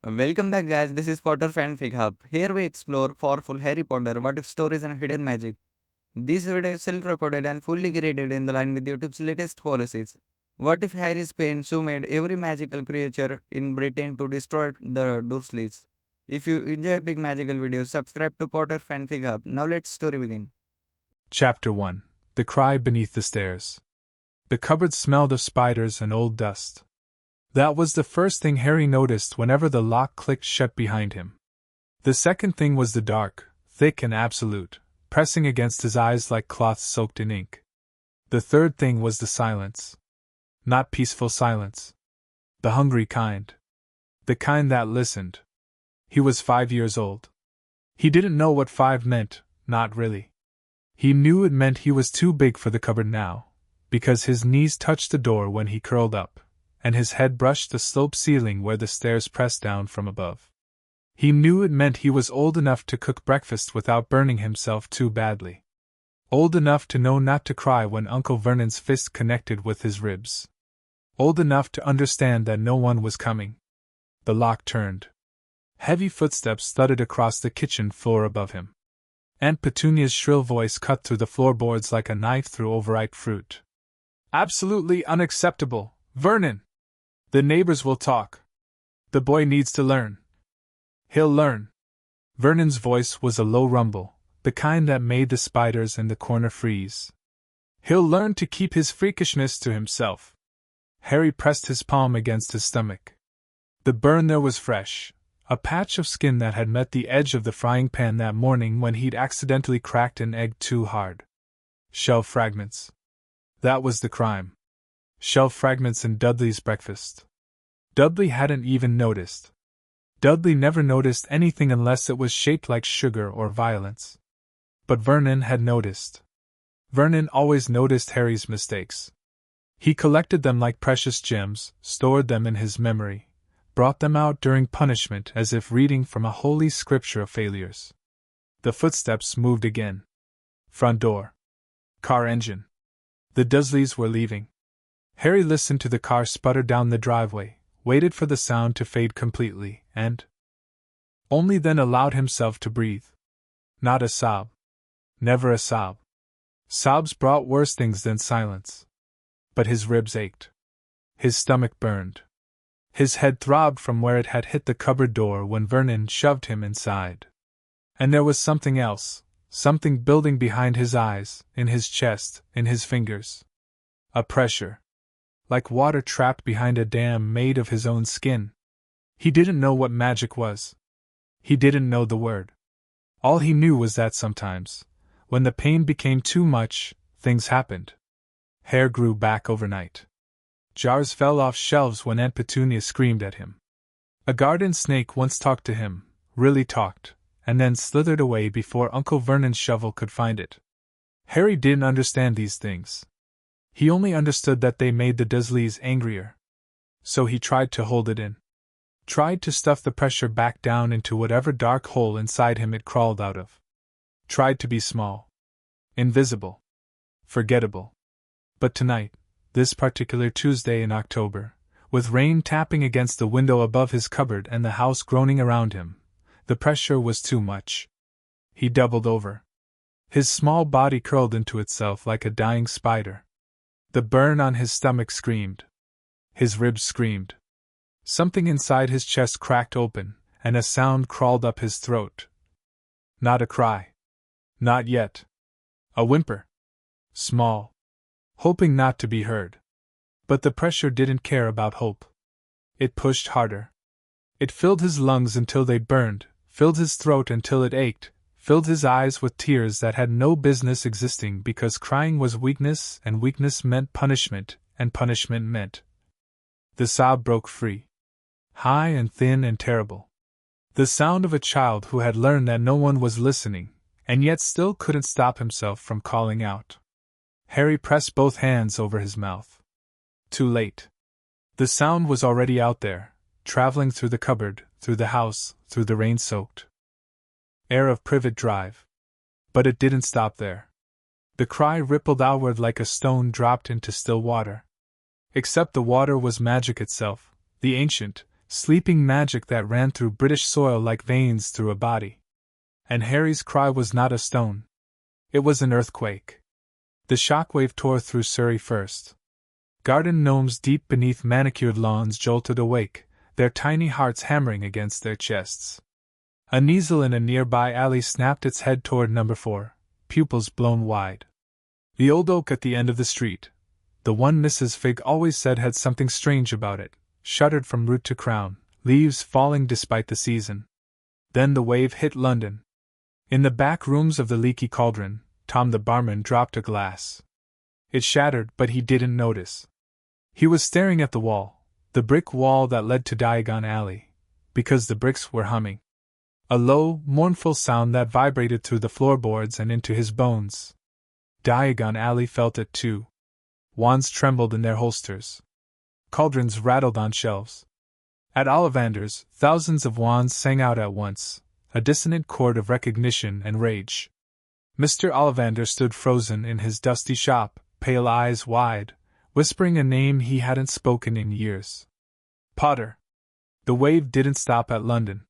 Welcome back, guys. This is Potter Fanfic Hub. Here we explore powerful Harry Potter, what if stories and hidden magic. This video is self-reported and fully graded in the line with YouTube's latest policies. What if Harry's parents who made every magical creature in Britain to destroy the Dursleys? If you enjoy epic magical videos, subscribe to Potter Fanfic Hub. Now let's story begin. Chapter 1. The Cry Beneath the Stairs. The cupboard smelled of spiders and old dust. That was the first thing Harry noticed whenever the lock clicked shut behind him. The second thing was the dark, thick and absolute, pressing against his eyes like cloth soaked in ink. The third thing was the silence. Not peaceful silence. The hungry kind. The kind that listened. He was 5 years old. He didn't know what 5 meant, not really. He knew it meant he was too big for the cupboard now, because his knees touched the door when he curled up, and his head brushed the sloped ceiling where the stairs pressed down from above. He knew it meant he was old enough to cook breakfast without burning himself too badly. Old enough to know not to cry when Uncle Vernon's fist connected with his ribs. Old enough to understand that no one was coming. The lock turned. Heavy footsteps thudded across the kitchen floor above him. Aunt Petunia's shrill voice cut through the floorboards like a knife through overripe fruit. "Absolutely unacceptable, Vernon! The neighbors will talk. The boy needs to learn. He'll learn." Vernon's voice was a low rumble, the kind that made the spiders in the corner freeze. "He'll learn to keep his freakishness to himself." Harry pressed his palm against his stomach. The burn there was fresh, a patch of skin that had met the edge of the frying pan that morning when he'd accidentally cracked an egg too hard. Shell fragments. That was the crime. Shell fragments in Dudley's breakfast. Dudley hadn't even noticed. Dudley never noticed anything unless it was shaped like sugar or violence. But Vernon had noticed. Vernon always noticed Harry's mistakes. He collected them like precious gems, stored them in his memory, brought them out during punishment as if reading from a holy scripture of failures. The footsteps moved again. Front door. Car engine. The Dursleys were leaving. Harry listened to the car sputter down the driveway, waited for the sound to fade completely, and only then allowed himself to breathe. Not a sob. Never a sob. Sobs brought worse things than silence. But his ribs ached. His stomach burned. His head throbbed from where it had hit the cupboard door when Vernon shoved him inside. And there was something else, something building behind his eyes, in his chest, in his fingers. A pressure. Like water trapped behind a dam made of his own skin. He didn't know what magic was. He didn't know the word. All he knew was that sometimes, when the pain became too much, things happened. Hair grew back overnight. Jars fell off shelves when Aunt Petunia screamed at him. A garden snake once talked to him, really talked, and then slithered away before Uncle Vernon's shovel could find it. Harry didn't understand these things. He only understood that they made the Dursleys angrier. So he tried to hold it in. Tried to stuff the pressure back down into whatever dark hole inside him it crawled out of. Tried to be small. Invisible. Forgettable. But tonight, this particular Tuesday in October, with rain tapping against the window above his cupboard and the house groaning around him, the pressure was too much. He doubled over. His small body curled into itself like a dying spider. The burn on his stomach screamed. His ribs screamed. Something inside his chest cracked open, and a sound crawled up his throat. Not a cry. Not yet. A whimper. Small. Hoping not to be heard. But the pressure didn't care about hope. It pushed harder. It filled his lungs until they burned, filled his throat until it ached, filled his eyes with tears that had no business existing because crying was weakness and weakness meant punishment, and punishment meant. The sob broke free. High and thin and terrible. The sound of a child who had learned that no one was listening, and yet still couldn't stop himself from calling out. Harry pressed both hands over his mouth. Too late. The sound was already out there, traveling through the cupboard, through the house, through the rain-soaked air of Privet Drive. But it didn't stop there. The cry rippled outward like a stone dropped into still water. Except the water was magic itself, the ancient, Sleeping magic that ran through British soil like veins through a body. And Harry's cry was not a stone. It was an earthquake. The shockwave tore through Surrey first. Garden gnomes deep beneath manicured lawns jolted awake, their tiny hearts hammering against their chests. A Kneasel in a nearby alley snapped its head toward number 4, pupils blown wide. The old oak at the end of the street, the one Mrs. Figg always said had something strange about it, shuddered from root to crown, leaves falling despite the season. Then the wave hit London. In the back rooms of the Leaky Cauldron, Tom the barman dropped a glass. It shattered, but he didn't notice. He was staring at the wall, the brick wall that led to Diagon Alley, because the bricks were humming. A low, mournful sound that vibrated through the floorboards and into his bones. Diagon Alley felt it too. Wands trembled in their holsters. Cauldrons rattled on shelves. At Ollivander's, thousands of wands sang out at once, a dissonant chord of recognition and rage. Mr. Ollivander stood frozen in his dusty shop, pale eyes wide, whispering a name he hadn't spoken in years. Potter. The wave didn't stop at London.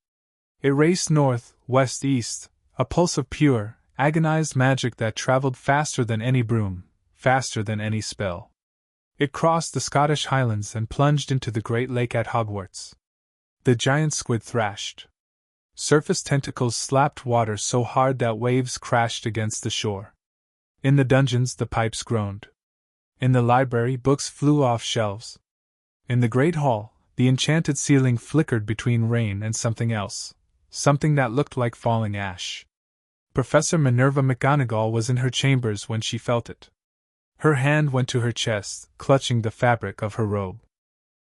It raced north, west, east, a pulse of pure, agonized magic that traveled faster than any broom, faster than any spell. It crossed the Scottish Highlands and plunged into the Great Lake at Hogwarts. The giant squid thrashed. Surface tentacles slapped water so hard that waves crashed against the shore. In the dungeons the pipes groaned. In the library books flew off shelves. In the great hall, the enchanted ceiling flickered between rain and something else, something that looked like falling ash. Professor Minerva McGonagall was in her chambers when she felt it. Her hand went to her chest, clutching the fabric of her robe.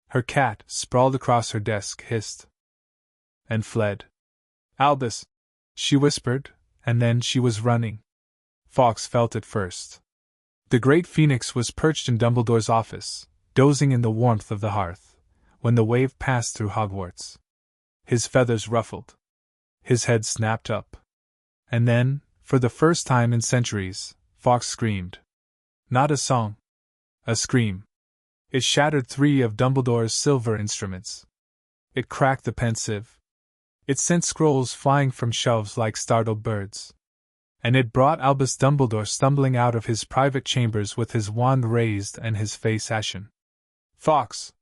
Her cat, sprawled across her desk, hissed and fled. Albus, she whispered, and then she was running. Fawkes felt it first. The great phoenix was perched in Dumbledore's office, dozing in the warmth of the hearth, when the wave passed through Hogwarts. His feathers ruffled. His head snapped up. And then, for the first time in centuries, Fawkes screamed. Not a song. A scream. It shattered 3 of Dumbledore's silver instruments. It cracked the pensieve. It sent scrolls flying from shelves like startled birds. And it brought Albus Dumbledore stumbling out of his private chambers with his wand raised and his face ashen. Fawkes!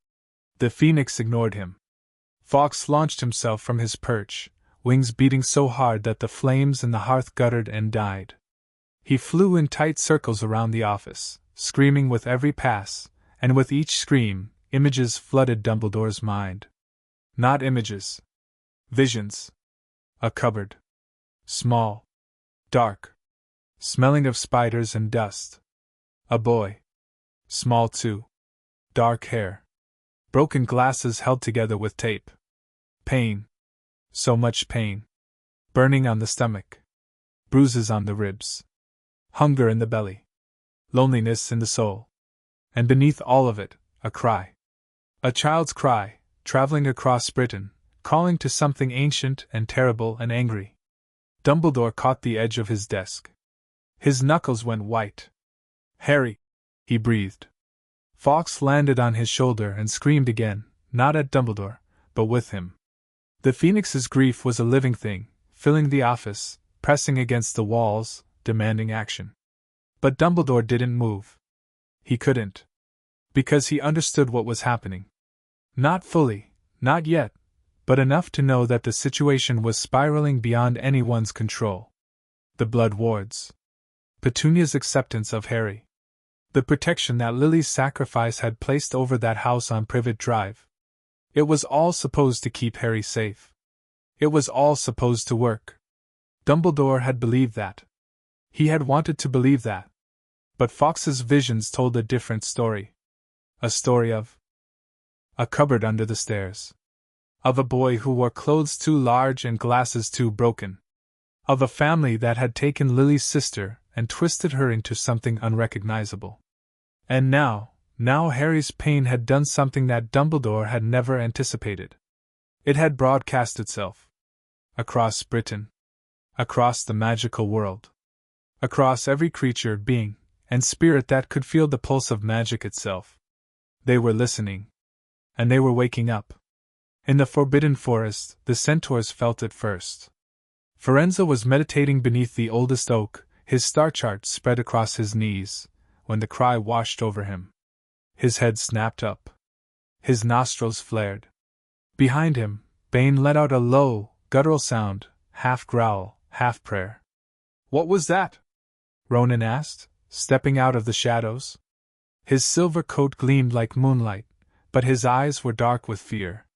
The phoenix ignored him. Fawkes launched himself from his perch, wings beating so hard that the flames in the hearth guttered and died. He flew in tight circles around the office, screaming with every pass, and with each scream, images flooded Dumbledore's mind. Not images. Visions. A cupboard. Small. Dark. Smelling of spiders and dust. A boy. Small too. Dark hair. Broken glasses held together with tape. Pain. So much pain. Burning on the stomach. Bruises on the ribs. Hunger in the belly. Loneliness in the soul. And beneath all of it, a cry. A child's cry, traveling across Britain, calling to something ancient and terrible and angry. Dumbledore caught the edge of his desk. His knuckles went white. Harry! He breathed. Fawkes landed on his shoulder and screamed again, not at Dumbledore, but with him. The phoenix's grief was a living thing, filling the office, pressing against the walls, demanding action. But Dumbledore didn't move. He couldn't. Because he understood what was happening. Not fully, not yet, but enough to know that the situation was spiraling beyond anyone's control. The blood wards. Petunia's acceptance of Harry. The protection that Lily's sacrifice had placed over that house on Privet Drive. It was all supposed to keep Harry safe. It was all supposed to work. Dumbledore had believed that. He had wanted to believe that. But Fawkes's visions told a different story. A story of a cupboard under the stairs. Of a boy who wore clothes too large and glasses too broken. Of a family that had taken Lily's sister and twisted her into something unrecognizable. And now Harry's pain had done something that Dumbledore had never anticipated. It had broadcast itself. Across Britain. Across the magical world. Across every creature, being, and spirit that could feel the pulse of magic itself. They were listening. And they were waking up. In the Forbidden Forest, the Centaurs felt it first. Firenze was meditating beneath the oldest oak, his star chart spread across his knees, when the cry washed over him. His head snapped up. His nostrils flared. Behind him, Bane let out a low, guttural sound, half growl, half prayer. "What was that?" Ronan asked, stepping out of the shadows. His silver coat gleamed like moonlight, but his eyes were dark with fear.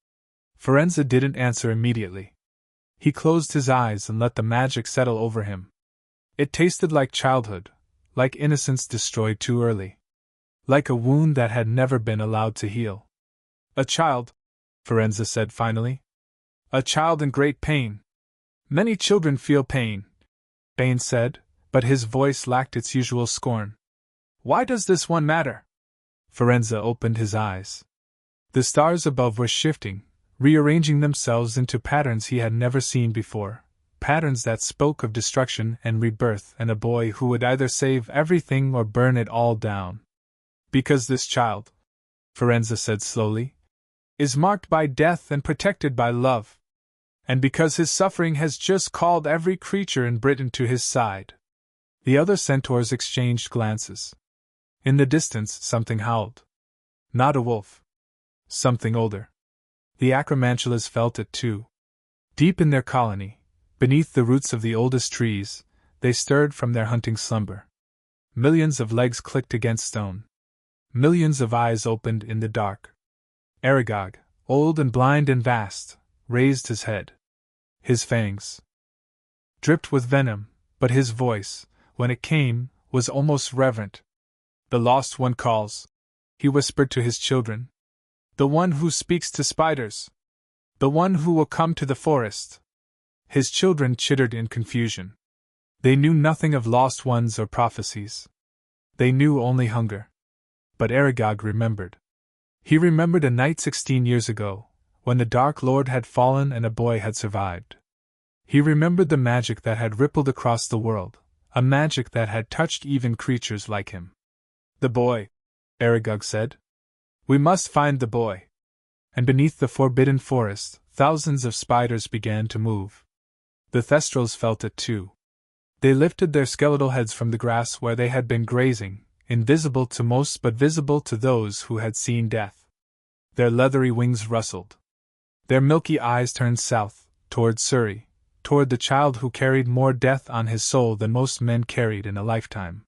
Firenze didn't answer immediately. He closed his eyes and let the magic settle over him. It tasted like childhood, like innocence destroyed too early. Like a wound that had never been allowed to heal. "A child," Firenze said finally. "A child in great pain." "Many children feel pain," Bane said, but his voice lacked its usual scorn. "Why does this one matter?" Firenze opened his eyes. The stars above were shifting, rearranging themselves into patterns he had never seen before, patterns that spoke of destruction and rebirth and a boy who would either save everything or burn it all down. "Because this child," Firenze said slowly, "is marked by death and protected by love. And because his suffering has just called every creature in Britain to his side." The other centaurs exchanged glances. In the distance, something howled. Not a wolf. Something older. The acromantulas felt it too. Deep in their colony, beneath the roots of the oldest trees, they stirred from their hunting slumber. Millions of legs clicked against stone. Millions of eyes opened in the dark. Aragog, old and blind and vast, raised his head. His fangs dripped with venom, but his voice, when it came, was almost reverent. "The Lost One calls," he whispered to his children. "The one who speaks to spiders. The one who will come to the forest." His children chittered in confusion. They knew nothing of lost ones or prophecies. They knew only hunger. But Aragog remembered. He remembered a night 16 years ago, when the Dark Lord had fallen and a boy had survived. He remembered the magic that had rippled across the world, a magic that had touched even creatures like him. "The boy," Aragog said. "We must find the boy." And beneath the Forbidden Forest, thousands of spiders began to move. The Thestrals felt it too. They lifted their skeletal heads from the grass where they had been grazing, invisible to most but visible to those who had seen death. Their leathery wings rustled. Their milky eyes turned south, toward Surrey, toward the child who carried more death on his soul than most men carried in a lifetime.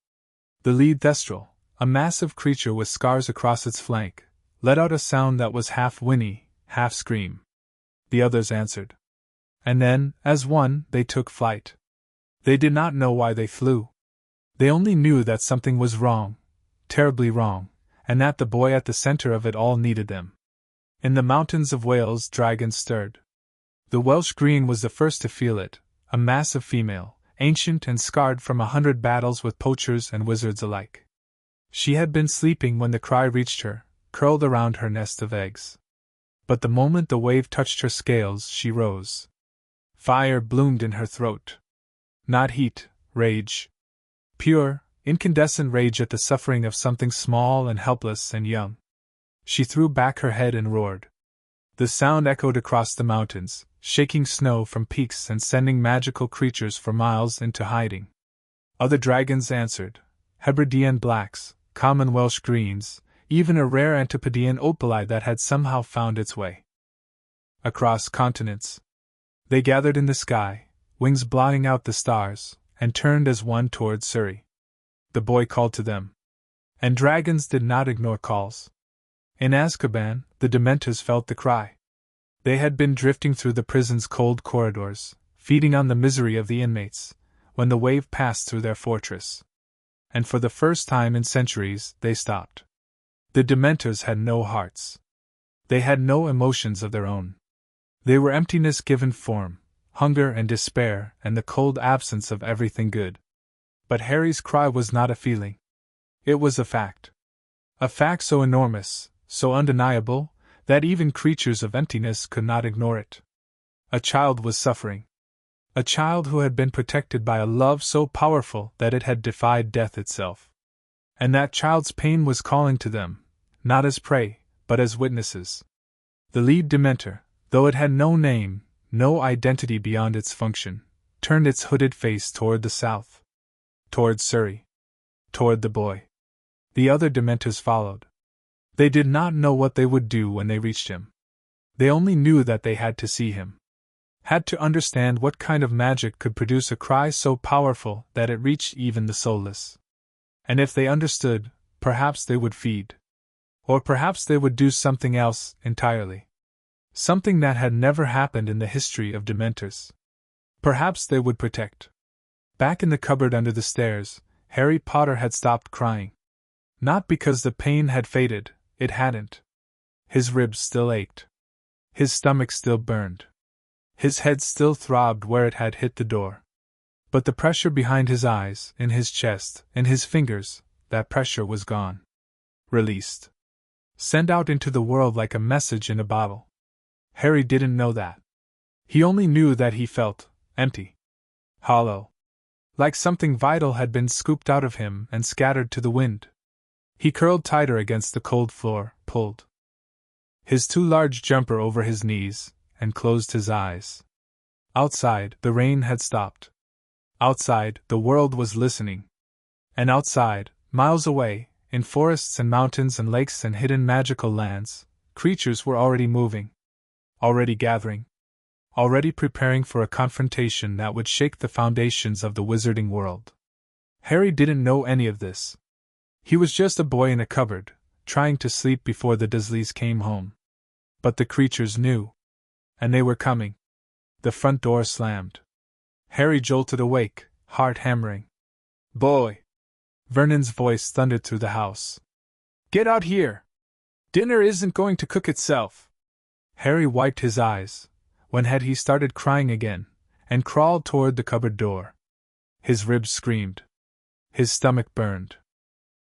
The lead Thestral, a massive creature with scars across its flank, let out a sound that was half whinny, half scream. The others answered. And then, as one, they took flight. They did not know why they flew. They only knew that something was wrong, terribly wrong, and that the boy at the center of it all needed them. In the mountains of Wales, dragons stirred. The Welsh Green was the first to feel it, a massive female, ancient and scarred from 100 battles with poachers and wizards alike. She had been sleeping when the cry reached her, curled around her nest of eggs. But the moment the wave touched her scales, she rose. Fire bloomed in her throat. Not heat, rage. Pure, incandescent rage at the suffering of something small and helpless and young. She threw back her head and roared. The sound echoed across the mountains, shaking snow from peaks and sending magical creatures for miles into hiding. Other dragons answered, Hebridean blacks, common Welsh greens, even a rare Antipodean opali that had somehow found its way across continents. They gathered in the sky, wings blotting out the stars, and turned as one toward Surrey. The boy called to them. And dragons did not ignore calls. In Azkaban, the Dementors felt the cry. They had been drifting through the prison's cold corridors, feeding on the misery of the inmates, when the wave passed through their fortress. And for the first time in centuries, they stopped. The Dementors had no hearts. They had no emotions of their own. They were emptiness given form, hunger and despair, and the cold absence of everything good. But Harry's cry was not a feeling. It was a fact. A fact so enormous, so undeniable, that even creatures of emptiness could not ignore it. A child was suffering. A child who had been protected by a love so powerful that it had defied death itself. And that child's pain was calling to them, not as prey, but as witnesses. The lead Dementor, Though it had no name, no identity beyond its function, turned its hooded face toward the south. Toward Surrey. Toward the boy. The other Dementors followed. They did not know what they would do when they reached him. They only knew that they had to see him. Had to understand what kind of magic could produce a cry so powerful that it reached even the soulless. And if they understood, perhaps they would feed. Or perhaps they would do something else entirely. Something that had never happened in the history of Dementors. Perhaps they would protect. Back in the cupboard under the stairs, Harry Potter had stopped crying. Not because the pain had faded, it hadn't. His ribs still ached. His stomach still burned. His head still throbbed where it had hit the door. But the pressure behind his eyes, in his chest, in his fingers, that pressure was gone. Released. Sent out into the world like a message in a bottle. Harry didn't know that. He only knew that he felt empty. Hollow. Like something vital had been scooped out of him and scattered to the wind. He curled tighter against the cold floor, pulled his too large jumper over his knees, and closed his eyes. Outside, the rain had stopped. Outside, the world was listening. And outside, miles away, in forests and mountains and lakes and hidden magical lands, creatures were already moving. Already gathering. Already preparing for a confrontation that would shake the foundations of the wizarding world. Harry didn't know any of this. He was just a boy in a cupboard, trying to sleep before the Dursleys came home. But the creatures knew. And they were coming. The front door slammed. Harry jolted awake, heart hammering. "Boy!" Vernon's voice thundered through the house. "Get out here! Dinner isn't going to cook itself!" Harry wiped his eyes, when had he started crying again, and crawled toward the cupboard door. His ribs screamed. His stomach burned.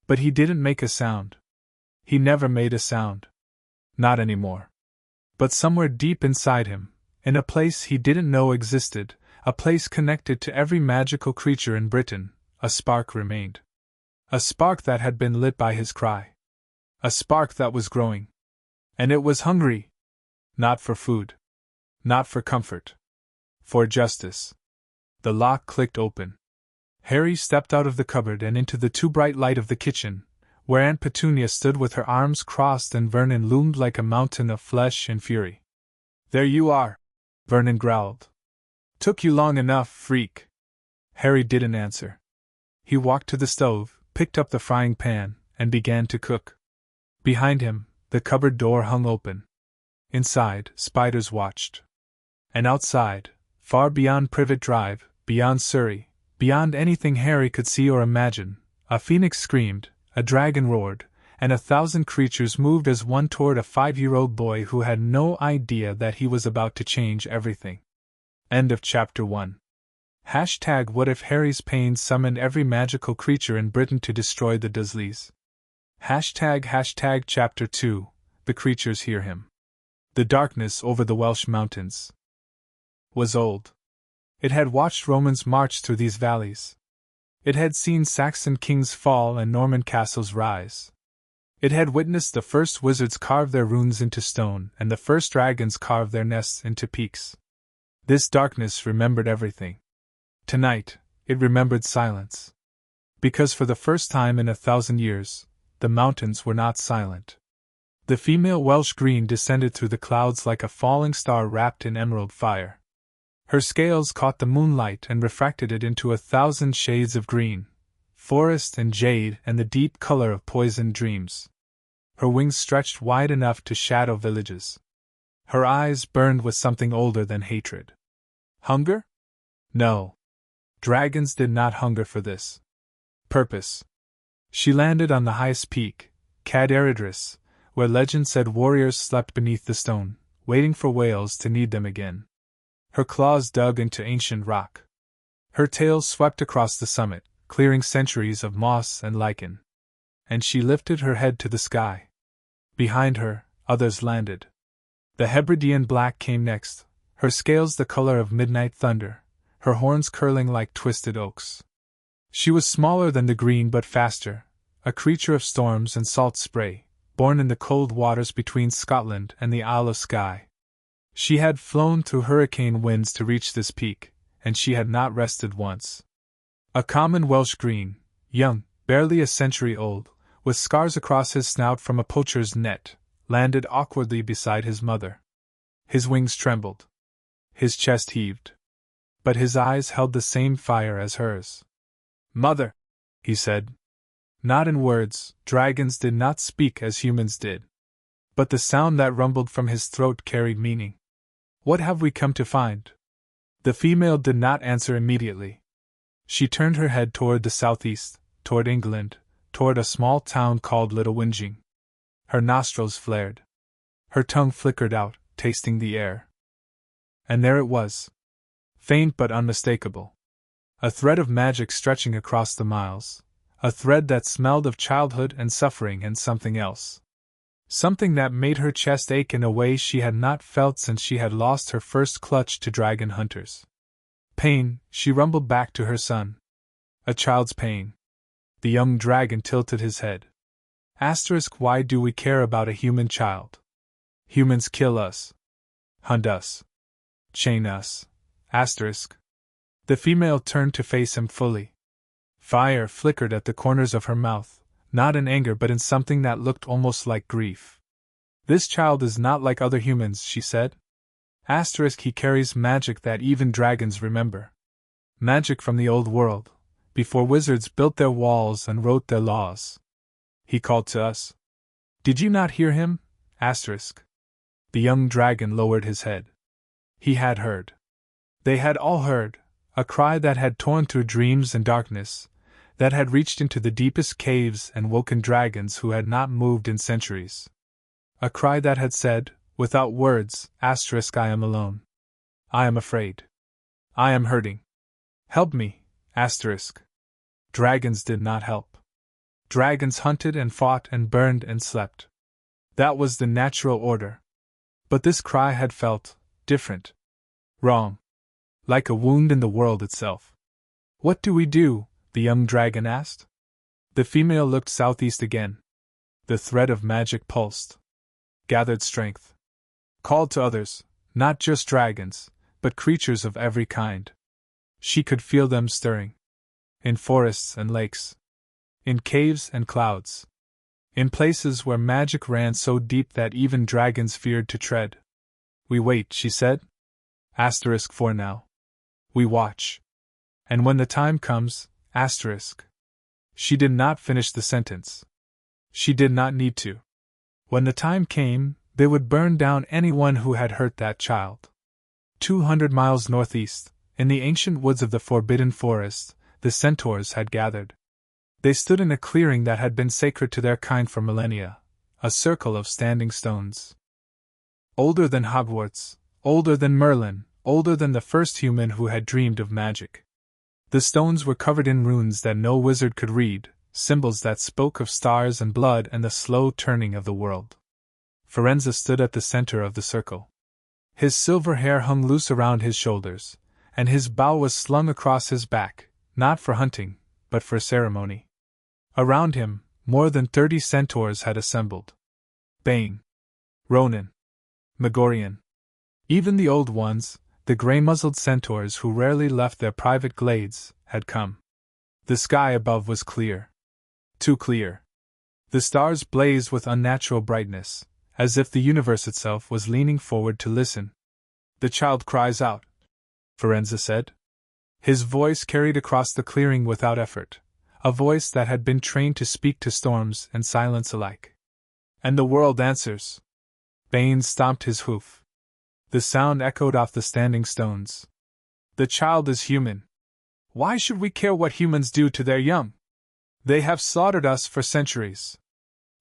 But he didn't make a sound. He never made a sound. Not anymore. But somewhere deep inside him, in a place he didn't know existed, a place connected to every magical creature in Britain, a spark remained. A spark that had been lit by his cry. A spark that was growing. And it was hungry. Not for food. Not for comfort. For justice. The lock clicked open. Harry stepped out of the cupboard and into the too bright light of the kitchen, where Aunt Petunia stood with her arms crossed and Vernon loomed like a mountain of flesh and fury. "There you are," Vernon growled. "Took you long enough, freak." Harry didn't answer. He walked to the stove, picked up the frying pan, and began to cook. Behind him, the cupboard door hung open. Inside, spiders watched. And outside, far beyond Privet Drive, beyond Surrey, beyond anything Harry could see or imagine, a phoenix screamed, a dragon roared, and 1,000 creatures moved as one toward a 5-year-old boy who had no idea that he was about to change everything. End of Chapter 1. Hashtag what if Harry's pain summoned every magical creature in Britain to destroy the Dursleys? Hashtag Chapter 2, the creatures hear him. The darkness over the Welsh mountains was old. It had watched Romans march through these valleys. It had seen Saxon kings fall and Norman castles rise. It had witnessed the first wizards carve their runes into stone and the first dragons carve their nests into peaks. This darkness remembered everything. Tonight, it remembered silence. Because for the first time in 1,000 years, the mountains were not silent. The female Welsh Green descended through the clouds like a falling star wrapped in emerald fire. Her scales caught the moonlight and refracted it into 1,000 shades of green, forest and jade and the deep color of poisoned dreams. Her wings stretched wide enough to shadow villages. Her eyes burned with something older than hatred. Hunger? No. Dragons did not hunger for this. Purpose. She landed on the highest peak, Cad Eridris, where legend said warriors slept beneath the stone, waiting for whales to need them again. Her claws dug into ancient rock. Her tail swept across the summit, clearing centuries of moss and lichen. And she lifted her head to the sky. Behind her, others landed. The Hebridean black came next, her scales the color of midnight thunder, her horns curling like twisted oaks. She was smaller than the green but faster, a creature of storms and salt spray, born in the cold waters between Scotland and the Isle of Skye. She had flown through hurricane winds to reach this peak, and she had not rested once. A common Welsh green, young, barely a century old, with scars across his snout from a poacher's net, landed awkwardly beside his mother. His wings trembled. His chest heaved. But his eyes held the same fire as hers. "Mother," he said. Not in words, dragons did not speak as humans did. But the sound that rumbled from his throat carried meaning. "What have we come to find?" The female did not answer immediately. She turned her head toward the southeast, toward England, toward a small town called Little Whinging. Her nostrils flared. Her tongue flickered out, tasting the air. And there it was. Faint but unmistakable. A thread of magic stretching across the miles. A thread that smelled of childhood and suffering and something else. Something that made her chest ache in a way she had not felt since she had lost her first clutch to dragon hunters. Pain, she rumbled back to her son. A child's pain. The young dragon tilted his head. Why do we care about a human child? Humans kill us. Hunt us. Chain us. The female turned to face him fully. Fire flickered at the corners of her mouth, not in anger but in something that looked almost like grief. "This child is not like other humans," she said. He carries magic that even dragons remember. Magic from the old world, before wizards built their walls and wrote their laws. He called to us. Did you not hear him? The young dragon lowered his head. He had heard. They had all heard, a cry that had torn through dreams and darkness, that had reached into the deepest caves and woken dragons who had not moved in centuries. A cry that had said, without words, I am alone. I am afraid. I am hurting. Help me, Dragons did not help. Dragons hunted and fought and burned and slept. That was the natural order. But this cry had felt different. Wrong. Like a wound in the world itself. What do we do? The young dragon asked. The female looked southeast again. The thread of magic pulsed. Gathered strength. Called to others, not just dragons, but creatures of every kind. She could feel them stirring. In forests and lakes. In caves and clouds. In places where magic ran so deep that even dragons feared to tread. We wait, she said. For now. We watch. And when the time comes, She did not finish the sentence. She did not need to. When the time came, they would burn down anyone who had hurt that child. 200 miles northeast, in the ancient woods of the Forbidden Forest, the Centaurs had gathered. They stood in a clearing that had been sacred to their kind for millennia, a circle of standing stones. Older than Hogwarts, older than Merlin, older than the first human who had dreamed of magic. The stones were covered in runes that no wizard could read, symbols that spoke of stars and blood and the slow turning of the world. Firenze stood at the center of the circle. His silver hair hung loose around his shoulders, and his bow was slung across his back, not for hunting, but for ceremony. Around him, more than 30 centaurs had assembled. Bane, Ronan, Megorian. Even the old ones, the gray-muzzled centaurs who rarely left their private glades, had come. The sky above was clear. Too clear. The stars blazed with unnatural brightness, as if the universe itself was leaning forward to listen. The child cries out, Firenze said. His voice carried across the clearing without effort, a voice that had been trained to speak to storms and silence alike. And the world answers. Bane stomped his hoof. The sound echoed off the standing stones. The child is human. Why should we care what humans do to their young? They have slaughtered us for centuries.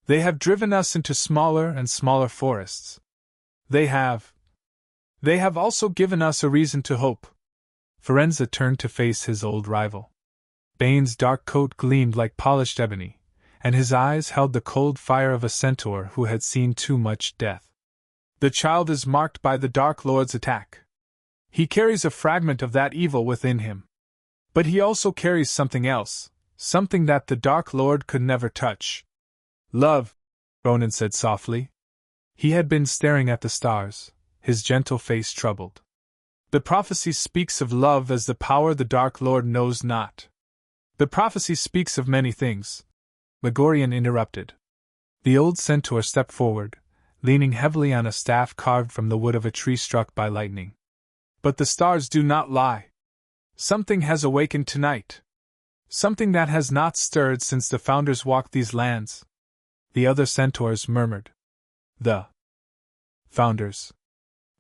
They have driven us into smaller and smaller forests. They have also given us a reason to hope. Firenze turned to face his old rival. Bane's dark coat gleamed like polished ebony, and his eyes held the cold fire of a centaur who had seen too much death. The child is marked by the Dark Lord's attack. He carries a fragment of that evil within him. But he also carries something else, something that the Dark Lord could never touch. Love, Ronan said softly. He had been staring at the stars, his gentle face troubled. The prophecy speaks of love as the power the Dark Lord knows not. The prophecy speaks of many things, Megorian interrupted. The old centaur stepped forward, leaning heavily on a staff carved from the wood of a tree struck by lightning. But the stars do not lie. Something has awakened tonight. Something that has not stirred since the founders walked these lands. The other centaurs murmured. The founders.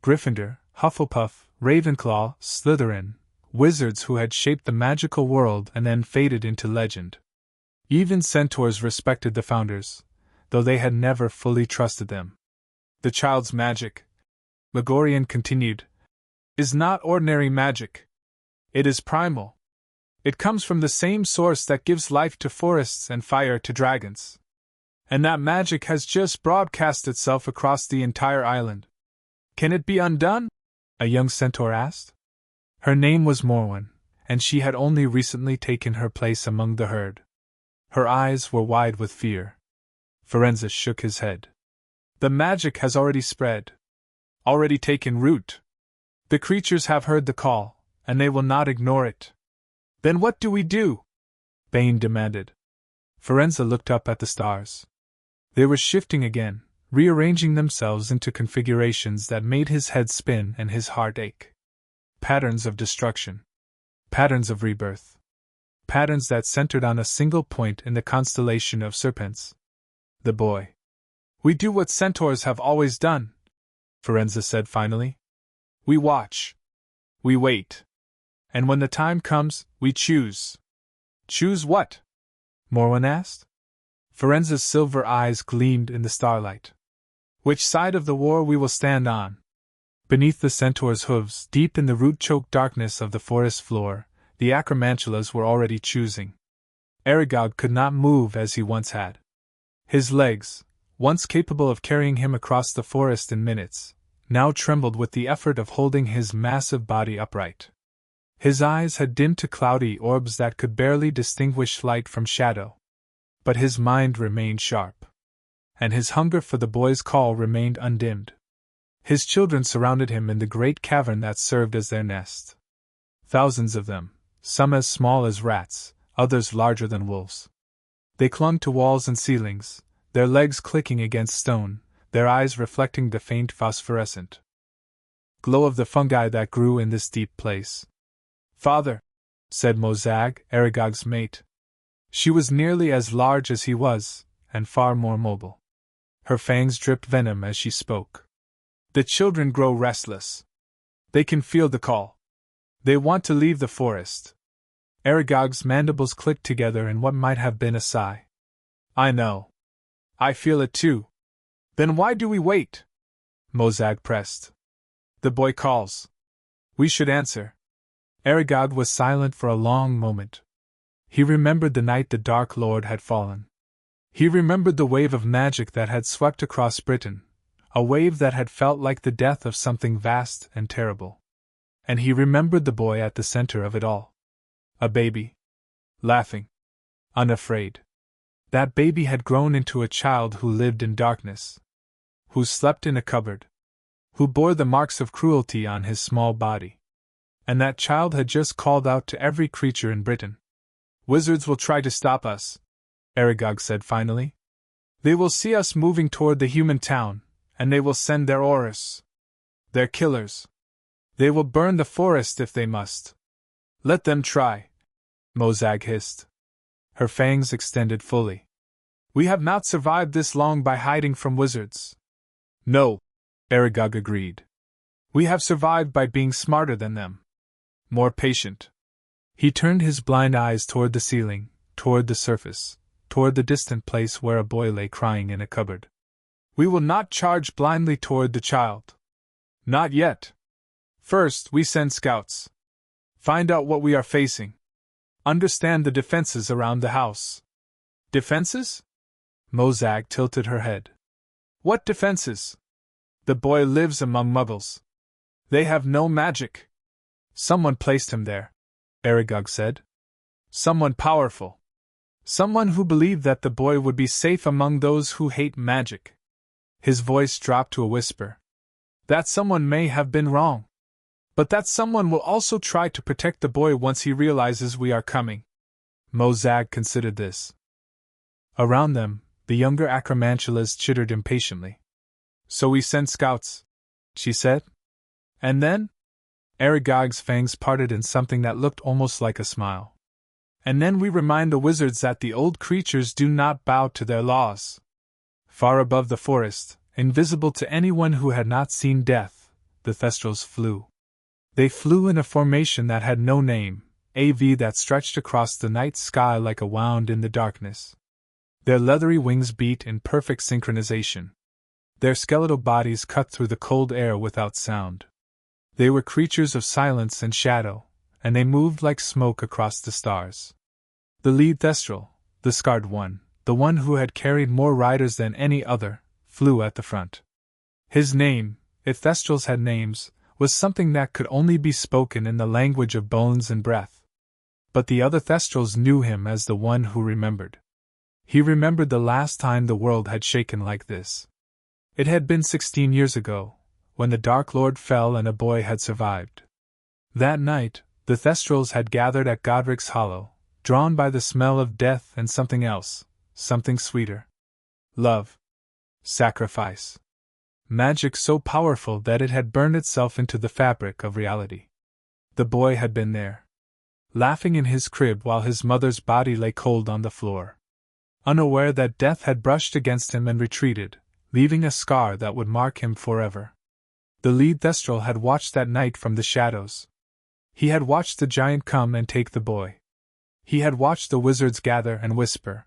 Gryffindor, Hufflepuff, Ravenclaw, Slytherin, wizards who had shaped the magical world and then faded into legend. Even centaurs respected the founders, though they had never fully trusted them. The child's magic, Megorian continued, is not ordinary magic. It is primal. It comes from the same source that gives life to forests and fire to dragons. And that magic has just broadcast itself across the entire island. Can it be undone? A young centaur asked. Her name was Morwen, and she had only recently taken her place among the herd. Her eyes were wide with fear. Firenze shook his head. The magic has already spread. Already taken root. The creatures have heard the call, and they will not ignore it. Then what do we do? Bane demanded. Firenze looked up at the stars. They were shifting again, rearranging themselves into configurations that made his head spin and his heart ache. Patterns of destruction. Patterns of rebirth. Patterns that centered on a single point in the constellation of serpents. The boy. We do what centaurs have always done, Firenze said finally. We watch. We wait. And when the time comes, we choose. Choose what? Morwen asked. Firenze's silver eyes gleamed in the starlight. Which side of the war we will stand on. Beneath the centaur's hooves, deep in the root-choked darkness of the forest floor, the acromantulas were already choosing. Aragog could not move as he once had. His legs, once capable of carrying him across the forest in minutes, now trembled with the effort of holding his massive body upright. His eyes had dimmed to cloudy orbs that could barely distinguish light from shadow. But his mind remained sharp. And his hunger for the boy's call remained undimmed. His children surrounded him in the great cavern that served as their nest. Thousands of them, some as small as rats, others larger than wolves. They clung to walls and ceilings, their legs clicking against stone, their eyes reflecting the faint phosphorescent glow of the fungi that grew in this deep place. Father, said Mozag, Aragog's mate. She was nearly as large as he was, and far more mobile. Her fangs dripped venom as she spoke. The children grow restless. They can feel the call. They want to leave the forest. Aragog's mandibles clicked together in what might have been a sigh. I know. I feel it too. Then why do we wait? Mozag pressed. The boy calls. We should answer. Aragog was silent for a long moment. He remembered the night the Dark Lord had fallen. He remembered the wave of magic that had swept across Britain, a wave that had felt like the death of something vast and terrible. And he remembered the boy at the center of it all. A baby. Laughing. Unafraid. That baby had grown into a child who lived in darkness. Who slept in a cupboard. Who bore the marks of cruelty on his small body. And that child had just called out to every creature in Britain. Wizards will try to stop us, Aragog said finally. They will see us moving toward the human town, and they will send their Aurors. Their killers. They will burn the forest if they must. Let them try, Mozag hissed. Her fangs extended fully. We have not survived this long by hiding from wizards. No, Aragog agreed. We have survived by being smarter than them. More patient. He turned his blind eyes toward the ceiling, toward the surface, toward the distant place where a boy lay crying in a cupboard. We will not charge blindly toward the child. Not yet. First, we send scouts. Find out what we are facing. Understand the defenses around the house. Defenses? Mozag tilted her head. What defenses? The boy lives among muggles. They have no magic. Someone placed him there, Aragog said. Someone powerful. Someone who believed that the boy would be safe among those who hate magic. His voice dropped to a whisper. That someone may have been wrong. But that someone will also try to protect the boy once he realizes we are coming. Mozag considered this. Around them, the younger acromantulas chittered impatiently. So we sent scouts, she said. And then? Aragog's fangs parted in something that looked almost like a smile. And then we remind the wizards that the old creatures do not bow to their laws. Far above the forest, invisible to anyone who had not seen death, the Thestrals flew. They flew in a formation that had no name, a V that stretched across the night sky like a wound in the darkness. Their leathery wings beat in perfect synchronization. Their skeletal bodies cut through the cold air without sound. They were creatures of silence and shadow, and they moved like smoke across the stars. The lead Thestral, the scarred one, the one who had carried more riders than any other, flew at the front. His name, if Thestrals had names, was something that could only be spoken in the language of bones and breath. But the other Thestrals knew him as the one who remembered. He remembered the last time the world had shaken like this. It had been 16 years ago, when the Dark Lord fell and a boy had survived. That night, the Thestrals had gathered at Godric's Hollow, drawn by the smell of death and something else, something sweeter. Love. Sacrifice. Magic so powerful that it had burned itself into the fabric of reality. The boy had been there, laughing in his crib while his mother's body lay cold on the floor. Unaware that death had brushed against him and retreated, leaving a scar that would mark him forever. The lead Thestral had watched that night from the shadows. He had watched the giant come and take the boy. He had watched the wizards gather and whisper.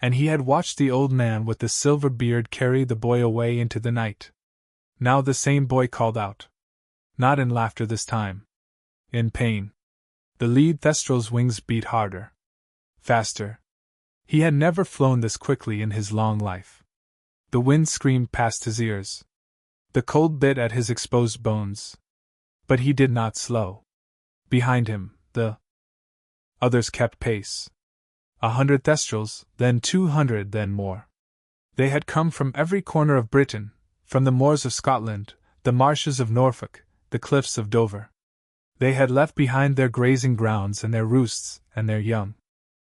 And he had watched the old man with the silver beard carry the boy away into the night. Now the same boy called out. Not in laughter this time. In pain. The lead Thestral's wings beat harder. Faster. He had never flown this quickly in his long life. The wind screamed past his ears. The cold bit at his exposed bones. But he did not slow. Behind him, the others kept pace. 100 Thestrals, then 200, then more. They had come from every corner of Britain, from the moors of Scotland, the marshes of Norfolk, the cliffs of Dover. They had left behind their grazing grounds and their roosts and their young.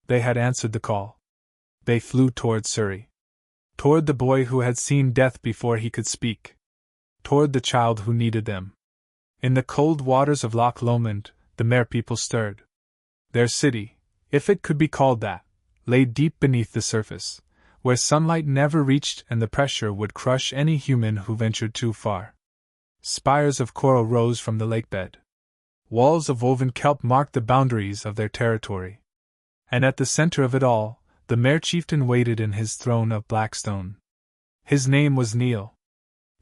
They had answered the call. They flew toward Surrey. Toward the boy who had seen death before he could speak. Toward the child who needed them. In the cold waters of Loch Lomond, the merpeople stirred. Their city, if it could be called that, lay deep beneath the surface, where sunlight never reached and the pressure would crush any human who ventured too far. Spires of coral rose from the lakebed. Walls of woven kelp marked the boundaries of their territory. And at the center of it all, the Mare Chieftain waited in his throne of black stone. His name was Neil.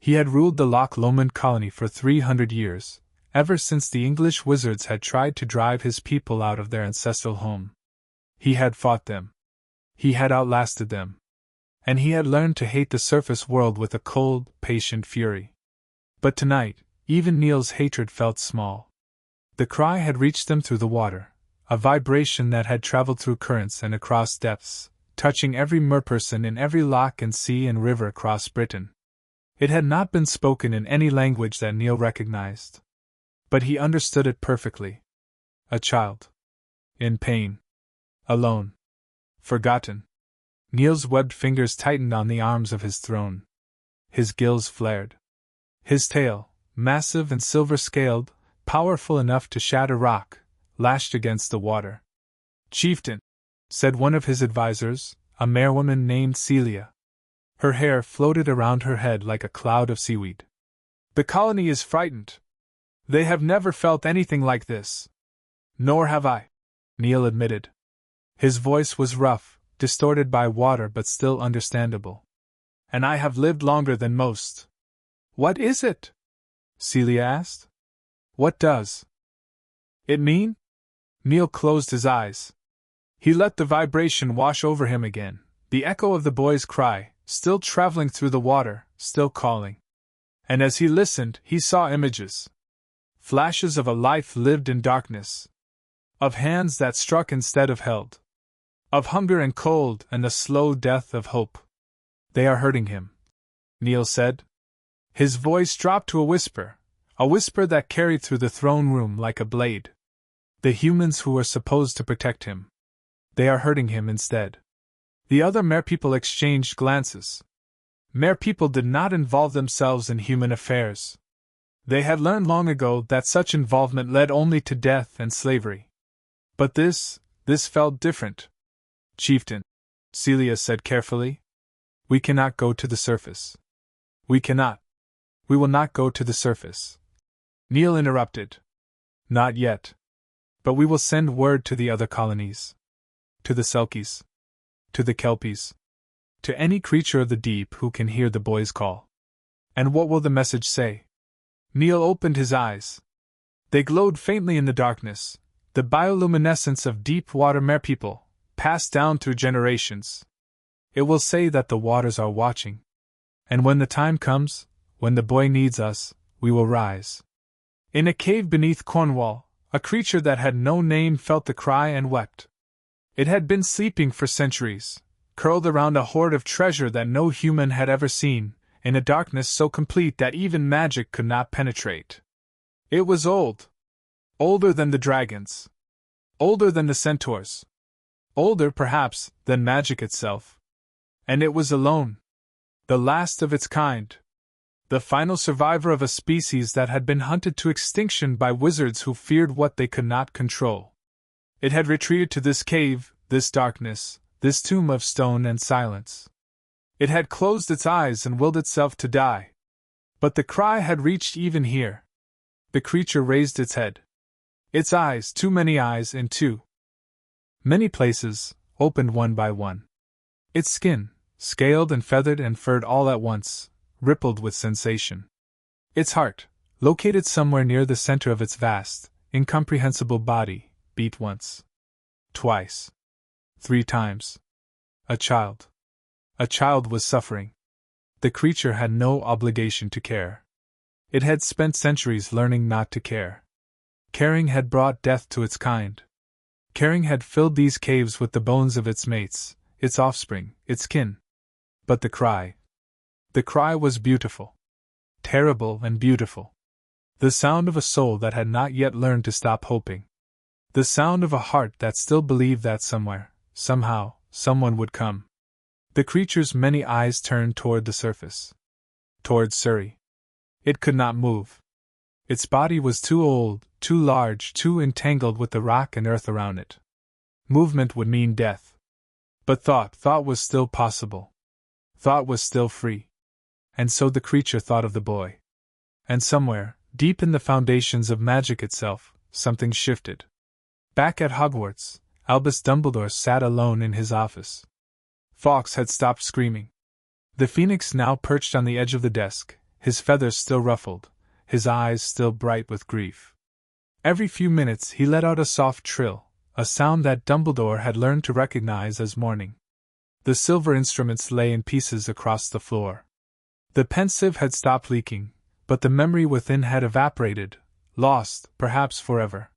He had ruled the Loch Lomond colony for 300 years, ever since the English wizards had tried to drive his people out of their ancestral home. He had fought them. He had outlasted them. And he had learned to hate the surface world with a cold, patient fury. But tonight, even Neil's hatred felt small. The cry had reached them through the water, a vibration that had traveled through currents and across depths, touching every merperson in every loch and sea and river across Britain. It had not been spoken in any language that Neil recognized. But he understood it perfectly. A child. In pain. Alone. Forgotten. Neil's webbed fingers tightened on the arms of his throne. His gills flared. His tail, massive and silver-scaled, powerful enough to shatter rock, lashed against the water. "Chieftain," said one of his advisors, a marewoman named Celia. Her hair floated around her head like a cloud of seaweed. "The colony is frightened. They have never felt anything like this." "Nor have I," Neil admitted. His voice was rough, distorted by water but still understandable. "And I have lived longer than most." "What is it?" Celia asked. "What does it mean?" Neil closed his eyes. He let the vibration wash over him again, the echo of the boy's cry, still traveling through the water, still calling. And as he listened, he saw images. Flashes of a life lived in darkness. Of hands that struck instead of held. Of hunger and cold and the slow death of hope. "They are hurting him," Neil said. His voice dropped to a whisper that carried through the throne room like a blade. The humans who were supposed to protect him. They are hurting him instead. The other merpeople exchanged glances. Merpeople did not involve themselves in human affairs. They had learned long ago that such involvement led only to death and slavery. But this felt different. Chieftain, Celia said carefully, we cannot go to the surface. We cannot. We will not go to the surface. Neil interrupted. Not yet. But we will send word to the other colonies. To the Selkies. To the Kelpies. To any creature of the deep who can hear the boy's call. And what will the message say? Neil opened his eyes. They glowed faintly in the darkness, the bioluminescence of deep water merpeople, passed down through generations. It will say that the waters are watching. And when the time comes, when the boy needs us, we will rise. In a cave beneath Cornwall, a creature that had no name felt the cry and wept. It had been sleeping for centuries, curled around a hoard of treasure that no human had ever seen, in a darkness so complete that even magic could not penetrate. It was old. Older than the dragons. Older than the centaurs. Older, perhaps, than magic itself. And it was alone. The last of its kind. The final survivor of a species that had been hunted to extinction by wizards who feared what they could not control. It had retreated to this cave, this darkness, this tomb of stone and silence. It had closed its eyes and willed itself to die. But the cry had reached even here. The creature raised its head. Its eyes, too many eyes in too many places, opened one by one. Its skin, scaled and feathered and furred all at once, rippled with sensation. Its heart, located somewhere near the center of its vast, incomprehensible body, beat once. Twice. 3 times. A child. A child was suffering. The creature had no obligation to care. It had spent centuries learning not to care. Caring had brought death to its kind. Caring had filled these caves with the bones of its mates, its offspring, its kin. But the cry was beautiful. Terrible and beautiful. The sound of a soul that had not yet learned to stop hoping. The sound of a heart that still believed that somewhere, somehow, someone would come. The creature's many eyes turned toward the surface. Toward Surrey. It could not move. Its body was too old, too large, too entangled with the rock and earth around it. Movement would mean death. But thought was still possible. Thought was still free. And so the creature thought of the boy. And somewhere, deep in the foundations of magic itself, something shifted. Back at Hogwarts, Albus Dumbledore sat alone in his office. Fawkes had stopped screaming. The Phoenix now perched on the edge of the desk, his feathers still ruffled, his eyes still bright with grief. Every few minutes he let out a soft trill, a sound that Dumbledore had learned to recognize as morning. The silver instruments lay in pieces across the floor. The pensieve had stopped leaking, but the memory within had evaporated, lost, perhaps forever.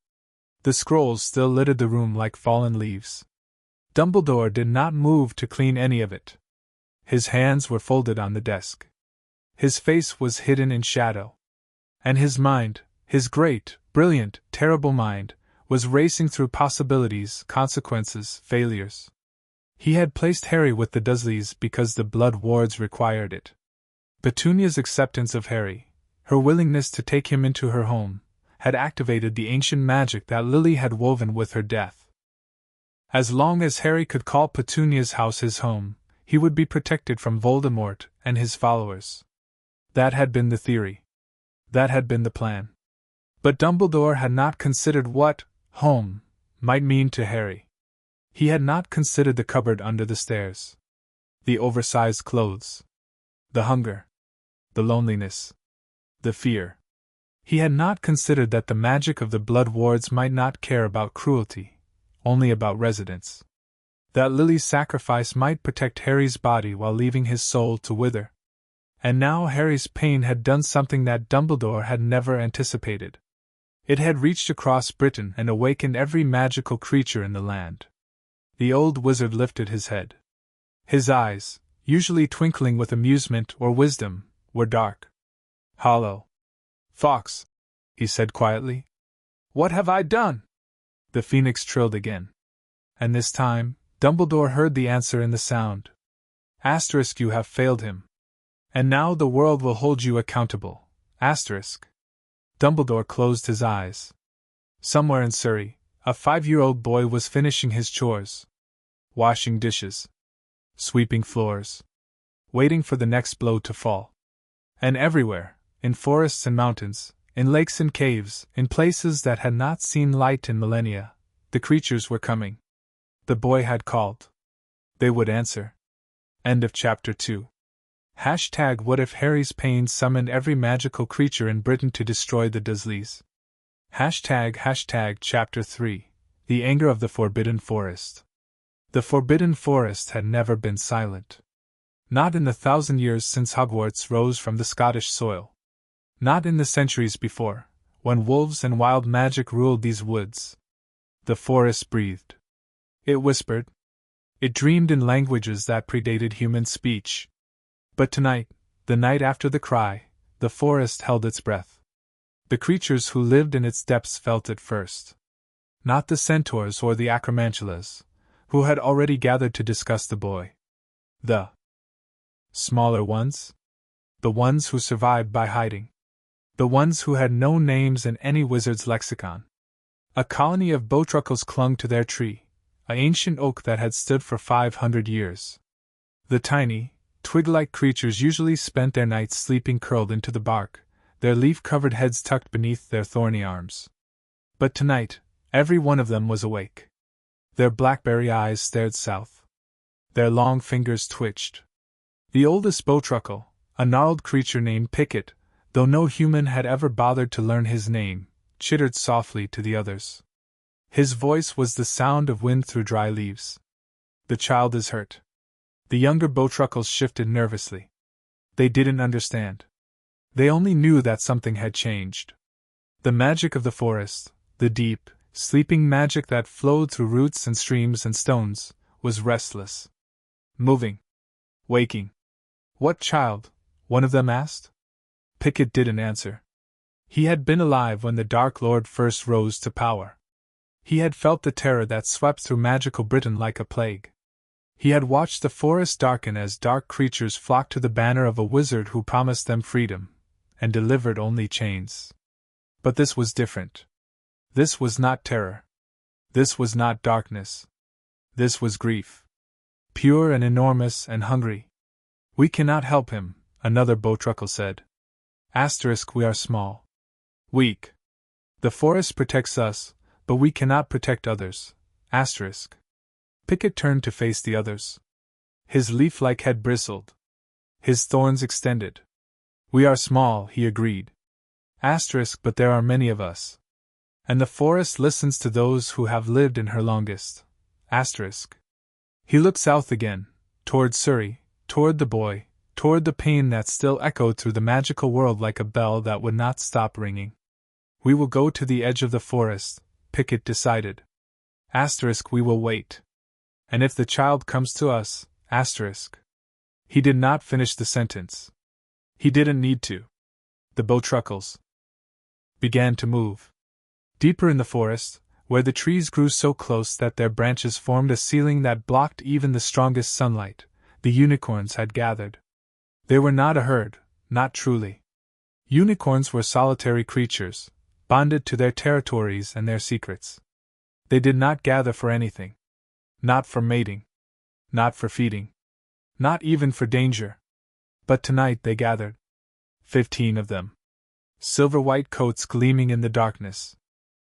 The scrolls still littered the room like fallen leaves. Dumbledore did not move to clean any of it. His hands were folded on the desk. His face was hidden in shadow. And his mind, his great, brilliant, terrible mind, was racing through possibilities, consequences, failures. He had placed Harry with the Dursleys because the blood wards required it. Petunia's acceptance of Harry, her willingness to take him into her home, had activated the ancient magic that Lily had woven with her death. As long as Harry could call Petunia's house his home, he would be protected from Voldemort and his followers. That had been the theory. That had been the plan. But Dumbledore had not considered what home might mean to Harry. He had not considered the cupboard under the stairs. The oversized clothes. The hunger. The loneliness. The fear. He had not considered that the magic of the blood wards might not care about cruelty, only about residence. That Lily's sacrifice might protect Harry's body while leaving his soul to wither. And now Harry's pain had done something that Dumbledore had never anticipated. It had reached across Britain and awakened every magical creature in the land. The old wizard lifted his head. His eyes, usually twinkling with amusement or wisdom, were dark. Hollow. Fox, he said quietly. What have I done? The phoenix trilled again. And this time, Dumbledore heard the answer in the sound. Asterisk, you have failed him. And now the world will hold you accountable. Asterisk. Dumbledore closed his eyes. Somewhere in Surrey, a 5-year-old boy was finishing his chores. Washing dishes. Sweeping floors. Waiting for the next blow to fall. And everywhere, in forests and mountains, in lakes and caves, in places that had not seen light in millennia, the creatures were coming. The boy had called. They would answer. End of chapter 2. Hashtag what if Harry's pain summoned every magical creature in Britain to destroy the Dursleys? Hashtag chapter 3. The anger of the Forbidden Forest. The Forbidden Forest had never been silent. Not in the 1,000 years since Hogwarts rose from the Scottish soil. Not in the centuries before, when wolves and wild magic ruled these woods. The forest breathed. It whispered. It dreamed in languages that predated human speech. But tonight, the night after the cry, the forest held its breath. The creatures who lived in its depths felt it first. Not the Centaurs or the Acromantulas, who had already gathered to discuss the boy. The smaller ones? The ones who survived by hiding. The ones who had no names in any wizard's lexicon. A colony of bowtruckles clung to their tree, an ancient oak that had stood for 500 years. The tiny, twig-like creatures usually spent their nights sleeping curled into the bark, their leaf-covered heads tucked beneath their thorny arms. But tonight, every one of them was awake. Their blackberry eyes stared south. Their long fingers twitched. The oldest bowtruckle, a gnarled creature named Picket, though no human had ever bothered to learn his name, chittered softly to the others. His voice was the sound of wind through dry leaves. The child is hurt. The younger bowtruckles shifted nervously. They didn't understand. They only knew that something had changed. The magic of the forest, the deep, sleeping magic that flowed through roots and streams and stones, was restless. Moving. Waking. What child? One of them asked. Picket didn't answer. He had been alive when the Dark Lord first rose to power. He had felt the terror that swept through magical Britain like a plague. He had watched the forest darken as dark creatures flocked to the banner of a wizard who promised them freedom, and delivered only chains. But this was different. This was not terror. This was not darkness. This was grief. Pure and enormous and hungry. We cannot help him, another bowtruckle said. Asterisk, we are small. Weak. The forest protects us, but we cannot protect others. Asterisk. Picket turned to face the others. His leaf-like head bristled. His thorns extended. We are small, he agreed. Asterisk, but there are many of us. And the forest listens to those who have lived in her longest. Asterisk. He looked south again, toward Surrey, toward the boy, toward the pain that still echoed through the magical world like a bell that would not stop ringing. We will go to the edge of the forest, Picket decided. Asterisk, we will wait. And if the child comes to us, asterisk. He did not finish the sentence. He didn't need to. The bowtruckles began to move. Deeper in the forest, where the trees grew so close that their branches formed a ceiling that blocked even the strongest sunlight, the unicorns had gathered. They were not a herd, not truly. Unicorns were solitary creatures, bonded to their territories and their secrets. They did not gather for anything. Not for mating. Not for feeding. Not even for danger. But tonight they gathered. 15 of them. Silver-white coats gleaming in the darkness.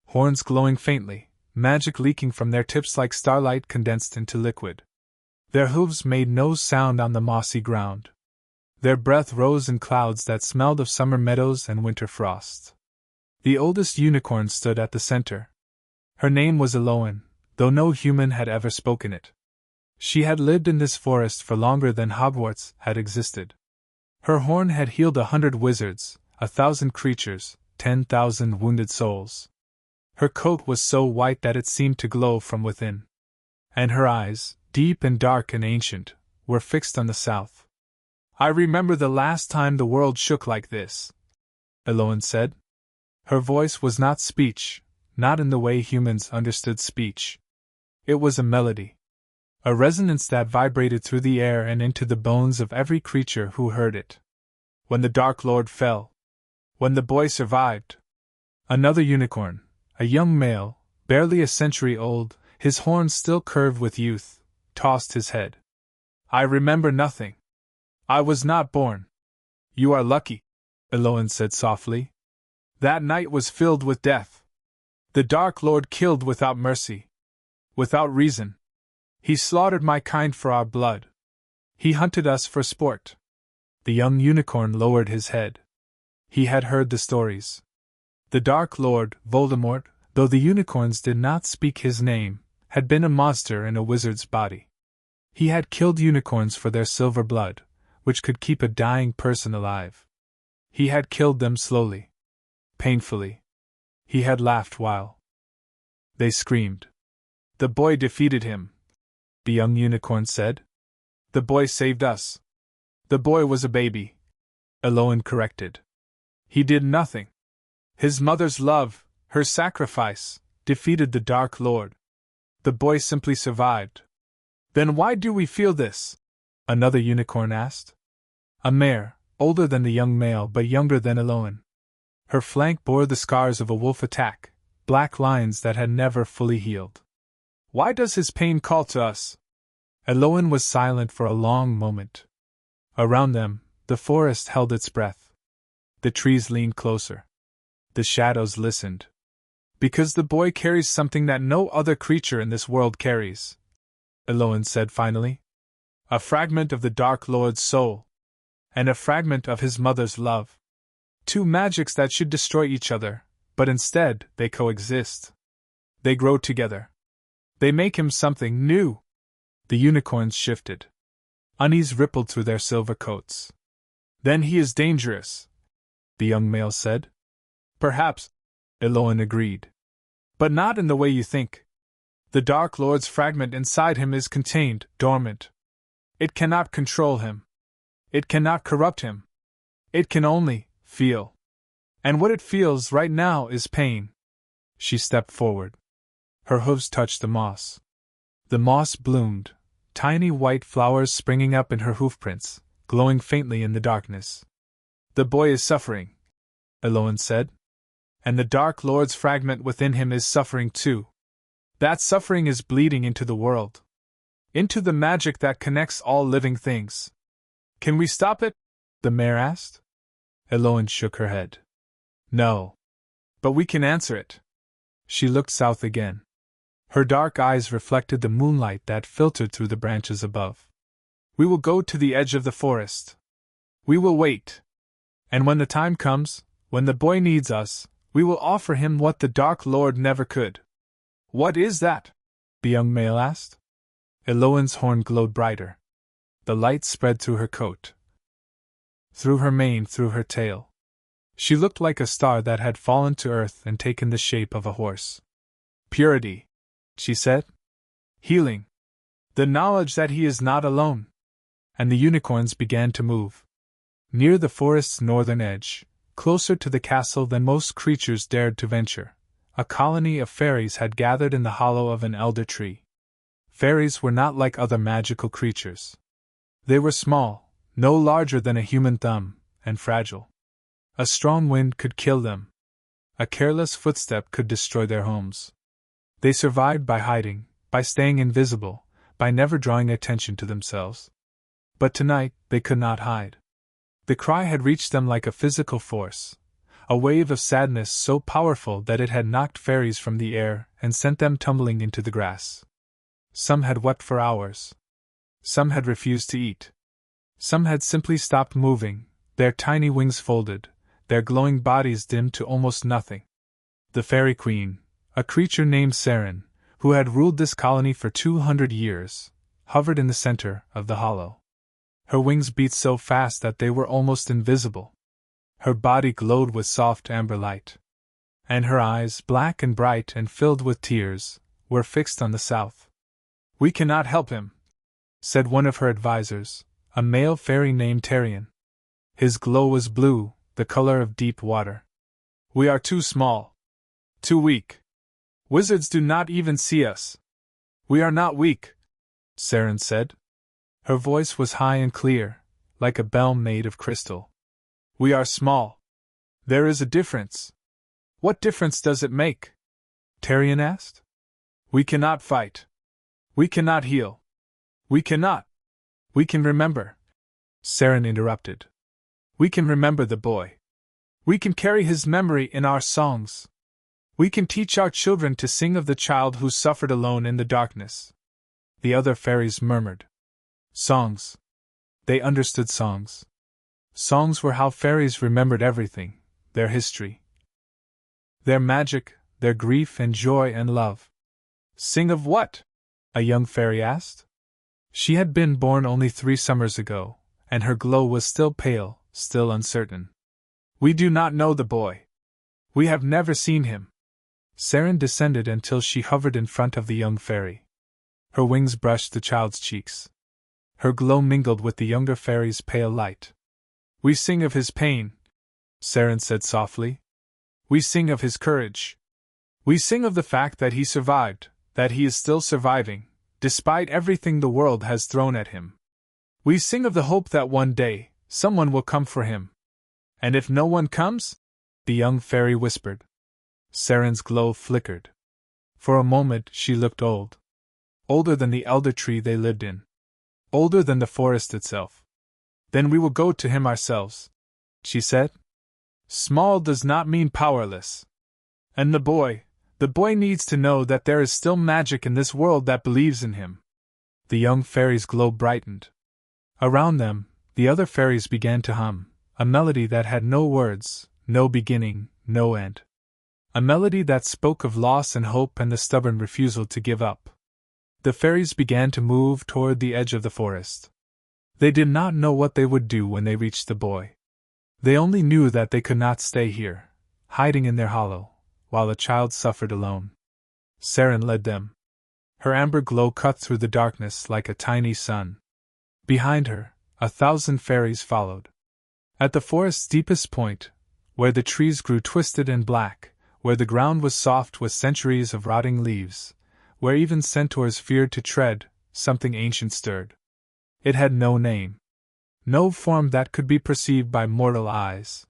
Horns glowing faintly, magic leaking from their tips like starlight condensed into liquid. Their hooves made no sound on the mossy ground. Their breath rose in clouds that smelled of summer meadows and winter frosts. The oldest unicorn stood at the center. Her name was Eloan, though no human had ever spoken it. She had lived in this forest for longer than Hogwarts had existed. Her horn had healed 100 wizards, 1,000 creatures, 10,000 wounded souls. Her coat was so white that it seemed to glow from within. And her eyes, deep and dark and ancient, were fixed on the south. I remember the last time the world shook like this, Eloin said. Her voice was not speech, not in the way humans understood speech. It was a melody. A resonance that vibrated through the air and into the bones of every creature who heard it. When the Dark Lord fell. When the boy survived. Another unicorn, a young male, barely a century old, his horns still curved with youth, tossed his head. I remember nothing. I was not born. You are lucky, Eloin said softly. That night was filled with death. The Dark Lord killed without mercy. Without reason. He slaughtered my kind for our blood. He hunted us for sport. The young unicorn lowered his head. He had heard the stories. The Dark Lord, Voldemort, though the unicorns did not speak his name, had been a monster in a wizard's body. He had killed unicorns for their silver blood, which could keep a dying person alive. He had killed them slowly. Painfully. He had laughed while they screamed. The boy defeated him, the young unicorn said. The boy saved us. The boy was a baby, Eloin corrected. He did nothing. His mother's love, her sacrifice, defeated the Dark Lord. The boy simply survived. Then why do we feel this? Another unicorn asked. A mare, older than the young male but younger than Eloin. Her flank bore the scars of a wolf attack, black lines that had never fully healed. Why does his pain call to us? Eloin was silent for a long moment. Around them, the forest held its breath. The trees leaned closer. The shadows listened. Because the boy carries something that no other creature in this world carries, Eloin said finally. A fragment of the Dark Lord's soul. And a fragment of his mother's love. Two magics that should destroy each other, but instead they coexist. They grow together. They make him something new. The unicorns shifted. Unease rippled through their silver coats. Then he is dangerous, the young male said. Perhaps, Eloin agreed. But not in the way you think. The Dark Lord's fragment inside him is contained, dormant. It cannot control him. It cannot corrupt him. It can only feel. And what it feels right now is pain. She stepped forward. Her hooves touched the moss. The moss bloomed, tiny white flowers springing up in her hoofprints, glowing faintly in the darkness. The boy is suffering, Eloin said. And the Dark Lord's fragment within him is suffering too. That suffering is bleeding into the world. Into the magic that connects all living things. Can we stop it? The mare asked. Eloin shook her head. No. But we can answer it. She looked south again. Her dark eyes reflected the moonlight that filtered through the branches above. We will go to the edge of the forest. We will wait. And when the time comes, when the boy needs us, we will offer him what the Dark Lord never could. What is that? The young male asked. Eloin's horn glowed brighter. The light spread through her coat. Through her mane, through her tail. She looked like a star that had fallen to earth and taken the shape of a horse. Purity, she said. Healing. The knowledge that he is not alone. And the unicorns began to move. Near the forest's northern edge, closer to the castle than most creatures dared to venture, a colony of fairies had gathered in the hollow of an elder tree. Fairies were not like other magical creatures. They were small, no larger than a human thumb, and fragile. A strong wind could kill them. A careless footstep could destroy their homes. They survived by hiding, by staying invisible, by never drawing attention to themselves. But tonight, they could not hide. The cry had reached them like a physical force, a wave of sadness so powerful that it had knocked fairies from the air and sent them tumbling into the grass. Some had wept for hours. Some had refused to eat. Some had simply stopped moving, their tiny wings folded, their glowing bodies dimmed to almost nothing. The Fairy Queen, a creature named Saren, who had ruled this colony for 200 years, hovered in the center of the hollow. Her wings beat so fast that they were almost invisible. Her body glowed with soft amber light. And her eyes, black and bright and filled with tears, were fixed on the south. "We cannot help him," said one of her advisors, a male fairy named Tarion. His glow was blue, the color of deep water. We are too small. Too weak. Wizards do not even see us. We are not weak, Saren said. Her voice was high and clear, like a bell made of crystal. We are small. There is a difference. What difference does it make? Tarion asked. We cannot fight. We cannot heal. We cannot. We can remember. Saren interrupted. We can remember the boy. We can carry his memory in our songs. We can teach our children to sing of the child who suffered alone in the darkness. The other fairies murmured. Songs. They understood songs. Songs were how fairies remembered everything, their history, their magic, their grief and joy and love. Sing of what? A young fairy asked. She had been born only 3 summers ago, and her glow was still pale, still uncertain. We do not know the boy. We have never seen him. Saren descended until she hovered in front of the young fairy. Her wings brushed the child's cheeks. Her glow mingled with the younger fairy's pale light. We sing of his pain, Saren said softly. We sing of his courage. We sing of the fact that he survived, that he is still surviving, despite everything the world has thrown at him. We sing of the hope that one day, someone will come for him. And if no one comes? The young fairy whispered. Saren's glow flickered. For a moment she looked old. Older than the elder tree they lived in. Older than the forest itself. Then we will go to him ourselves, she said. Small does not mean powerless. And the boy needs to know that there is still magic in this world that believes in him. The young fairy's glow brightened. Around them, the other fairies began to hum, a melody that had no words, no beginning, no end. A melody that spoke of loss and hope and the stubborn refusal to give up. The fairies began to move toward the edge of the forest. They did not know what they would do when they reached the boy. They only knew that they could not stay here, hiding in their hollow, while the child suffered alone. Saren led them. Her amber glow cut through the darkness like a tiny sun. Behind her, 1,000 fairies followed. At the forest's deepest point, where the trees grew twisted and black, where the ground was soft with centuries of rotting leaves, where even centaurs feared to tread, something ancient stirred. It had no name. No form that could be perceived by mortal eyes.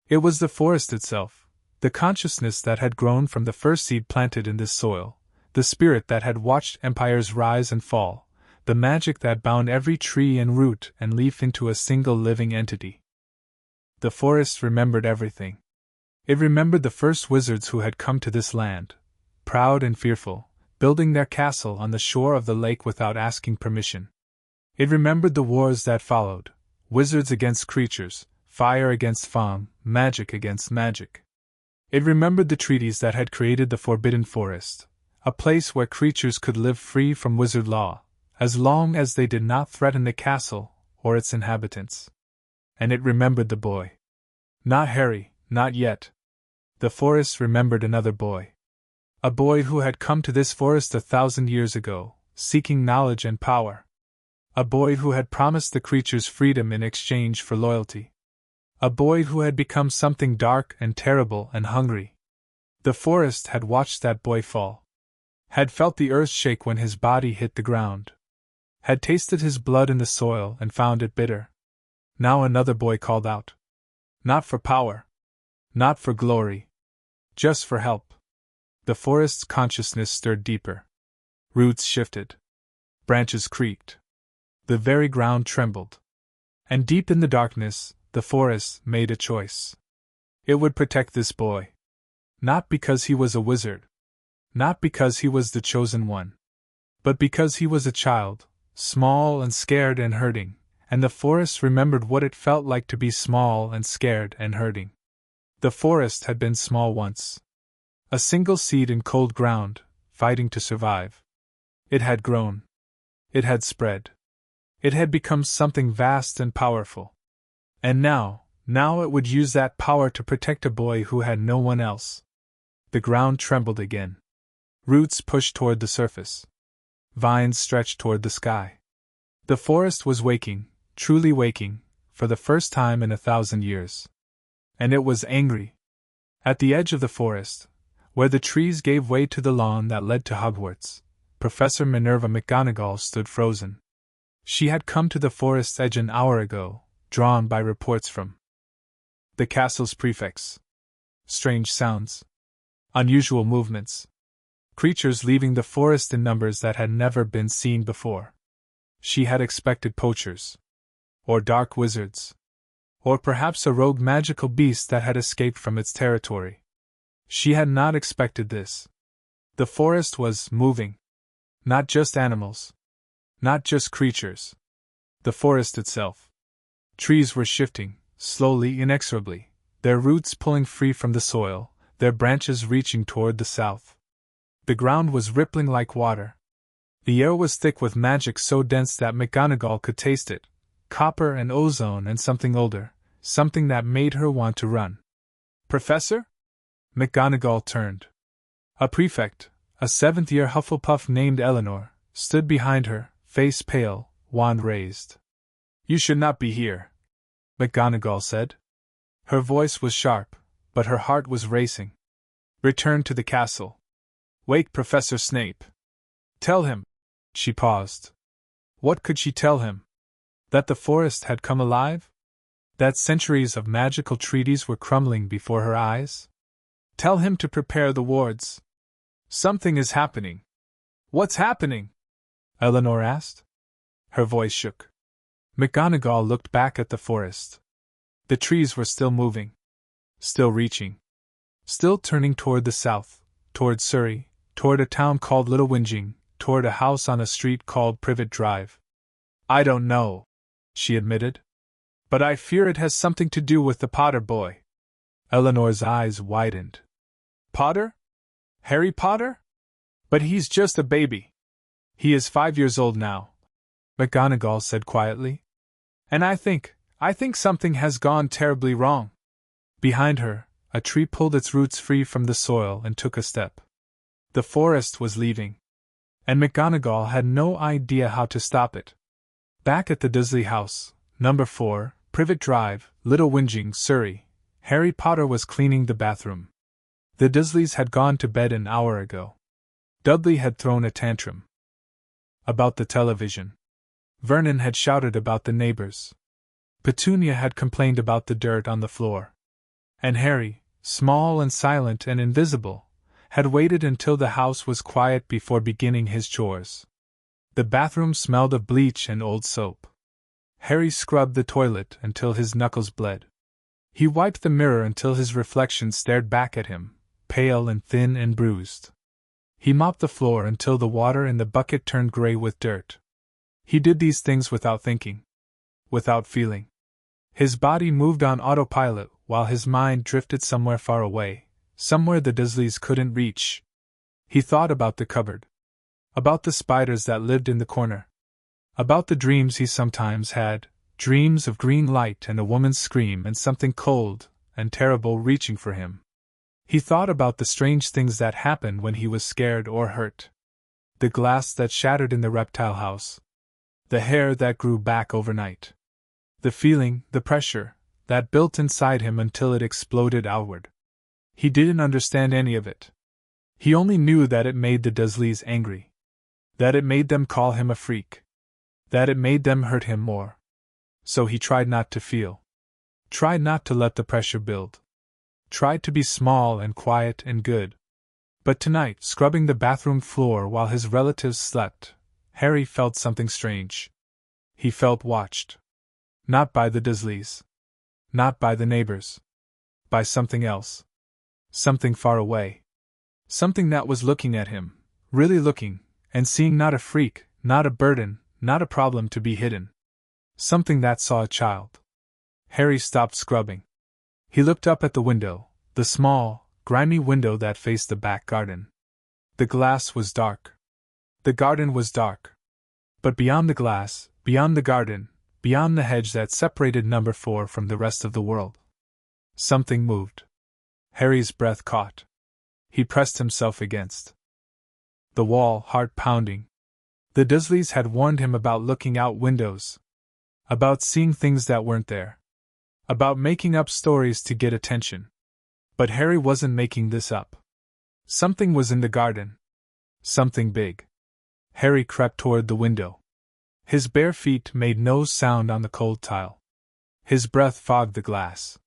It was the forest itself, the consciousness that had grown from the first seed planted in this soil, the spirit that had watched empires rise and fall, the magic that bound every tree and root and leaf into a single living entity. The forest remembered everything. It remembered the first wizards who had come to this land, proud and fearful, building their castle on the shore of the lake without asking permission. It remembered the wars that followed, wizards against creatures, fire against foam, magic against magic. It remembered the treaties that had created the Forbidden Forest, a place where creatures could live free from wizard law, as long as they did not threaten the castle or its inhabitants. And it remembered the boy. Not Harry, not yet. The forest remembered another boy. A boy who had come to this forest 1,000 years ago, seeking knowledge and power. A boy who had promised the creatures freedom in exchange for loyalty. A boy who had become something dark and terrible and hungry. The forest had watched that boy fall. Had felt the earth shake when his body hit the ground. Had tasted his blood in the soil and found it bitter. Now another boy called out. Not for power. Not for glory. Just for help. The forest's consciousness stirred deeper. Roots shifted. Branches creaked. The very ground trembled. And deep in the darkness, the forest made a choice. It would protect this boy. Not because he was a wizard. Not because he was the chosen one. But because he was a child, small and scared and hurting, and the forest remembered what it felt like to be small and scared and hurting. The forest had been small once. A single seed in cold ground, fighting to survive. It had grown. It had spread. It had become something vast and powerful. And now it would use that power to protect a boy who had no one else. The ground trembled again. Roots pushed toward the surface. Vines stretched toward the sky. The forest was waking, truly waking, for the first time in 1,000 years. And it was angry. At the edge of the forest, where the trees gave way to the lawn that led to Hogwarts, Professor Minerva McGonagall stood frozen. She had come to the forest's edge an hour ago, drawn by reports from the castle's prefects. Strange sounds. Unusual movements. Creatures leaving the forest in numbers that had never been seen before. She had expected poachers. Or dark wizards. Or perhaps a rogue magical beast that had escaped from its territory. She had not expected this. The forest was moving. Not just animals. Not just creatures. The forest itself. Trees were shifting, slowly, inexorably, their roots pulling free from the soil, their branches reaching toward the south. The ground was rippling like water. The air was thick with magic so dense that McGonagall could taste it, copper and ozone and something older, something that made her want to run. Professor? McGonagall turned. A prefect, a seventh-year Hufflepuff named Eleanor, stood behind her, face pale, wand raised. You should not be here, McGonagall said. Her voice was sharp, but her heart was racing. Return to the castle. Wake Professor Snape. Tell him. She paused. What could she tell him? That the forest had come alive? That centuries of magical treaties were crumbling before her eyes? Tell him to prepare the wards. Something is happening. What's happening? Eleanor asked. Her voice shook. McGonagall looked back at the forest. The trees were still moving. Still reaching. Still turning toward the south, toward Surrey, toward a town called Little Whinging, toward a house on a street called Privet Drive. I don't know, she admitted. But I fear it has something to do with the Potter boy. Eleanor's eyes widened. Potter? Harry Potter? But he's just a baby. He is 5 years old now, McGonagall said quietly. And I think something has gone terribly wrong. Behind her, a tree pulled its roots free from the soil and took a step. The forest was leaving. And McGonagall had no idea how to stop it. Back at the Dursley house, number 4, Privet Drive, Little Whinging, Surrey, Harry Potter was cleaning the bathroom. The Dursleys had gone to bed an hour ago. Dudley had thrown a tantrum about the television. Vernon had shouted about the neighbors. Petunia had complained about the dirt on the floor. And Harry, small and silent and invisible, had waited until the house was quiet before beginning his chores. The bathroom smelled of bleach and old soap. Harry scrubbed the toilet until his knuckles bled. He wiped the mirror until his reflection stared back at him, pale and thin and bruised. He mopped the floor until the water in the bucket turned gray with dirt. He did these things without thinking. Without feeling. His body moved on autopilot while his mind drifted somewhere far away, somewhere the Dursleys couldn't reach. He thought about the cupboard. About the spiders that lived in the corner. About the dreams he sometimes had, dreams of green light and a woman's scream and something cold and terrible reaching for him. He thought about the strange things that happened when he was scared or hurt. The glass that shattered in the reptile house. The hair that grew back overnight. The feeling, the pressure, that built inside him until it exploded outward. He didn't understand any of it. He only knew that it made the Dursleys angry. That it made them call him a freak. That it made them hurt him more. So he tried not to feel. Tried not to let the pressure build. Tried to be small and quiet and good. But tonight, scrubbing the bathroom floor while his relatives slept, Harry felt something strange. He felt watched. Not by the Dursleys. Not by the neighbors. By something else. Something far away. Something that was looking at him, really looking, and seeing not a freak, not a burden, not a problem to be hidden. Something that saw a child. Harry stopped scrubbing. He looked up at the window, the small, grimy window that faced the back garden. The glass was dark. The garden was dark. But beyond the glass, beyond the garden, beyond the hedge that separated number 4 from the rest of the world, something moved. Harry's breath caught. He pressed himself against the wall, heart pounding. The Dursleys had warned him about looking out windows. About seeing things that weren't there. About making up stories to get attention. But Harry wasn't making this up. Something was in the garden. Something big. Harry crept toward the window. His bare feet made no sound on the cold tile. His breath fogged the glass.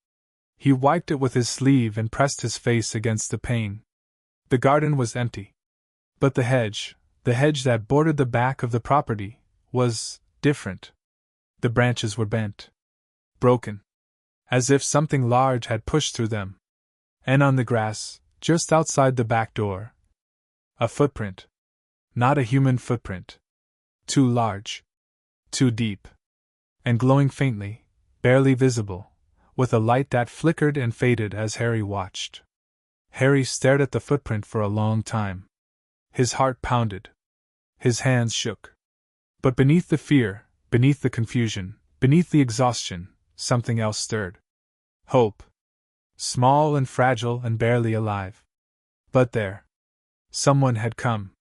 He wiped it with his sleeve and pressed his face against the pane. The garden was empty. But the hedge that bordered the back of the property, was different. The branches were bent. Broken. As if something large had pushed through them. And on the grass, just outside the back door, a footprint. Not a human footprint. Too large. Too deep. And glowing faintly, barely visible, with a light that flickered and faded as Harry watched. Harry stared at the footprint for a long time. His heart pounded. His hands shook. But beneath the fear, beneath the confusion, beneath the exhaustion, something else stirred. Hope. Small and fragile and barely alive. But there. Someone had come.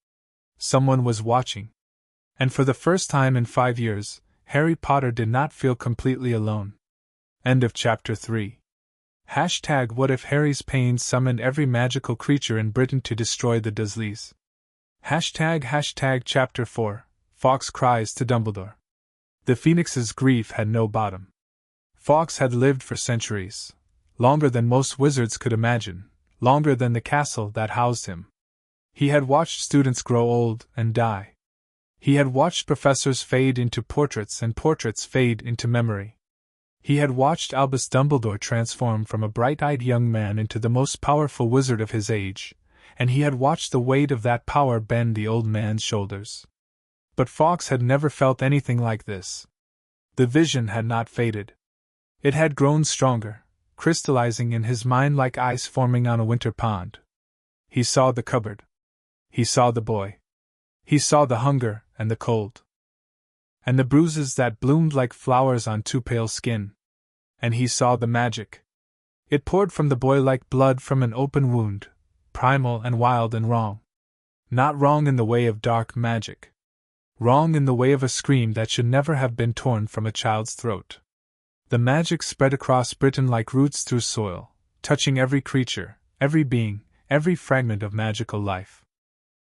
Someone was watching. And for the first time in 5 years, Harry Potter did not feel completely alone. End of Chapter 3. What if Harry's pain summoned every magical creature in Britain to destroy the Dursleys? Chapter 4. Fawkes cries to Dumbledore. The Phoenix's grief had no bottom. Fawkes had lived for centuries. Longer than most wizards could imagine. Longer than the castle that housed him. He had watched students grow old and die. He had watched professors fade into portraits and portraits fade into memory. He had watched Albus Dumbledore transform from a bright-eyed young man into the most powerful wizard of his age, and he had watched the weight of that power bend the old man's shoulders. But Fawkes had never felt anything like this. The vision had not faded. It had grown stronger, crystallizing in his mind like ice forming on a winter pond. He saw the cupboard. He saw the boy. He saw the hunger and the cold. And the bruises that bloomed like flowers on too pale skin. And he saw the magic. It poured from the boy like blood from an open wound, primal and wild and wrong. Not wrong in the way of dark magic. Wrong in the way of a scream that should never have been torn from a child's throat. The magic spread across Britain like roots through soil, touching every creature, every being, every fragment of magical life.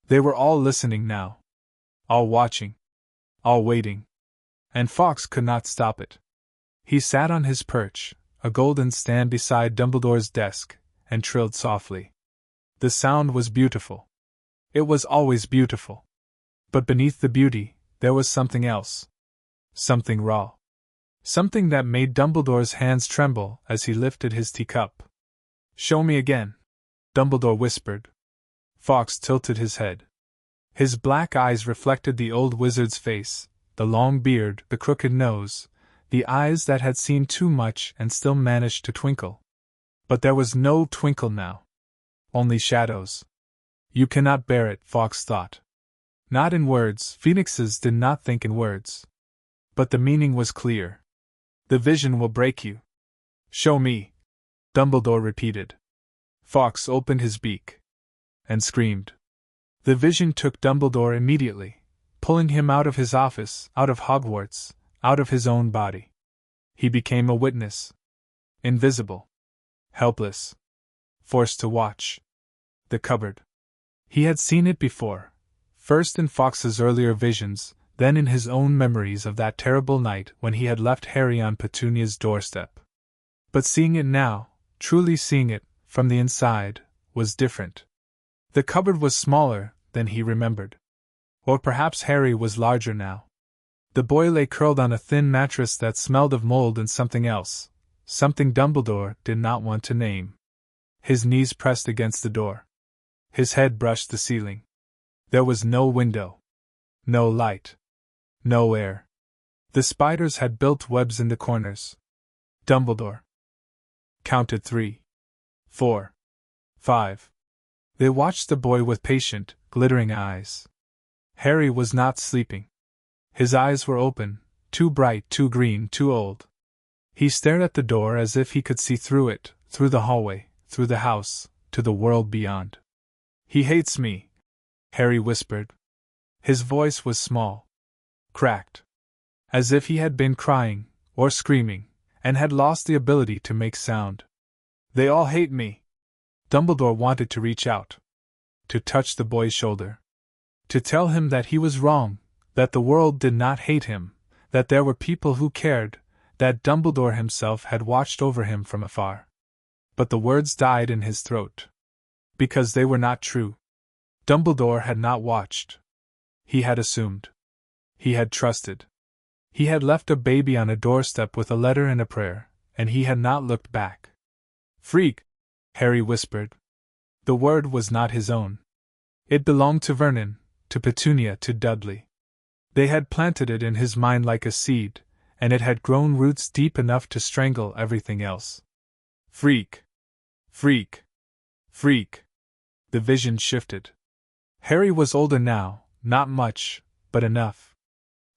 They were all listening now. All watching. All waiting. And Fawkes could not stop it. He sat on his perch, a golden stand beside Dumbledore's desk, and trilled softly. The sound was beautiful. It was always beautiful. But beneath the beauty, there was something else. Something raw. Something that made Dumbledore's hands tremble as he lifted his teacup. "Show me again," Dumbledore whispered. Fawkes tilted his head. His black eyes reflected the old wizard's face, the long beard, the crooked nose, the eyes that had seen too much and still managed to twinkle. But there was no twinkle now. Only shadows. You cannot bear it, Fawkes thought. Not in words, phoenixes did not think in words. But the meaning was clear. The vision will break you. Show me, Dumbledore repeated. Fawkes opened his beak. And screamed. The vision took Dumbledore immediately, pulling him out of his office, out of Hogwarts, out of his own body. He became a witness. Invisible. Helpless. Forced to watch. The cupboard. He had seen it before, first in Fawkes's earlier visions, then in his own memories of that terrible night when he had left Harry on Petunia's doorstep. But seeing it now, truly seeing it, from the inside, was different. The cupboard was smaller than he remembered. Or perhaps Harry was larger now. The boy lay curled on a thin mattress that smelled of mold and something else, something Dumbledore did not want to name. His knees pressed against the door. His head brushed the ceiling. There was no window. No light. No air. The spiders had built webs in the corners. Dumbledore counted 3, 4, 5. They watched the boy with patient, glittering eyes. Harry was not sleeping. His eyes were open, too bright, too green, too old. He stared at the door as if he could see through it, through the hallway, through the house, to the world beyond. He hates me, Harry whispered. His voice was small. Cracked. As if he had been crying, or screaming, and had lost the ability to make sound. They all hate me. Dumbledore wanted to reach out, to touch the boy's shoulder, to tell him that he was wrong, that the world did not hate him, that there were people who cared, that Dumbledore himself had watched over him from afar. But the words died in his throat. Because they were not true. Dumbledore had not watched. He had assumed. He had trusted. He had left a baby on a doorstep with a letter and a prayer, and he had not looked back. Freak, Harry whispered. The word was not his own. It belonged to Vernon, to Petunia, to Dudley. They had planted it in his mind like a seed, and it had grown roots deep enough to strangle everything else. Freak! Freak! Freak! The vision shifted. Harry was older now, not much, but enough.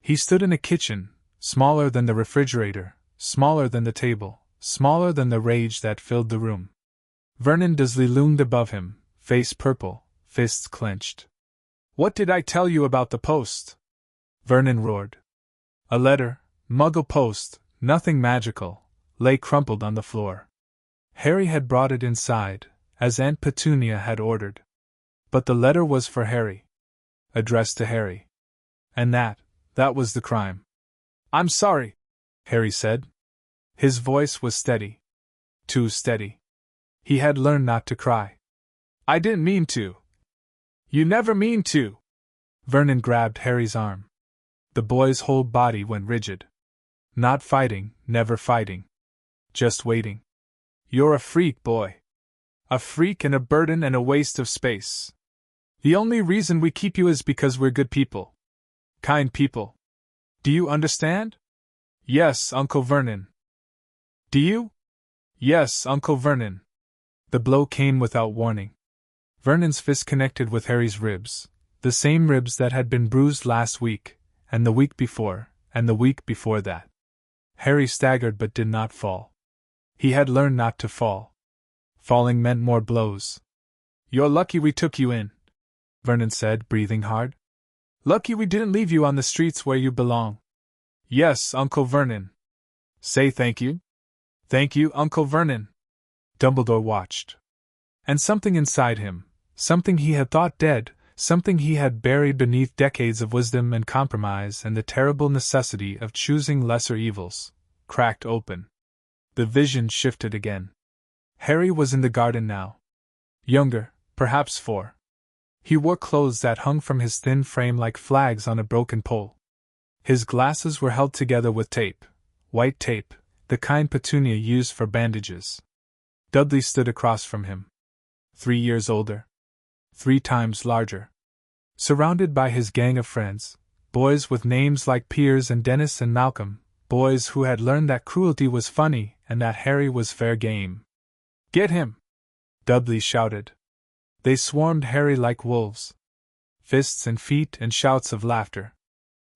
He stood in a kitchen, smaller than the refrigerator, smaller than the table, smaller than the rage that filled the room. Vernon Dursley loomed above him, face purple, fists clenched. What did I tell you about the post? Vernon roared. A letter, Muggle post, nothing magical, lay crumpled on the floor. Harry had brought it inside, as Aunt Petunia had ordered. But the letter was for Harry. Addressed to Harry. And that was the crime. I'm sorry, Harry said. His voice was steady. Too steady. He had learned not to cry. I didn't mean to. You never mean to. Vernon grabbed Harry's arm. The boy's whole body went rigid. Not fighting, never fighting. Just waiting. You're a freak, boy. A freak and a burden and a waste of space. The only reason we keep you is because we're good people. Kind people. Do you understand? Yes, Uncle Vernon. Do you? Yes, Uncle Vernon. The blow came without warning. Vernon's fist connected with Harry's ribs, the same ribs that had been bruised last week, and the week before, and the week before that. Harry staggered but did not fall. He had learned not to fall. Falling meant more blows. You're lucky we took you in, Vernon said, breathing hard. Lucky we didn't leave you on the streets where you belong. Yes, Uncle Vernon. Say thank you. Thank you, Uncle Vernon. Dumbledore watched. And something inside him, something he had thought dead, something he had buried beneath decades of wisdom and compromise and the terrible necessity of choosing lesser evils, cracked open. The vision shifted again. Harry was in the garden now. Younger, perhaps 4. He wore clothes that hung from his thin frame like flags on a broken pole. His glasses were held together with tape, white tape, the kind Petunia used for bandages. Dudley stood across from him. 3 years older. 3 times larger. Surrounded by his gang of friends, boys with names like Piers and Dennis and Malcolm, boys who had learned that cruelty was funny and that Harry was fair game. Get him! Dudley shouted. They swarmed Harry like wolves. Fists and feet and shouts of laughter.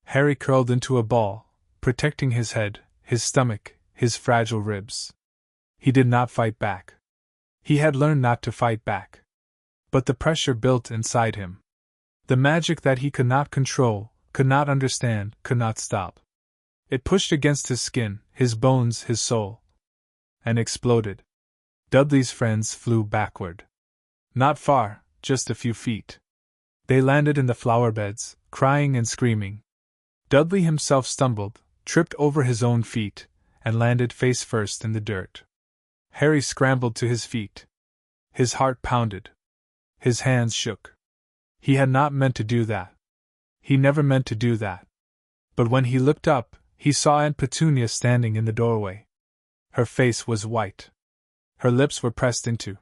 Harry curled into a ball, protecting his head, his stomach, his fragile ribs. He did not fight back. He had learned not to fight back. But the pressure built inside him. The magic that he could not control, could not understand, could not stop. It pushed against his skin, his bones, his soul. And exploded. Dudley's friends flew backward. Not far, just a few feet. They landed in the flower beds, crying and screaming. Dudley himself stumbled, tripped over his own feet, and landed face first in the dirt. Harry scrambled to his feet. His heart pounded. His hands shook. He had not meant to do that. He never meant to do that. But when he looked up, he saw Aunt Petunia standing in the doorway. Her face was white. Her lips were pressed into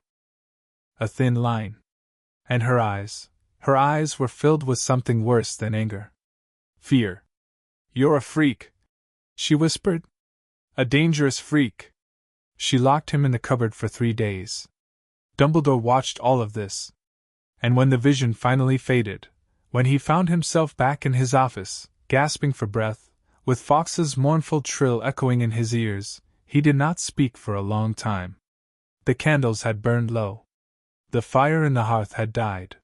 a thin line. And her eyes were filled with something worse than anger. Fear. You're a freak, she whispered. A dangerous freak. She locked him in the cupboard for 3 days. Dumbledore watched all of this. And when the vision finally faded, when he found himself back in his office, gasping for breath, with Fawkes's mournful trill echoing in his ears, he did not speak for a long time. The candles had burned low. The fire in the hearth had died.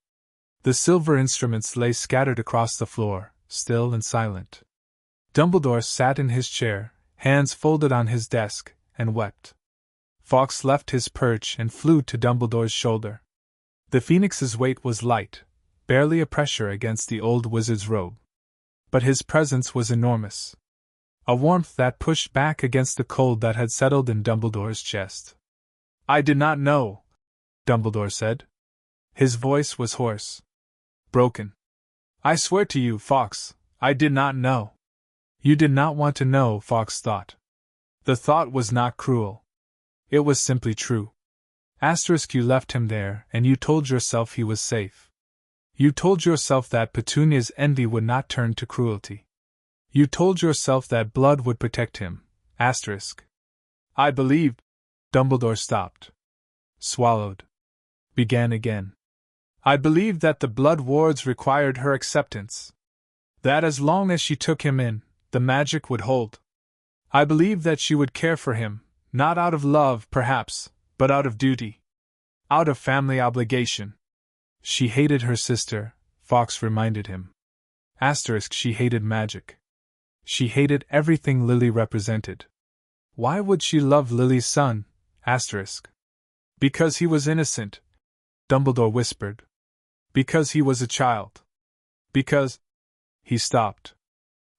The silver instruments lay scattered across the floor, still and silent. Dumbledore sat in his chair, hands folded on his desk, and wept. Fawkes left his perch and flew to Dumbledore's shoulder. The phoenix's weight was light, barely a pressure against the old wizard's robe. But his presence was enormous. A warmth that pushed back against the cold that had settled in Dumbledore's chest. "I did not know," Dumbledore said. His voice was hoarse. Broken. "I swear to you, Fawkes, I did not know." You did not want to know, Fawkes thought. The thought was not cruel. It was simply true. You left him there, and you told yourself he was safe. You told yourself that Petunia's envy would not turn to cruelty. You told yourself that blood would protect him. I believed. Dumbledore stopped. Swallowed. Began again. I believed that the blood wards required her acceptance. That as long as she took him in, the magic would hold. I believed that she would care for him, not out of love, perhaps, but out of duty. Out of family obligation. She hated her sister, Fawkes reminded him. She hated magic. She hated everything Lily represented. Why would she love Lily's son? Because he was innocent, Dumbledore whispered. Because he was a child. Because... He stopped.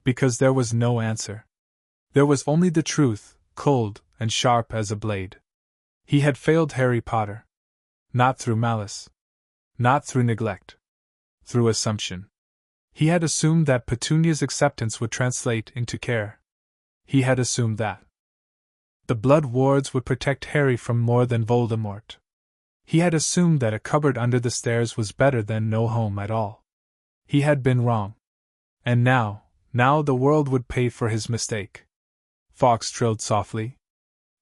Because there was no answer. There was only the truth, cold and sharp as a blade. He had failed Harry Potter. Not through malice. Not through neglect. Through assumption. He had assumed that Petunia's acceptance would translate into care. He had assumed that the blood wards would protect Harry from more than Voldemort. He had assumed that a cupboard under the stairs was better than no home at all. He had been wrong. And now the world would pay for his mistake. Fawkes trilled softly.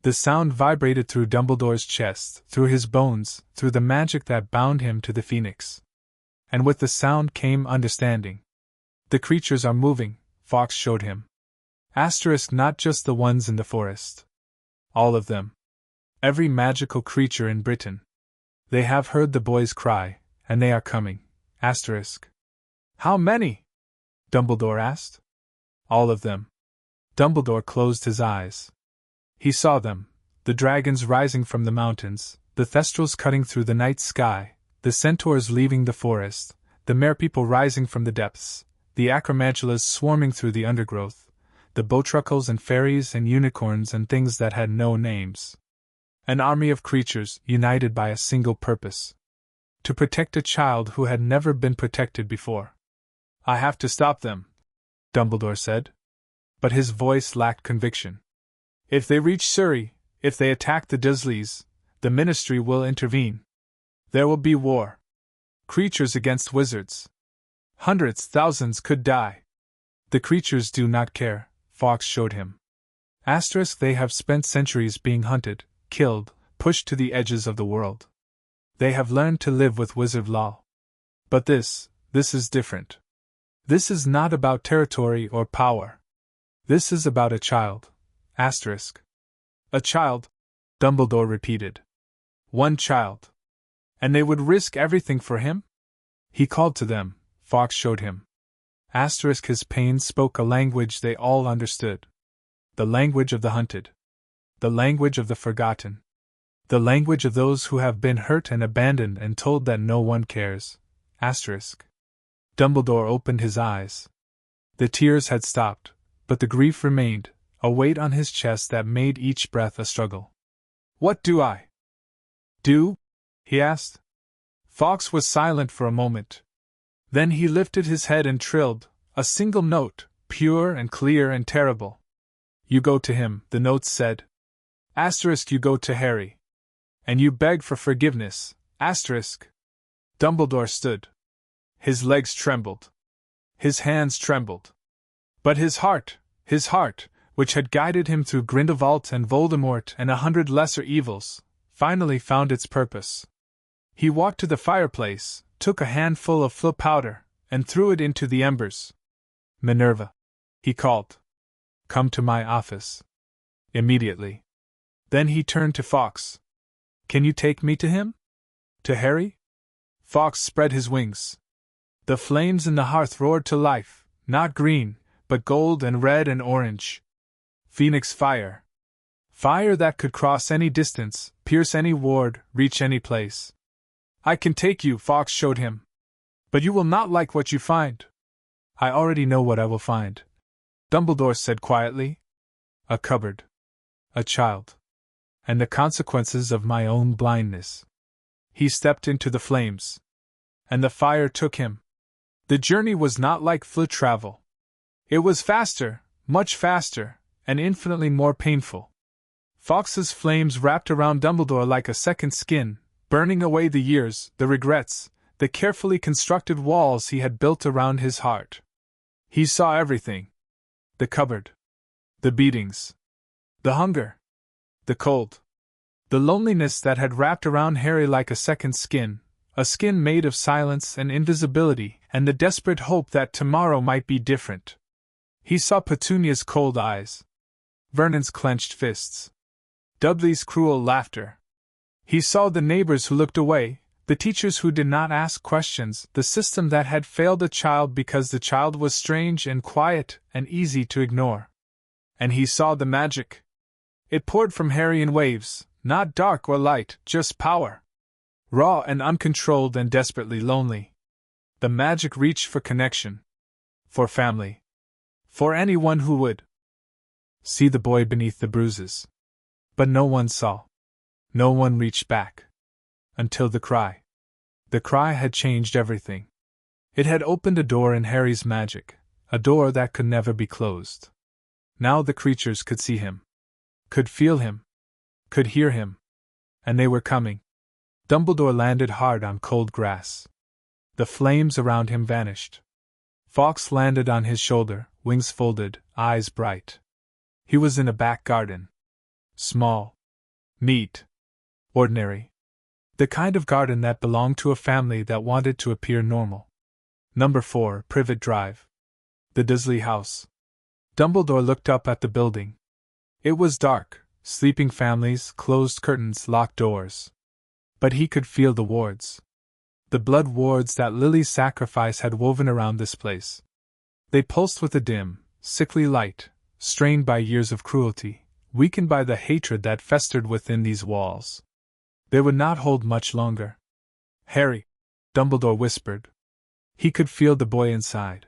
The sound vibrated through Dumbledore's chest, through his bones, through the magic that bound him to the phoenix. And with the sound came understanding. The creatures are moving, Fawkes showed him. Not just the ones in the forest. All of them. Every magical creature in Britain. They have heard the boy's cry, and they are coming. How many? Dumbledore asked. All of them. Dumbledore closed his eyes. He saw them, the dragons rising from the mountains, the thestrals cutting through the night sky, the centaurs leaving the forest, the merpeople rising from the depths, the acromantulas swarming through the undergrowth, the bowtruckles and fairies and unicorns and things that had no names. An army of creatures united by a single purpose. To protect a child who had never been protected before. I have to stop them, Dumbledore said. But his voice lacked conviction. If they reach Surrey, if they attack the Dursleys, the Ministry will intervene. There will be war. Creatures against wizards. Hundreds, thousands could die. The creatures do not care, Fawkes showed him. They have spent centuries being hunted, killed, pushed to the edges of the world. They have learned to live with wizard law. But this is different. This is not about territory or power. This is about a child. A child, Dumbledore repeated. One child. And they would risk everything for him? He called to them, Fawkes showed him. His pain spoke a language they all understood. The language of the hunted. The language of the forgotten. The language of those who have been hurt and abandoned and told that no one cares. Dumbledore opened his eyes. The tears had stopped, but the grief remained, a weight on his chest that made each breath a struggle. What do I do? He asked. Fawkes was silent for a moment. Then he lifted his head and trilled, a single note, pure and clear and terrible. You go to him, the note said. You go to Harry. And you beg for forgiveness. Dumbledore stood. His legs trembled. His hands trembled. But his heart, which had guided him through Grindelwald and Voldemort and 100 lesser evils, finally found its purpose. He walked to the fireplace, took a handful of flip powder, and threw it into the embers. Minerva, he called. Come to my office. Immediately. Then he turned to Fawkes. Can you take me to him? To Harry? Fawkes spread his wings. The flames in the hearth roared to life, not green, but gold and red and orange. Phoenix fire. Fire that could cross any distance, pierce any ward, reach any place. I can take you, Fawkes showed him. But you will not like what you find. I already know what I will find, Dumbledore said quietly. A cupboard. A child. And the consequences of my own blindness. He stepped into the flames. And the fire took him. The journey was not like foot travel. It was faster, much faster, and infinitely more painful. Fawkes's flames wrapped around Dumbledore like a second skin, burning away the years, the regrets, the carefully constructed walls he had built around his heart. He saw everything. The cupboard. The beatings. The hunger. The cold. The loneliness that had wrapped around Harry like a second skin, a skin made of silence and invisibility, and the desperate hope that tomorrow might be different. He saw Petunia's cold eyes. Vernon's clenched fists. Dudley's cruel laughter. He saw the neighbors who looked away, the teachers who did not ask questions, the system that had failed a child because the child was strange and quiet and easy to ignore. And he saw the magic. It poured from Harry in waves, not dark or light, just power. Raw and uncontrolled and desperately lonely. The magic reached for connection. For family. For anyone who would see the boy beneath the bruises. But no one saw. No one reached back. Until the cry. The cry had changed everything. It had opened a door in Harry's magic, a door that could never be closed. Now the creatures could see him. Could feel him. Could hear him. And they were coming. Dumbledore landed hard on cold grass. The flames around him vanished. Fawkes landed on his shoulder, wings folded, eyes bright. He was in a back garden. Small. Neat. Ordinary. The kind of garden that belonged to a family that wanted to appear normal. Number 4, Privet Drive. The Dursley house. Dumbledore looked up at the building. It was dark, sleeping families, closed curtains, locked doors. But he could feel the wards. The blood wards that Lily's sacrifice had woven around this place. They pulsed with a dim, sickly light, strained by years of cruelty, weakened by the hatred that festered within these walls. They would not hold much longer. Harry, Dumbledore whispered. He could feel the boy inside.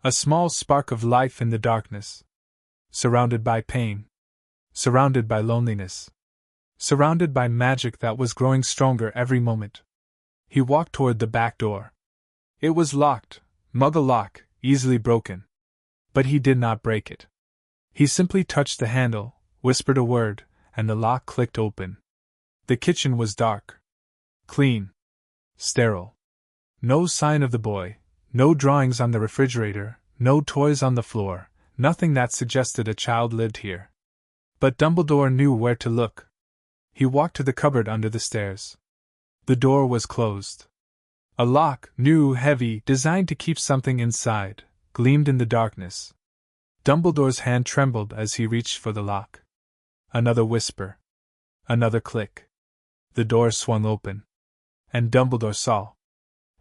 A small spark of life in the darkness. Surrounded by pain. Surrounded by loneliness. Surrounded by magic that was growing stronger every moment. He walked toward the back door. It was locked, muggle lock, easily broken. But he did not break it. He simply touched the handle, whispered a word, and the lock clicked open. The kitchen was dark. Clean. Sterile. No sign of the boy, no drawings on the refrigerator, no toys on the floor, nothing that suggested a child lived here. But Dumbledore knew where to look. He walked to the cupboard under the stairs. The door was closed. A lock, new, heavy, designed to keep something inside, gleamed in the darkness. Dumbledore's hand trembled as he reached for the lock. Another whisper. Another click. The door swung open. And Dumbledore saw.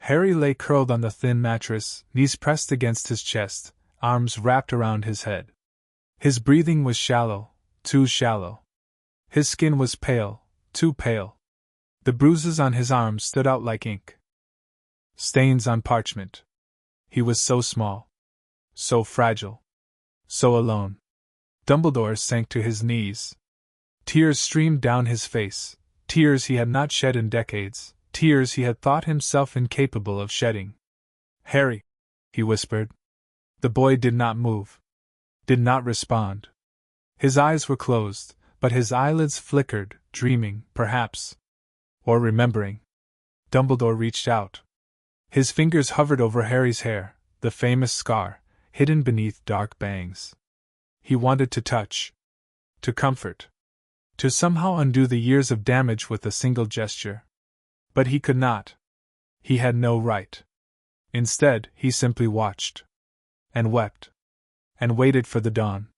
Harry lay curled on the thin mattress, knees pressed against his chest, arms wrapped around his head. His breathing was shallow, too shallow. His skin was pale, too pale. The bruises on his arms stood out like ink. Stains on parchment. He was so small. So fragile. So alone. Dumbledore sank to his knees. Tears streamed down his face. Tears he had not shed in decades, tears he had thought himself incapable of shedding. Harry, he whispered. The boy did not move. Did not respond. His eyes were closed, but his eyelids flickered, dreaming, perhaps. Or remembering. Dumbledore reached out. His fingers hovered over Harry's hair, the famous scar, hidden beneath dark bangs. He wanted to touch. To comfort. To somehow undo the years of damage with a single gesture. But he could not. He had no right. Instead, he simply watched. And wept. And waited for the dawn.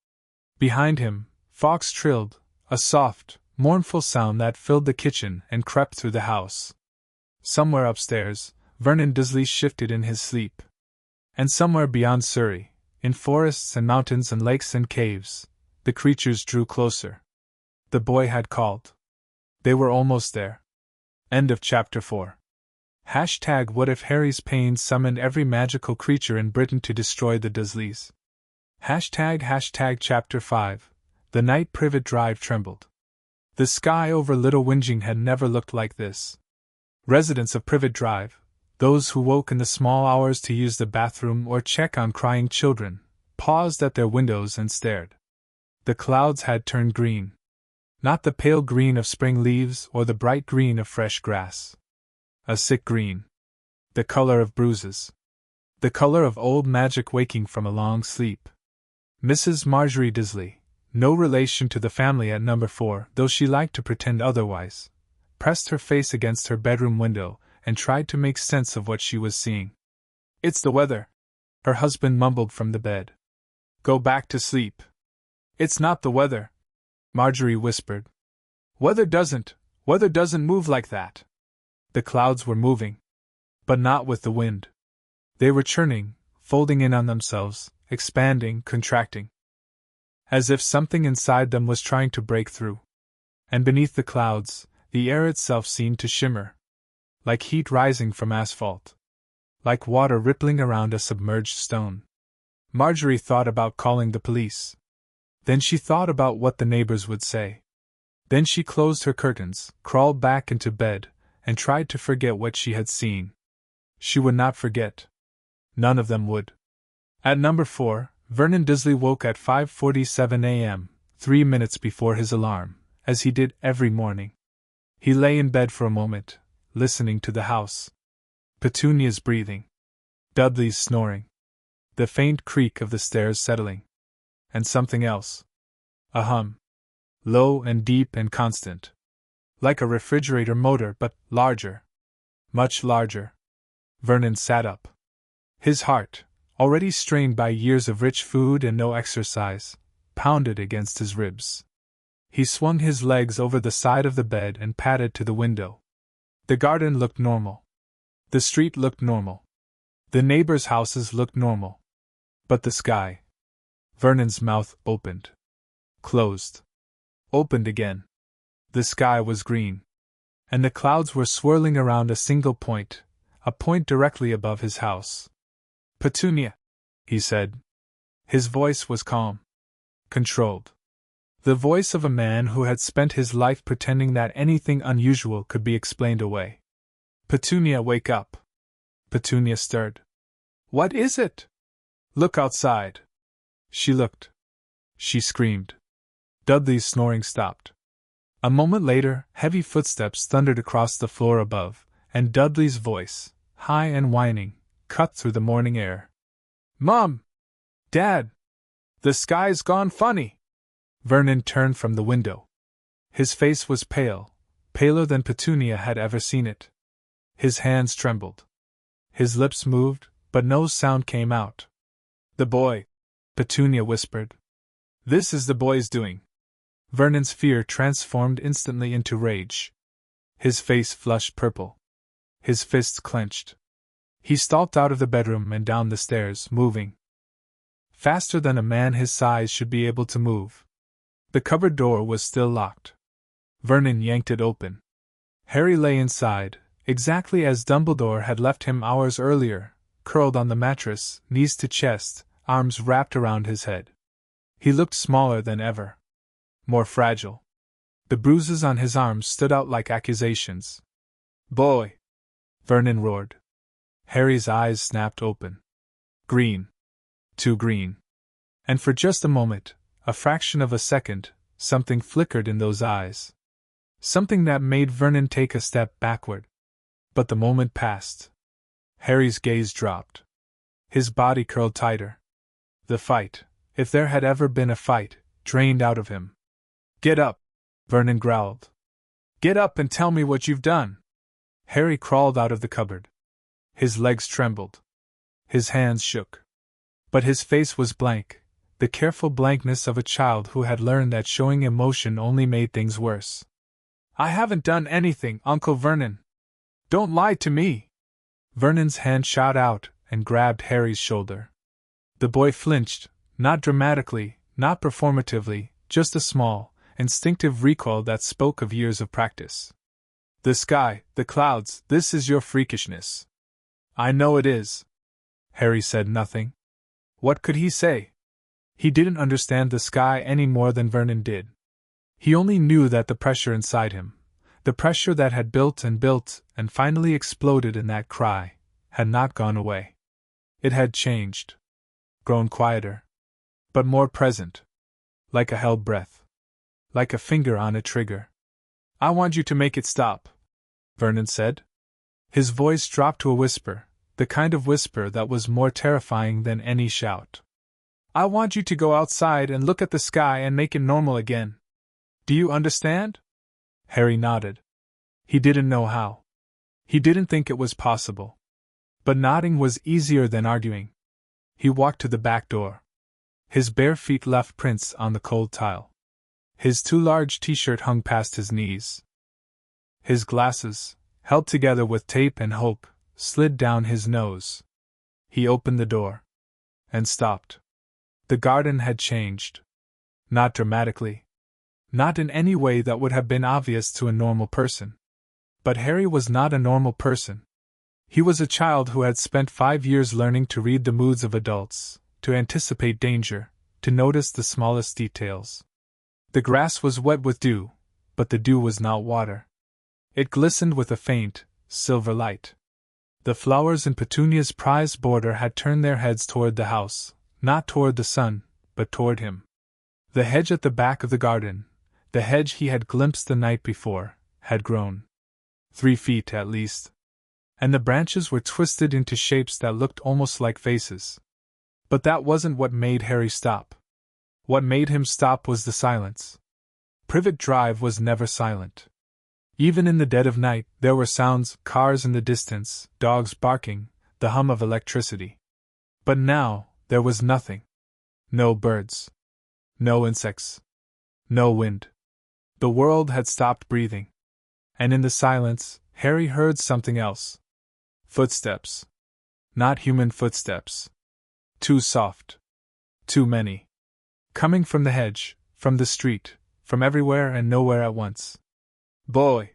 Behind him, Fawkes trilled, a soft, mournful sound that filled the kitchen and crept through the house. Somewhere upstairs, Vernon Dursley shifted in his sleep. And somewhere beyond Surrey, in forests and mountains and lakes and caves, the creatures drew closer. The boy had called. They were almost there. End of chapter 4. Hashtag what if Harry's pains summoned every magical creature in Britain to destroy the Dursleys? Hashtag chapter 5. The night Privet Drive trembled. The sky over Little Whinging had never looked like this. Residents of Privet Drive, those who woke in the small hours to use the bathroom or check on crying children, paused at their windows and stared. The clouds had turned green. Not the pale green of spring leaves or the bright green of fresh grass. A sick green. The color of bruises. The color of old magic waking from a long sleep. Mrs. Marjorie Dursley, no relation to the family at number 4, though she liked to pretend otherwise, pressed her face against her bedroom window and tried to make sense of what she was seeing. "It's the weather," her husband mumbled from the bed. "Go back to sleep." "It's not the weather," Marjorie whispered. Weather doesn't move like that." The clouds were moving. But not with the wind. They were churning, folding in on themselves, expanding, contracting. As if something inside them was trying to break through. And beneath the clouds, the air itself seemed to shimmer. Like heat rising from asphalt. Like water rippling around a submerged stone. Marjorie thought about calling the police. Then she thought about what the neighbors would say. Then she closed her curtains, crawled back into bed, and tried to forget what she had seen. She would not forget. None of them would. At number 4, Vernon Dursley woke at 5:47 a.m., 3 minutes before his alarm, as he did every morning. He lay in bed for a moment, listening to the house. Petunia's breathing. Dudley's snoring. The faint creak of the stairs settling. And something else. A hum. Low and deep and constant. Like a refrigerator motor, but larger. Much larger. Vernon sat up. His heart, already strained by years of rich food and no exercise, pounded against his ribs. He swung his legs over the side of the bed and padded to the window. The garden looked normal. The street looked normal. The neighbors' houses looked normal. But the sky. Vernon's mouth opened. Closed. Opened again. The sky was green. And the clouds were swirling around a single point, a point directly above his house. "Petunia," he said. His voice was calm. Controlled. The voice of a man who had spent his life pretending that anything unusual could be explained away. "Petunia, wake up." Petunia stirred. "What is it?" "Look outside." She looked. She screamed. Dudley's snoring stopped. A moment later, heavy footsteps thundered across the floor above, and Dudley's voice, high and whining, cut through the morning air. "Mom! Dad! The sky's gone funny!" Vernon turned from the window. His face was pale, paler than Petunia had ever seen it. His hands trembled. His lips moved, but no sound came out. "The boy," Petunia whispered. "This is the boy's doing." Vernon's fear transformed instantly into rage. His face flushed purple. His fists clenched. He stalked out of the bedroom and down the stairs, moving faster than a man his size should be able to move. The cupboard door was still locked. Vernon yanked it open. Harry lay inside, exactly as Dumbledore had left him hours earlier, curled on the mattress, knees to chest, arms wrapped around his head. He looked smaller than ever. More fragile. The bruises on his arms stood out like accusations. "Boy!" Vernon roared. Harry's eyes snapped open. Green. Too green. And for just a moment, a fraction of a second, something flickered in those eyes. Something that made Vernon take a step backward. But the moment passed. Harry's gaze dropped. His body curled tighter. The fight, if there had ever been a fight, drained out of him. "Get up!" Vernon growled. "Get up and tell me what you've done!" Harry crawled out of the cupboard. His legs trembled. His hands shook. But his face was blank, the careful blankness of a child who had learned that showing emotion only made things worse. "I haven't done anything, Uncle Vernon. Don't lie to me!" Vernon's hand shot out and grabbed Harry's shoulder. The boy flinched, not dramatically, not performatively, just a small, instinctive recoil that spoke of years of practice. The sky, the clouds, this is your freakishness. I know it is. Harry said nothing. What could he say? He didn't understand the sky any more than Vernon did. He only knew that the pressure inside him, the pressure that had built and finally exploded in that cry, had not gone away. It had changed. Grown quieter. But more present. Like a held breath. Like a finger on a trigger. I want you to make it stop, Vernon said. His voice dropped to a whisper, the kind of whisper that was more terrifying than any shout. I want you to go outside and look at the sky and make it normal again. Do you understand? Harry nodded. He didn't know how. He didn't think it was possible. But nodding was easier than arguing. He walked to the back door. His bare feet left prints on the cold tile. His too large t-shirt hung past his knees. His glasses, held together with tape and hope, slid down his nose. He opened the door. And stopped. The garden had changed. Not dramatically. Not in any way that would have been obvious to a normal person. But Harry was not a normal person. He was a child who had spent 5 years learning to read the moods of adults, to anticipate danger, to notice the smallest details. The grass was wet with dew, but the dew was not water. It glistened with a faint, silver light. The flowers in Petunia's prized border had turned their heads toward the house, not toward the sun, but toward him. The hedge at the back of the garden, the hedge he had glimpsed the night before, had grown. 3 feet at least. And the branches were twisted into shapes that looked almost like faces. But that wasn't what made Harry stop. What made him stop was the silence. Privet Drive was never silent. Even in the dead of night, there were sounds, cars in the distance, dogs barking, the hum of electricity. But now, there was nothing. No birds. No insects. No wind. The world had stopped breathing. And in the silence, Harry heard something else. Footsteps. Not human footsteps. Too soft. Too many. Coming from the hedge, from the street, from everywhere and nowhere at once. Boy!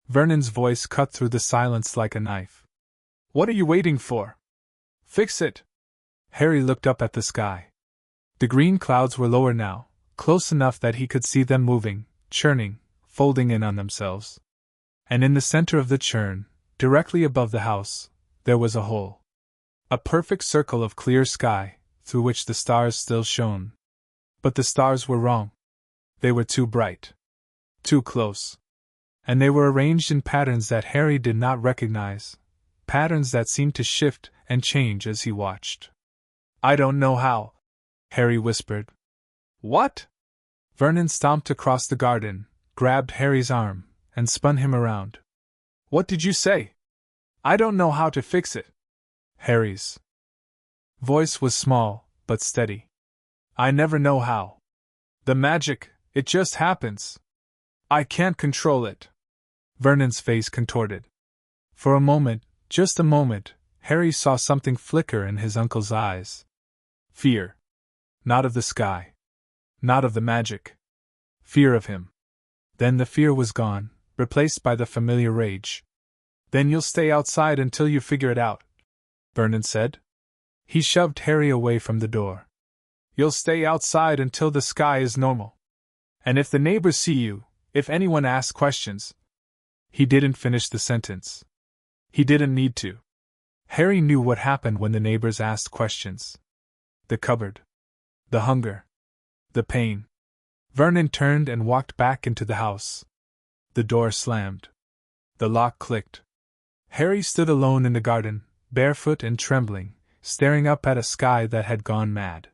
Vernon's voice cut through the silence like a knife. What are you waiting for? Fix it! Harry looked up at the sky. The green clouds were lower now, close enough that he could see them moving, churning, folding in on themselves. And in the center of the churn, directly above the house, there was a hole. A perfect circle of clear sky, through which the stars still shone. But the stars were wrong. They were too bright. Too close. And they were arranged in patterns that Harry did not recognize, patterns that seemed to shift and change as he watched. I don't know how, Harry whispered. What? Vernon stomped across the garden, grabbed Harry's arm, and spun him around. What did you say? I don't know how to fix it. Harry's voice was small, but steady. I never know how. The magic, it just happens. I can't control it. Vernon's face contorted. For a moment, just a moment, Harry saw something flicker in his uncle's eyes. Fear. Not of the sky. Not of the magic. Fear of him. Then the fear was gone, replaced by the familiar rage. Then you'll stay outside until you figure it out, Vernon said. He shoved Harry away from the door. You'll stay outside until the sky is normal. And if the neighbors see you, if anyone asks questions. He didn't finish the sentence. He didn't need to. Harry knew what happened when the neighbors asked questions. The cupboard. The hunger. The pain. Vernon turned and walked back into the house. The door slammed. The lock clicked. Harry stood alone in the garden, barefoot and trembling, staring up at a sky that had gone mad.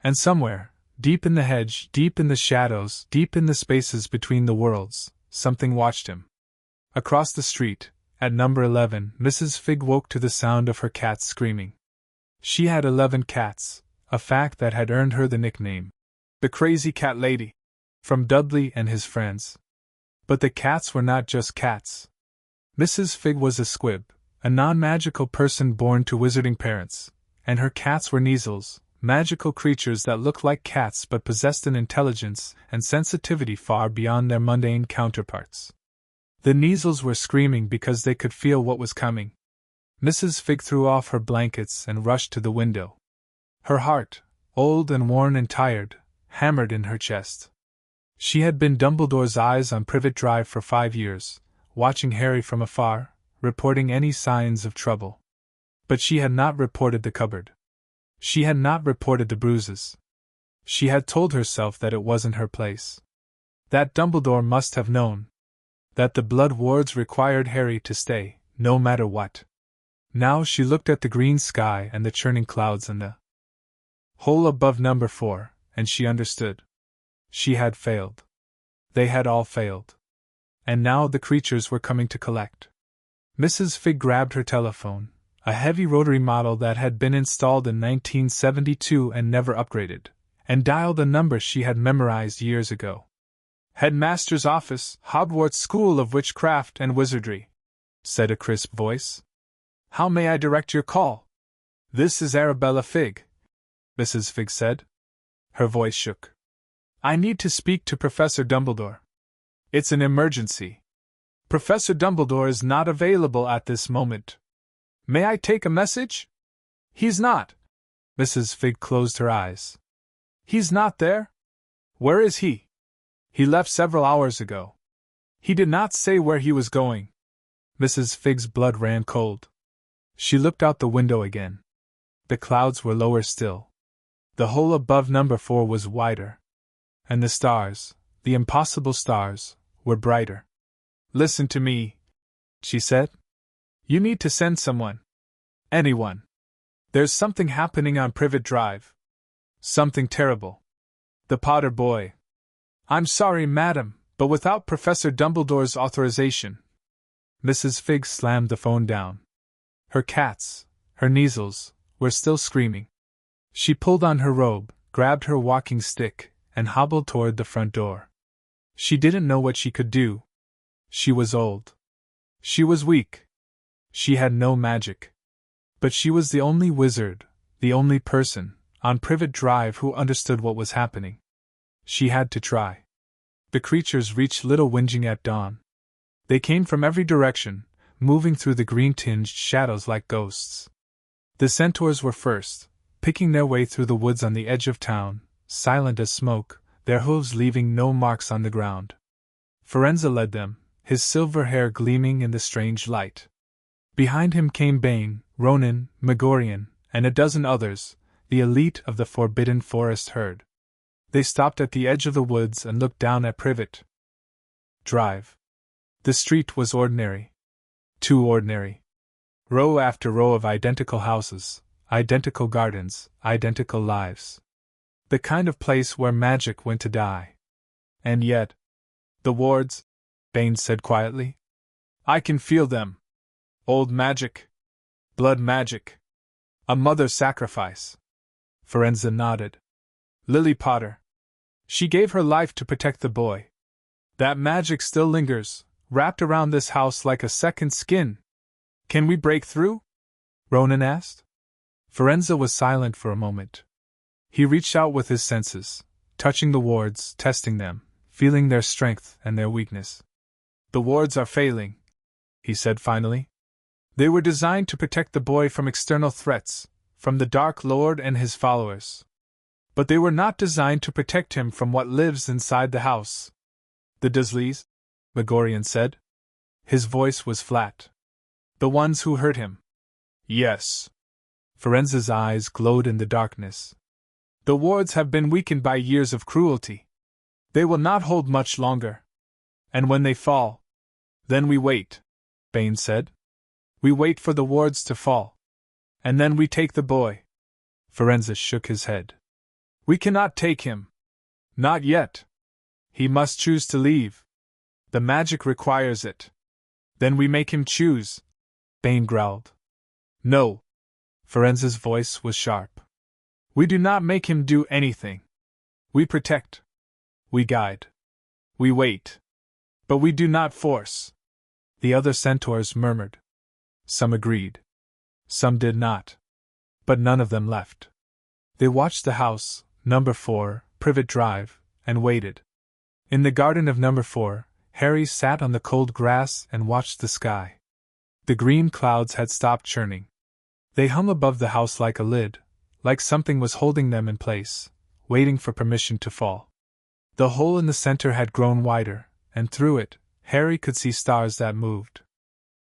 And somewhere, deep in the hedge, deep in the shadows, deep in the spaces between the worlds, something watched him. Across the street, at number 11, Mrs. Fig woke to the sound of her cats screaming. She had 11 cats, a fact that had earned her the nickname, the Crazy Cat Lady, from Dudley and his friends. But the cats were not just cats. Mrs. Fig was a squib, a non-magical person born to wizarding parents, and her cats were Neasels, magical creatures that looked like cats but possessed an intelligence and sensitivity far beyond their mundane counterparts. The Neasels were screaming because they could feel what was coming. Mrs. Fig threw off her blankets and rushed to the window. Her heart, old and worn and tired, hammered in her chest. She had been Dumbledore's eyes on Privet Drive for 5 years, watching Harry from afar, reporting any signs of trouble. But she had not reported the cupboard. She had not reported the bruises. She had told herself that it wasn't her place. That Dumbledore must have known. That the blood wards required Harry to stay, no matter what. Now she looked at the green sky and the churning clouds and the hole above number 4, and she understood. She had failed. They had all failed. And now the creatures were coming to collect. Mrs. Fig grabbed her telephone, a heavy rotary model that had been installed in 1972 and never upgraded, and dialed a number she had memorized years ago. "Headmaster's office, Hogwarts School of Witchcraft and Wizardry," said a crisp voice. "How may I direct your call?" "This is Arabella Fig," Mrs. Fig said. Her voice shook. "I need to speak to Professor Dumbledore. It's an emergency. Professor Dumbledore is not available at this moment. May I take a message?" "He's not." Mrs. Fig closed her eyes. "He's not there? Where is he?" "He left several hours ago." "He did not say where he was going." Mrs. Fig's blood ran cold. She looked out the window again. The clouds were lower still. The hole above number 4 was wider. And the stars, the impossible stars, were brighter. "Listen to me," she said. "You need to send someone. Anyone. There's something happening on Privet Drive. Something terrible. The Potter boy." "I'm sorry, madam, but without Professor Dumbledore's authorization." Mrs. Fig slammed the phone down. Her cats, her Neasels, were still screaming. She pulled on her robe, grabbed her walking stick, and hobbled toward the front door. She didn't know what she could do. She was old. She was weak. She had no magic. But she was the only wizard, the only person, on Privet Drive who understood what was happening. She had to try. The creatures reached Little Whinging at dawn. They came from every direction, moving through the green-tinged shadows like ghosts. The Centaurs were first, picking their way through the woods on the edge of town, silent as smoke, their hooves leaving no marks on the ground. Firenze led them, his silver hair gleaming in the strange light. Behind him came Bane, Ronan, Megorian, and a dozen others, the elite of the Forbidden Forest herd. They stopped at the edge of the woods and looked down at Privet Drive. The street was ordinary. Too ordinary. Row after row of identical houses, identical gardens, identical lives. The kind of place where magic went to die. And yet, "The wards," Bane said quietly. "I can feel them. Old magic. Blood magic. A mother sacrifice." Firenze nodded. "Lily Potter. She gave her life to protect the boy. That magic still lingers, wrapped around this house like a second skin. Can we break through?" Ronan asked. Firenze was silent for a moment. He reached out with his senses, touching the wards, testing them, feeling their strength and their weakness. "The wards are failing," he said finally. "They were designed to protect the boy from external threats, from the Dark Lord and his followers. But they were not designed to protect him from what lives inside the house." "The Dursleys?" Megorian said. His voice was flat. "The ones who hurt him." "Yes." Firenze's eyes glowed in the darkness. "The wards have been weakened by years of cruelty. They will not hold much longer. And when they fall, then we wait," Bane said. "We wait for the wards to fall. And then we take the boy." Firenze shook his head. "We cannot take him. Not yet. He must choose to leave. The magic requires it. Then we make him choose," Bane growled. "No." Firenze's voice was sharp. "We do not make him do anything. We protect. We guide. We wait. But we do not force." The other Centaurs murmured. Some agreed. Some did not. But none of them left. They watched the house, number 4, Privet Drive, and waited. In the garden of number 4, Harry sat on the cold grass and watched the sky. The green clouds had stopped churning. They hung above the house like a lid, like something was holding them in place, waiting for permission to fall. The hole in the center had grown wider, and through it, Harry could see stars that moved.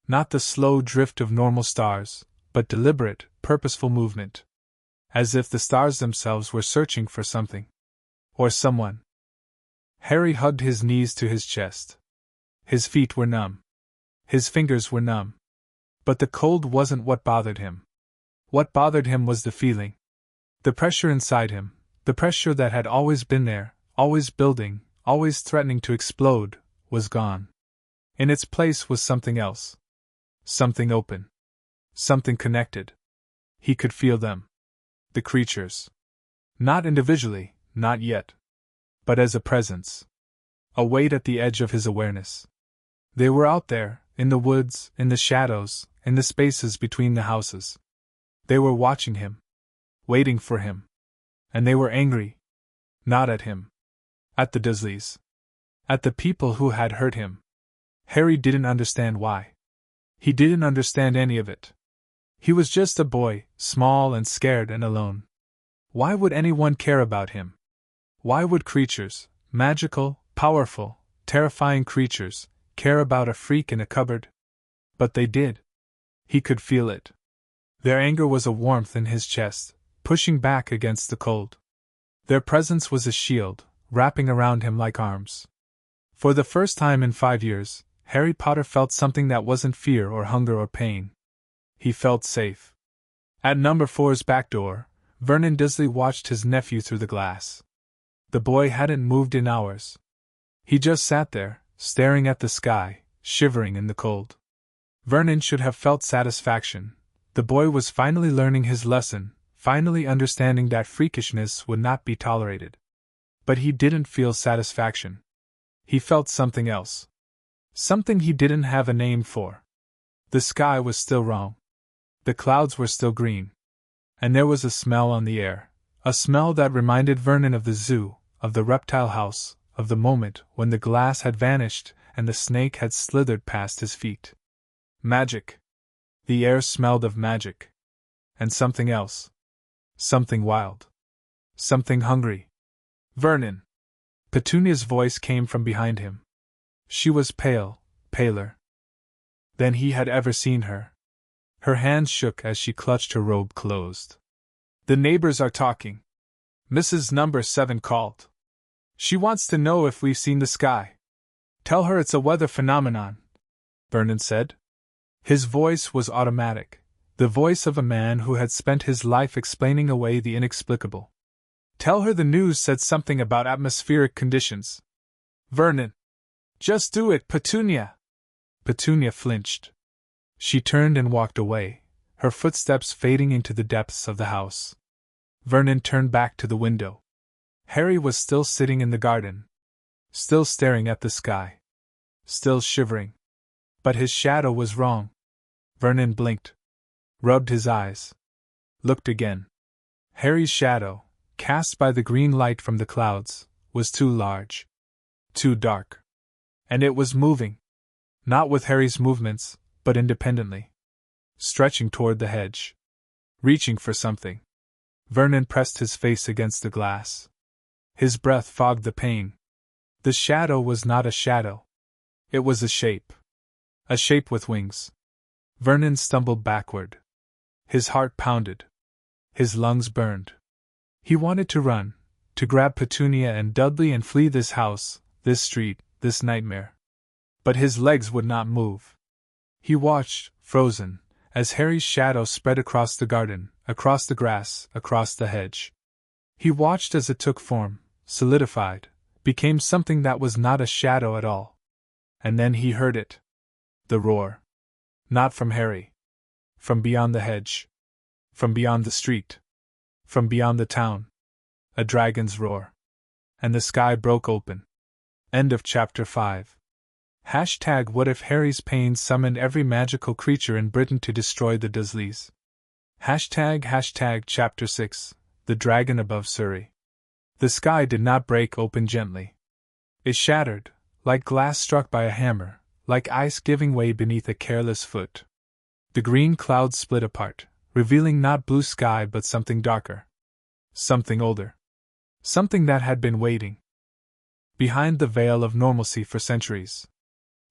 Not the slow drift of normal stars, but deliberate, purposeful movement. As if the stars themselves were searching for something. Or someone. Harry hugged his knees to his chest. His feet were numb. His fingers were numb. But the cold wasn't what bothered him. What bothered him was the feeling. The pressure inside him, the pressure that had always been there, always building, always threatening to explode, was gone. In its place was something else. Something open. Something connected. He could feel them. The creatures. Not individually, not yet. But as a presence. A weight at the edge of his awareness. They were out there, in the woods, in the shadows, in the spaces between the houses. They were watching him. Waiting for him. And they were angry. Not at him. At the Dursleys. At the people who had hurt him. Harry didn't understand why. He didn't understand any of it. He was just a boy, small and scared and alone. Why would anyone care about him? Why would creatures, magical, powerful, terrifying creatures, care about a freak in a cupboard? But they did. He could feel it. Their anger was a warmth in his chest, pushing back against the cold. Their presence was a shield, wrapping around him like arms. For the first time in 5 years, Harry Potter felt something that wasn't fear or hunger or pain. He felt safe. At number 4's back door, Vernon Dursley watched his nephew through the glass. The boy hadn't moved in hours. He just sat there, staring at the sky, shivering in the cold. Vernon should have felt satisfaction. The boy was finally learning his lesson, finally understanding that freakishness would not be tolerated. But he didn't feel satisfaction. He felt something else. Something he didn't have a name for. The sky was still wrong. The clouds were still green. And there was a smell on the air, a smell that reminded Vernon of the zoo, of the reptile house, of the moment when the glass had vanished and the snake had slithered past his feet. Magic. The air smelled of magic. And something else. Something wild. Something hungry. Vernon. Petunia's voice came from behind him. She was pale, paler than he had ever seen her. Her hands shook as she clutched her robe closed. The neighbors are talking. Mrs. Number 7 called. She wants to know if we've seen the sky. Tell her it's a weather phenomenon, Vernon said. His voice was automatic, the voice of a man who had spent his life explaining away the inexplicable. Tell her the news said something about atmospheric conditions. Vernon. Just do it, Petunia. Petunia flinched. She turned and walked away, her footsteps fading into the depths of the house. Vernon turned back to the window. Harry was still sitting in the garden. Still staring at the sky. Still shivering. But his shadow was wrong. Vernon blinked. Rubbed his eyes. Looked again. Harry's shadow, cast by the green light from the clouds, was too large. Too dark. And it was moving. Not with Harry's movements, but independently. Stretching toward the hedge. Reaching for something. Vernon pressed his face against the glass. His breath fogged the pain. The shadow was not a shadow. It was a shape. A shape with wings. Vernon stumbled backward. His heart pounded. His lungs burned. He wanted to run, to grab Petunia and Dudley and flee this house, this street, this nightmare. But his legs would not move. He watched, frozen, as Harry's shadow spread across the garden, across the grass, across the hedge. He watched as it took form, solidified, became something that was not a shadow at all. And then he heard it. The roar. Not from Harry. From beyond the hedge. From beyond the street. From beyond the town. A dragon's roar. And the sky broke open. End of chapter 5. What if Harry's pain summoned every magical creature in Britain to destroy the Dursleys? Hashtag chapter 6. the dragon above Surrey. The sky did not break open gently. It shattered, like glass struck by a hammer, like ice giving way beneath a careless foot. The green clouds split apart, revealing not blue sky but something darker. Something older. Something that had been waiting behind the veil of normalcy for centuries.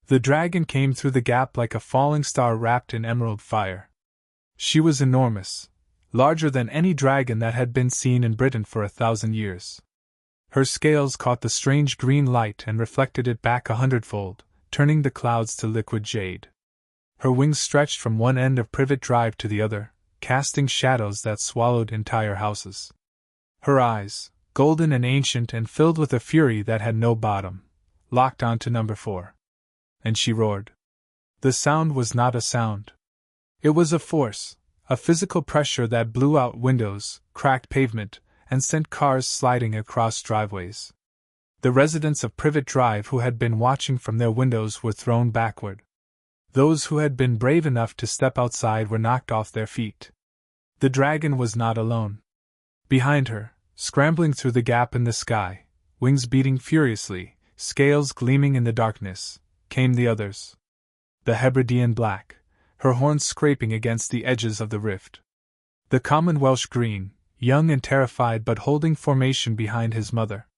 The dragon came through the gap like a falling star wrapped in emerald fire. She was enormous, larger than any dragon that had been seen in Britain for 1,000 years. Her scales caught the strange green light and reflected it back 100-fold, turning the clouds to liquid jade. Her wings stretched from one end of Privet Drive to the other, casting shadows that swallowed entire houses. Her eyes, golden and ancient and filled with a fury that had no bottom, locked onto number 4. And she roared. The sound was not a sound. It was a force, a physical pressure that blew out windows, cracked pavement, and sent cars sliding across driveways. The residents of Privet Drive who had been watching from their windows were thrown backward. Those who had been brave enough to step outside were knocked off their feet. The dragon was not alone. Behind her, scrambling through the gap in the sky, wings beating furiously, scales gleaming in the darkness, came the others. The Hebridean black, her horns scraping against the edges of the rift. The common Welsh green, young and terrified but holding formation behind his mother.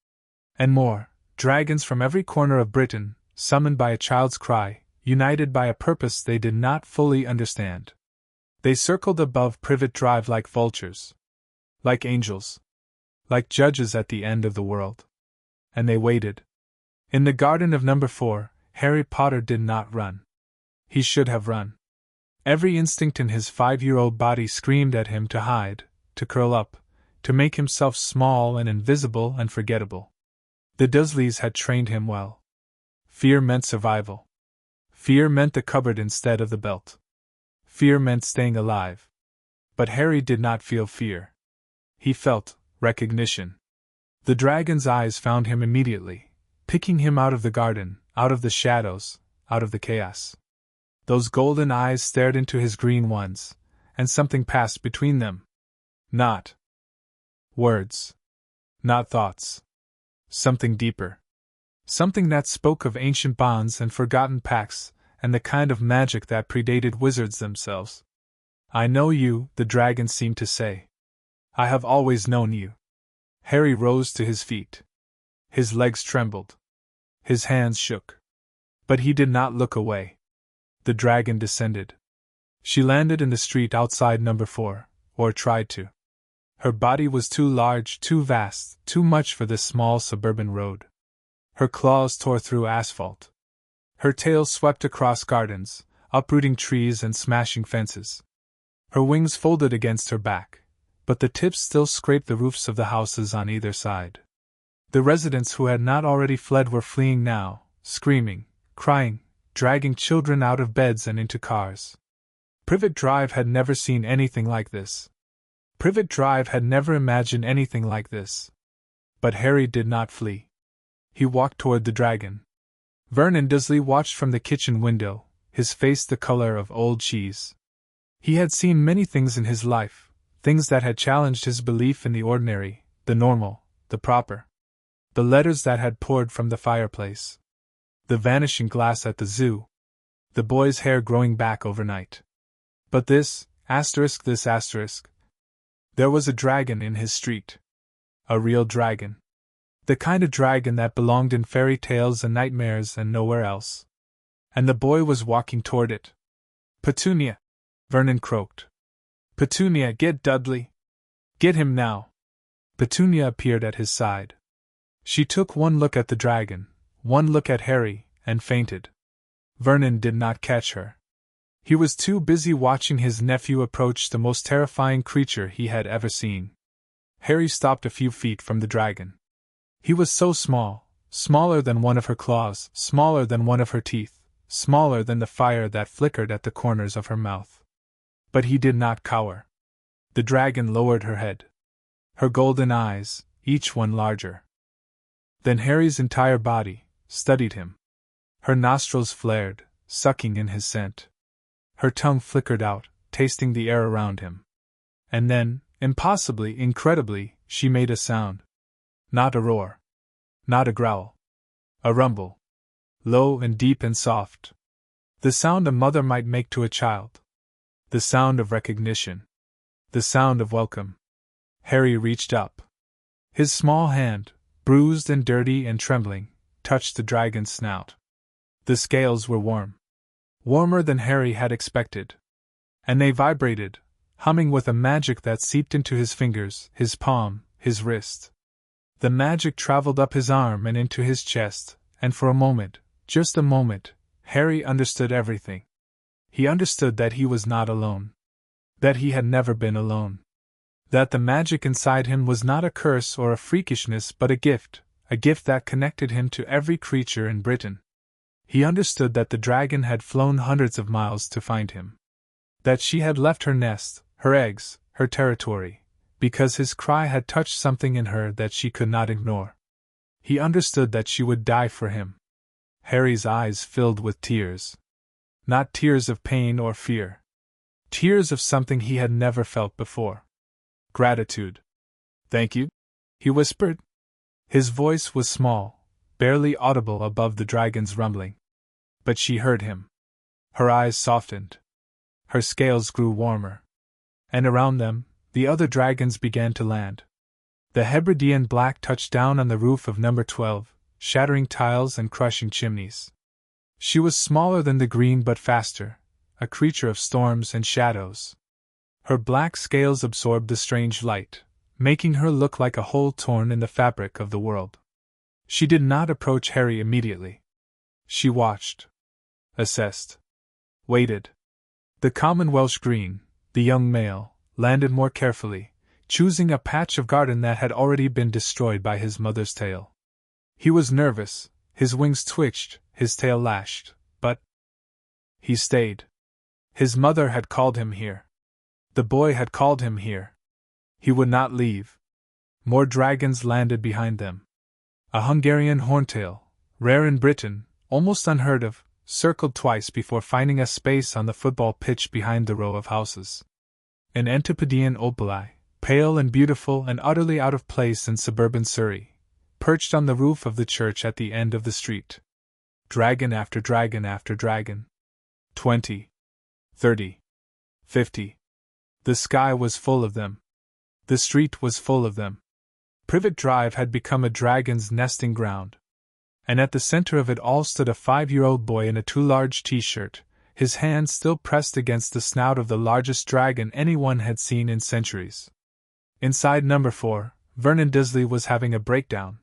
And more, dragons from every corner of Britain, summoned by a child's cry, united by a purpose they did not fully understand. They circled above Privet Drive like vultures. Like angels. Like judges at the end of the world. And they waited. In the garden of number 4, Harry Potter did not run. He should have run. Every instinct in his 5-year-old body screamed at him to hide, to curl up, to make himself small and invisible and forgettable. The Dursleys had trained him well. Fear meant survival. Fear meant the cupboard instead of the belt. Fear meant staying alive. But Harry did not feel fear. He felt recognition. The dragon's eyes found him immediately, picking him out of the garden, out of the shadows, out of the chaos. Those golden eyes stared into his green ones, and something passed between them. Not words. Not thoughts. Something deeper. Something that spoke of ancient bonds and forgotten pacts, and the kind of magic that predated wizards themselves. I know you, the dragon seemed to say. I have always known you. Harry rose to his feet. His legs trembled. His hands shook. But he did not look away. The dragon descended. She landed in the street outside number 4, or tried to. Her body was too large, too vast, too much for this small suburban road. Her claws tore through asphalt. Her tail swept across gardens, uprooting trees and smashing fences. Her wings folded against her back, but the tips still scraped the roofs of the houses on either side. The residents who had not already fled were fleeing now, screaming, crying, dragging children out of beds and into cars. Privet Drive had never seen anything like this. Privet Drive had never imagined anything like this. But Harry did not flee. He walked toward the dragon. Vernon Dursley watched from the kitchen window, his face the color of old cheese. He had seen many things in his life, things that had challenged his belief in the ordinary, the normal, the proper. The letters that had poured from the fireplace. The vanishing glass at the zoo. The boy's hair growing back overnight. But this asterisk. There was a dragon in his street. A real dragon. The kind of dragon that belonged in fairy tales and nightmares and nowhere else. And the boy was walking toward it. Petunia! Vernon croaked. Petunia, get Dudley! Get him now! Petunia appeared at his side. She took one look at the dragon, one look at Harry, and fainted. Vernon did not catch her. He was too busy watching his nephew approach the most terrifying creature he had ever seen. Harry stopped a few feet from the dragon. He was so small, smaller than one of her claws, smaller than one of her teeth, smaller than the fire that flickered at the corners of her mouth. But he did not cower. The dragon lowered her head. Her golden eyes, each one larger. Then Harry's entire body studied him. Her nostrils flared, sucking in his scent. Her tongue flickered out, tasting the air around him. And then, Impossibly, incredibly, she made a sound. Not a roar. Not a growl. A rumble. Low and deep and soft. The sound a mother might make to a child. The sound of recognition. The sound of welcome. Harry reached up. His small hand, bruised and dirty and trembling, touched the dragon's snout. The scales were warm. Warmer than Harry had expected. And they vibrated, humming with a magic that seeped into his fingers, his palm, his wrist. The magic traveled up his arm and into his chest, and for a moment, just a moment, Harry understood everything. He understood that he was not alone. That he had never been alone. That the magic inside him was not a curse or a freakishness but a gift that connected him to every creature in Britain. He understood that the dragon had flown hundreds of miles to find him. That she had left her nest, her eggs, her territory, because his cry had touched something in her that she could not ignore. He understood that she would die for him. Harry's eyes filled with tears. Not tears of pain or fear. Tears of something he had never felt before. Gratitude. "Thank you?" he whispered. His voice was small, barely audible above the dragon's rumbling. But she heard him. Her eyes softened. Her scales grew warmer. And around them, the other dragons began to land. The Hebridean black touched down on the roof of number 12, shattering tiles and crushing chimneys. She was smaller than the green but faster, a creature of storms and shadows. Her black scales absorbed the strange light, making her look like a hole torn in the fabric of the world. She did not approach Harry immediately. She watched. Assessed. Waited. The common Welsh green, the young male, landed more carefully, choosing a patch of garden that had already been destroyed by his mother's tail. He was nervous, his wings twitched, his tail lashed, but he stayed. His mother had called him here. The boy had called him here. He would not leave. More dragons landed behind them. A Hungarian horntail, rare in Britain, almost unheard of, circled twice before finding a space on the football pitch behind the row of houses. An Antipodean opali, pale and beautiful and utterly out of place in suburban Surrey, perched on the roof of the church at the end of the street. Dragon after dragon after dragon. 20. 30. 50. The sky was full of them. The street was full of them. Privet Drive had become a dragon's nesting ground. And at the center of it all stood a 5-year-old boy in a too large t-shirt, his hand still pressed against the snout of the largest dragon anyone had seen in centuries. Inside number 4, Vernon Dursley was having a breakdown.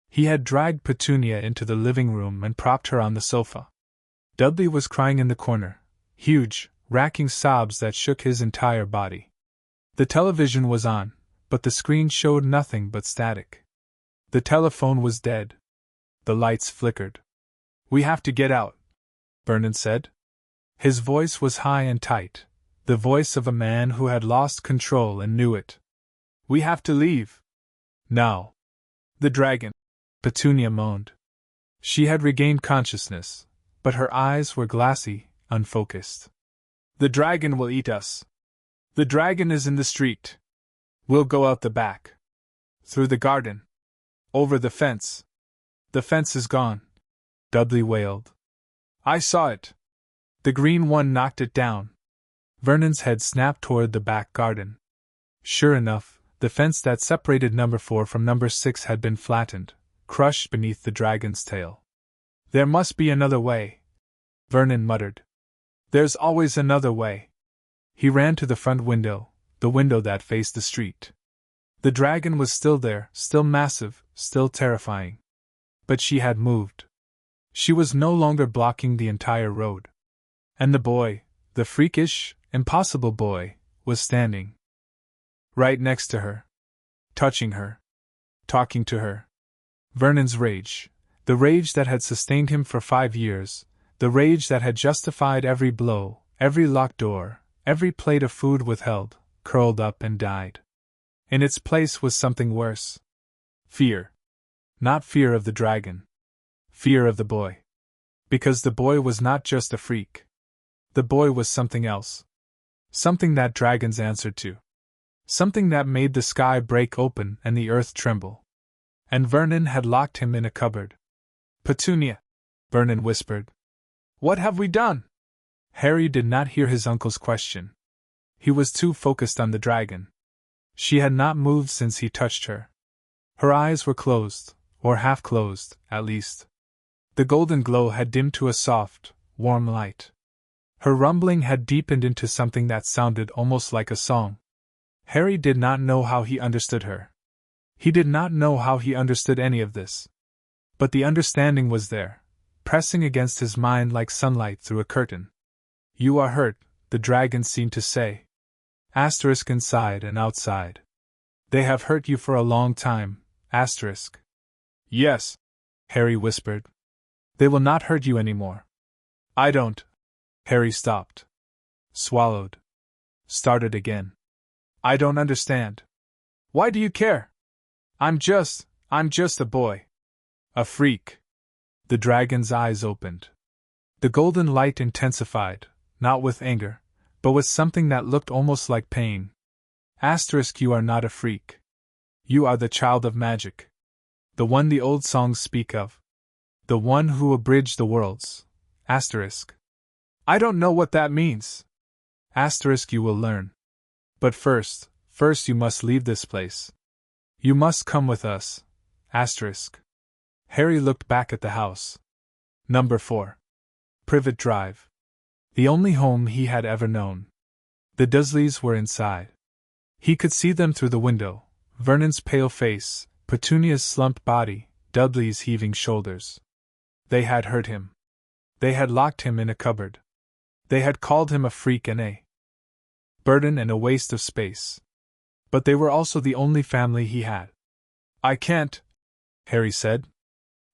He had dragged Petunia into the living room and propped her on the sofa. Dudley was crying in the corner, huge, racking sobs that shook his entire body. The television was on, but the screen showed nothing but static. The telephone was dead. The lights flickered. "We have to get out," Vernon said. His voice was high and tight, the voice of a man who had lost control and knew it. "We have to leave. Now." "The dragon," Petunia moaned. She had regained consciousness, but her eyes were glassy, unfocused. "The dragon will eat us. The dragon is in the street. We'll go out the back. Through the garden. Over the fence. The fence is gone," Dudley wailed. "I saw it. The green one knocked it down." Vernon's head snapped toward the back garden. Sure enough, the fence that separated number 4 from number 6 had been flattened, crushed beneath the dragon's tail. "There must be another way," Vernon muttered. "There's always another way." He ran to the front window, the window that faced the street. The dragon was still there, still massive, still terrifying. But she had moved. She was no longer blocking the entire road. And the boy, the freakish, impossible boy, was standing right next to her, touching her, talking to her. Vernon's rage, the rage that had sustained him for 5 years, the rage that had justified every blow, every locked door, every plate of food withheld, curled up and died. In its place was something worse. Fear. Not fear of the dragon. Fear of the boy. Because the boy was not just a freak. The boy was something else. Something that dragons answered to. Something that made the sky break open and the earth tremble. And Vernon had locked him in a cupboard. Petunia, Vernon whispered. What have we done? Harry did not hear his uncle's question. He was too focused on the dragon. She had not moved since he touched her. Her eyes were closed, or half closed, at least. The golden glow had dimmed to a soft, warm light. Her rumbling had deepened into something that sounded almost like a song. Harry did not know how he understood her. He did not know how he understood any of this. But the understanding was there, pressing against his mind like sunlight through a curtain. You are hurt, the dragon seemed to say. Asterisk inside and outside. They have hurt you for a long time, asterisk. Yes, Harry whispered. They will not hurt you anymore. I don't. Harry stopped. Swallowed. Started again. I don't understand. Why do you care? I'm just a boy. A freak. The dragon's eyes opened. The golden light intensified, not with anger, but with something that looked almost like pain. Asterisk, you are not a freak. You are the child of magic. The one the old songs speak of. The one who abridged the worlds. Asterisk. I don't know what that means. Asterisk, you will learn. But first you must leave this place. You must come with us. Asterisk. Harry looked back at the house. Number 4. Privet Drive. The only home he had ever known. The Dursleys were inside. He could see them through the window, Vernon's pale face, Petunia's slumped body, Dudley's heaving shoulders. They had hurt him. They had locked him in a cupboard. They had called him a freak and a burden and a waste of space. But they were also the only family he had. I can't, Harry said.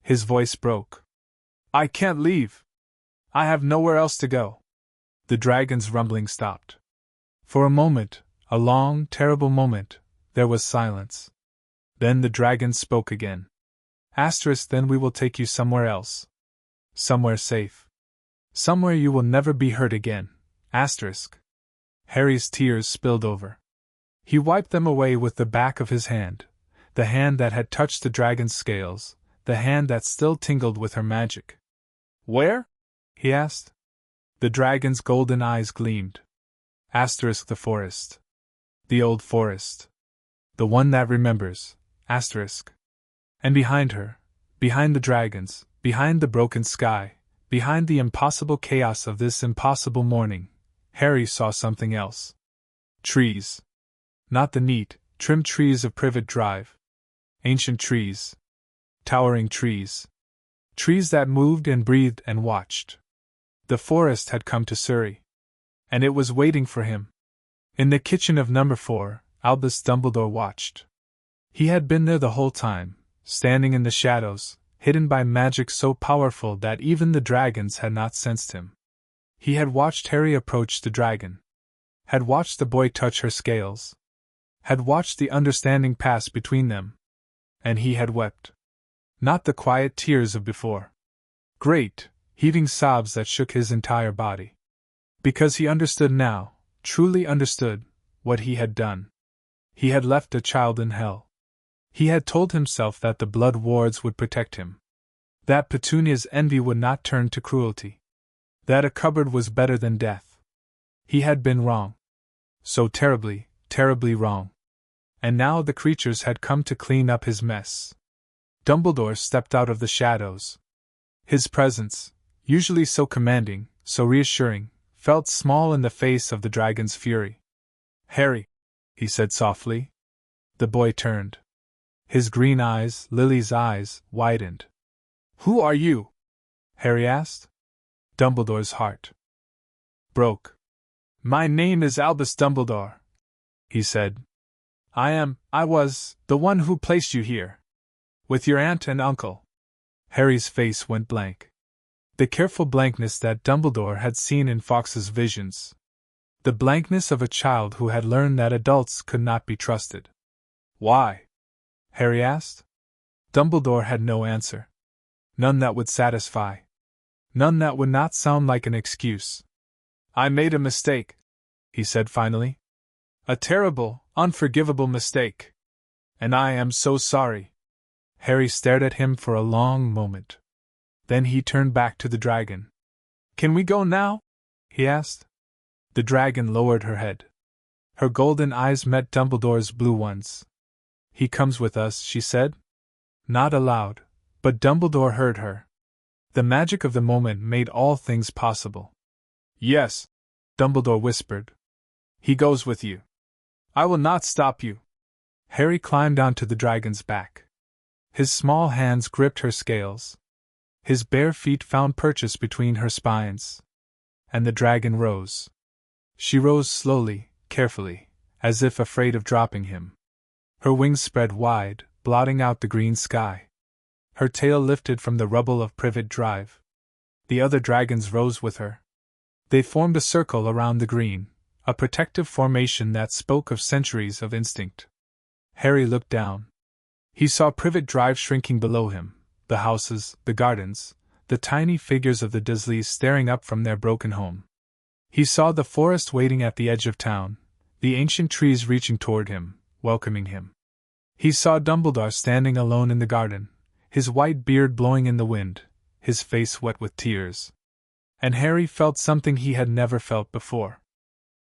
His voice broke. I can't leave. I have nowhere else to go. The dragon's rumbling stopped. For a moment, a long, terrible moment, there was silence. Then the dragon spoke again. Asterisk, then we will take you somewhere else. Somewhere safe. Somewhere you will never be hurt again. Asterisk. Harry's tears spilled over. He wiped them away with the back of his hand, the hand that had touched the dragon's scales, the hand that still tingled with her magic. Where? He asked. The dragon's golden eyes gleamed. Asterisk, the forest. The old forest. The one that remembers. Asterisk. And behind her, behind the dragons, behind the broken sky, behind the impossible chaos of this impossible morning, Harry saw something else. Trees. Not the neat, trim trees of Privet Drive. Ancient trees. Towering trees. Trees that moved and breathed and watched. The forest had come to Surrey. And it was waiting for him. In the kitchen of number 4, Albus Dumbledore watched. He had been there the whole time, standing in the shadows, hidden by magic so powerful that even the dragons had not sensed him. He had watched Harry approach the dragon. Had watched the boy touch her scales. Had watched the understanding pass between them. And he had wept. Not the quiet tears of before. Great, heaving sobs that shook his entire body. Because he understood now, truly understood, what he had done. He had left a child in hell. He had told himself that the blood wards would protect him. That Petunia's envy would not turn to cruelty. That a cupboard was better than death. He had been wrong. So terribly, terribly wrong. And now the creatures had come to clean up his mess. Dumbledore stepped out of the shadows. His presence, usually so commanding, so reassuring, felt small in the face of the dragon's fury. Harry, he said softly. The boy turned. His green eyes, Lily's eyes, widened. Who are you? Harry asked. Dumbledore's heart broke. My name is Albus Dumbledore, he said. I was the one who placed you here. With your aunt and uncle. Harry's face went blank. The careful blankness that Dumbledore had seen in Fawkes's visions. The blankness of a child who had learned that adults could not be trusted. Why? Harry asked. Dumbledore had no answer. None that would satisfy. None that would not sound like an excuse. I made a mistake, he said finally. A terrible, unforgivable mistake. And I am so sorry. Harry stared at him for a long moment. Then he turned back to the dragon. Can we go now? He asked. The dragon lowered her head. Her golden eyes met Dumbledore's blue ones. He comes with us, she said. Not aloud, but Dumbledore heard her. The magic of the moment made all things possible. Yes, Dumbledore whispered. He goes with you. I will not stop you. Harry climbed onto the dragon's back. His small hands gripped her scales. His bare feet found purchase between her spines. And the dragon rose. She rose slowly, carefully, as if afraid of dropping him. Her wings spread wide, blotting out the green sky. Her tail lifted from the rubble of Privet Drive. The other dragons rose with her. They formed a circle around the green, a protective formation that spoke of centuries of instinct. Harry looked down. He saw Privet Drive shrinking below him, the houses, the gardens, the tiny figures of the Dursleys staring up from their broken home. He saw the forest waiting at the edge of town, the ancient trees reaching toward him, welcoming him. He saw Dumbledore standing alone in the garden, his white beard blowing in the wind, his face wet with tears. And Harry felt something he had never felt before.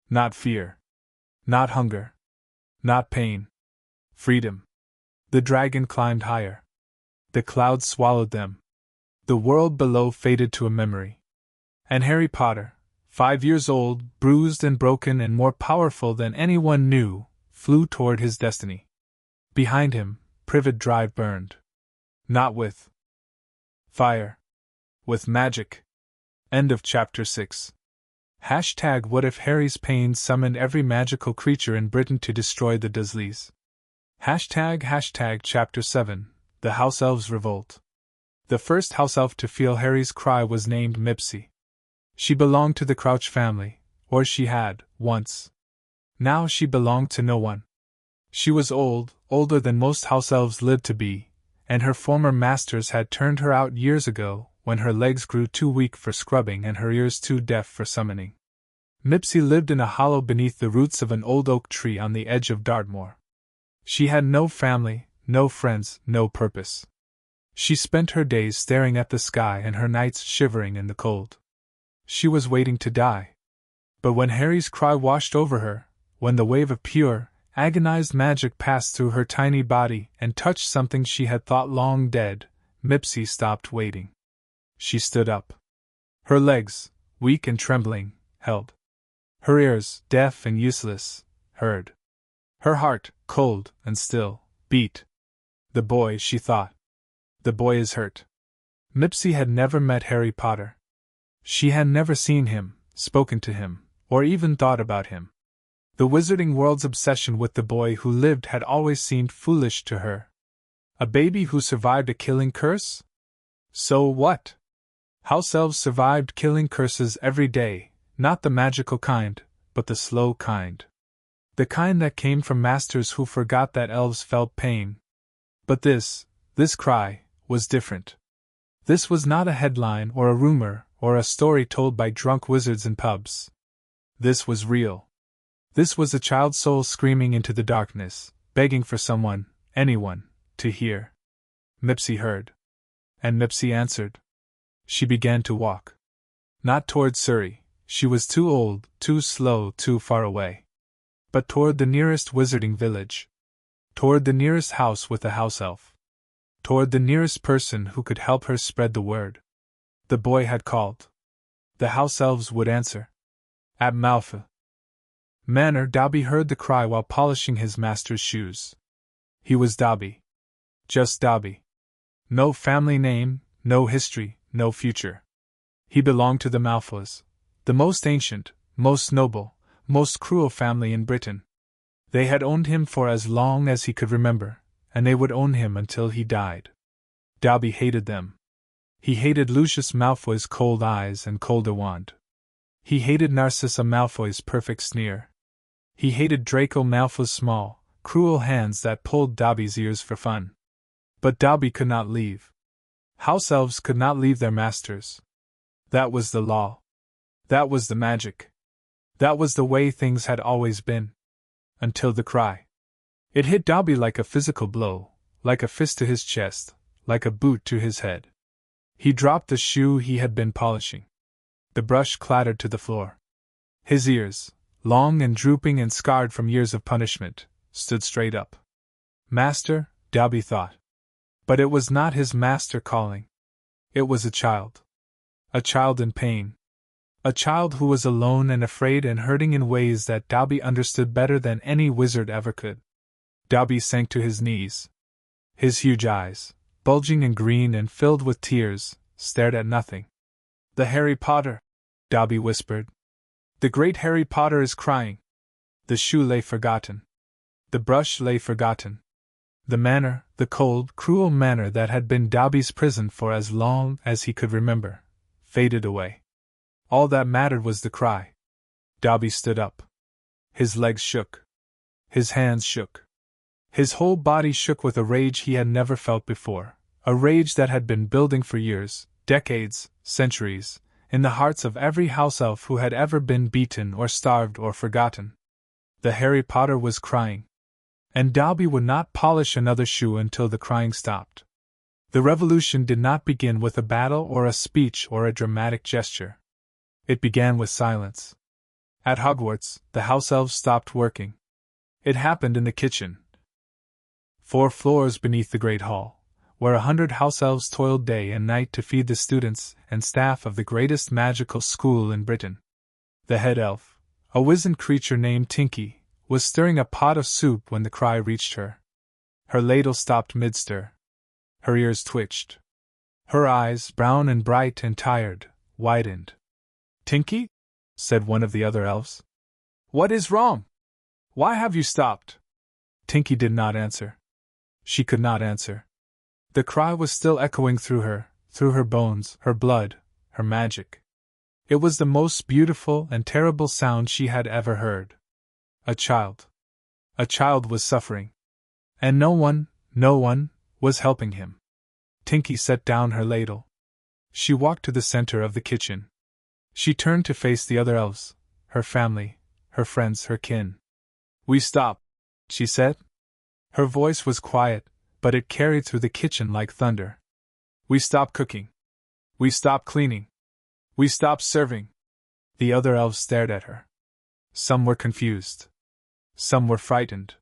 Not fear. Not hunger. Not pain. Freedom. The dragon climbed higher. The clouds swallowed them. The world below faded to a memory. And Harry Potter, 5 years old, bruised and broken and more powerful than anyone knew, flew toward his destiny. Behind him, Privet Drive burned. Not with fire. With magic. End of Chapter 6. Hashtag what if Harry's pain summoned every magical creature in Britain to destroy the Dursleys? Hashtag Chapter 7, The House Elves Revolt. The first house elf to feel Harry's cry was named Mipsy. She belonged to the Crouch family, or she had, once. Now she belonged to no one. She was old, older than most house elves lived to be, and her former masters had turned her out years ago, when her legs grew too weak for scrubbing and her ears too deaf for summoning. Mipsy lived in a hollow beneath the roots of an old oak tree on the edge of Dartmoor. She had no family, no friends, no purpose. She spent her days staring at the sky and her nights shivering in the cold. She was waiting to die. But when Harry's cry washed over her, when the wave of pure, agonized magic passed through her tiny body and touched something she had thought long dead, Mipsy stopped waiting. She stood up. Her legs, weak and trembling, held. Her ears, deaf and useless, heard. Her heart, cold and still, beat. The boy, she thought. The boy is hurt. Mipsy had never met Harry Potter. She had never seen him, spoken to him, or even thought about him. The wizarding world's obsession with the boy who lived had always seemed foolish to her. A baby who survived a killing curse? So what? House elves survived killing curses every day, not the magical kind, but the slow kind. The kind that came from masters who forgot that elves felt pain. But this cry, was different. This was not a headline or a rumor or a story told by drunk wizards in pubs. This was real. This was a child's soul screaming into the darkness, begging for someone, anyone, to hear. Mipsy heard. And Mipsy answered. She began to walk. Not toward Surrey, she was too old, too slow, too far away. But toward the nearest wizarding village. Toward the nearest house with a house elf. Toward the nearest person who could help her spread the word. The boy had called. The house elves would answer. At Malfa Manor, Dobby heard the cry while polishing his master's shoes. He was Dobby. Just Dobby. No family name, no history, no future. He belonged to the Malfoys, the most ancient, most noble, most cruel family in Britain. They had owned him for as long as he could remember, and they would own him until he died. Dobby hated them. He hated Lucius Malfoy's cold eyes and colder wand. He hated Narcissa Malfoy's perfect sneer. He hated Draco Malfoy's small, cruel hands that pulled Dobby's ears for fun. But Dobby could not leave. House elves could not leave their masters. That was the law. That was the magic. That was the way things had always been. Until the cry. It hit Dobby like a physical blow, like a fist to his chest, like a boot to his head. He dropped the shoe he had been polishing. The brush clattered to the floor. His ears, long and drooping and scarred from years of punishment, stood straight up. Master, Dobby thought. But it was not his master calling. It was a child. A child in pain. A child who was alone and afraid and hurting in ways that Dobby understood better than any wizard ever could. Dobby sank to his knees. His huge eyes, bulging and green and filled with tears, stared at nothing. "The Harry Potter," Dobby whispered. "The great Harry Potter is crying." The shoe lay forgotten. The brush lay forgotten. The manor, the cold, cruel manor that had been Dobby's prison for as long as he could remember, faded away. All that mattered was the cry. Dobby stood up. His legs shook. His hands shook. His whole body shook with a rage he had never felt before, a rage that had been building for years, decades, centuries, in the hearts of every house elf who had ever been beaten or starved or forgotten. The Harry Potter was crying. And Dobby would not polish another shoe until the crying stopped. The revolution did not begin with a battle or a speech or a dramatic gesture. It began with silence. At Hogwarts, the house elves stopped working. It happened in the kitchen. 4 floors beneath the Great Hall, where 100 house elves toiled day and night to feed the students and staff of the greatest magical school in Britain. The head elf, a wizened creature named Tinky, was stirring a pot of soup when the cry reached her. Her ladle stopped mid-stir. Her ears twitched. Her eyes, brown and bright and tired, widened. "Tinky?" said one of the other elves. "What is wrong? Why have you stopped?" Tinky did not answer. She could not answer. The cry was still echoing through her bones, her blood, her magic. It was the most beautiful and terrible sound she had ever heard. A child. A child was suffering. And no one, was helping him. Tinky set down her ladle. She walked to the center of the kitchen. She turned to face the other elves, her family, her friends, her kin. "We stop," she said. Her voice was quiet, but it carried through the kitchen like thunder. "We stop cooking. We stop cleaning. We stop serving." The other elves stared at her. Some were confused. Some were frightened.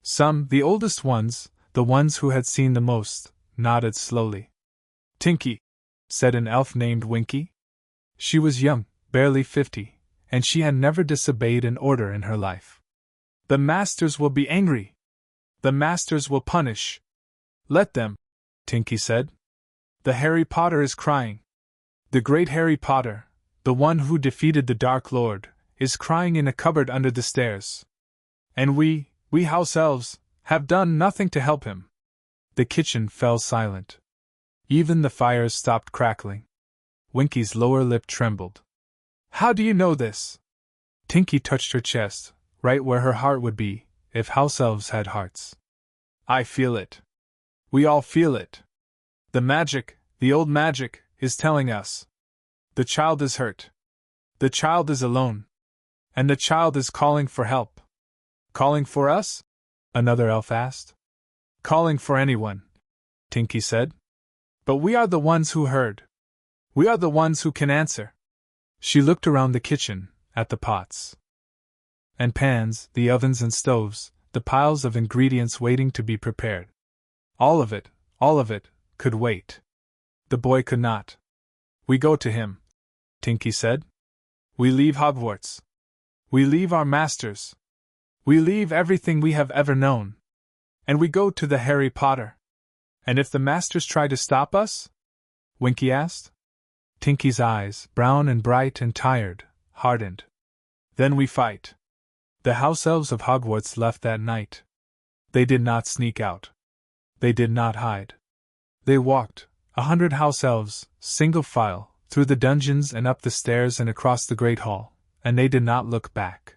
Some, the oldest ones, the ones who had seen the most, nodded slowly. "Tinky," said an elf named Winky. She was young, barely 50, and she had never disobeyed an order in her life. "The masters will be angry. The masters will punish." "Let them," Tinky said. "The Harry Potter is crying. The great Harry Potter, the one who defeated the Dark Lord, is crying in a cupboard under the stairs. And we house elves, have done nothing to help him." The kitchen fell silent. Even the fires stopped crackling. Winky's lower lip trembled. "How do you know this?" Tinky touched her chest, right where her heart would be, if house elves had hearts. "I feel it. We all feel it. The magic, the old magic, is telling us. The child is hurt. The child is alone. And the child is calling for help." "Calling for us?" another elf asked. "Calling for anyone," Tinky said. "But we are the ones who heard. We are the ones who can answer." She looked around the kitchen, at the pots and pans, the ovens and stoves, the piles of ingredients waiting to be prepared. All of it, could wait. The boy could not. "We go to him," Tinky said. "We leave Hogwarts. We leave our masters. We leave everything we have ever known. And we go to the Harry Potter." "And if the masters try to stop us?" Winky asked. Tinky's eyes, brown and bright and tired, hardened. "Then we fight." The house elves of Hogwarts left that night. They did not sneak out. They did not hide. They walked, 100 house elves, single file, through the dungeons and up the stairs and across the Great Hall, and they did not look back.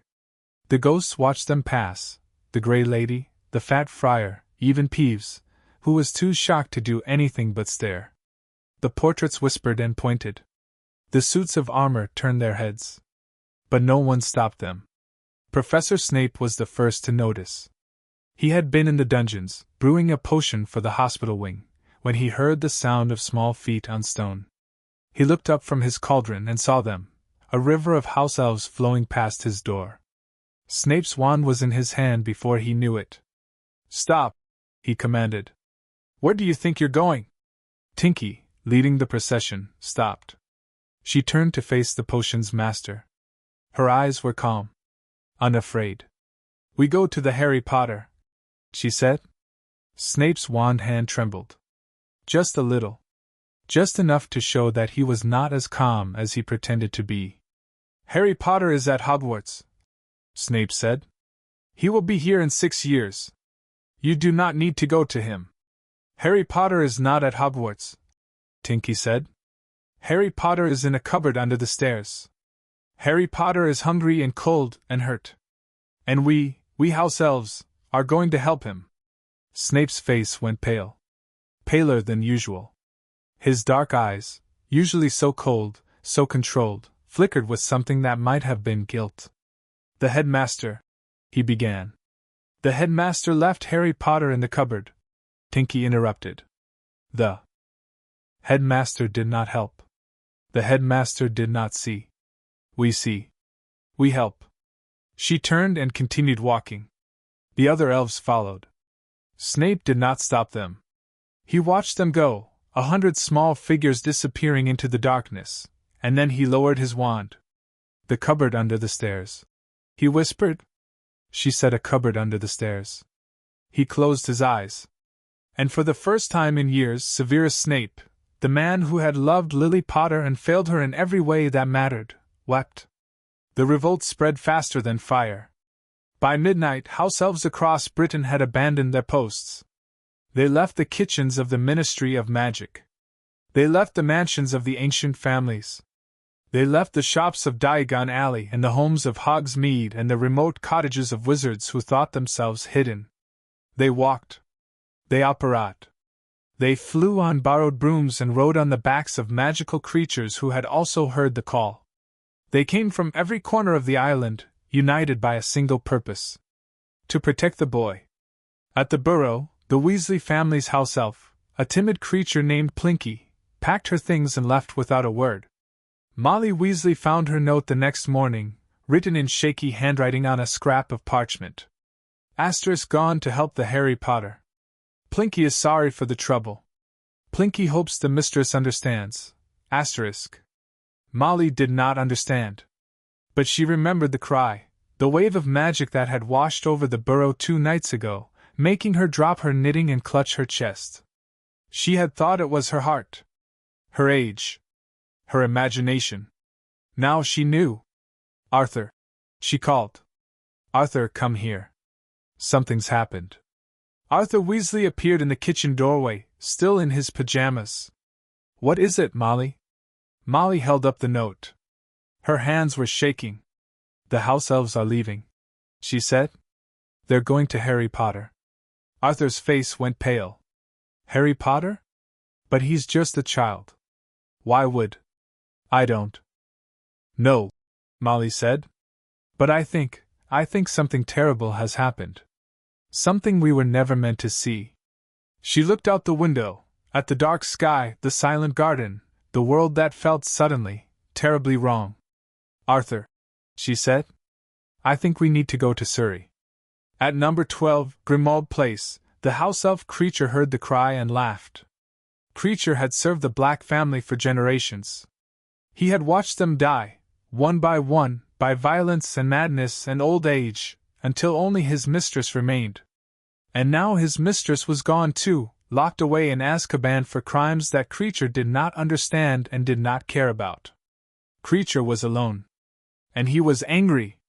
The ghosts watched them pass, the Grey Lady, the Fat Friar, even Peeves, who was too shocked to do anything but stare. The portraits whispered and pointed. The suits of armor turned their heads. But no one stopped them. Professor Snape was the first to notice. He had been in the dungeons, brewing a potion for the hospital wing, when he heard the sound of small feet on stone. He looked up from his cauldron and saw them, a river of house elves flowing past his door. Snape's wand was in his hand before he knew it. "Stop," he commanded. "Where do you think you're going?" Tinky, leading the procession, stopped. She turned to face the potion's master. Her eyes were calm, unafraid. "We go to the Harry Potter," she said. Snape's wand hand trembled. Just a little. Just enough to show that he was not as calm as he pretended to be. "Harry Potter is at Hogwarts," Snape said. "He will be here in 6 years. You do not need to go to him." "Harry Potter is not at Hogwarts," Tinky said. "Harry Potter is in a cupboard under the stairs. Harry Potter is hungry and cold and hurt. And we house elves, are going to help him." Snape's face went pale. Paler than usual. His dark eyes, usually so cold, so controlled, flickered with something that might have been guilt. "The headmaster," he began. "The headmaster left Harry Potter in the cupboard," Tinky interrupted. "The headmaster did not help. The headmaster did not see. We see. We help." She turned and continued walking. The other elves followed. Snape did not stop them. He watched them go, 100 small figures disappearing into the darkness, and then he lowered his wand. "The cupboard under the stairs," he whispered. She said, "A cupboard under the stairs." He closed his eyes. And for the first time in years, Severus Snape, the man who had loved Lily Potter and failed her in every way that mattered, wept. The revolt spread faster than fire. By midnight, house elves across Britain had abandoned their posts. They left the kitchens of the Ministry of Magic. They left the mansions of the ancient families. They left the shops of Diagon Alley and the homes of Hogsmeade and the remote cottages of wizards who thought themselves hidden. They walked. They apparat. They flew on borrowed brooms and rode on the backs of magical creatures who had also heard the call. They came from every corner of the island, united by a single purpose: to protect the boy. At the Burrow, the Weasley family's house elf, a timid creature named Plinky, packed her things and left without a word. Molly Weasley found her note the next morning, written in shaky handwriting on a scrap of parchment. Asterisk gone to help the Harry Potter. Plinky is sorry for the trouble. Plinky hopes the mistress understands. Asterisk. Molly did not understand. But she remembered the cry, the wave of magic that had washed over the Burrow 2 nights ago, making her drop her knitting and clutch her chest. She had thought it was her heart, her age, her imagination. Now she knew. "Arthur," she called. "Arthur, come here. Something's happened." Arthur Weasley appeared in the kitchen doorway, still in his pajamas. "What is it, Molly?" Molly held up the note. Her hands were shaking. "The house elves are leaving," she said. "They're going to Harry Potter." Arthur's face went pale. "Harry Potter? But he's just a child. Why would—" "I don't know," Molly said. "But I think something terrible has happened. Something we were never meant to see." She looked out the window, at the dark sky, the silent garden, the world that felt suddenly, terribly wrong. "Arthur," she said, "I think we need to go to Surrey." At number 12, Grimmauld Place, the house elf Creature heard the cry and laughed. Creature had served the Black family for generations. He had watched them die, one, by violence and madness and old age, until only his mistress remained. And now his mistress was gone too, locked away in Azkaban for crimes that Creature did not understand and did not care about. Creature was alone. And he was angry.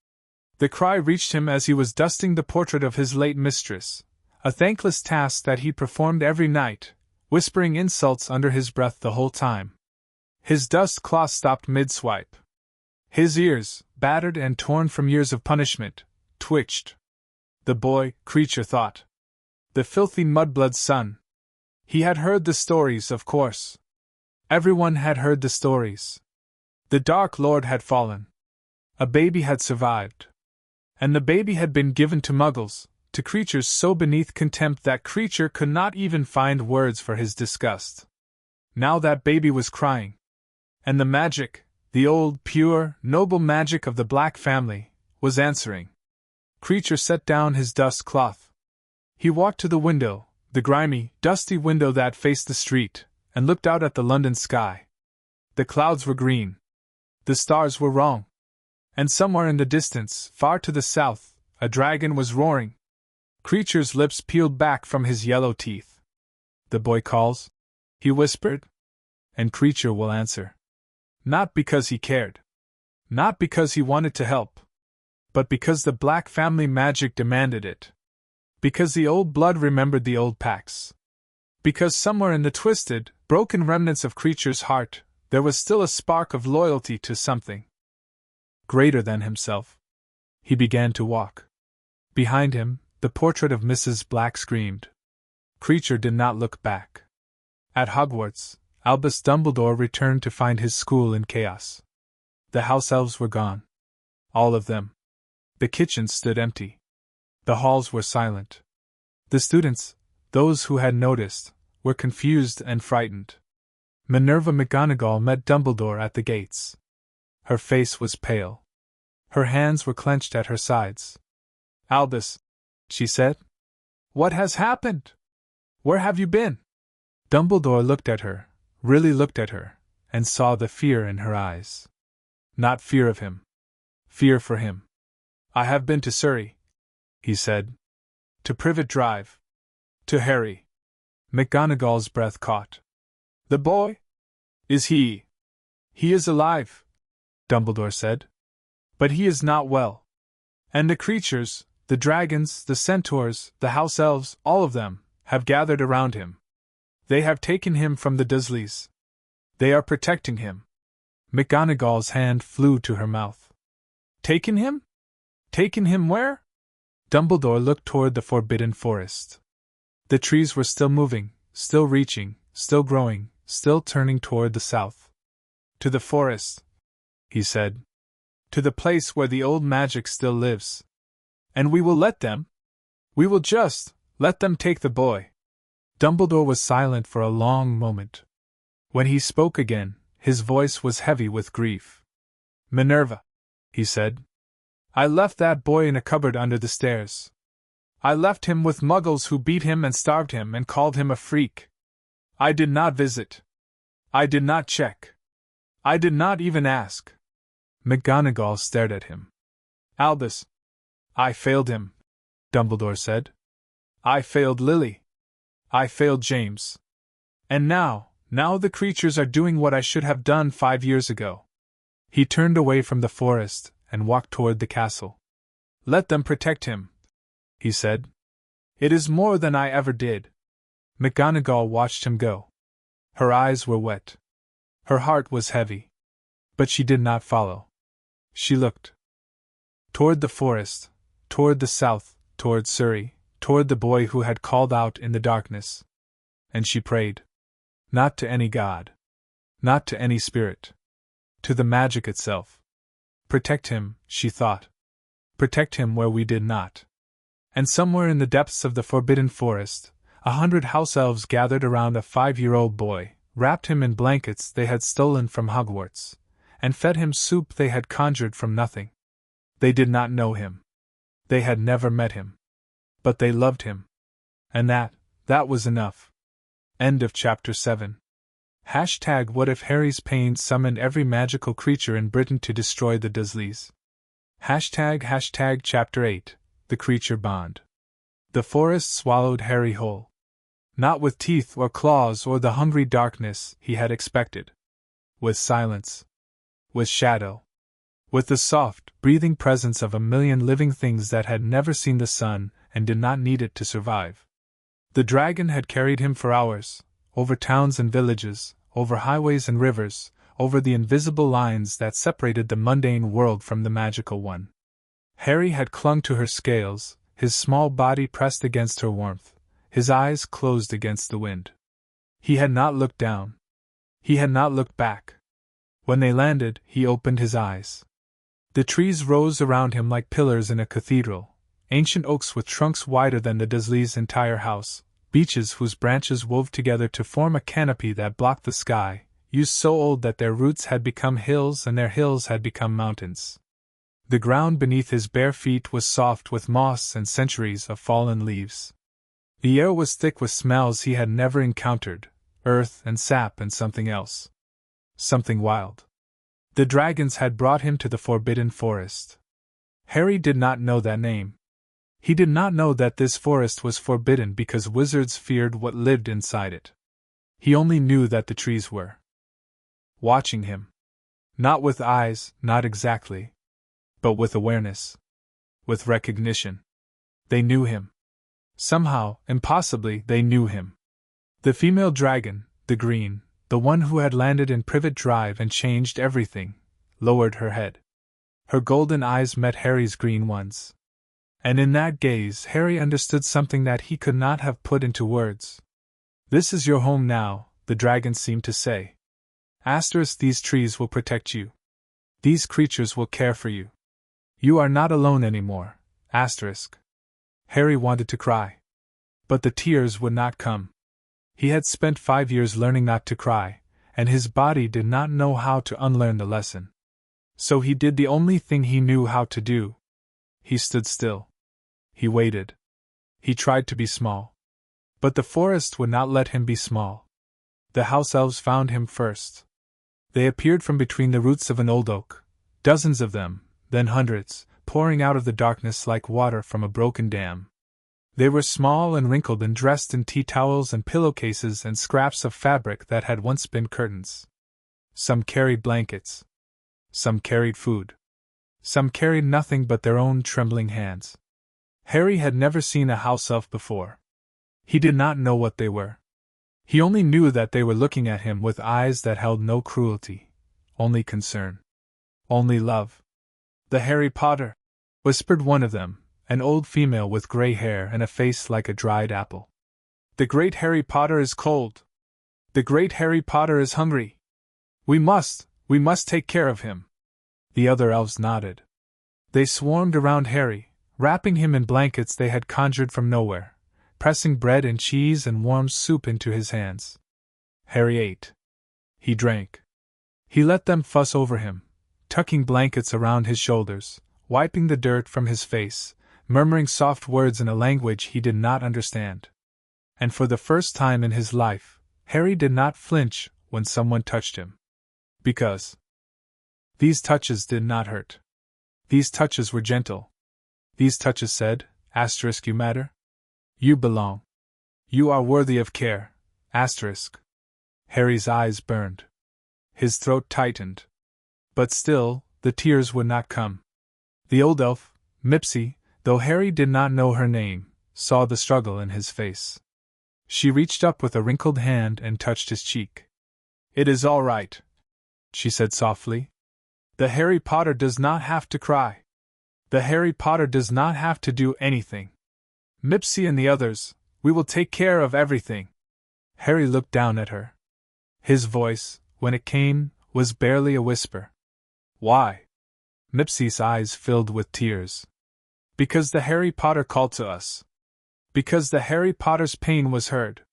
The cry reached him as he was dusting the portrait of his late mistress, a thankless task that he performed every night, whispering insults under his breath the whole time. His dust cloth stopped mid-swipe. His ears, battered and torn from years of punishment, twitched. The boy, Creature thought. The filthy mudblood's son. He had heard the stories, of course. Everyone had heard the stories. The Dark Lord had fallen. A baby had survived. And the baby had been given to muggles, to creatures so beneath contempt that creature could not even find words for his disgust. Now that baby was crying. And the magic, the old, pure, noble magic of the Black family, was answering. Creature set down his dust cloth. He walked to the window, the grimy, dusty window that faced the street, and looked out at the London sky. The clouds were green. The stars were wrong. And somewhere in the distance, far to the south, a dragon was roaring. Creature's lips peeled back from his yellow teeth. The boy calls, he whispered, and Creature will answer. Not because he cared. Not because he wanted to help. But because the Black family magic demanded it. Because the old blood remembered the old pacts. Because somewhere in the twisted, broken remnants of Creature's heart, there was still a spark of loyalty to something greater than himself. He began to walk. Behind him, the portrait of Mrs. Black screamed. Creature did not look back. At Hogwarts, Albus Dumbledore returned to find his school in chaos. The house elves were gone. All of them. The kitchen stood empty. The halls were silent. The students, those who had noticed, were confused and frightened. Minerva McGonagall met Dumbledore at the gates. Her face was pale. Her hands were clenched at her sides. Albus, she said. What has happened? Where have you been? Dumbledore looked at her, really looked at her, and saw the fear in her eyes. Not fear of him. Fear for him. I have been to Surrey, he said. To Privet Drive. To Harry. McGonagall's breath caught. The boy? Is he? He is alive, Dumbledore said. But he is not well. And the creatures, the dragons, the centaurs, the house elves, all of them, have gathered around him. They have taken him from the Dursleys. They are protecting him. McGonagall's hand flew to her mouth. Taken him? Taken him where? Dumbledore looked toward the forbidden forest. The trees were still moving, still reaching, still growing, still turning toward the south. To the forest, he said. To the place where the old magic still lives. And we will let them. We will just let them take the boy. Dumbledore was silent for a long moment. When he spoke again, his voice was heavy with grief. Minerva, he said. I left that boy in a cupboard under the stairs. I left him with muggles who beat him and starved him and called him a freak. I did not visit. I did not check. I did not even ask. McGonagall stared at him. Albus. I failed him, Dumbledore said. I failed Lily. I failed James. And now the creatures are doing what I should have done 5 years ago. He turned away from the forest and walked toward the castle. Let them protect him, he said. It is more than I ever did. McGonagall watched him go. Her eyes were wet. Her heart was heavy. But she did not follow. She looked. Toward the forest, toward the south, toward Surrey, toward the boy who had called out in the darkness. And she prayed. Not to any god. Not to any spirit. To the magic itself. Protect him, she thought. Protect him where we did not. And somewhere in the depths of the forbidden forest, 100 house elves gathered around a 5-year-old boy, wrapped him in blankets they had stolen from Hogwarts, and fed him soup they had conjured from nothing. They did not know him. They had never met him. But they loved him. And that was enough. End of chapter 7. What if Harry's pain summoned every magical creature in Britain to destroy the Dursleys? Chapter 8. The Creature Bond. The forest swallowed Harry whole. Not with teeth or claws or the hungry darkness he had expected. With silence. With shadow. With the soft, breathing presence of a million living things that had never seen the sun and did not need it to survive. The dragon had carried him for hours, over towns and villages, over highways and rivers, over the invisible lines that separated the mundane world from the magical one. Harry had clung to her scales, his small body pressed against her warmth, his eyes closed against the wind. He had not looked down. He had not looked back. When they landed, he opened his eyes. The trees rose around him like pillars in a cathedral, ancient oaks with trunks wider than the Dursleys' entire house, beeches whose branches wove together to form a canopy that blocked the sky, yews so old that their roots had become hills and their hills had become mountains. The ground beneath his bare feet was soft with moss and centuries of fallen leaves. The air was thick with smells he had never encountered, earth and sap and something else. Something wild. The dragons had brought him to the Forbidden Forest. Harry did not know that name. He did not know that this forest was forbidden because wizards feared what lived inside it. He only knew that the trees were watching him. Not with eyes, not exactly. But with awareness. With recognition. They knew him. Somehow, impossibly, they knew him. The female dragon, the green, the one who had landed in Privet Drive and changed everything, lowered her head. Her golden eyes met Harry's green ones. And in that gaze Harry understood something that he could not have put into words. "This is your home now," the dragon seemed to say. These trees will protect you. These creatures will care for you. You are not alone anymore. Harry wanted to cry. But the tears would not come. He had spent 5 years learning not to cry, and his body did not know how to unlearn the lesson. So he did the only thing he knew how to do. He stood still. He waited. He tried to be small. But the forest would not let him be small. The house elves found him first. They appeared from between the roots of an old oak, dozens of them, then hundreds, pouring out of the darkness like water from a broken dam. They were small and wrinkled and dressed in tea towels and pillowcases and scraps of fabric that had once been curtains. Some carried blankets. Some carried food. Some carried nothing but their own trembling hands. Harry had never seen a house elf before. He did not know what they were. He only knew that they were looking at him with eyes that held no cruelty, only concern. Only love. "The Harry Potter," whispered one of them, an old female with gray hair and a face like a dried apple. "The great Harry Potter is cold. The great Harry Potter is hungry. We must take care of him." The other elves nodded. They swarmed around Harry, wrapping him in blankets they had conjured from nowhere, pressing bread and cheese and warm soup into his hands. Harry ate. He drank. He let them fuss over him, tucking blankets around his shoulders, wiping the dirt from his face, murmuring soft words in a language he did not understand. And for the first time in his life, Harry did not flinch when someone touched him. Because these touches did not hurt. These touches were gentle. These touches said, "You matter. You belong. You are worthy of care." Harry's eyes burned. His throat tightened. But still, the tears would not come. The old elf, Mipsy, though Harry did not know her name, saw the struggle in his face. She reached up with a wrinkled hand and touched his cheek. "It is all right," she said softly. "The Harry Potter does not have to cry. The Harry Potter does not have to do anything. Mipsy and the others, we will take care of everything." Harry looked down at her. His voice, when it came, was barely a whisper. "Why?" Mipsy's eyes filled with tears. "Because the Harry Potter called to us. Because the Harry Potter's pain was heard.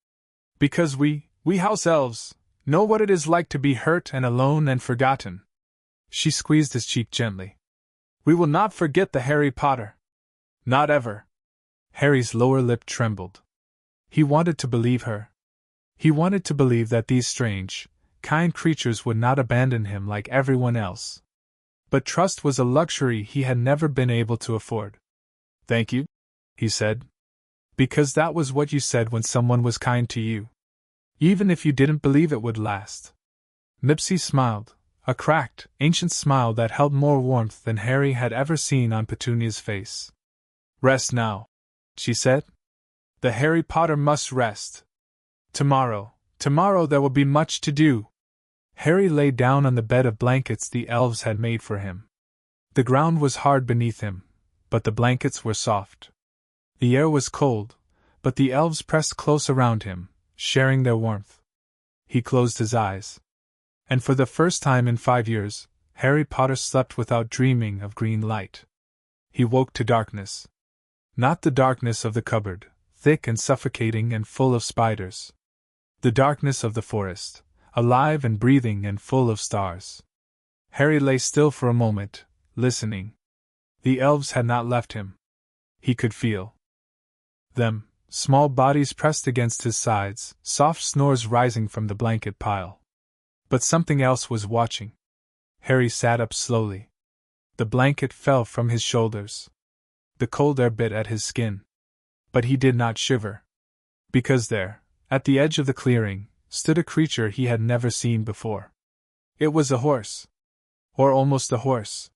Because we house elves, know what it is like to be hurt and alone and forgotten." She squeezed his cheek gently. "We will not forget the Harry Potter. Not ever." Harry's lower lip trembled. He wanted to believe her. He wanted to believe that these strange, kind creatures would not abandon him like everyone else. But trust was a luxury he had never been able to afford. "Thank you," he said. "Because that was what you said when someone was kind to you. Even if you didn't believe it would last." Mipsy smiled, a cracked, ancient smile that held more warmth than Harry had ever seen on Petunia's face. "Rest now," she said. "The Harry Potter must rest. Tomorrow there will be much to do." Harry lay down on the bed of blankets the elves had made for him. The ground was hard beneath him, but the blankets were soft. The air was cold, but the elves pressed close around him, sharing their warmth. He closed his eyes. And for the first time in 5 years, Harry Potter slept without dreaming of green light. He woke to darkness. Not the darkness of the cupboard, thick and suffocating and full of spiders. The darkness of the forest, alive and breathing and full of stars. Harry lay still for a moment, listening. The elves had not left him. He could feel them, small bodies pressed against his sides, soft snores rising from the blanket pile. But something else was watching. Harry sat up slowly. The blanket fell from his shoulders. The cold air bit at his skin. But he did not shiver. Because there, at the edge of the clearing, stood a creature he had never seen before. It was a horse. Or almost a horse.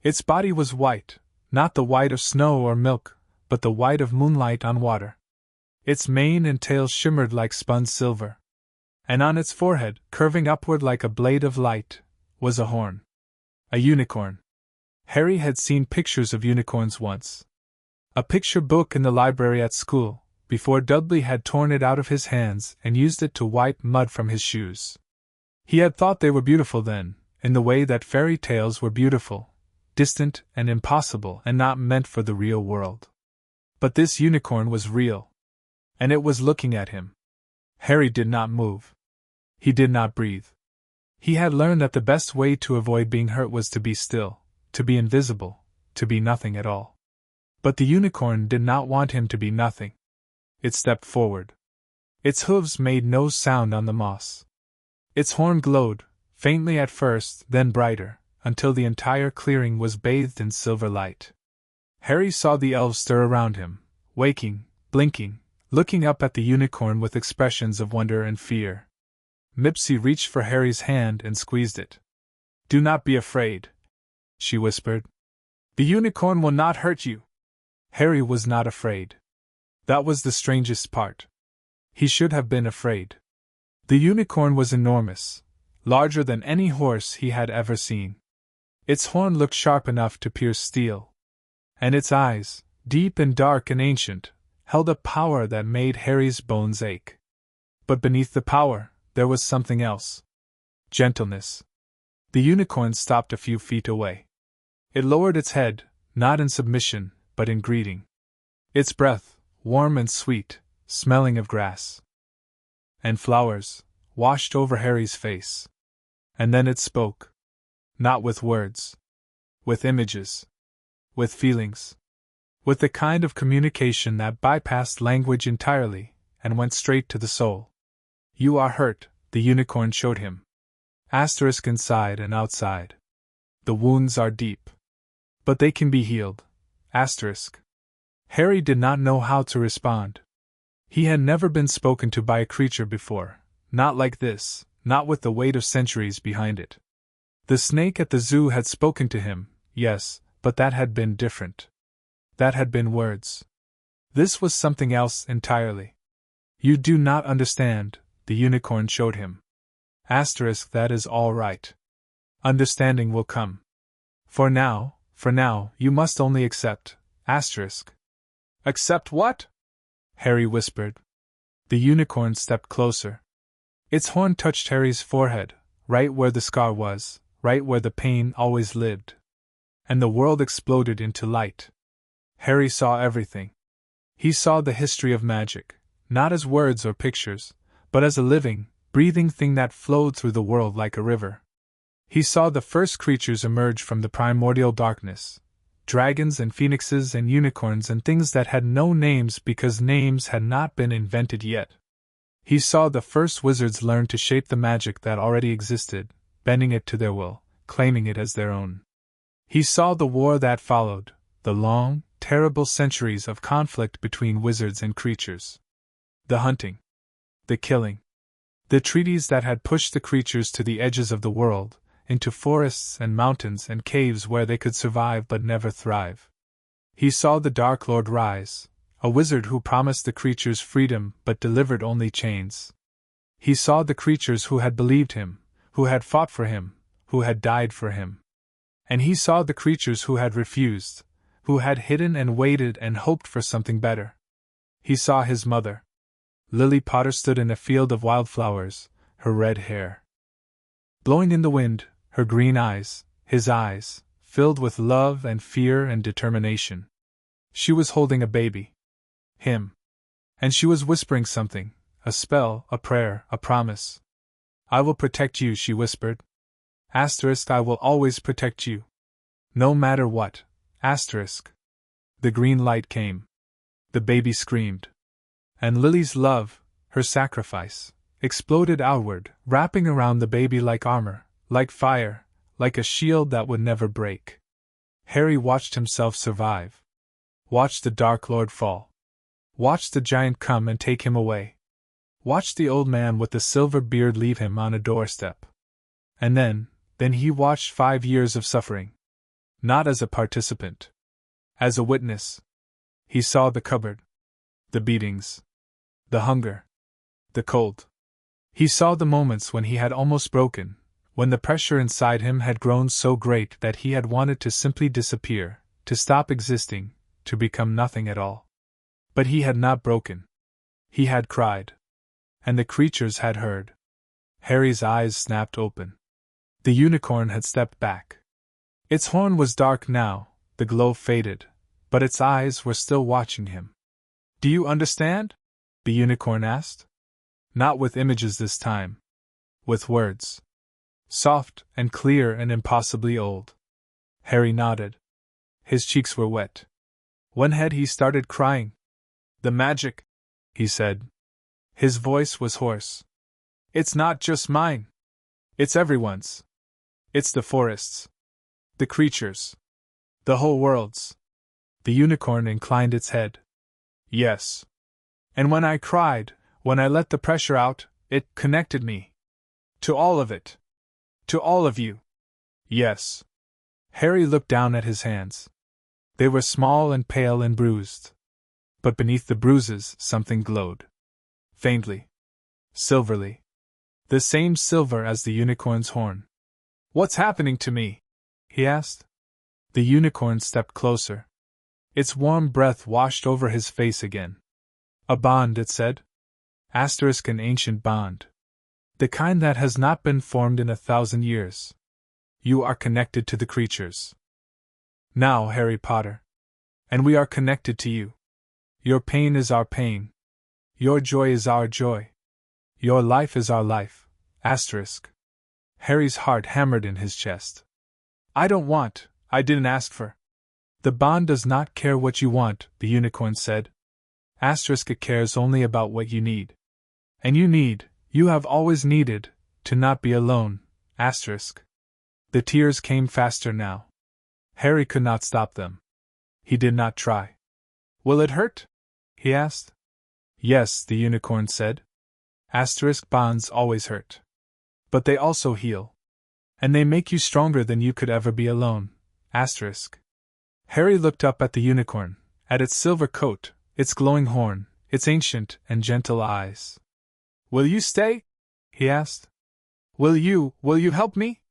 Its body was white, not the white of snow or milk, but the white of moonlight on water. Its mane and tail shimmered like spun silver. And on its forehead, curving upward like a blade of light, was a horn. A unicorn. Harry had seen pictures of unicorns once. A picture book in the library at school, before Dudley had torn it out of his hands and used it to wipe mud from his shoes. He had thought they were beautiful then, in the way that fairy tales were beautiful, distant and impossible and not meant for the real world. But this unicorn was real. And it was looking at him. Harry did not move. He did not breathe. He had learned that the best way to avoid being hurt was to be still, to be invisible, to be nothing at all. But the unicorn did not want him to be nothing. It stepped forward. Its hooves made no sound on the moss. Its horn glowed, faintly at first, then brighter, until the entire clearing was bathed in silver light. Harry saw the elves stir around him, waking, blinking, looking up at the unicorn with expressions of wonder and fear. Mipsy reached for Harry's hand and squeezed it. "Do not be afraid," she whispered. "The unicorn will not hurt you." Harry was not afraid. That was the strangest part. He should have been afraid. The unicorn was enormous, larger than any horse he had ever seen. Its horn looked sharp enough to pierce steel. And its eyes, deep and dark and ancient, held a power that made Harry's bones ache. But beneath the power, there was something else. Gentleness. The unicorn stopped a few feet away. It lowered its head, not in submission, but in greeting. Its breath, warm and sweet, smelling of grass and flowers, washed over Harry's face. And then it spoke. Not with words. With images. With feelings. With the kind of communication that bypassed language entirely, and went straight to the soul. "You are hurt," the unicorn showed him. Asterisk inside and outside. "The wounds are deep. But they can be healed." Asterisk. Harry did not know how to respond. He had never been spoken to by a creature before, not like this, not with the weight of centuries behind it. The snake at the zoo had spoken to him, yes, but that had been different. That had been words. This was something else entirely. "You do not understand," the unicorn showed him. Asterisk, that is all right. Understanding will come. For now, you must only accept. Asterisk. Accept what? Harry whispered. The unicorn stepped closer. Its horn touched Harry's forehead, right where the scar was, right where the pain always lived. And the world exploded into light. Harry saw everything. He saw the history of magic, not as words or pictures, but as a living, breathing thing that flowed through the world like a river. He saw the first creatures emerge from the primordial darkness, dragons and phoenixes and unicorns and things that had no names because names had not been invented yet. He saw the first wizards learn to shape the magic that already existed, bending it to their will, claiming it as their own. He saw the war that followed, the long, terrible centuries of conflict between wizards and creatures. The hunting. The killing. The treaties that had pushed the creatures to the edges of the world, into forests and mountains and caves where they could survive but never thrive. He saw the Dark Lord rise, a wizard who promised the creatures freedom but delivered only chains. He saw the creatures who had believed him, who had fought for him, who had died for him. And he saw the creatures who had refused, who had hidden and waited and hoped for something better. He saw his mother. Lily Potter stood in a field of wildflowers, her red hair blowing in the wind, her green eyes, his eyes, filled with love and fear and determination. She was holding a baby. Him. And she was whispering something, a spell, a prayer, a promise. I will protect you, she whispered. Asterisk, I will always protect you. No matter what. Asterisk. The green light came. The baby screamed. And Lily's love, her sacrifice, exploded outward, wrapping around the baby like armor, like fire, like a shield that would never break. Harry watched himself survive. Watched the Dark Lord fall. Watched the giant come and take him away. Watched the old man with the silver beard leave him on a doorstep. And then he watched 5 years of suffering. Not as a participant. As a witness. He saw the cupboard. The beatings. The hunger. The cold. He saw the moments when he had almost broken, when the pressure inside him had grown so great that he had wanted to simply disappear, to stop existing, to become nothing at all. But he had not broken. He had cried. And the creatures had heard. Harry's eyes snapped open. The unicorn had stepped back. Its horn was dark now, the glow faded, but its eyes were still watching him. Do you understand? The unicorn asked. Not with images this time. With words. Soft and clear and impossibly old. Harry nodded. His cheeks were wet. When had he started crying? The magic, he said. His voice was hoarse. It's not just mine. It's everyone's. It's the forest's. The creatures. The whole world's. The unicorn inclined its head. Yes. And when I cried, when I let the pressure out, it connected me. To all of it. To all of you. Yes. Harry looked down at his hands. They were small and pale and bruised. But beneath the bruises, something glowed. Faintly. Silverly. The same silver as the unicorn's horn. What's happening to me? He asked. The unicorn stepped closer. Its warm breath washed over his face again. A bond, it said. Asterisk, an ancient bond. The kind that has not been formed in 1,000 years. You are connected to the creatures. Now, Harry Potter. And we are connected to you. Your pain is our pain. Your joy is our joy. Your life is our life. Asterisk. Harry's heart hammered in his chest. I didn't ask for. The bond does not care what you want, the unicorn said. Asterisk, it cares only about what you need. And you have always needed, to not be alone. Asterisk. The tears came faster now. Harry could not stop them. He did not try. Will it hurt? He asked. Yes, the unicorn said. Asterisk, bonds always hurt. But they also heal. And they make you stronger than you could ever be alone. Asterisk. Harry looked up at the unicorn, at its silver coat, its glowing horn, its ancient and gentle eyes. Will you stay? He asked. Will you help me?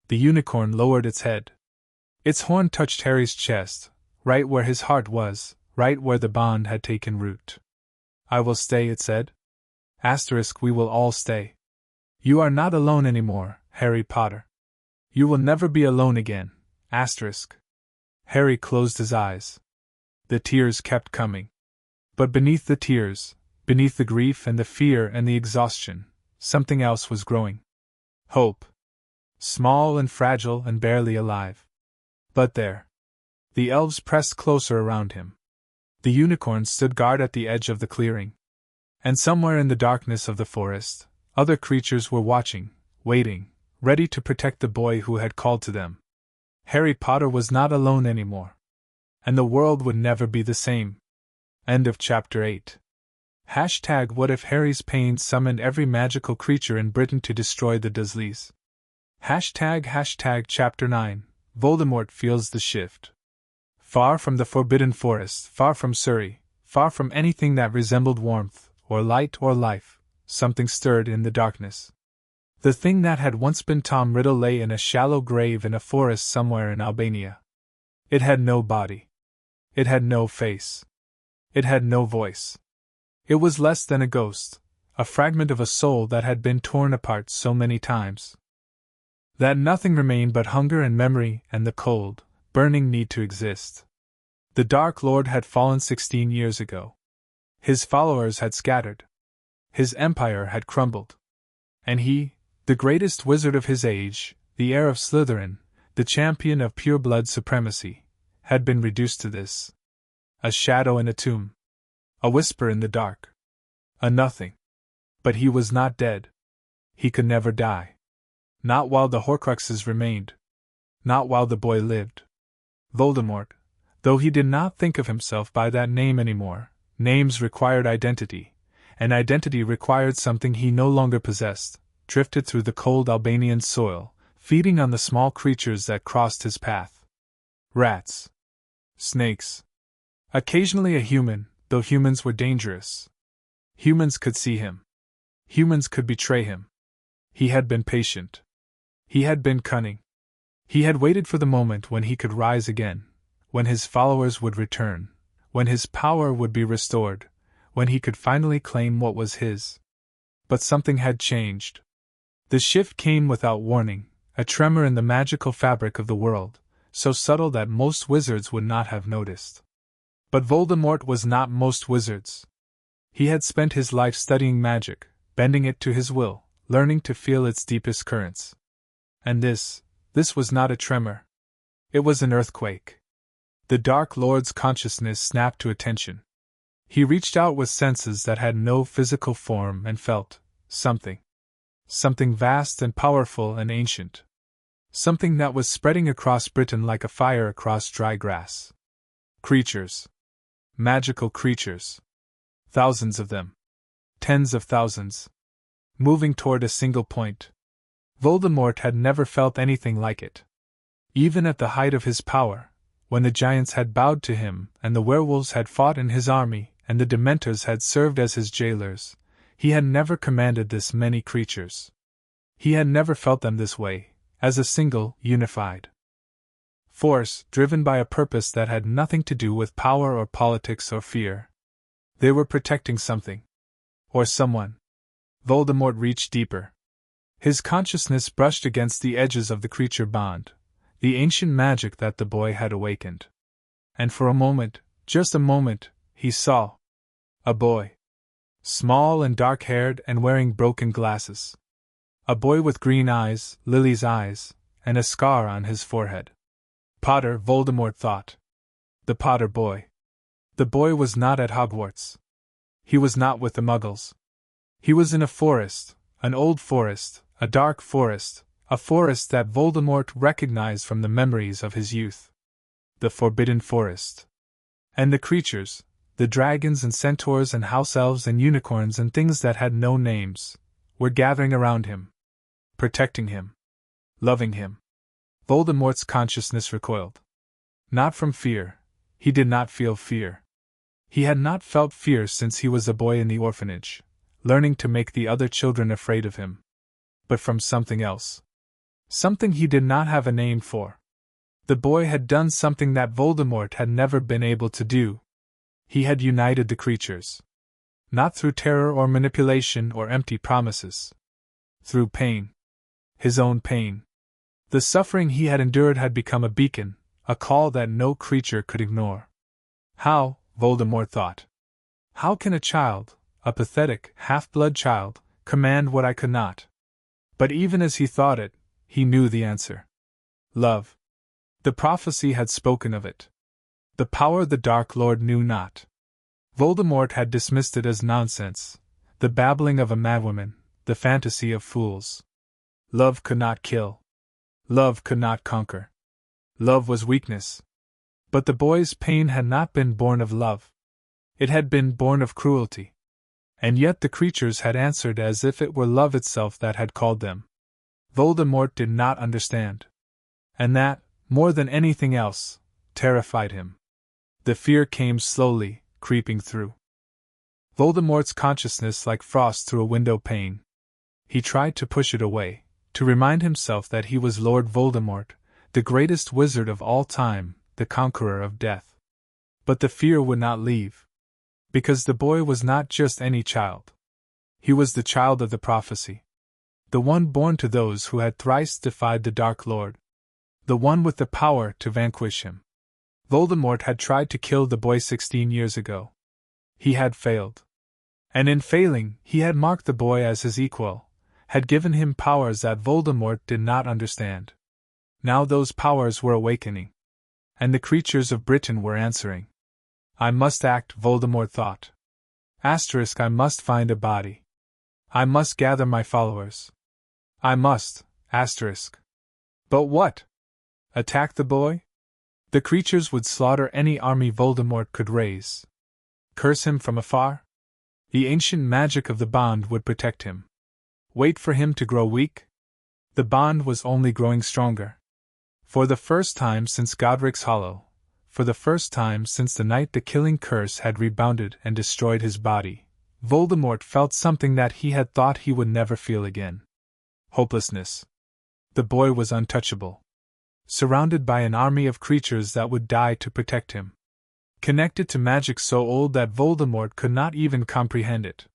The unicorn lowered its head. Its horn touched Harry's chest, right where his heart was, right where the bond had taken root. I will stay, it said. Asterisk, we will all stay. You are not alone anymore, Harry Potter. You will never be alone again. Asterisk. Harry closed his eyes. The tears kept coming. But beneath the tears, beneath the grief and the fear and the exhaustion, something else was growing. Hope. Small and fragile and barely alive. But there. The elves pressed closer around him. The unicorn stood guard at the edge of the clearing. And somewhere in the darkness of the forest, other creatures were watching, waiting, ready to protect the boy who had called to them. Harry Potter was not alone anymore. And the world would never be the same. End of Chapter 8. # What if Harry's pain summoned every magical creature in Britain to destroy the Dursleys? # Chapter 9. Voldemort feels the shift. Far from the Forbidden Forest, far from Surrey, far from anything that resembled warmth, or light or life, something stirred in the darkness. The thing that had once been Tom Riddle lay in a shallow grave in a forest somewhere in Albania. It had no body. It had no face. It had no voice. It was less than a ghost, a fragment of a soul that had been torn apart so many times. That nothing remained but hunger and memory and the cold, burning need to exist. The Dark Lord had fallen 16 years ago. His followers had scattered. His empire had crumbled. And he, the greatest wizard of his age, the heir of Slytherin, the champion of pure-blood supremacy, had been reduced to this. A shadow in a tomb. A whisper in the dark. A nothing. But he was not dead. He could never die. Not while the Horcruxes remained. Not while the boy lived. Voldemort, though he did not think of himself by that name anymore, names required identity, and identity required something he no longer possessed, drifted through the cold Albanian soil, feeding on the small creatures that crossed his path. Rats. Snakes. Occasionally a human, though humans were dangerous. Humans could see him. Humans could betray him. He had been patient. He had been cunning. He had waited for the moment when he could rise again, when his followers would return, when his power would be restored, when he could finally claim what was his. But something had changed. The shift came without warning, a tremor in the magical fabric of the world, so subtle that most wizards would not have noticed. But Voldemort was not most wizards. He had spent his life studying magic, bending it to his will, learning to feel its deepest currents. And this was not a tremor. It was an earthquake. The Dark Lord's consciousness snapped to attention. He reached out with senses that had no physical form and felt something. Something vast and powerful and ancient. Something that was spreading across Britain like a fire across dry grass. Creatures. Magical creatures. Thousands of them. Tens of thousands. Moving toward a single point. Voldemort had never felt anything like it. Even at the height of his power, when the giants had bowed to him, and the werewolves had fought in his army, and the Dementors had served as his jailers, he had never commanded this many creatures. He had never felt them this way, as a single, unified force, driven by a purpose that had nothing to do with power or politics or fear. They were protecting something. Or someone. Voldemort reached deeper. His consciousness brushed against the edges of the creature bond, the ancient magic that the boy had awakened. And for a moment, just a moment, he saw a boy. Small and dark-haired and wearing broken glasses. A boy with green eyes, Lily's eyes, and a scar on his forehead. Potter, Voldemort thought. The Potter boy. The boy was not at Hogwarts. He was not with the Muggles. He was in a forest, an old forest, a dark forest, a forest that Voldemort recognized from the memories of his youth. The Forbidden Forest. And the creatures, the dragons and centaurs and house elves and unicorns and things that had no names, were gathering around him. Protecting him. Loving him. Voldemort's consciousness recoiled. Not from fear. He did not feel fear. He had not felt fear since he was a boy in the orphanage, learning to make the other children afraid of him. But from something else. Something he did not have a name for. The boy had done something that Voldemort had never been able to do. He had united the creatures. Not through terror or manipulation or empty promises. Through pain. His own pain. The suffering he had endured had become a beacon, a call that no creature could ignore. How, Voldemort thought. How can a child, a pathetic, half-blood child, command what I could not? But even as he thought it, he knew the answer. Love. The prophecy had spoken of it. The power the Dark Lord knew not. Voldemort had dismissed it as nonsense, the babbling of a madwoman, the fantasy of fools. Love could not kill. Love could not conquer. Love was weakness. But the boy's pain had not been born of love. It had been born of cruelty. And yet the creatures had answered as if it were love itself that had called them. Voldemort did not understand. And that, more than anything else, terrified him. The fear came slowly, creeping through Voldemort's consciousness like frost through a window pane. He tried to push it away, to remind himself that he was Lord Voldemort, the greatest wizard of all time, the conqueror of death. But the fear would not leave. Because the boy was not just any child. He was the child of the prophecy. the one born to those who had thrice defied the Dark Lord. The one with the power to vanquish him. Voldemort had tried to kill the boy 16 years ago. He had failed. And in failing, he had marked the boy as his equal, had given him powers that Voldemort did not understand. Now those powers were awakening. And the creatures of Britain were answering. I must act, Voldemort thought. I must find a body. I must gather my followers. I must, But what? Attack the boy? The creatures would slaughter any army Voldemort could raise. Curse him from afar? The ancient magic of the bond would protect him. Wait for him to grow weak? The bond was only growing stronger. For the first time since Godric's Hollow, for the first time since the night the killing curse had rebounded and destroyed his body, Voldemort felt something that he had thought he would never feel again. Hopelessness. The boy was untouchable. Surrounded by an army of creatures that would die to protect him. Connected to magic so old that Voldemort could not even comprehend it.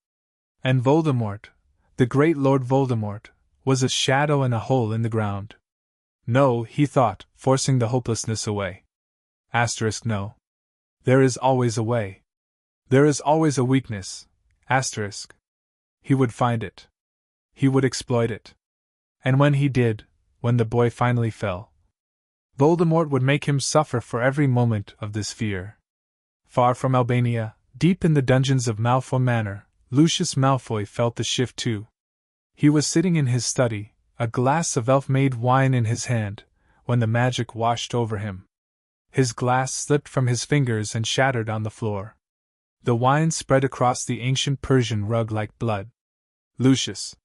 And Voldemort, the great Lord Voldemort, was a shadow and a hole in the ground. No, he thought, forcing the hopelessness away. No. There is always a way. There is always a weakness. He would find it. He would exploit it. And when he did, when the boy finally fell, Voldemort would make him suffer for every moment of this fear. Far from Albania, deep in the dungeons of Malfoy Manor, Lucius Malfoy felt the shift too. He was sitting in his study, a glass of elf-made wine in his hand, when the magic washed over him. His glass slipped from his fingers and shattered on the floor. The wine spread across the ancient Persian rug like blood. Lucius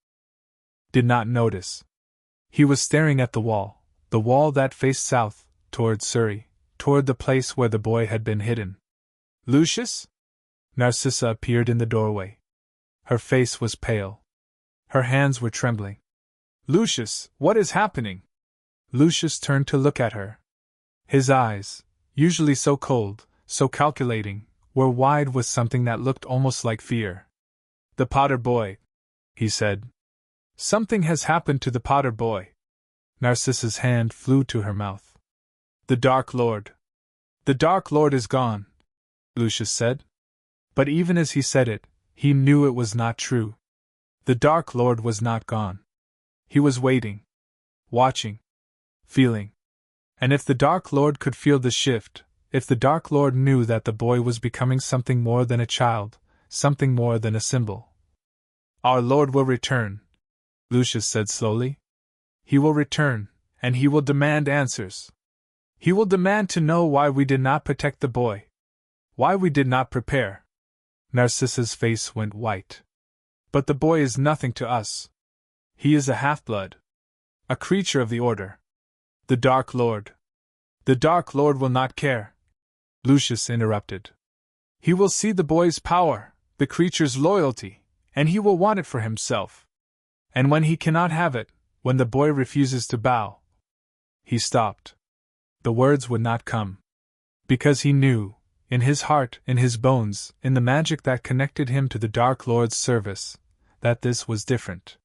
did not notice. He was staring at the wall that faced south, toward Surrey, toward the place where the boy had been hidden. Lucius? Narcissa appeared in the doorway. Her face was pale. Her hands were trembling. Lucius, what is happening? Lucius turned to look at her. His eyes, usually so cold, so calculating, were wide with something that looked almost like fear. The Potter boy, he said. Something has happened to the Potter boy. Narcissa's hand flew to her mouth. The Dark Lord. The Dark Lord is gone, Lucius said. But even as he said it, he knew it was not true. The Dark Lord was not gone. He was waiting. Watching. Feeling. And if the Dark Lord could feel the shift, if the Dark Lord knew that the boy was becoming something more than a child, something more than a symbol. Our Lord will return, Lucius said slowly. He will return, and he will demand answers. He will demand to know why we did not protect the boy. Why we did not prepare. Narcissa's face went white. But the boy is nothing to us. He is a half-blood. A creature of the Order. The Dark Lord. The Dark Lord will not care. Lucius interrupted. He will see the boy's power, the creature's loyalty, and he will want it for himself. And when he cannot have it, when the boy refuses to bow. He stopped. The words would not come. Because he knew, in his heart, in his bones, in the magic that connected him to the Dark Lord's service, that this was different.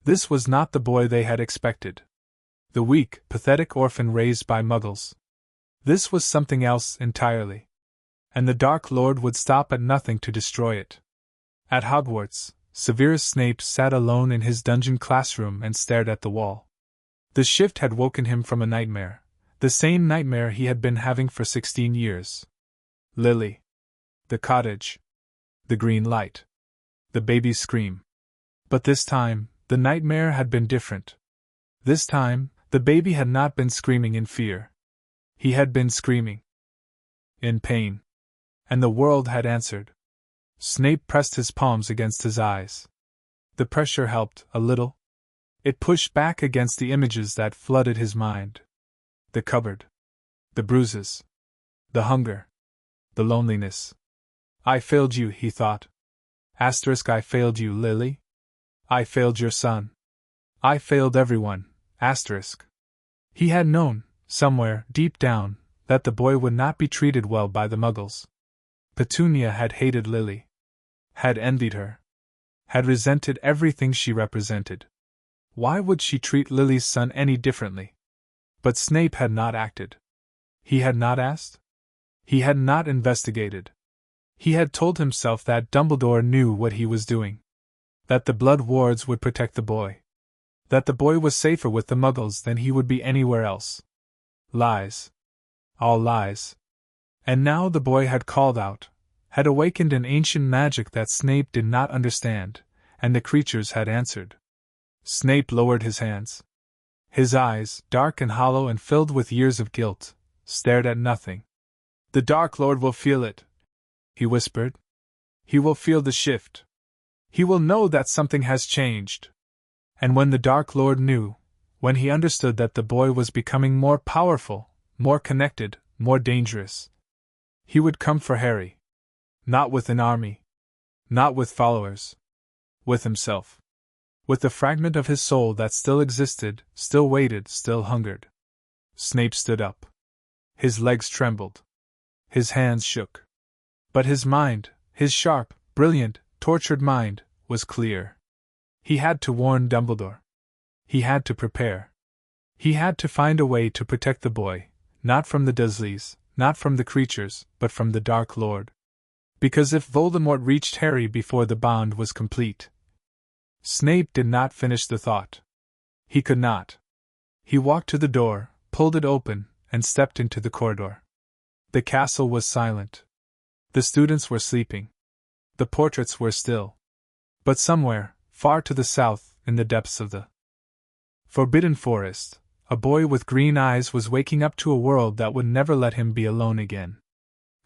This was not the boy they had expected. The weak, pathetic orphan raised by Muggles. This was something else entirely. And the Dark Lord would stop at nothing to destroy it. At Hogwarts, Severus Snape sat alone in his dungeon classroom and stared at the wall. The shift had woken him from a nightmare, the same nightmare he had been having for 16 years. Lily. The cottage. The green light. The baby's scream. But this time, the nightmare had been different. This time, the baby had not been screaming in fear. He had been screaming in pain. And the world had answered. Snape pressed his palms against his eyes. The pressure helped, a little. It pushed back against the images that flooded his mind. The cupboard. The bruises. The hunger. The loneliness. I failed you, he thought. I failed you, Lily. I failed your son. I failed everyone. He had known, somewhere, deep down, that the boy would not be treated well by the Muggles. Petunia had hated Lily. Had envied her. Had resented everything she represented. Why would she treat Lily's son any differently? But Snape had not acted. He had not asked. He had not investigated. He had told himself that Dumbledore knew what he was doing. That the Blood Wards would protect the boy. That the boy was safer with the Muggles than he would be anywhere else. Lies. All lies. And now the boy had called out, had awakened an ancient magic that Snape did not understand, and the creatures had answered. Snape lowered his hands. His eyes, dark and hollow and filled with years of guilt, stared at nothing. "The Dark Lord will feel it," he whispered. "He will feel the shift. He will know that something has changed." And when the Dark Lord knew, when he understood that the boy was becoming more powerful, more connected, more dangerous, he would come for Harry. Not with an army. Not with followers. With himself. With the fragment of his soul that still existed, still waited, still hungered. Snape stood up. His legs trembled. His hands shook. But his mind, his sharp, brilliant, tortured mind, was clear. He had to warn Dumbledore. He had to prepare. He had to find a way to protect the boy, not from the Dursleys, not from the creatures, but from the Dark Lord. Because if Voldemort reached Harry before the bond was complete. Snape did not finish the thought. He could not. He walked to the door, pulled it open, and stepped into the corridor. The castle was silent. The students were sleeping. The portraits were still. But somewhere, far to the south, in the depths of the Forbidden Forest, a boy with green eyes was waking up to a world that would never let him be alone again.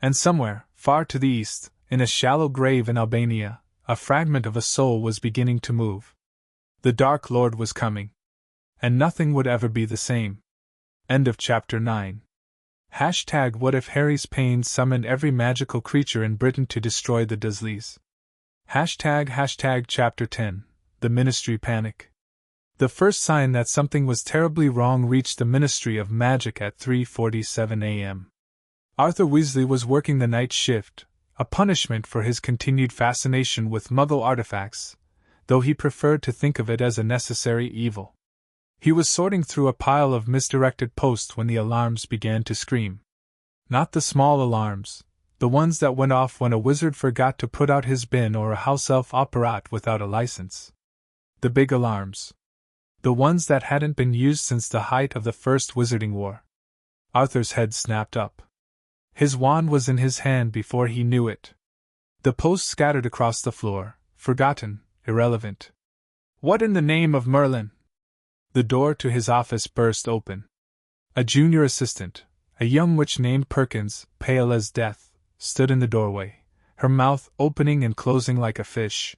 And somewhere, far to the east, in a shallow grave in Albania, a fragment of a soul was beginning to move. The Dark Lord was coming. And nothing would ever be the same. End of Chapter 9. #What if Harry's pain summoned every magical creature in Britain to destroy the Dursleys? #Chapter 10. The Ministry Panic. The first sign that something was terribly wrong reached the Ministry of Magic at 3:47 a.m. Arthur Weasley was working the night shift, a punishment for his continued fascination with Muggle artifacts, though he preferred to think of it as a necessary evil. He was sorting through a pile of misdirected posts when the alarms began to scream. Not the small alarms, the ones that went off when a wizard forgot to put out his bin or a house elf operat without a license. The big alarms. The ones that hadn't been used since the height of the First Wizarding War. Arthur's head snapped up. His wand was in his hand before he knew it. The posts scattered across the floor, forgotten, irrelevant. What in the name of Merlin? The door to his office burst open. A junior assistant, a young witch named Perkins, pale as death, stood in the doorway, her mouth opening and closing like a fish.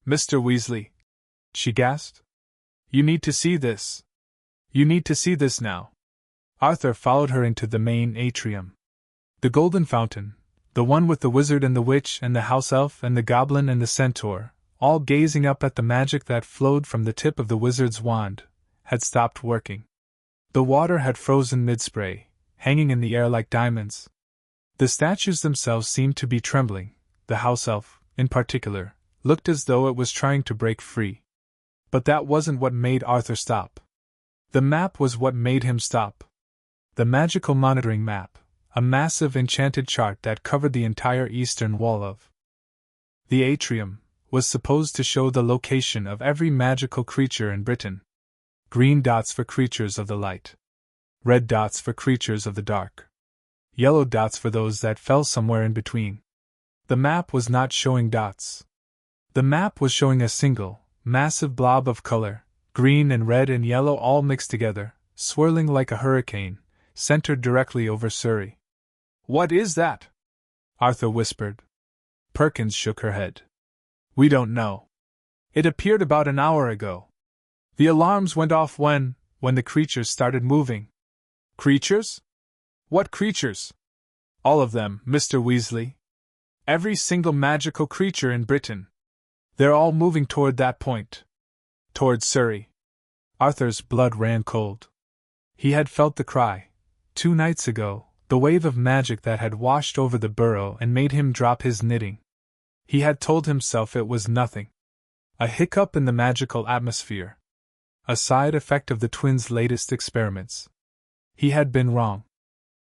"Mr. Weasley," she gasped. "You need to see this. You need to see this now." Arthur followed her into the main atrium. The golden fountain, the one with the wizard and the witch and the house elf and the goblin and the centaur, all gazing up at the magic that flowed from the tip of the wizard's wand, had stopped working. The water had frozen mid-spray, hanging in the air like diamonds. The statues themselves seemed to be trembling. The house elf, in particular, looked as though it was trying to break free. But that wasn't what made Arthur stop. The map was what made him stop. The magical monitoring map, a massive enchanted chart that covered the entire eastern wall of the atrium, was supposed to show the location of every magical creature in Britain. Green dots for creatures of the light. Red dots for creatures of the dark. Yellow dots for those that fell somewhere in between. The map was not showing dots. The map was showing a single, massive blob of color, green and red and yellow all mixed together, swirling like a hurricane, centered directly over Surrey. "What is that?" Arthur whispered. Perkins shook her head. "We don't know. It appeared about an hour ago. The alarms went off when the creatures started moving." "Creatures? What creatures?" "All of them, Mr. Weasley. Every single magical creature in Britain. They're all moving toward that point. Toward Surrey." Arthur's blood ran cold. He had felt the cry, 2 nights ago, the wave of magic that had washed over the burrow and made him drop his knitting. He had told himself it was nothing. A hiccup in the magical atmosphere. a side effect of the twins' latest experiments. He had been wrong.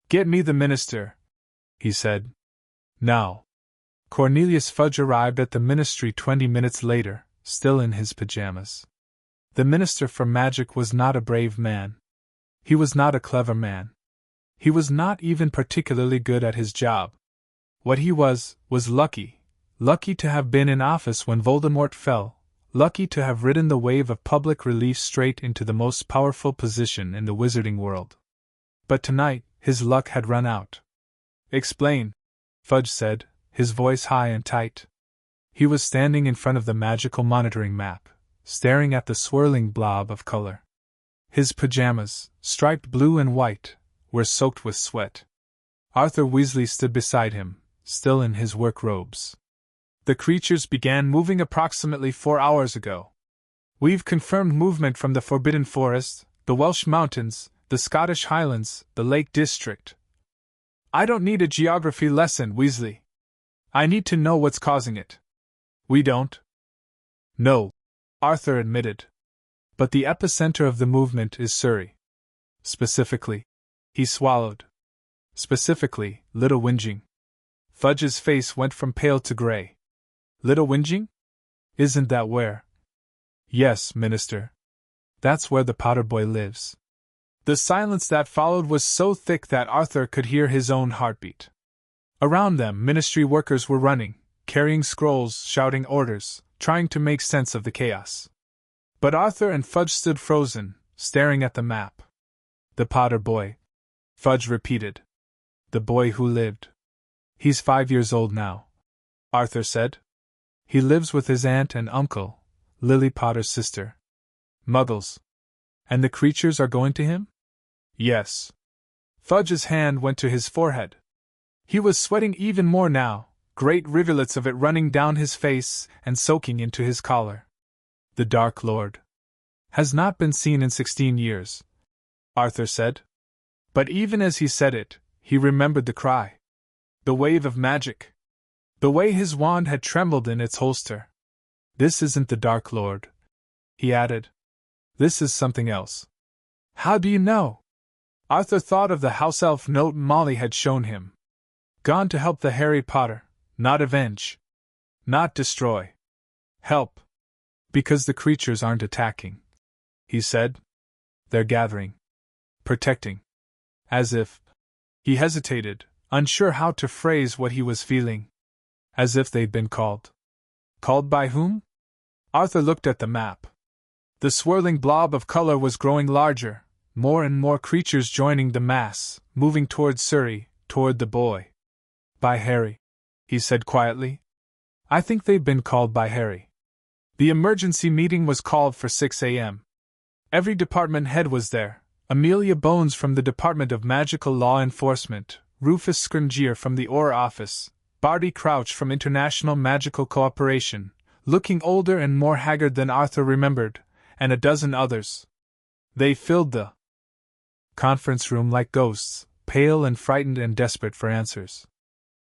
"Get me the minister," he said. Now. Cornelius Fudge arrived at the ministry 20 minutes later, still in his pajamas. The minister for magic was not a brave man. He was not a clever man. He was not even particularly good at his job. What he was lucky. Lucky to have been in office when Voldemort fell, lucky to have ridden the wave of public relief straight into the most powerful position in the wizarding world. But tonight, his luck had run out. "Explain," Fudge said, his voice high and tight. He was standing in front of the magical monitoring map, staring at the swirling blob of color. His pajamas, striped blue and white, were soaked with sweat. Arthur Weasley stood beside him, still in his work robes. "The creatures began moving approximately 4 hours ago. We've confirmed movement from the Forbidden Forest, the Welsh Mountains, the Scottish Highlands, the Lake District. I don't need a geography lesson, Weasley. I need to know what's causing it." "We don't." "No," Arthur admitted. "But the epicenter of the movement is Surrey. Specifically," he swallowed. "Specifically, Little Whinging." Fudge's face went from pale to gray. "Little Whinging? Isn't that where?" "Yes, Minister. That's where the Potter boy lives." The silence that followed was so thick that Arthur could hear his own heartbeat. Around them, ministry workers were running, carrying scrolls, shouting orders, trying to make sense of the chaos. But Arthur and Fudge stood frozen, staring at the map. "The Potter boy," Fudge repeated. "The boy who lived. He's 5 years old now," Arthur said. "He lives with his aunt and uncle, Lily Potter's sister. Muggles. And the creatures are going to him?" "Yes." Fudge's hand went to his forehead. He was sweating even more now, great rivulets of it running down his face and soaking into his collar. "The Dark Lord has not been seen in 16 years, Arthur said. But even as he said it, he remembered the cry. The wave of magic. The way his wand had trembled in its holster. "This isn't the Dark Lord," he added. "This is something else." "How do you know?" Arthur thought of the house elf note Molly had shown him. Gone to help the Harry Potter, not avenge. Not destroy. Help. "Because the creatures aren't attacking," he said. "They're gathering. Protecting. As if..." He hesitated, unsure how to phrase what he was feeling. "As if they'd been called." "Called by whom?" Arthur looked at the map. The swirling blob of color was growing larger, more and more creatures joining the mass, moving toward Surrey, toward the boy. "By Harry," he said quietly. "I think they've been called by Harry." The emergency meeting was called for 6 a.m. Every department head was there. Amelia Bones from the Department of Magical Law Enforcement, Rufus Scrimgeour from the Orr Office, Barty Crouch from International Magical Cooperation, looking older and more haggard than Arthur remembered, and a dozen others. They filled the conference room like ghosts, pale and frightened and desperate for answers.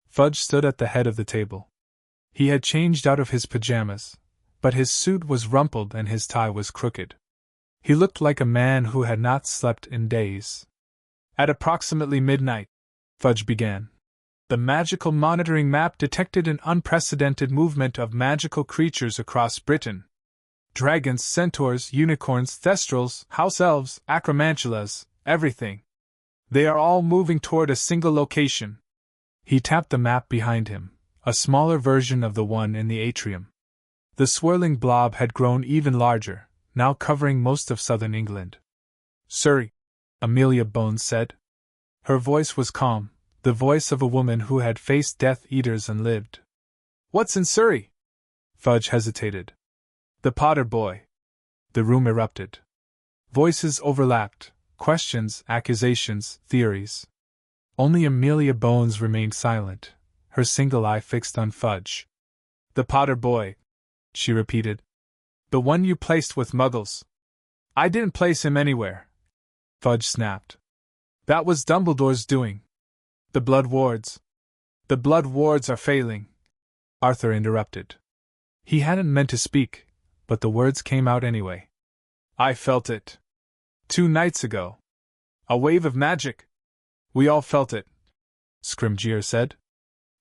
Fudge stood at the head of the table. He had changed out of his pajamas, but his suit was rumpled and his tie was crooked. He looked like a man who had not slept in days. At approximately midnight, Fudge began. The magical monitoring map detected an unprecedented movement of magical creatures across Britain. Dragons, centaurs, unicorns, thestrals, house elves, acromantulas, everything. They are all moving toward a single location. He tapped the map behind him, a smaller version of the one in the atrium. The swirling blob had grown even larger, now covering most of southern England. "Surrey," Amelia Bones said. Her voice was calm, the voice of a woman who had faced Death Eaters and lived. "What's in Surrey?" Fudge hesitated. "The Potter boy." The room erupted. Voices overlapped, questions, accusations, theories. Only Amelia Bones remained silent, her single eye fixed on Fudge. "The Potter boy," she repeated. "The one you placed with Muggles." "I didn't place him anywhere," Fudge snapped. "That was Dumbledore's doing." "The Blood Wards." "The Blood Wards are failing," Arthur interrupted. He hadn't meant to speak, but the words came out anyway. I felt it. 2 nights ago. A wave of magic. We all felt it, Scrimgeour said.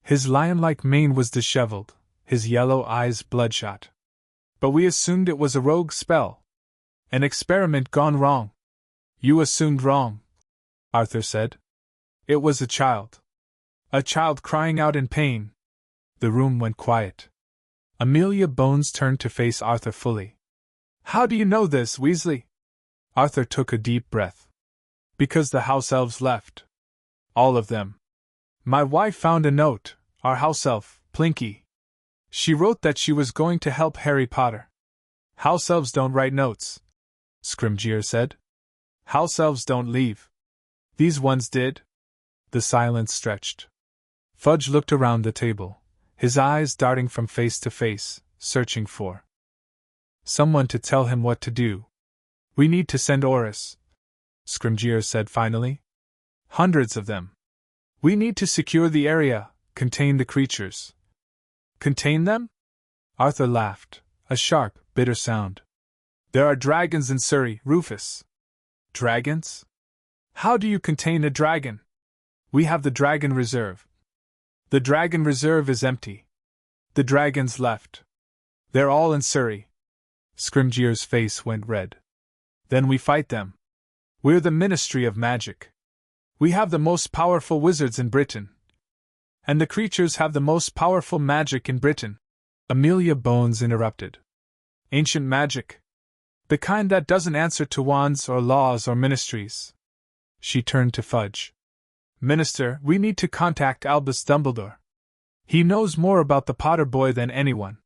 His lion-like mane was disheveled, his yellow eyes bloodshot. But we assumed it was a rogue spell. An experiment gone wrong. You assumed wrong, Arthur said. It was a child. A child crying out in pain. The room went quiet. Amelia Bones turned to face Arthur fully. How do you know this, Weasley? Arthur took a deep breath. Because the house elves left. All of them. My wife found a note, our house elf, Plinky. She wrote that she was going to help Harry Potter. House elves don't write notes, Scrimgeour said. House elves don't leave. These ones did. The silence stretched. Fudge looked around the table, his eyes darting from face to face, searching for someone to tell him what to do. We need to send Oris, Scrimgeour said finally. Hundreds of them. We need to secure the area, contain the creatures. Contain them? Arthur laughed, a sharp, bitter sound. There are dragons in Surrey, Rufus. Dragons? How do you contain a dragon? We have the Dragon Reserve. The Dragon Reserve is empty. The dragons left. They're all in Surrey. Scrimgeour's face went red. Then we fight them. We're the Ministry of Magic. We have the most powerful wizards in Britain. And the creatures have the most powerful magic in Britain. Amelia Bones interrupted. Ancient magic. The kind that doesn't answer to wands or laws or ministries. She turned to Fudge. Minister, we need to contact Albus Dumbledore. He knows more about the Potter boy than anyone.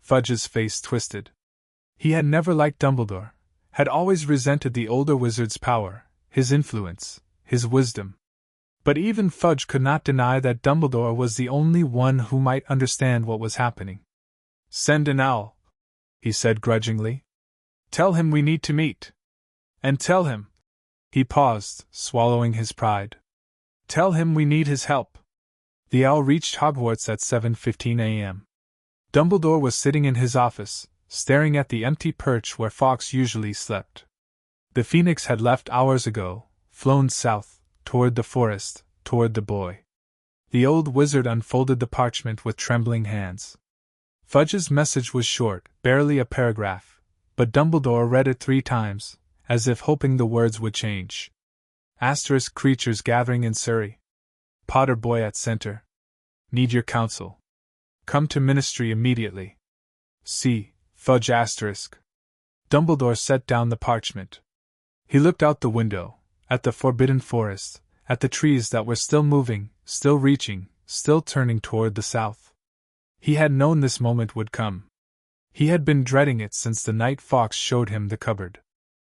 Fudge's face twisted. He had never liked Dumbledore, had always resented the older wizard's power, his influence, his wisdom. But even Fudge could not deny that Dumbledore was the only one who might understand what was happening. Send an owl, he said grudgingly. Tell him we need to meet. And tell him. He paused, swallowing his pride. Tell him we need his help. The owl reached Hogwarts at 7:15 a.m. Dumbledore was sitting in his office, staring at the empty perch where Fawkes usually slept. The Phoenix had left hours ago, flown south, toward the forest, toward the boy. The old wizard unfolded the parchment with trembling hands. Fudge's message was short, barely a paragraph, but Dumbledore read it 3 times, as if hoping the words would change. Asterisk creatures gathering in Surrey. Potter boy at center. Need your counsel. Come to ministry immediately. See, Fudge asterisk. Dumbledore set down the parchment. He looked out the window, at the forbidden forest, at the trees that were still moving, still reaching, still turning toward the south. He had known this moment would come. He had been dreading it since the night Fawkes showed him the cupboard.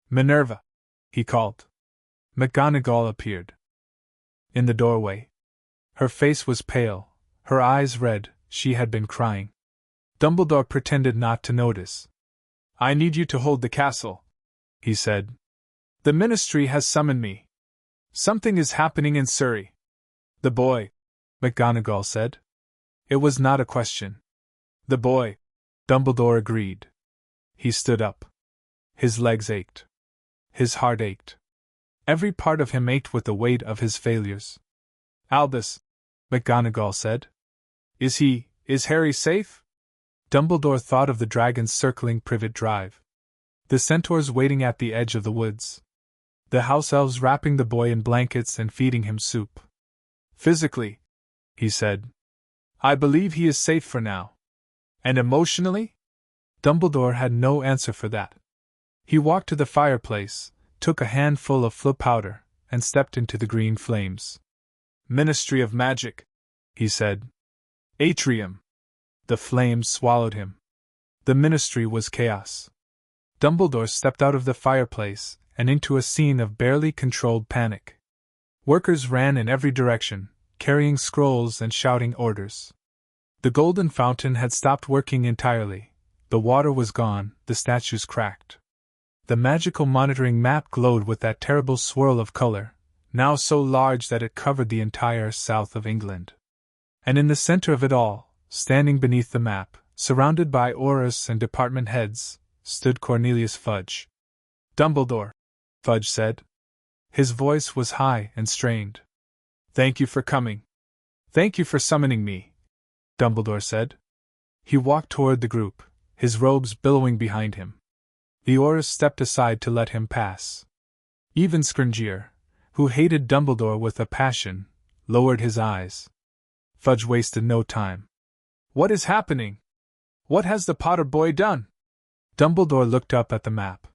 Minerva! He called. McGonagall appeared. In the doorway. Her face was pale, her eyes red, she had been crying. Dumbledore pretended not to notice. I need you to hold the castle, he said. The ministry has summoned me. Something is happening in Surrey. The boy, McGonagall said. It was not a question. The boy, Dumbledore agreed. He stood up. His legs ached. His heart ached. Every part of him ached with the weight of his failures. Albus, McGonagall said. Is Harry safe? Dumbledore thought of the dragons circling Privet Drive. The Centaurs waiting at the edge of the woods. The house elves wrapping the boy in blankets and feeding him soup. Physically, he said. I believe he is safe for now. And emotionally? Dumbledore had no answer for that. He walked to the fireplace, took a handful of flip powder, and stepped into the green flames. Ministry of Magic, he said. Atrium. The flames swallowed him. The ministry was chaos. Dumbledore stepped out of the fireplace and into a scene of barely controlled panic. Workers ran in every direction, carrying scrolls and shouting orders. The golden fountain had stopped working entirely. The water was gone, the statues cracked. The magical monitoring map glowed with that terrible swirl of color, now so large that it covered the entire south of England. And in the center of it all, standing beneath the map, surrounded by Aurors and department heads, stood Cornelius Fudge. Dumbledore, Fudge said. His voice was high and strained. Thank you for coming. Thank you for summoning me, Dumbledore said. He walked toward the group, his robes billowing behind him. The Aurors stepped aside to let him pass. Even Scrimgeour, who hated Dumbledore with a passion, lowered his eyes. Fudge wasted no time. What is happening? What has the Potter boy done? Dumbledore looked up at the map.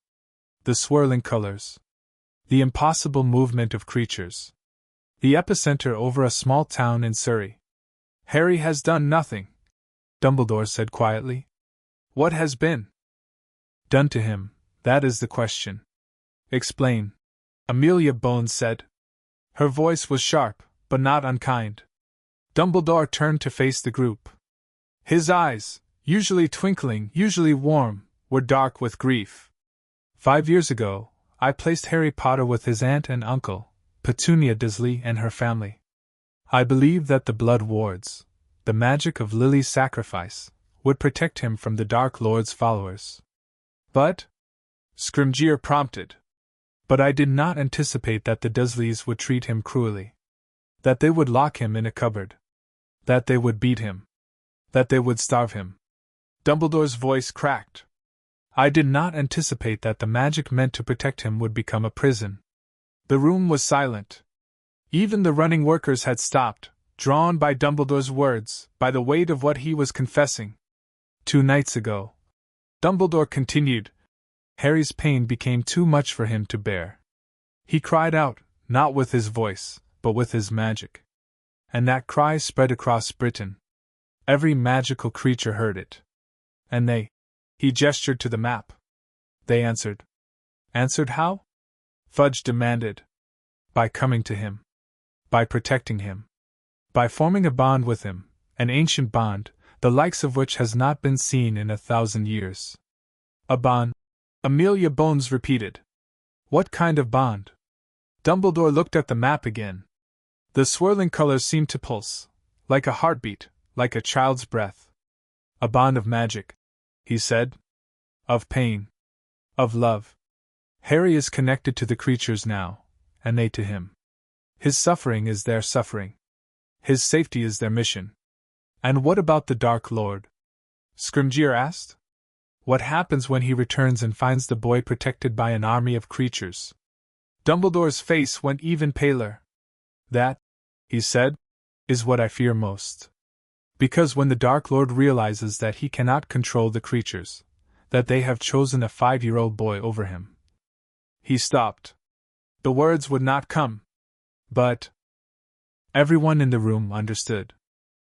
The swirling colors. The impossible movement of creatures. The epicenter over a small town in Surrey. Harry has done nothing, Dumbledore said quietly. What has been done to him, that is the question. Explain, Amelia Bones said. Her voice was sharp, but not unkind. Dumbledore turned to face the group. His eyes, usually twinkling, usually warm, were dark with grief. 5 years ago, I placed Harry Potter with his aunt and uncle, Petunia Dursley and her family. I believed that the blood wards, the magic of Lily's sacrifice, would protect him from the Dark Lord's followers. But, Scrimgeour prompted. But I did not anticipate that the Dursleys would treat him cruelly. That they would lock him in a cupboard. That they would beat him. That they would starve him. Dumbledore's voice cracked. I did not anticipate that the magic meant to protect him would become a prison. The room was silent. Even the running workers had stopped, drawn by Dumbledore's words, by the weight of what he was confessing. 2 nights ago, Dumbledore continued, Harry's pain became too much for him to bear. He cried out, not with his voice, but with his magic. And that cry spread across Britain. Every magical creature heard it. And they, he gestured to the map. They answered. Answered how? Fudge demanded. By coming to him. By protecting him. By forming a bond with him, an ancient bond, the likes of which has not been seen in 1,000 years. A bond, Amelia Bones repeated. What kind of bond? Dumbledore looked at the map again. The swirling colors seemed to pulse, like a heartbeat, like a child's breath. A bond of magic, he said. Of pain. Of love. Harry is connected to the creatures now, and they to him. His suffering is their suffering. His safety is their mission. And what about the Dark Lord? Scrimgeour asked. What happens when he returns and finds the boy protected by an army of creatures? Dumbledore's face went even paler. That, he said, is what I fear most. Because when the Dark Lord realizes that he cannot control the creatures, that they have chosen a 5-year-old boy over him. He stopped. The words would not come. But everyone in the room understood.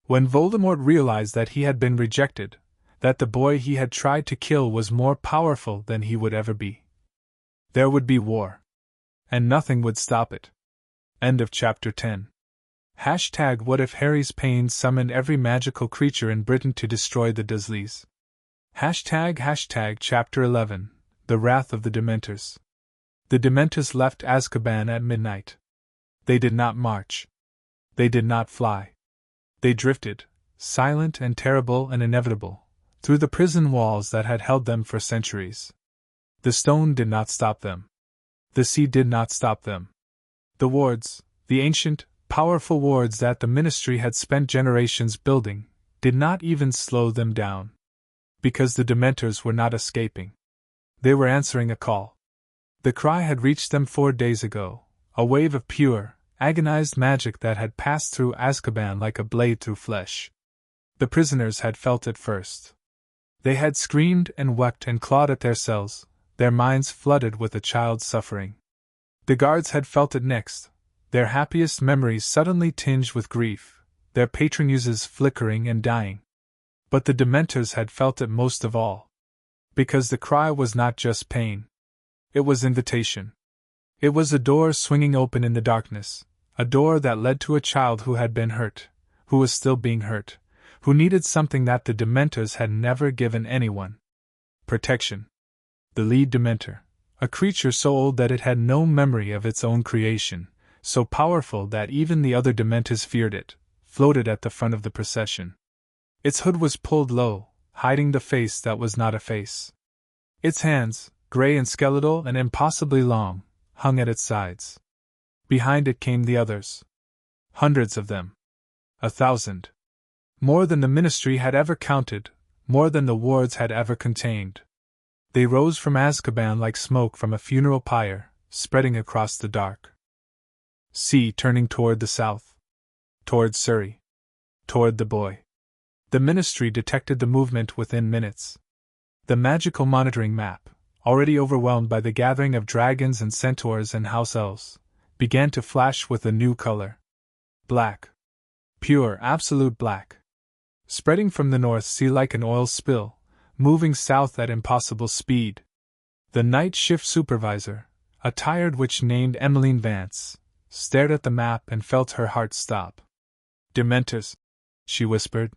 When Voldemort realized that he had been rejected, that the boy he had tried to kill was more powerful than he would ever be, there would be war. And nothing would stop it. End of chapter 10. Hashtag what if Harry's pain summoned every magical creature in Britain to destroy the Dursleys? Hashtag chapter 11, The Wrath of the Dementors. The Dementors left Azkaban at midnight. They did not march. They did not fly. They drifted, silent and terrible and inevitable, through the prison walls that had held them for centuries. The stone did not stop them. The sea did not stop them. The wards, the ancient, powerful wards that the Ministry had spent generations building, did not even slow them down. Because the Dementors were not escaping. They were answering a call. The cry had reached them 4 days ago, a wave of pure, agonized magic that had passed through Azkaban like a blade through flesh. The prisoners had felt it first. They had screamed and wept and clawed at their cells, their minds flooded with a child's suffering. The guards had felt it next, their happiest memories suddenly tinged with grief, their patronuses flickering and dying. But the Dementors had felt it most of all. Because the cry was not just pain. It was invitation. It was a door swinging open in the darkness, a door that led to a child who had been hurt, who was still being hurt, who needed something that the Dementors had never given anyone. Protection. The lead Dementor, a creature so old that it had no memory of its own creation, so powerful that even the other Dementors feared it, floated at the front of the procession. Its hood was pulled low, hiding the face that was not a face. Its hands, gray and skeletal and impossibly long, hung at its sides. Behind it came the others. Hundreds of them. 1,000. More than the ministry had ever counted, more than the wards had ever contained. They rose from Azkaban like smoke from a funeral pyre, spreading across the dark sea, turning toward the south. Toward Surrey. Toward the boy. The ministry detected the movement within minutes. The magical monitoring map, already overwhelmed by the gathering of dragons and centaurs and house elves, began to flash with a new color. Black. Pure, absolute black. Spreading from the North Sea like an oil spill, moving south at impossible speed. The night shift supervisor, a tired witch named Emmeline Vance, stared at the map and felt her heart stop. Dementors, she whispered.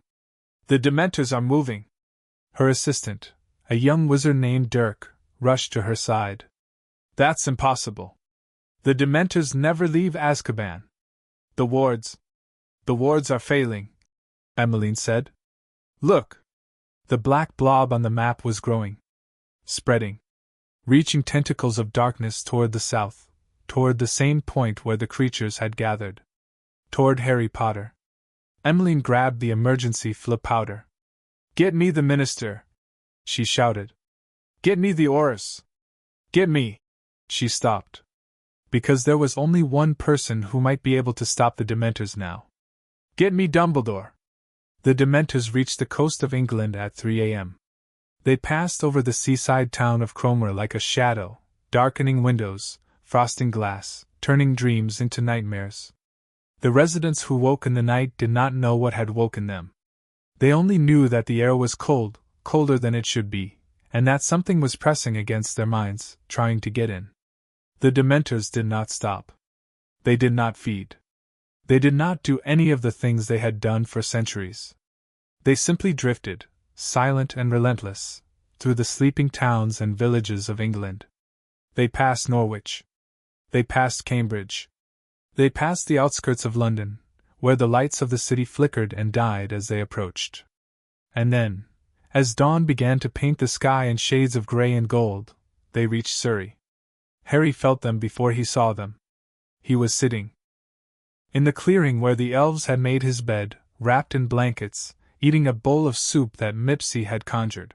The Dementors are moving. Her assistant, a young wizard named Dirk, rushed to her side. That's impossible. The Dementors never leave Azkaban. The wards are failing, Emmeline said. Look! The black blob on the map was growing. Spreading. Reaching tentacles of darkness toward the south, toward the same point where the creatures had gathered. Toward Harry Potter. Emmeline grabbed the emergency flip powder. Get me the minister! She shouted. Get me the Aurors! Get me! She stopped. Because there was only one person who might be able to stop the Dementors now. Get me Dumbledore! The Dementors reached the coast of England at 3 a.m. They passed over the seaside town of Cromer like a shadow, darkening windows, frosting glass, turning dreams into nightmares. The residents who woke in the night did not know what had woken them. They only knew that the air was cold, colder than it should be, and that something was pressing against their minds, trying to get in. The Dementors did not stop. They did not feed. They did not do any of the things they had done for centuries. They simply drifted, silent and relentless, through the sleeping towns and villages of England. They passed Norwich. They passed Cambridge. They passed the outskirts of London, where the lights of the city flickered and died as they approached. And then, as dawn began to paint the sky in shades of grey and gold, they reached Surrey. Harry felt them before he saw them. He was sitting in the clearing where the elves had made his bed, wrapped in blankets, eating a bowl of soup that Mipsy had conjured.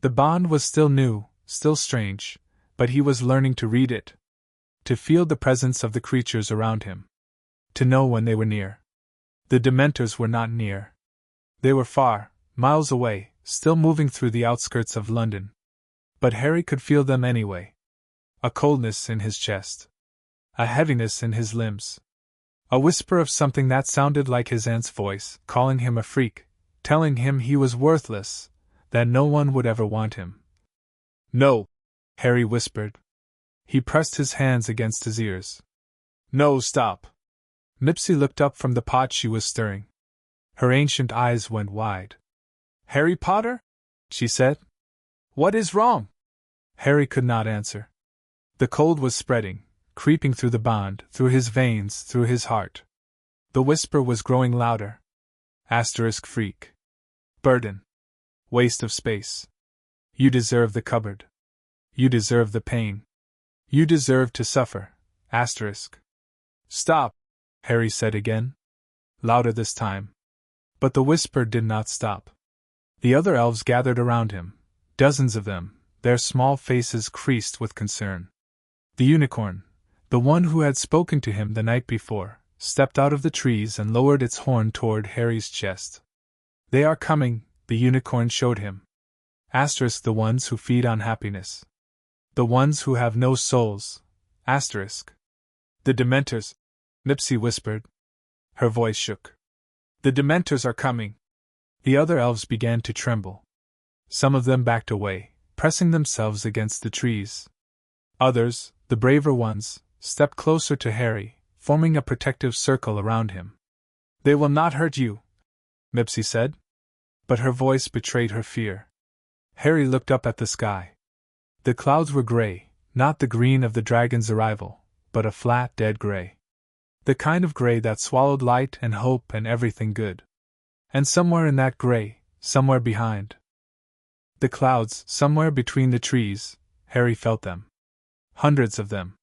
The bond was still new, still strange, but he was learning to read it. To feel the presence of the creatures around him. To know when they were near. The Dementors were not near. They were far, miles away, still moving through the outskirts of London. But Harry could feel them anyway. A coldness in his chest. A heaviness in his limbs. A whisper of something that sounded like his aunt's voice, calling him a freak, telling him he was worthless, that no one would ever want him. No, Harry whispered. He pressed his hands against his ears. No, stop. Mipsy looked up from the pot she was stirring. Her ancient eyes went wide. Harry Potter? She said. What is wrong? Harry could not answer. The cold was spreading, creeping through the bond, through his veins, through his heart. The whisper was growing louder. Asterisk freak. Burden. Waste of space. You deserve the cupboard. You deserve the pain. You deserve to suffer. Asterisk. Stop, Harry said again. Louder this time. But the whisper did not stop. The other elves gathered around him, dozens of them, their small faces creased with concern. The unicorn, the one who had spoken to him the night before, stepped out of the trees and lowered its horn toward Harry's chest. They are coming, the unicorn showed him. Asterisk the ones who feed on happiness. The ones who have no souls. Asterisk. The Dementors, Mipsy whispered. Her voice shook. The Dementors are coming. The other elves began to tremble. Some of them backed away, pressing themselves against the trees. Others, the braver ones, stepped closer to Harry, forming a protective circle around him. They will not hurt you, Mipsy said. But her voice betrayed her fear. Harry looked up at the sky. The clouds were gray, not the green of the dragon's arrival, but a flat, dead gray. The kind of gray that swallowed light and hope and everything good. And somewhere in that gray, somewhere behind the clouds, somewhere between the trees, Harry felt them. Hundreds of them.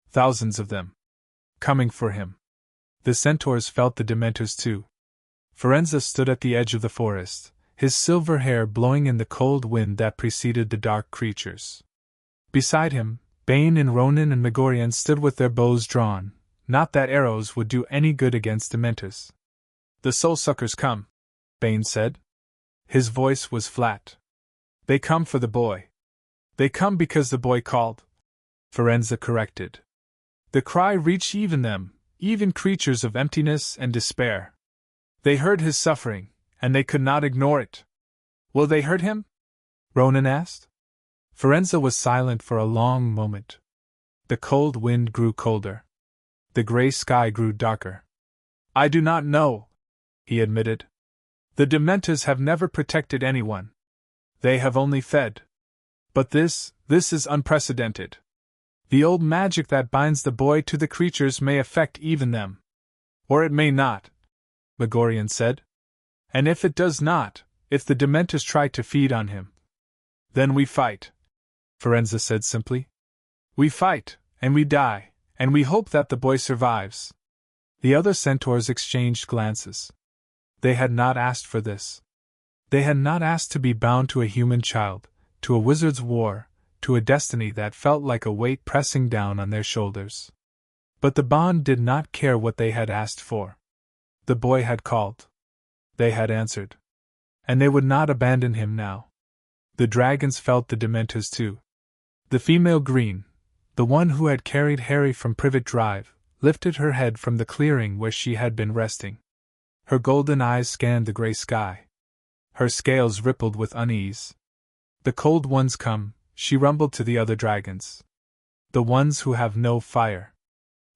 Thousands of them. Coming for him. The Centaurs felt the Dementors too. Firenze stood at the edge of the forest, his silver hair blowing in the cold wind that preceded the dark creatures. Beside him, Bane and Ronan and Megorian stood with their bows drawn, not that arrows would do any good against Dementors. "The Soul-Suckers come," Bane said. His voice was flat. "They come for the boy." "They come because the boy called," Firenze corrected. The cry reached even them, even creatures of emptiness and despair. They heard his suffering, and they could not ignore it. "Will they hurt him?" Ronan asked. Firenze was silent for a long moment. The cold wind grew colder. The gray sky grew darker. "I do not know," he admitted. "The Dementors have never protected anyone. They have only fed. But this is unprecedented. The old magic that binds the boy to the creatures may affect even them. Or it may not," Megorian said. "And if it does not, if the Dementors try to feed on him, then we fight," Firenze said simply. "We fight, and we die, and we hope that the boy survives." The other Centaurs exchanged glances. They had not asked for this. They had not asked to be bound to a human child, to a wizard's war, to a destiny that felt like a weight pressing down on their shoulders. But the bond did not care what they had asked for. The boy had called. They had answered. And they would not abandon him now. The dragons felt the Dementors too. The female green, the one who had carried Harry from Privet Drive, lifted her head from the clearing where she had been resting. Her golden eyes scanned the gray sky. Her scales rippled with unease. "The cold ones come," she rumbled to the other dragons. "The ones who have no fire."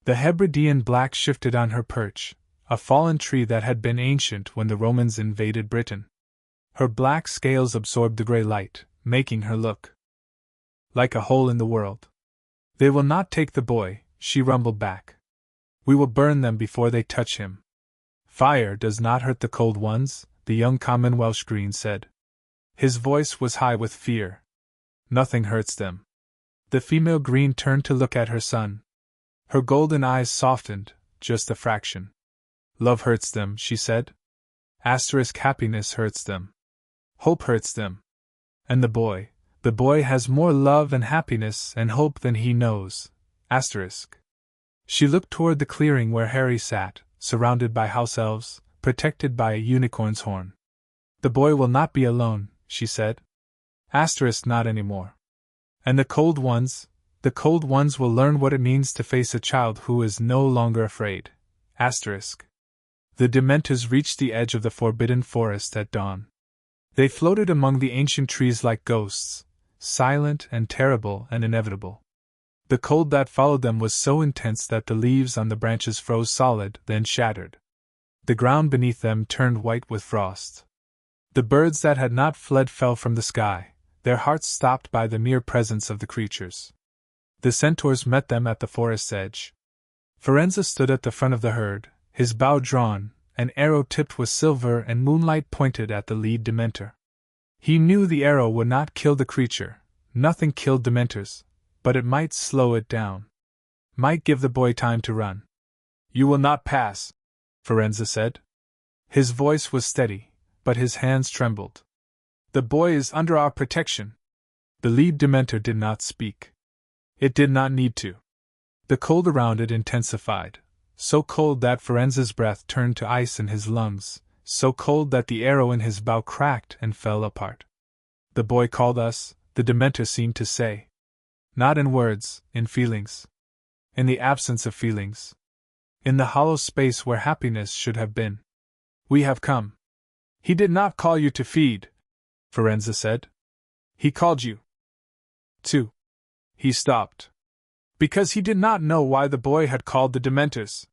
The Hebridean black shifted on her perch, a fallen tree that had been ancient when the Romans invaded Britain. Her black scales absorbed the gray light, making her look like a hole in the world. "They will not take the boy," she rumbled back. "We will burn them before they touch him." "Fire does not hurt the cold ones," the young common Welsh green said. His voice was high with fear. "Nothing hurts them." The female green turned to look at her son. Her golden eyes softened, just a fraction. "Love hurts them," she said. Happiness hurts them. Hope hurts them. And the boy has more love and happiness and hope than he knows. She looked toward the clearing where Harry sat, surrounded by house elves, protected by a unicorn's horn. "The boy will not be alone," she said. Not anymore. "And the cold ones will learn what it means to face a child who is no longer afraid." The Dementors reached the edge of the forbidden forest at dawn. They floated among the ancient trees like ghosts, silent and terrible and inevitable. The cold that followed them was so intense that the leaves on the branches froze solid, then shattered. The ground beneath them turned white with frost. The birds that had not fled fell from the sky, their hearts stopped by the mere presence of the creatures. The Centaurs met them at the forest's edge. Firenze stood at the front of the herd, his bow drawn, an arrow tipped with silver and moonlight pointed at the lead Dementor. He knew the arrow would not kill the creature, nothing killed Dementors, but it might slow it down. Might give the boy time to run. "You will not pass," Firenze said. His voice was steady, but his hands trembled. "The boy is under our protection." The lead Dementor did not speak. It did not need to. The cold around it intensified, so cold that Firenze's breath turned to ice in his lungs, so cold that the arrow in his bow cracked and fell apart. "The boy called us," the Dementor seemed to say. Not in words, in feelings. In the absence of feelings. In the hollow space where happiness should have been. "We have come." "He did not call you to feed," Firenze said. "He called you to." He stopped. Because he did not know why the boy had called the Dementors.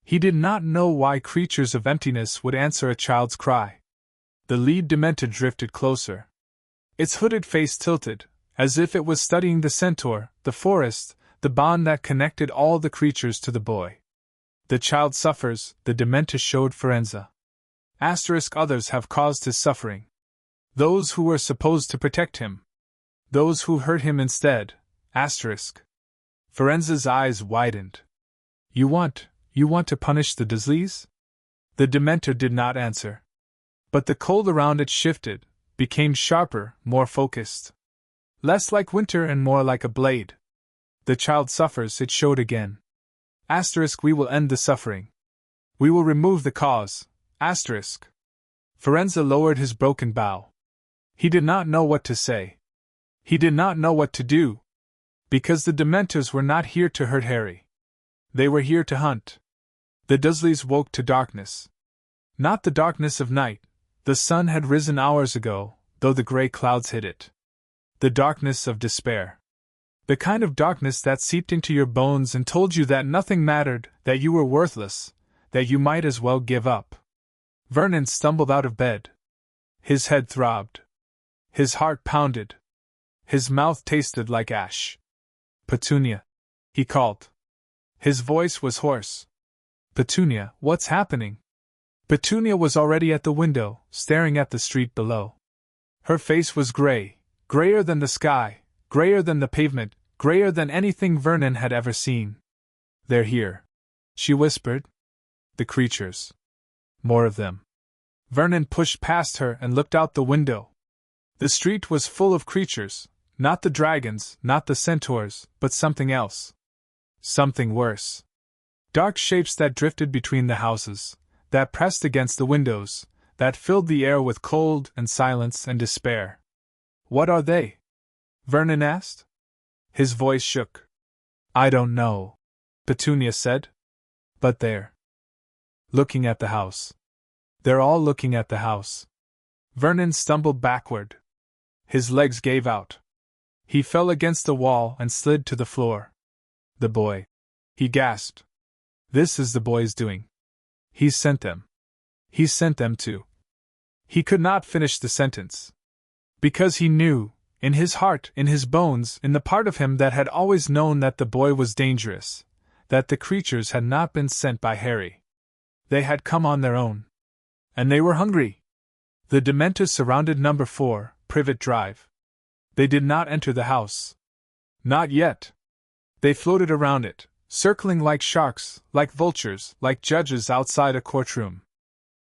He did not know why creatures of emptiness would answer a child's cry. The lead Dementor drifted closer. Its hooded face tilted, as if it was studying the centaur, the forest, the bond that connected all the creatures to the boy. "The child suffers," the Dementor showed Firenze. Others have caused his suffering. Those who were supposed to protect him. Those who hurt him instead. Firenze's eyes widened. You want to punish the Dursleys? The Dementor did not answer. But the cold around it shifted, became sharper, more focused. Less like winter and more like a blade. The child suffers, it showed again. We will end the suffering. We will remove the cause. Firenze lowered his broken bow. He did not know what to say. He did not know what to do. Because the Dementors were not here to hurt Harry. They were here to hunt. The Dursleys woke to darkness. Not the darkness of night. The sun had risen hours ago, though the gray clouds hid it. The darkness of despair. The kind of darkness that seeped into your bones and told you that nothing mattered, that you were worthless, that you might as well give up. Vernon stumbled out of bed. His head throbbed. His heart pounded. His mouth tasted like ash. Petunia, he called. His voice was hoarse. Petunia, what's happening? Petunia was already at the window, staring at the street below. Her face was gray, grayer than the sky, grayer than the pavement, grayer than anything Vernon had ever seen. They're here, she whispered. The creatures. More of them. Vernon pushed past her and looked out the window. The street was full of creatures, not the dragons, not the centaurs, but something else. Something worse. Dark shapes that drifted between the houses, that pressed against the windows, that filled the air with cold and silence and despair. What are they? Vernon asked. His voice shook. I don't know, Petunia said. But they're looking at the house. They're all looking at the house. Vernon stumbled backward. His legs gave out. He fell against the wall and slid to the floor. The boy. He gasped. This is the boy's doing. He sent them. He sent them to. He could not finish the sentence. Because he knew, in his heart, in his bones, in the part of him that had always known that the boy was dangerous, that the creatures had not been sent by Harry. They had come on their own. And they were hungry. The Dementors surrounded number 4, Privet Drive. They did not enter the house. Not yet. They floated around it, circling like sharks, like vultures, like judges outside a courtroom.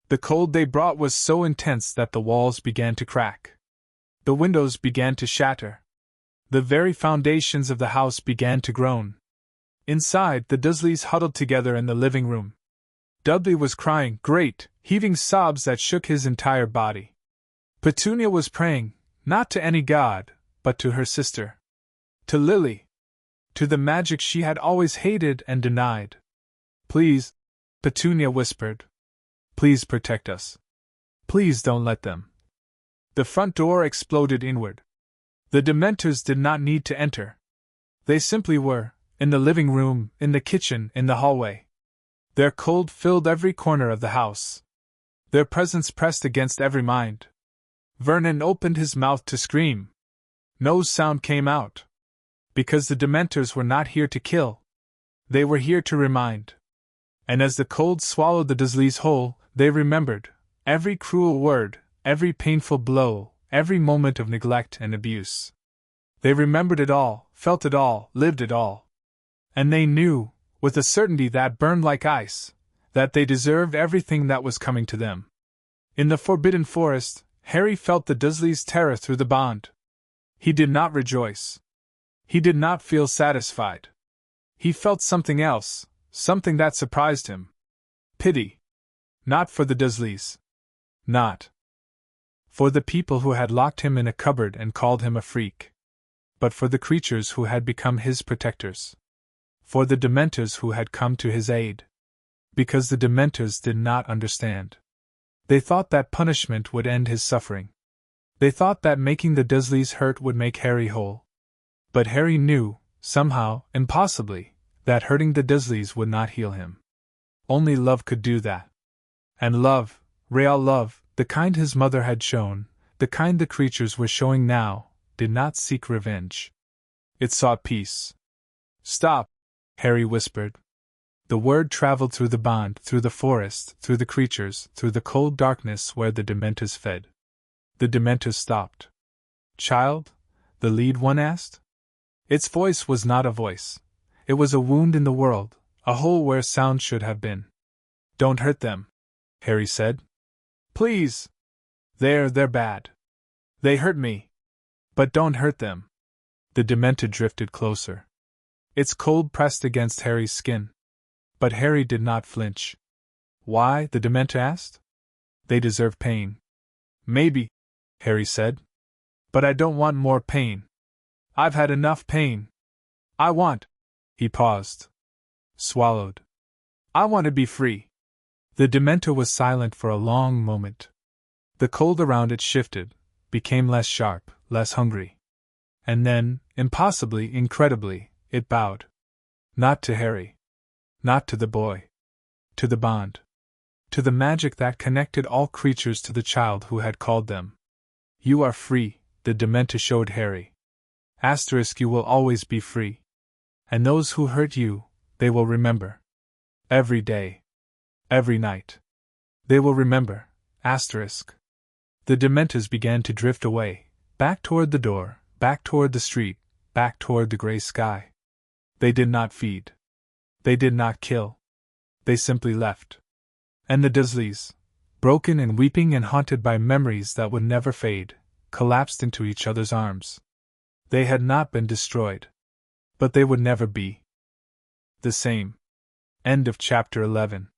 The cold they brought was so intense that the walls began to crack. The windows began to shatter. The very foundations of the house began to groan. Inside, the Dursleys huddled together in the living room. Dudley was crying, great, heaving sobs that shook his entire body. Petunia was praying, not to any god, but to her sister. To Lily. To the magic she had always hated and denied. Please, Petunia whispered. Please protect us. Please don't let them. The front door exploded inward. The Dementors did not need to enter. They simply were, in the living room, in the kitchen, in the hallway. Their cold filled every corner of the house. Their presence pressed against every mind. Vernon opened his mouth to scream. No sound came out. Because the Dementors were not here to kill. They were here to remind. And as the cold swallowed the Dursleys whole, they remembered every cruel word, every painful blow, every moment of neglect and abuse. They remembered it all, felt it all, lived it all. And they knew, with a certainty that burned like ice, that they deserved everything that was coming to them. In the Forbidden Forest, Harry felt the Dursleys' terror through the bond. He did not rejoice. He did not feel satisfied. He felt something else, something that surprised him. Pity. Not for the Dursleys. Not for the people who had locked him in a cupboard and called him a freak. But for the creatures who had become his protectors. For the Dementors who had come to his aid. Because the Dementors did not understand. They thought that punishment would end his suffering. They thought that making the Dursleys hurt would make Harry whole. But Harry knew, somehow, impossibly, that hurting the Dursleys would not heal him. Only love could do that. And love, real love, the kind his mother had shown, the kind the creatures were showing now, did not seek revenge. It sought peace. Stop, Harry whispered. The word traveled through the bond, through the forest, through the creatures, through the cold darkness where the Dementors fed. The Dementors stopped. Child, the lead one asked. Its voice was not a voice. It was a wound in the world, a hole where sound should have been. Don't hurt them, Harry said. Please. They're bad. They hurt me. But don't hurt them. The Dementor drifted closer. Its cold pressed against Harry's skin. But Harry did not flinch. Why? The Dementor asked. They deserve pain. Maybe, Harry said. But I don't want more pain. I've had enough pain. I want. He paused. Swallowed. I want to be free. The Dementor was silent for a long moment. The cold around it shifted, became less sharp, less hungry. And then, impossibly, incredibly, it bowed. Not to Harry. Not to the boy. To the bond. To the magic that connected all creatures to the child who had called them. You are free, the Dementor showed Harry. You will always be free. And those who hurt you, they will remember. Every day. Every night. They will remember. The Dementors began to drift away, back toward the door, back toward the street, back toward the gray sky. They did not feed. They did not kill. They simply left. And the Dursleys, broken and weeping and haunted by memories that would never fade, collapsed into each other's arms. They had not been destroyed. But they would never be the same. End of chapter 11.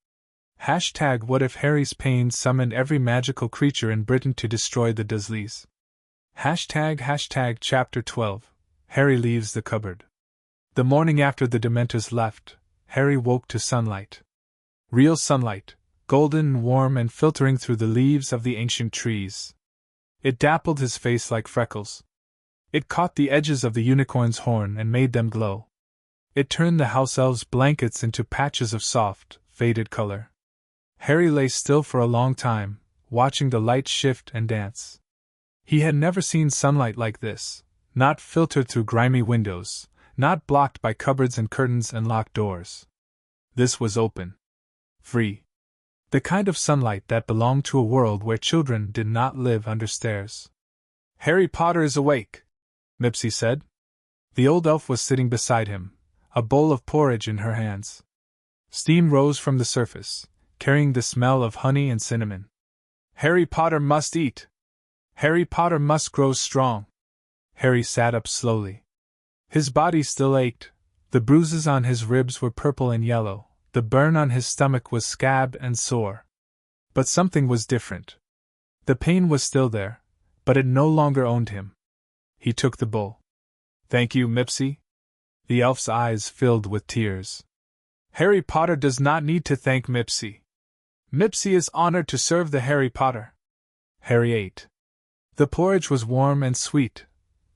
What if Harry's pain summoned every magical creature in Britain to destroy the Dursleys? Chapter 12. Harry leaves the cupboard. The morning after the Dementors left, Harry woke to sunlight. Real sunlight, golden and warm and filtering through the leaves of the ancient trees. It dappled his face like freckles. It caught the edges of the unicorn's horn and made them glow. It turned the house elves' blankets into patches of soft, faded color. Harry lay still for a long time, watching the light shift and dance. He had never seen sunlight like this, not filtered through grimy windows, not blocked by cupboards and curtains and locked doors. This was open. Free. The kind of sunlight that belonged to a world where children did not live under stairs. Harry Potter is awake, Mipsy said. The old elf was sitting beside him, a bowl of porridge in her hands. Steam rose from the surface, carrying the smell of honey and cinnamon. Harry Potter must eat. Harry Potter must grow strong. Harry sat up slowly. His body still ached. The bruises on his ribs were purple and yellow. The burn on his stomach was scabbed and sore. But something was different. The pain was still there, but it no longer owned him. He took the bowl. Thank you, Mipsy. The elf's eyes filled with tears. Harry Potter does not need to thank Mipsy. Mipsy is honored to serve the Harry Potter. Harry ate. The porridge was warm and sweet,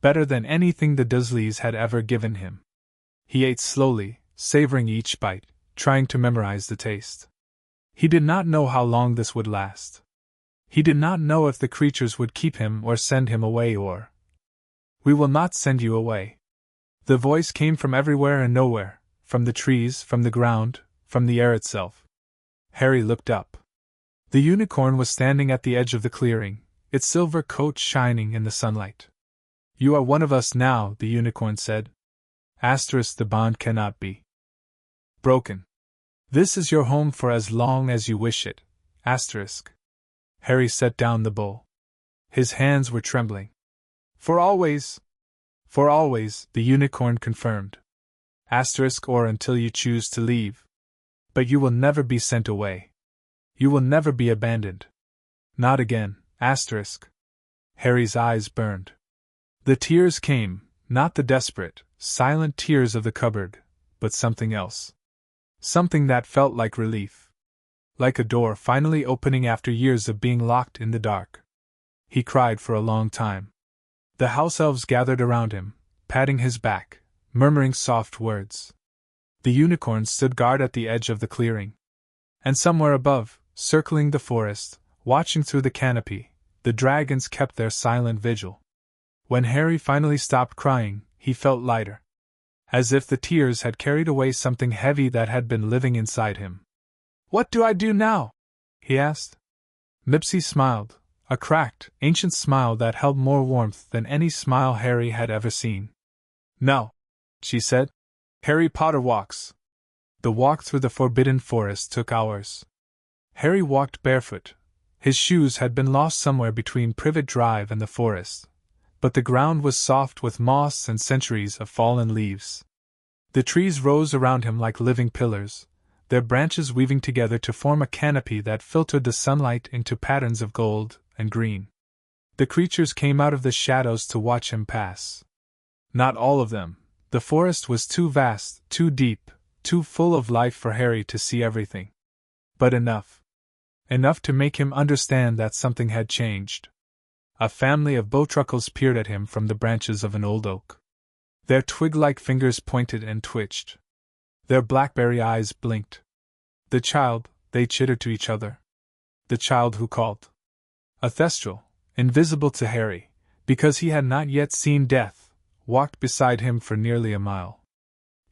better than anything the Dursleys had ever given him. He ate slowly, savoring each bite, trying to memorize the taste. He did not know how long this would last. He did not know if the creatures would keep him or send him away or... We will not send you away. The voice came from everywhere and nowhere, from the trees, from the ground, from the air itself. Harry looked up. The unicorn was standing at the edge of the clearing, its silver coat shining in the sunlight. You are one of us now, the unicorn said. The bond cannot be broken. This is your home for as long as you wish it. Harry set down the bowl. His hands were trembling. For always. For always, the unicorn confirmed. Or until you choose to leave. But you will never be sent away. You will never be abandoned. Not again, Harry's eyes burned. The tears came, not the desperate, silent tears of the cupboard, but something else. Something that felt like relief. Like a door finally opening after years of being locked in the dark. He cried for a long time. The house elves gathered around him, patting his back, murmuring soft words. The unicorn stood guard at the edge of the clearing. And somewhere above, circling the forest, watching through the canopy, the dragons kept their silent vigil. When Harry finally stopped crying, he felt lighter. As if the tears had carried away something heavy that had been living inside him. What do I do now? He asked. Mipsy smiled, a cracked, ancient smile that held more warmth than any smile Harry had ever seen. "No," she said. "Harry Potter walks." The walk through the forbidden forest took hours. Harry walked barefoot. His shoes had been lost somewhere between Privet Drive and the forest, but the ground was soft with moss and centuries of fallen leaves. The trees rose around him like living pillars, their branches weaving together to form a canopy that filtered the sunlight into patterns of gold and green. The creatures came out of the shadows to watch him pass. Not all of them. The forest was too vast, too deep, too full of life for Harry to see everything. But enough. Enough to make him understand that something had changed. A family of bowtruckles peered at him from the branches of an old oak. Their twig-like fingers pointed and twitched. Their blackberry eyes blinked. "The child," they chittered to each other. "The child who called." A thestral, invisible to Harry, because he had not yet seen death, walked beside him for nearly a mile.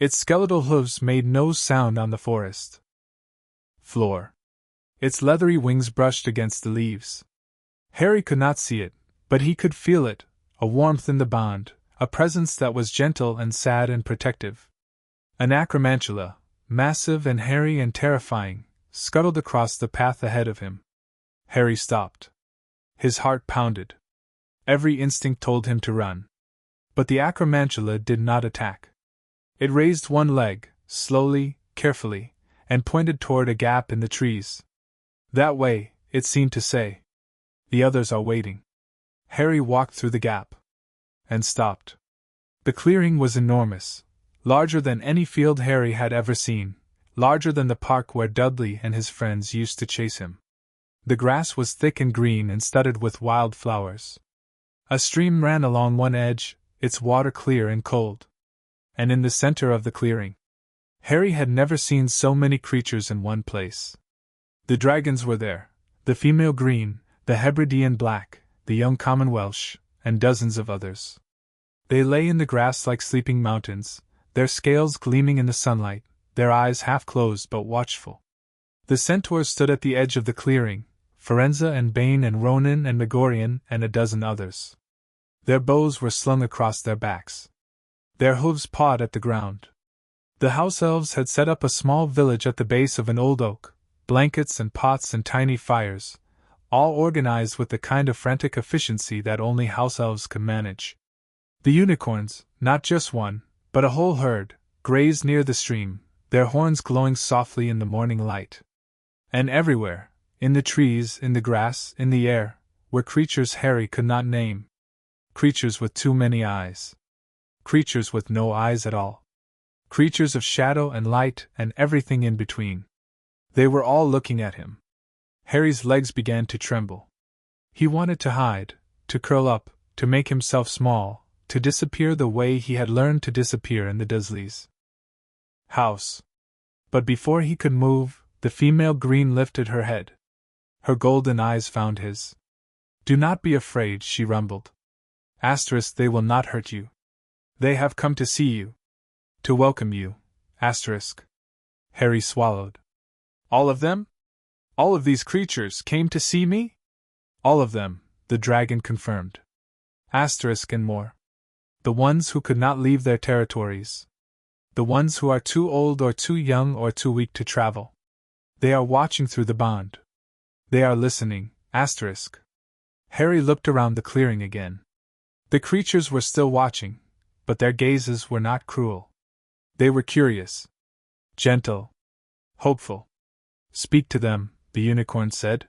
Its skeletal hooves made no sound on the forest floor. Its leathery wings brushed against the leaves. Harry could not see it, but he could feel it, a warmth in the bond, a presence that was gentle and sad and protective. An acromantula, massive and hairy and terrifying, scuttled across the path ahead of him. Harry stopped. His heart pounded. Every instinct told him to run. But the acromantula did not attack. It raised one leg, slowly, carefully, and pointed toward a gap in the trees. "That way," it seemed to say. "The others are waiting." Harry walked through the gap. And stopped. The clearing was enormous, larger than any field Harry had ever seen, larger than the park where Dudley and his friends used to chase him. The grass was thick and green and studded with wild flowers. A stream ran along one edge, its water clear and cold. And in the center of the clearing, Harry had never seen so many creatures in one place. The dragons were there, the female green, the Hebridean black, the young common Welsh, and dozens of others. They lay in the grass like sleeping mountains, their scales gleaming in the sunlight, their eyes half closed but watchful. The Centaurs stood at the edge of the clearing, Firenze and Bane and Ronan and Megorian and a dozen others. Their bows were slung across their backs. Their hooves pawed at the ground. The house elves had set up a small village at the base of an old oak, blankets and pots and tiny fires, all organized with the kind of frantic efficiency that only house elves could manage. The unicorns, not just one, but a whole herd, grazed near the stream, their horns glowing softly in the morning light. And everywhere, in the trees, in the grass, in the air, were creatures Harry could not name. Creatures with too many eyes. Creatures with no eyes at all. Creatures of shadow and light and everything in between. They were all looking at him. Harry's legs began to tremble. He wanted to hide, to curl up, to make himself small, to disappear the way he had learned to disappear in the Dursleys' house. But before he could move, the female green lifted her head. Her golden eyes found his. "Do not be afraid," she rumbled. Asterisk, "they will not hurt you. They have come to see you. To welcome you." Asterisk. Harry swallowed. "All of them? All of these creatures came to see me?" "All of them," the dragon confirmed. Asterisk and more. The ones who could not leave their territories. The ones who are too old or too young or too weak to travel. They are watching through the bond. They are listening. Asterisk. Harry looked around the clearing again. The creatures were still watching, but their gazes were not cruel. They were curious. Gentle. Hopeful. "Speak to them," the unicorn said.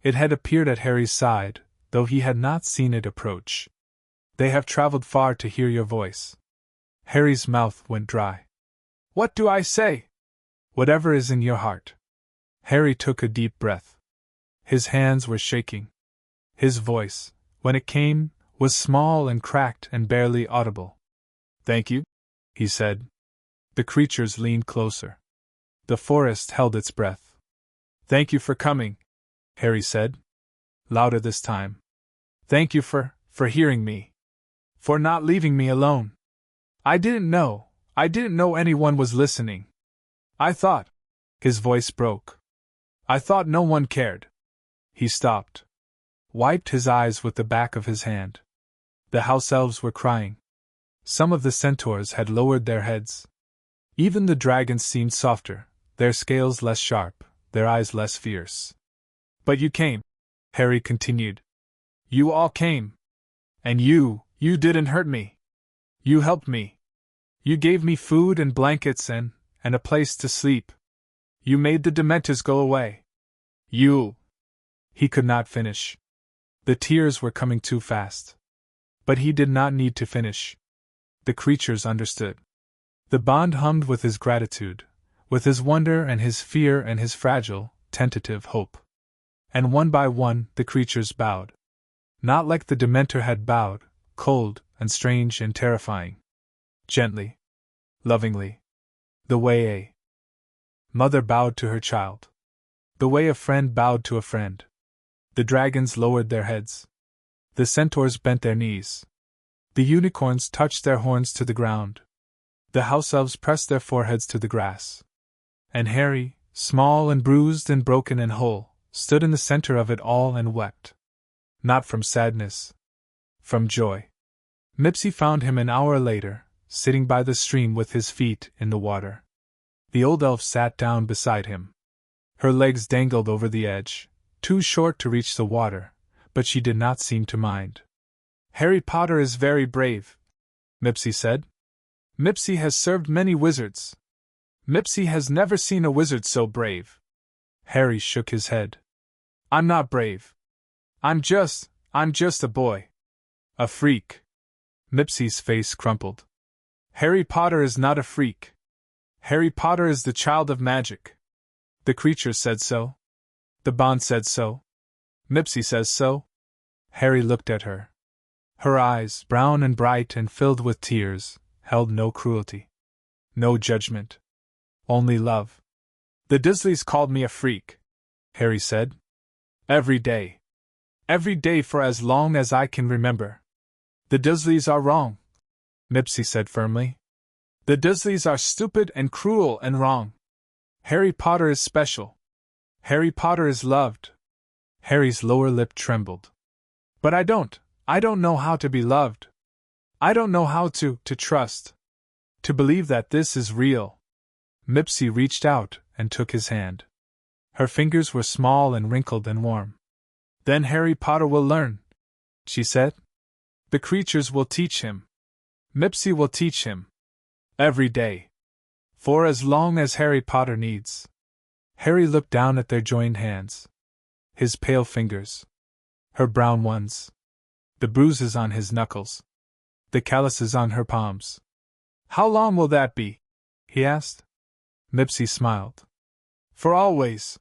It had appeared at Harry's side, though he had not seen it approach. "They have traveled far to hear your voice." Harry's mouth went dry. "What do I say?" "Whatever is in your heart." Harry took a deep breath. His hands were shaking. His voice, when it came, was small and cracked and barely audible. "Thank you," he said. The creatures leaned closer. The forest held its breath. "Thank you for coming," Harry said. Louder this time. "Thank you for hearing me. For not leaving me alone. I didn't know anyone was listening. I thought..." His voice broke. "I thought no one cared." He stopped. wiped his eyes with the back of his hand. The house elves were crying. Some of the centaurs had lowered their heads. Even the dragons seemed softer, their scales less sharp, their eyes less fierce. But you came, Harry continued. You all came. And you didn't hurt me. You helped me. You gave me food and blankets and a place to sleep. You made the Dementors go away. He could not finish. The tears were coming too fast. But he did not need to finish. The creatures understood. The bond hummed with his gratitude, with his wonder and his fear and his fragile, tentative hope. And one by one the creatures bowed. Not like the Dementor had bowed, cold and strange and terrifying. Gently. Lovingly. The way a mother bowed to her child. The way a friend bowed to a friend. The dragons lowered their heads. The centaurs bent their knees. The unicorns touched their horns to the ground. The house elves pressed their foreheads to the grass. And Harry, small and bruised and broken and whole, stood in the center of it all and wept. Not from sadness. From joy. Mipsy found him an hour later, sitting by the stream with his feet in the water. The old elf sat down beside him. Her legs dangled over the edge, too short to reach the water, but she did not seem to mind. Harry Potter is very brave, Mipsy said. Mipsy has served many wizards. Mipsy has never seen a wizard so brave. Harry shook his head. I'm not brave. I'm just a boy. A freak. Mipsy's face crumpled. Harry Potter is not a freak. Harry Potter is the child of magic. The creature said so. The bond said so. Mipsy says so. Harry looked at her. Her eyes, brown and bright and filled with tears, held no cruelty. No judgment. Only love. The Dursleys called me a freak, Harry said. Every day. Every day for as long as I can remember. The Dursleys are wrong, Mipsy said firmly. The Dursleys are stupid and cruel and wrong. Harry Potter is special. Harry Potter is loved. Harry's lower lip trembled. But I don't know how to be loved. I don't know how to trust. To believe that this is real. Mipsy reached out and took his hand. Her fingers were small and wrinkled and warm. Then Harry Potter will learn, she said. The creatures will teach him. Mipsy will teach him. Every day. For as long as Harry Potter needs. Harry looked down at their joined hands. His pale fingers. Her brown ones. The bruises on his knuckles. The calluses on her palms. How long will that be? He asked. Mipsy smiled. For always.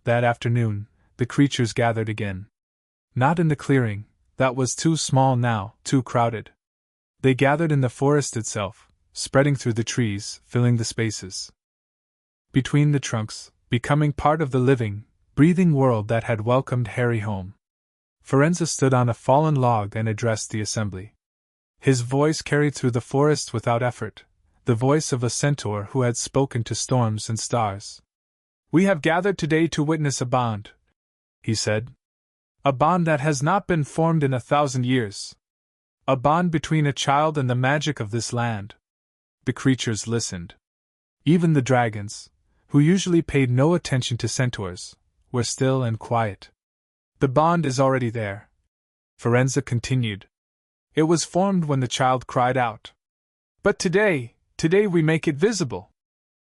That afternoon, the creatures gathered again. Not in the clearing, that was too small now, too crowded. They gathered in the forest itself, spreading through the trees, filling the spaces between the trunks, becoming part of the living, breathing world that had welcomed Harry home. Firenze stood on a fallen log and addressed the assembly. His voice carried through the forest without effort, the voice of a centaur who had spoken to storms and stars. We have gathered today to witness a bond, he said. A bond that has not been formed in 1,000 years. A bond between a child and the magic of this land. The creatures listened. Even the dragons, who usually paid no attention to centaurs, were still and quiet. The bond is already there, Firenze continued. It was formed when the child cried out. But today we make it visible.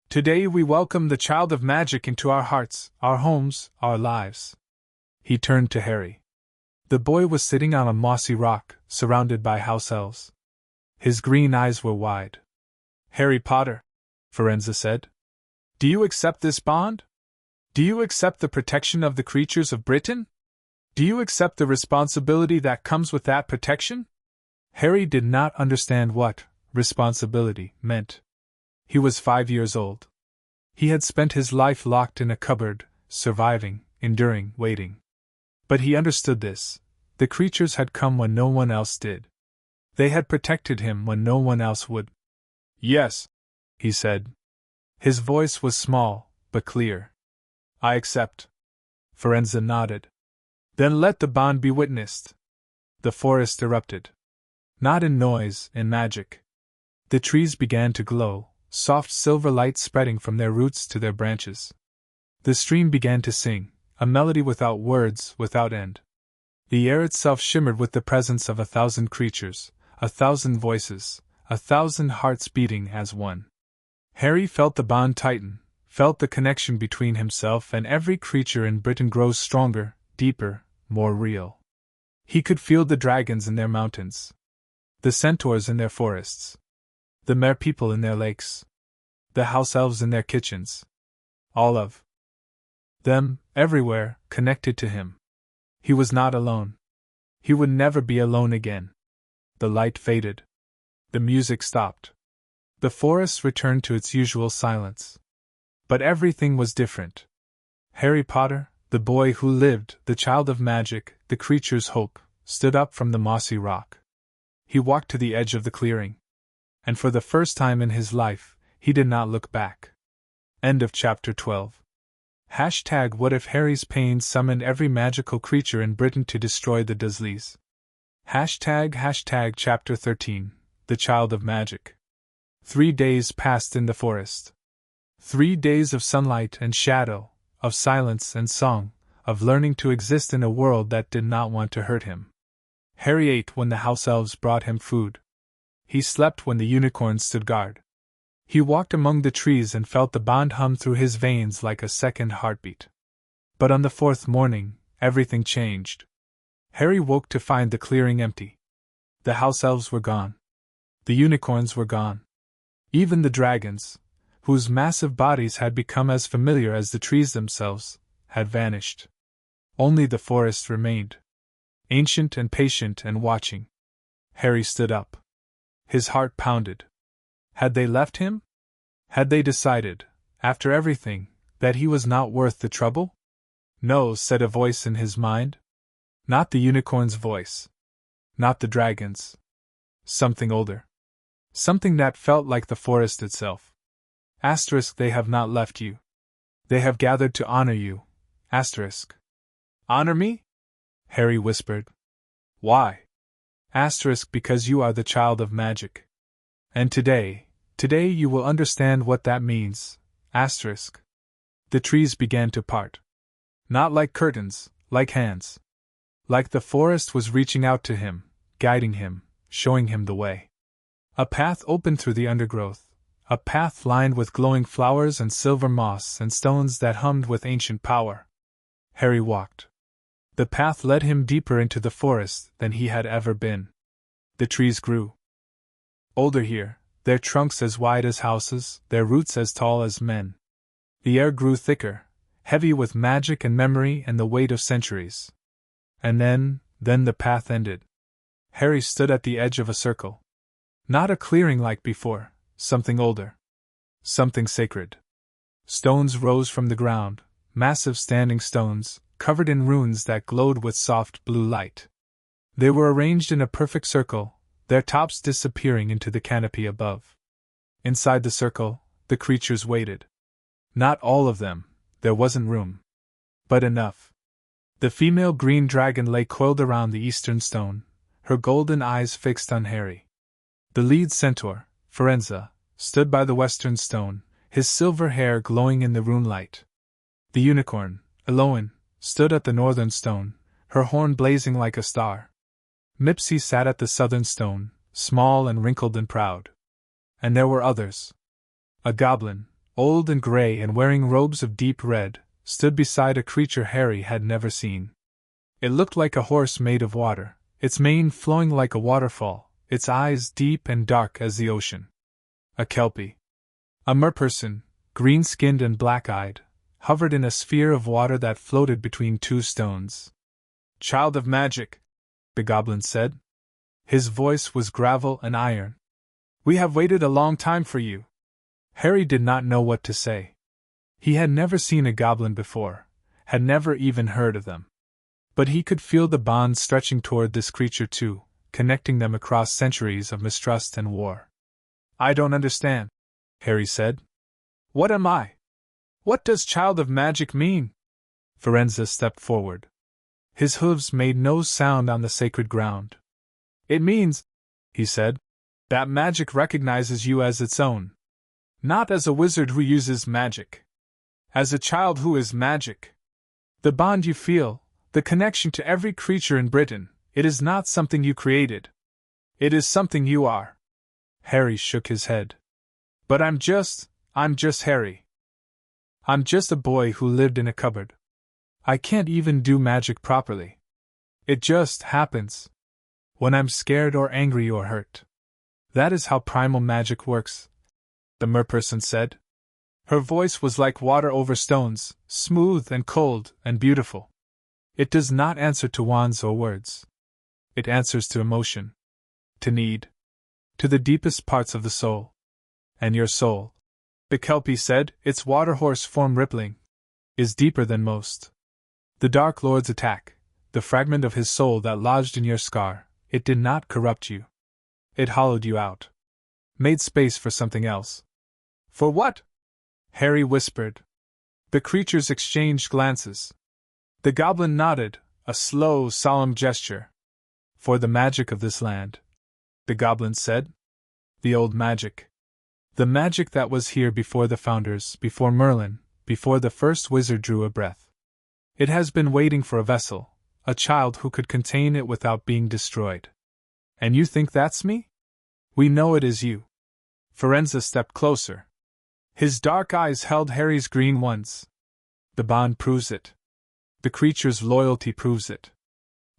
Today we welcome the child of magic into our hearts, our homes, our lives. He turned to Harry. The boy was sitting on a mossy rock, surrounded by house elves. His green eyes were wide. Harry Potter, Firenze said. Do you accept this bond? Do you accept the protection of the creatures of Britain? Do you accept the responsibility that comes with that protection? Harry did not understand what responsibility meant. He was 5 years old. He had spent his life locked in a cupboard, surviving, enduring, waiting. But he understood this. The creatures had come when no one else did. They had protected him when no one else would. Yes, he said. His voice was small, but clear. I accept. Firenze nodded. Then let the bond be witnessed. The forest erupted. Not in noise, in magic. The trees began to glow, soft silver light spreading from their roots to their branches. The stream began to sing, a melody without words, without end. The air itself shimmered with the presence of 1,000 creatures, 1,000 voices, 1,000 hearts beating as one. Harry felt the bond tighten, felt the connection between himself and every creature in Britain grow stronger, deeper, more real. He could feel the dragons in their mountains, the centaurs in their forests, the merpeople in their lakes, the house elves in their kitchens. All of them, everywhere, connected to him. He was not alone. He would never be alone again. The light faded. The music stopped. The forest returned to its usual silence. But everything was different. Harry Potter, the boy who lived, the child of magic, the creature's hope, stood up from the mossy rock. He walked to the edge of the clearing. And for the first time in his life, he did not look back. End of chapter 12. What if Harry's pain summoned every magical creature in Britain to destroy the Dursleys? Chapter 13. The Child of Magic. 3 days passed in the forest. 3 days of sunlight and shadow, of silence and song, of learning to exist in a world that did not want to hurt him. Harry ate when the house elves brought him food. He slept when the unicorns stood guard. He walked among the trees and felt the bond hum through his veins like a second heartbeat. But on the 4th morning, everything changed. Harry woke to find the clearing empty. The house elves were gone. The unicorns were gone. Even the dragons, whose massive bodies had become as familiar as the trees themselves, had vanished. Only the forest remained, ancient and patient and watching. Harry stood up. His heart pounded. Had they left him? Had they decided, after everything, that he was not worth the trouble? No, said a voice in his mind. Not the unicorn's voice. Not the dragon's. Something older. Something that felt like the forest itself. They have not left you. They have gathered to honor you. Honor me? Harry whispered. Why? Because you are the child of magic. And today you will understand what that means. The trees began to part. Not like curtains, like hands. Like the forest was reaching out to him, guiding him, showing him the way. A path opened through the undergrowth, a path lined with glowing flowers and silver moss and stones that hummed with ancient power. Harry walked. The path led him deeper into the forest than he had ever been. The trees grew older here, their trunks as wide as houses, their roots as tall as men. The air grew thicker, heavy with magic and memory and the weight of centuries. And then the path ended. Harry stood at the edge of a circle. Not a clearing like before, something older. Something sacred. Stones rose from the ground, massive standing stones, covered in runes that glowed with soft blue light. They were arranged in a perfect circle, their tops disappearing into the canopy above. Inside the circle, the creatures waited. Not all of them, there wasn't room. But enough. The female green dragon lay coiled around the eastern stone, her golden eyes fixed on Harry. The lead centaur, Firenze, stood by the western stone, his silver hair glowing in the rune light. The unicorn, Eloin, stood at the northern stone, her horn blazing like a star. Mipsy sat at the southern stone, small and wrinkled and proud. And there were others. A goblin, old and gray and wearing robes of deep red, stood beside a creature Harry had never seen. It looked like a horse made of water, its mane flowing like a waterfall, its eyes deep and dark as the ocean. A kelpie. A merperson, green-skinned and black-eyed, hovered in a sphere of water that floated between two stones. Child of magic, the goblin said. His voice was gravel and iron. We have waited a long time for you. Harry did not know what to say. He had never seen a goblin before, had never even heard of them. But he could feel the bond stretching toward this creature too, connecting them across centuries of mistrust and war. I don't understand, Harry said. What am I? What does child of magic mean? Firenze stepped forward. His hooves made no sound on the sacred ground. It means, he said, that magic recognizes you as its own. Not as a wizard who uses magic. As a child who is magic. The bond you feel, the connection to every creature in Britain, it is not something you created. It is something you are. Harry shook his head. But I'm just Harry. I'm just a boy who lived in a cupboard. I can't even do magic properly. It just happens. When I'm scared or angry or hurt. That is how primal magic works, the merperson said. Her voice was like water over stones, smooth and cold and beautiful. It does not answer to wands or words. It answers to emotion. To need. To the deepest parts of the soul. And your soul, the Kelpie said, its water-horse form rippling, is deeper than most. The Dark Lord's attack, the fragment of his soul that lodged in your scar, it did not corrupt you. It hollowed you out. Made space for something else. For what? Harry whispered. The creatures exchanged glances. The goblin nodded, a slow, solemn gesture. For the magic of this land, the goblin said. The old magic. The magic that was here before the founders, before Merlin, before the first wizard drew a breath. It has been waiting for a vessel, a child who could contain it without being destroyed. And you think that's me? We know it is you. Firenze stepped closer. His dark eyes held Harry's green ones. The bond proves it. The creature's loyalty proves it.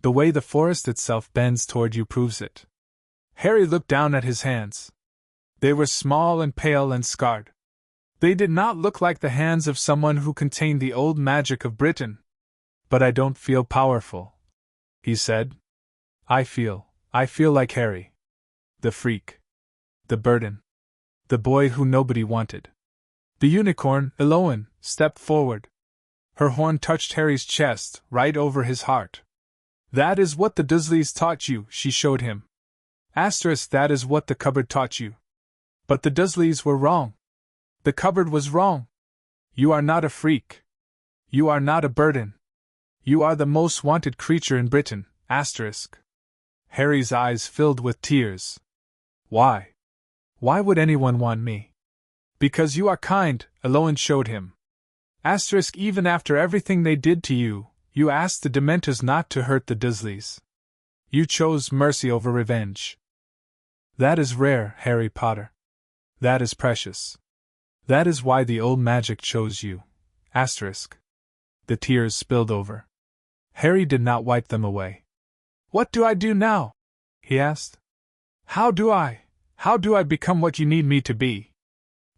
The way the forest itself bends toward you proves it. Harry looked down at his hands. They were small and pale and scarred. They did not look like the hands of someone who contained the old magic of Britain. But I don't feel powerful, he said. I feel like Harry. The freak. The burden. The boy who nobody wanted. The unicorn, Eloan, stepped forward. Her horn touched Harry's chest, right over his heart. That is what the Dursleys taught you, she showed him. That is what the cupboard taught you. But the Dursleys were wrong. The cupboard was wrong. You are not a freak. You are not a burden. You are the most wanted creature in Britain, *. Harry's eyes filled with tears. Why? Why would anyone want me? Because you are kind, Eloan showed him. Even after everything they did to you, you asked the Dementors not to hurt the Dursleys. You chose mercy over revenge. That is rare, Harry Potter. That is precious. That is why the old magic chose you. *. The tears spilled over. Harry did not wipe them away. What do I do now? He asked. How do I become what you need me to be?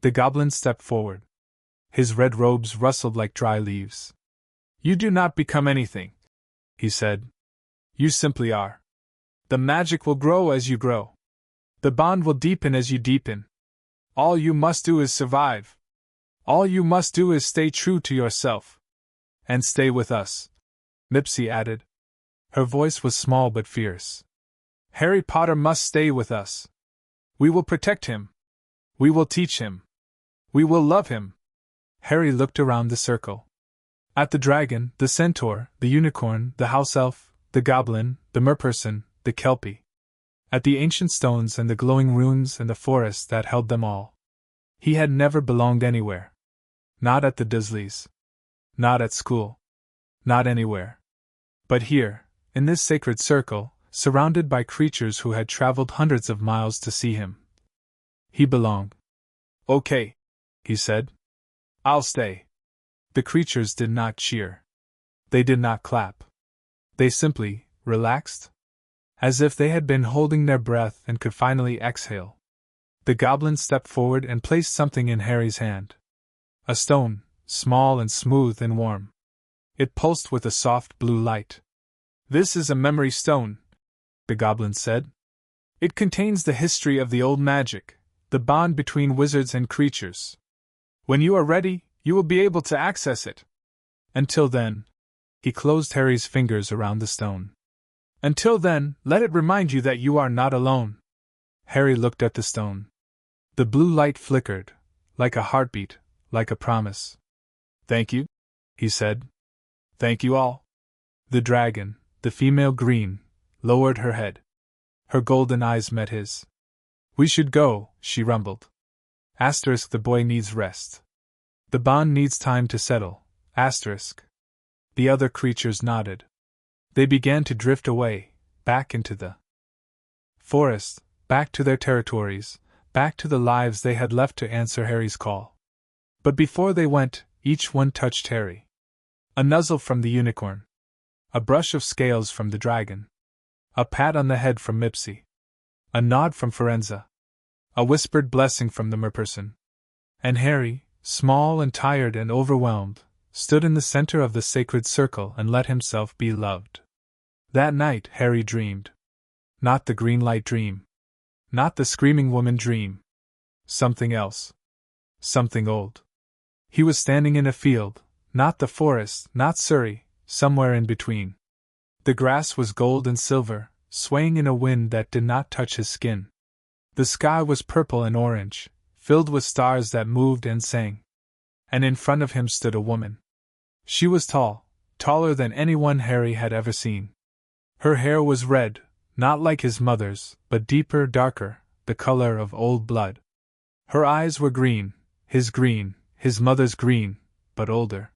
The goblin stepped forward. His red robes rustled like dry leaves. You do not become anything, he said. You simply are. The magic will grow as you grow. The bond will deepen as you deepen. All you must do is survive. All you must do is stay true to yourself. And stay with us, Mipsy added. Her voice was small but fierce. Harry Potter must stay with us. We will protect him. We will teach him. We will love him. Harry looked around the circle. At the dragon, the centaur, the unicorn, the house elf, the goblin, the merperson, the kelpie. At the ancient stones and the glowing runes and the forest that held them all. He had never belonged anywhere. Not at the Dursleys. Not at school. Not anywhere. But here, in this sacred circle, surrounded by creatures who had traveled hundreds of miles to see him. He belonged. Okay, he said. I'll stay. The creatures did not cheer. They did not clap. They simply relaxed. As if they had been holding their breath and could finally exhale. The goblin stepped forward and placed something in Harry's hand. A stone, small and smooth and warm. It pulsed with a soft blue light. This is a memory stone, the goblin said. It contains the history of the old magic, the bond between wizards and creatures. When you are ready, you will be able to access it. Until then, he closed Harry's fingers around the stone. Until then, let it remind you that you are not alone. Harry looked at the stone. The blue light flickered, like a heartbeat, like a promise. Thank you, he said. Thank you all. The dragon, the female green, lowered her head. Her golden eyes met his. We should go, she rumbled. Asterisk, the boy needs rest. The bond needs time to settle. Asterisk. The other creatures nodded. They began to drift away, back into the forest, back to their territories, back to the lives they had left to answer Harry's call. But before they went, each one touched Harry. A nuzzle from the unicorn. A brush of scales from the dragon. A pat on the head from Mipsy. A nod from Firenze. A whispered blessing from the merperson. And Harry, small and tired and overwhelmed, stood in the center of the sacred circle and let himself be loved. That night Harry dreamed. Not the green light dream. Not the screaming woman dream. Something else. Something old. He was standing in a field, not the forest, not Surrey, somewhere in between. The grass was gold and silver, swaying in a wind that did not touch his skin. The sky was purple and orange, filled with stars that moved and sang. And in front of him stood a woman. She was tall, taller than anyone Harry had ever seen. Her hair was red, not like his mother's, but deeper, darker, the color of old blood. Her eyes were green, his mother's green, but older.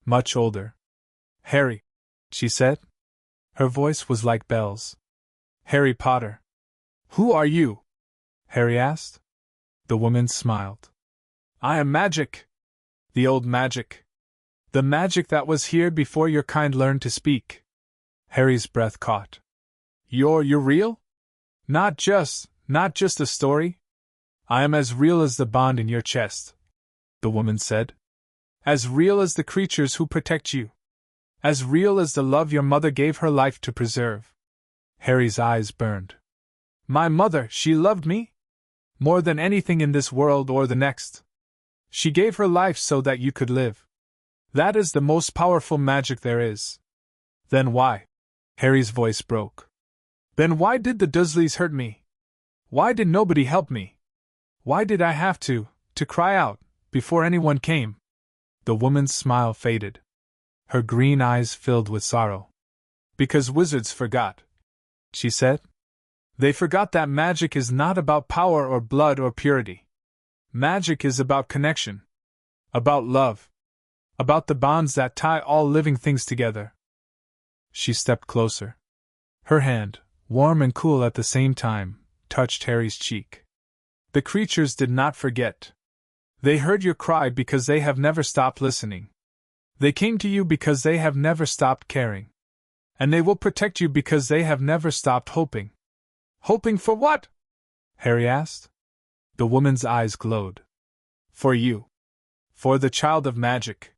Much older. Harry, she said. Her voice was like bells. Harry Potter. Who are you? Harry asked. The woman smiled. I am magic. The old magic. The magic that was here before your kind learned to speak. Harry's breath caught. You're real? Not just a story. I am as real as the bond in your chest, the woman said. As real as the creatures who protect you. As real as the love your mother gave her life to preserve. Harry's eyes burned. My mother, she loved me? More than anything in this world or the next. She gave her life so that you could live. That is the most powerful magic there is. Then why? Harry's voice broke. Then why did the Dursleys hurt me? Why did nobody help me? Why did I have to cry out, before anyone came? The woman's smile faded. Her green eyes filled with sorrow. Because wizards forgot, she said. They forgot that magic is not about power or blood or purity. Magic is about connection. About love. About the bonds that tie all living things together. She stepped closer. Her hand, warm and cool at the same time, touched Harry's cheek. The creatures did not forget. They heard your cry because they have never stopped listening. They came to you because they have never stopped caring. And they will protect you because they have never stopped hoping. Hoping for what? Harry asked. The woman's eyes glowed. For you. For the child of magic.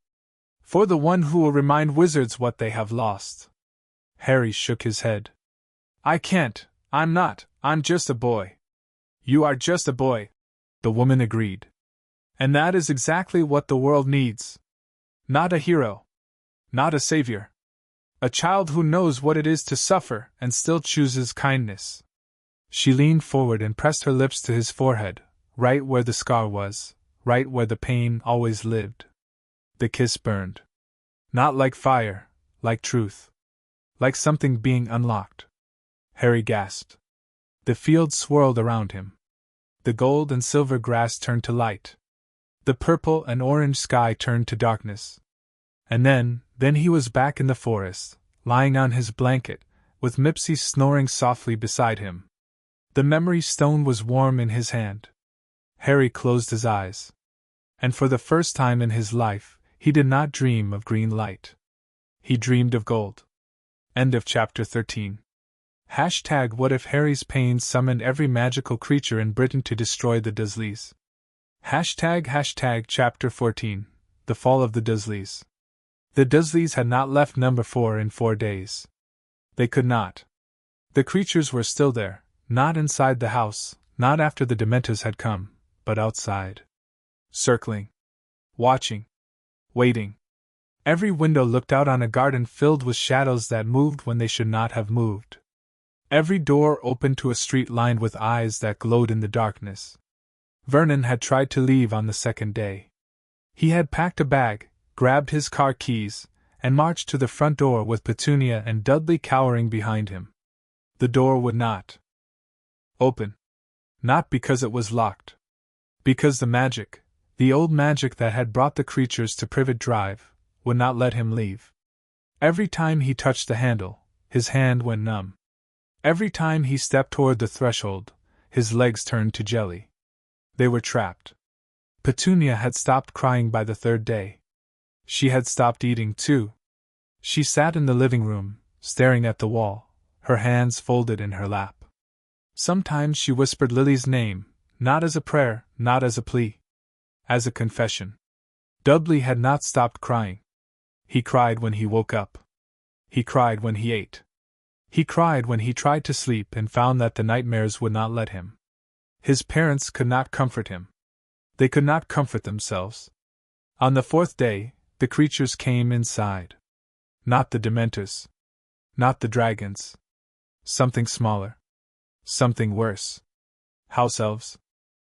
For the one who will remind wizards what they have lost. Harry shook his head. I can't, I'm just a boy. You are just a boy, the woman agreed. And that is exactly what the world needs. Not a hero. Not a savior. A child who knows what it is to suffer and still chooses kindness. She leaned forward and pressed her lips to his forehead, right where the scar was, right where the pain always lived. The kiss burned. Not like fire, like truth. Like something being unlocked. Harry gasped. The field swirled around him. The gold and silver grass turned to light. The purple and orange sky turned to darkness. And then he was back in the forest, lying on his blanket, with Mipsy snoring softly beside him. The memory stone was warm in his hand. Harry closed his eyes. And for the first time in his life, he did not dream of green light. He dreamed of gold. End of chapter 13. Hashtag what if Harry's pain summoned every magical creature in Britain to destroy the Dursleys? Hashtag chapter 14. The fall of the Dursleys. The Dursleys had not left number 4 in 4 days. They could not. The creatures were still there, not inside the house, not after the Dementors had come, but outside. Circling. Watching. Waiting. Every window looked out on a garden filled with shadows that moved when they should not have moved. Every door opened to a street lined with eyes that glowed in the darkness. Vernon had tried to leave on the second day. He had packed a bag, grabbed his car keys, and marched to the front door with Petunia and Dudley cowering behind him. The door would not open. Not because it was locked. Because the magic, the old magic that had brought the creatures to Privet Drive, would not let him leave. Every time he touched the handle, his hand went numb. Every time he stepped toward the threshold, his legs turned to jelly. They were trapped. Petunia had stopped crying by the third day. She had stopped eating, too. She sat in the living room, staring at the wall, her hands folded in her lap. Sometimes she whispered Lily's name, not as a prayer, not as a plea. As a confession. Dudley had not stopped crying. He cried when he woke up. He cried when he ate. He cried when he tried to sleep and found that the nightmares would not let him. His parents could not comfort him. They could not comfort themselves. On the fourth day, the creatures came inside. Not the Dementors. Not the dragons. Something smaller. Something worse. House elves.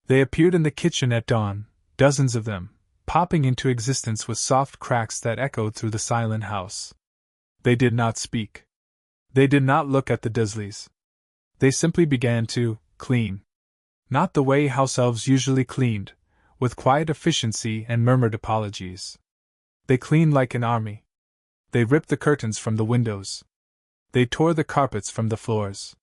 They appeared in the kitchen at dawn, dozens of them, popping into existence with soft cracks that echoed through the silent house. They did not speak. They did not look at the Dursleys. They simply began to clean. Not the way house elves usually cleaned, with quiet efficiency and murmured apologies. They cleaned like an army. They ripped the curtains from the windows. They tore the carpets from the floors.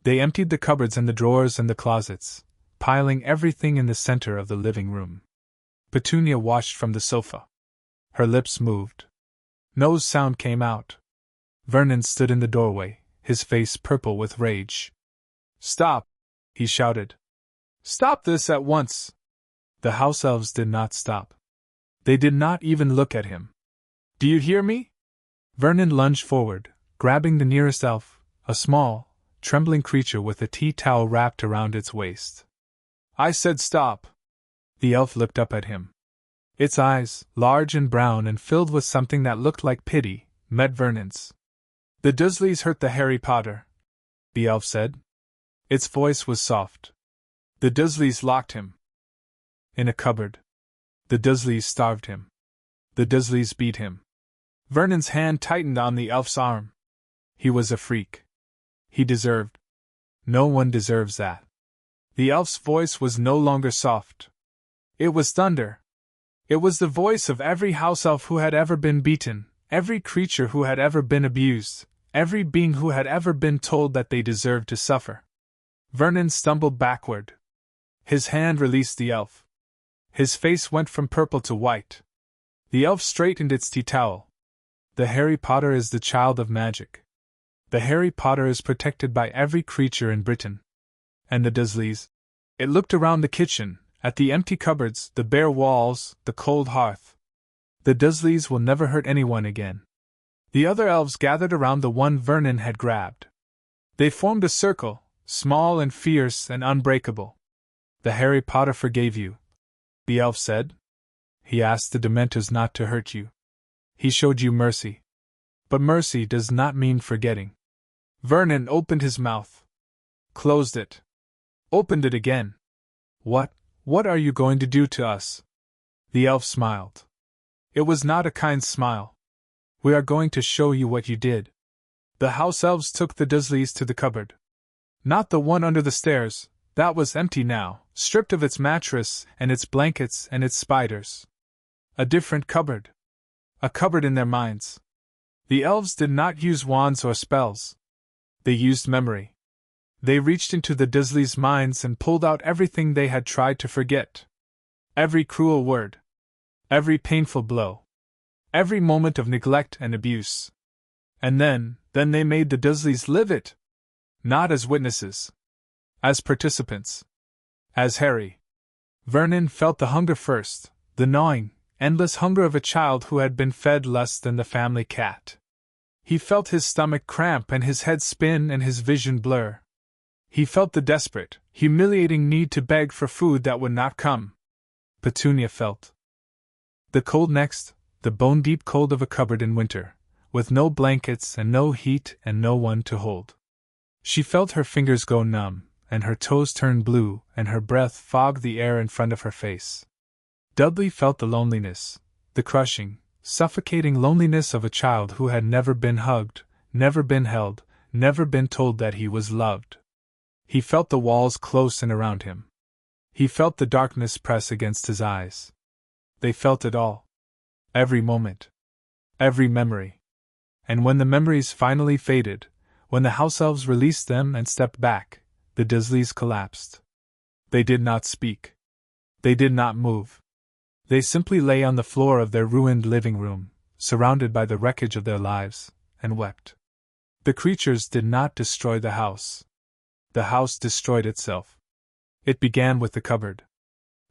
They emptied the cupboards and the drawers and the closets, piling everything in the center of the living room. Petunia watched from the sofa. Her lips moved. No sound came out. Vernon stood in the doorway, his face purple with rage. "Stop!" he shouted. "Stop this at once!" The house elves did not stop. They did not even look at him. "Do you hear me?" Vernon lunged forward, grabbing the nearest elf, a small, trembling creature with a tea towel wrapped around its waist. "I said stop!" The elf looked up at him. Its eyes, large and brown and filled with something that looked like pity, met Vernon's. "The Dursleys hurt the Harry Potter," the elf said. Its voice was soft. "The Dursleys locked him in a cupboard. The Dursleys starved him. The Dursleys beat him." Vernon's hand tightened on the elf's arm. He was a freak. He deserved. No one deserves that. The elf's voice was no longer soft. It was thunder. It was the voice of every house elf who had ever been beaten, every creature who had ever been abused, every being who had ever been told that they deserved to suffer. Vernon stumbled backward. His hand released the elf. His face went from purple to white. The elf straightened its tea towel. "The Harry Potter is the child of magic. The Harry Potter is protected by every creature in Britain. And the Dursleys..." It looked around the kitchen, at the empty cupboards, the bare walls, the cold hearth. "The Dursleys will never hurt anyone again." The other elves gathered around the one Vernon had grabbed. They formed a circle, small and fierce and unbreakable. "The Harry Potter forgave you," the elf said. "He asked the Dementors not to hurt you. He showed you mercy. But mercy does not mean forgetting." Vernon opened his mouth. Closed it. Opened it again. What are you going to do to us?" The elf smiled. It was not a kind smile. "We are going to show you what you did." The house elves took the Dursleys to the cupboard. Not the one under the stairs, that was empty now, stripped of its mattress and its blankets and its spiders. A different cupboard. A cupboard in their minds. The elves did not use wands or spells. They used memory. They reached into the Dursleys' minds and pulled out everything they had tried to forget. Every cruel word. Every painful blow. Every moment of neglect and abuse. And then they made the Dursleys live it. Not as witnesses. As participants. As Harry. Vernon felt the hunger first, the gnawing, endless hunger of a child who had been fed less than the family cat. He felt his stomach cramp and his head spin and his vision blur. He felt the desperate, humiliating need to beg for food that would not come. Petunia felt the cold next, the bone-deep cold of a cupboard in winter, with no blankets and no heat and no one to hold. She felt her fingers go numb, and her toes turn blue, and her breath fogged the air in front of her face. Dudley felt the loneliness, the crushing, suffocating loneliness of a child who had never been hugged, never been held, never been told that he was loved. He felt the walls close in around him. He felt the darkness press against his eyes. They felt it all. Every moment. Every memory. And when the memories finally faded, when the house elves released them and stepped back, the Dursleys collapsed. They did not speak. They did not move. They simply lay on the floor of their ruined living room, surrounded by the wreckage of their lives, and wept. The creatures did not destroy the house. The house destroyed itself. It began with the cupboard.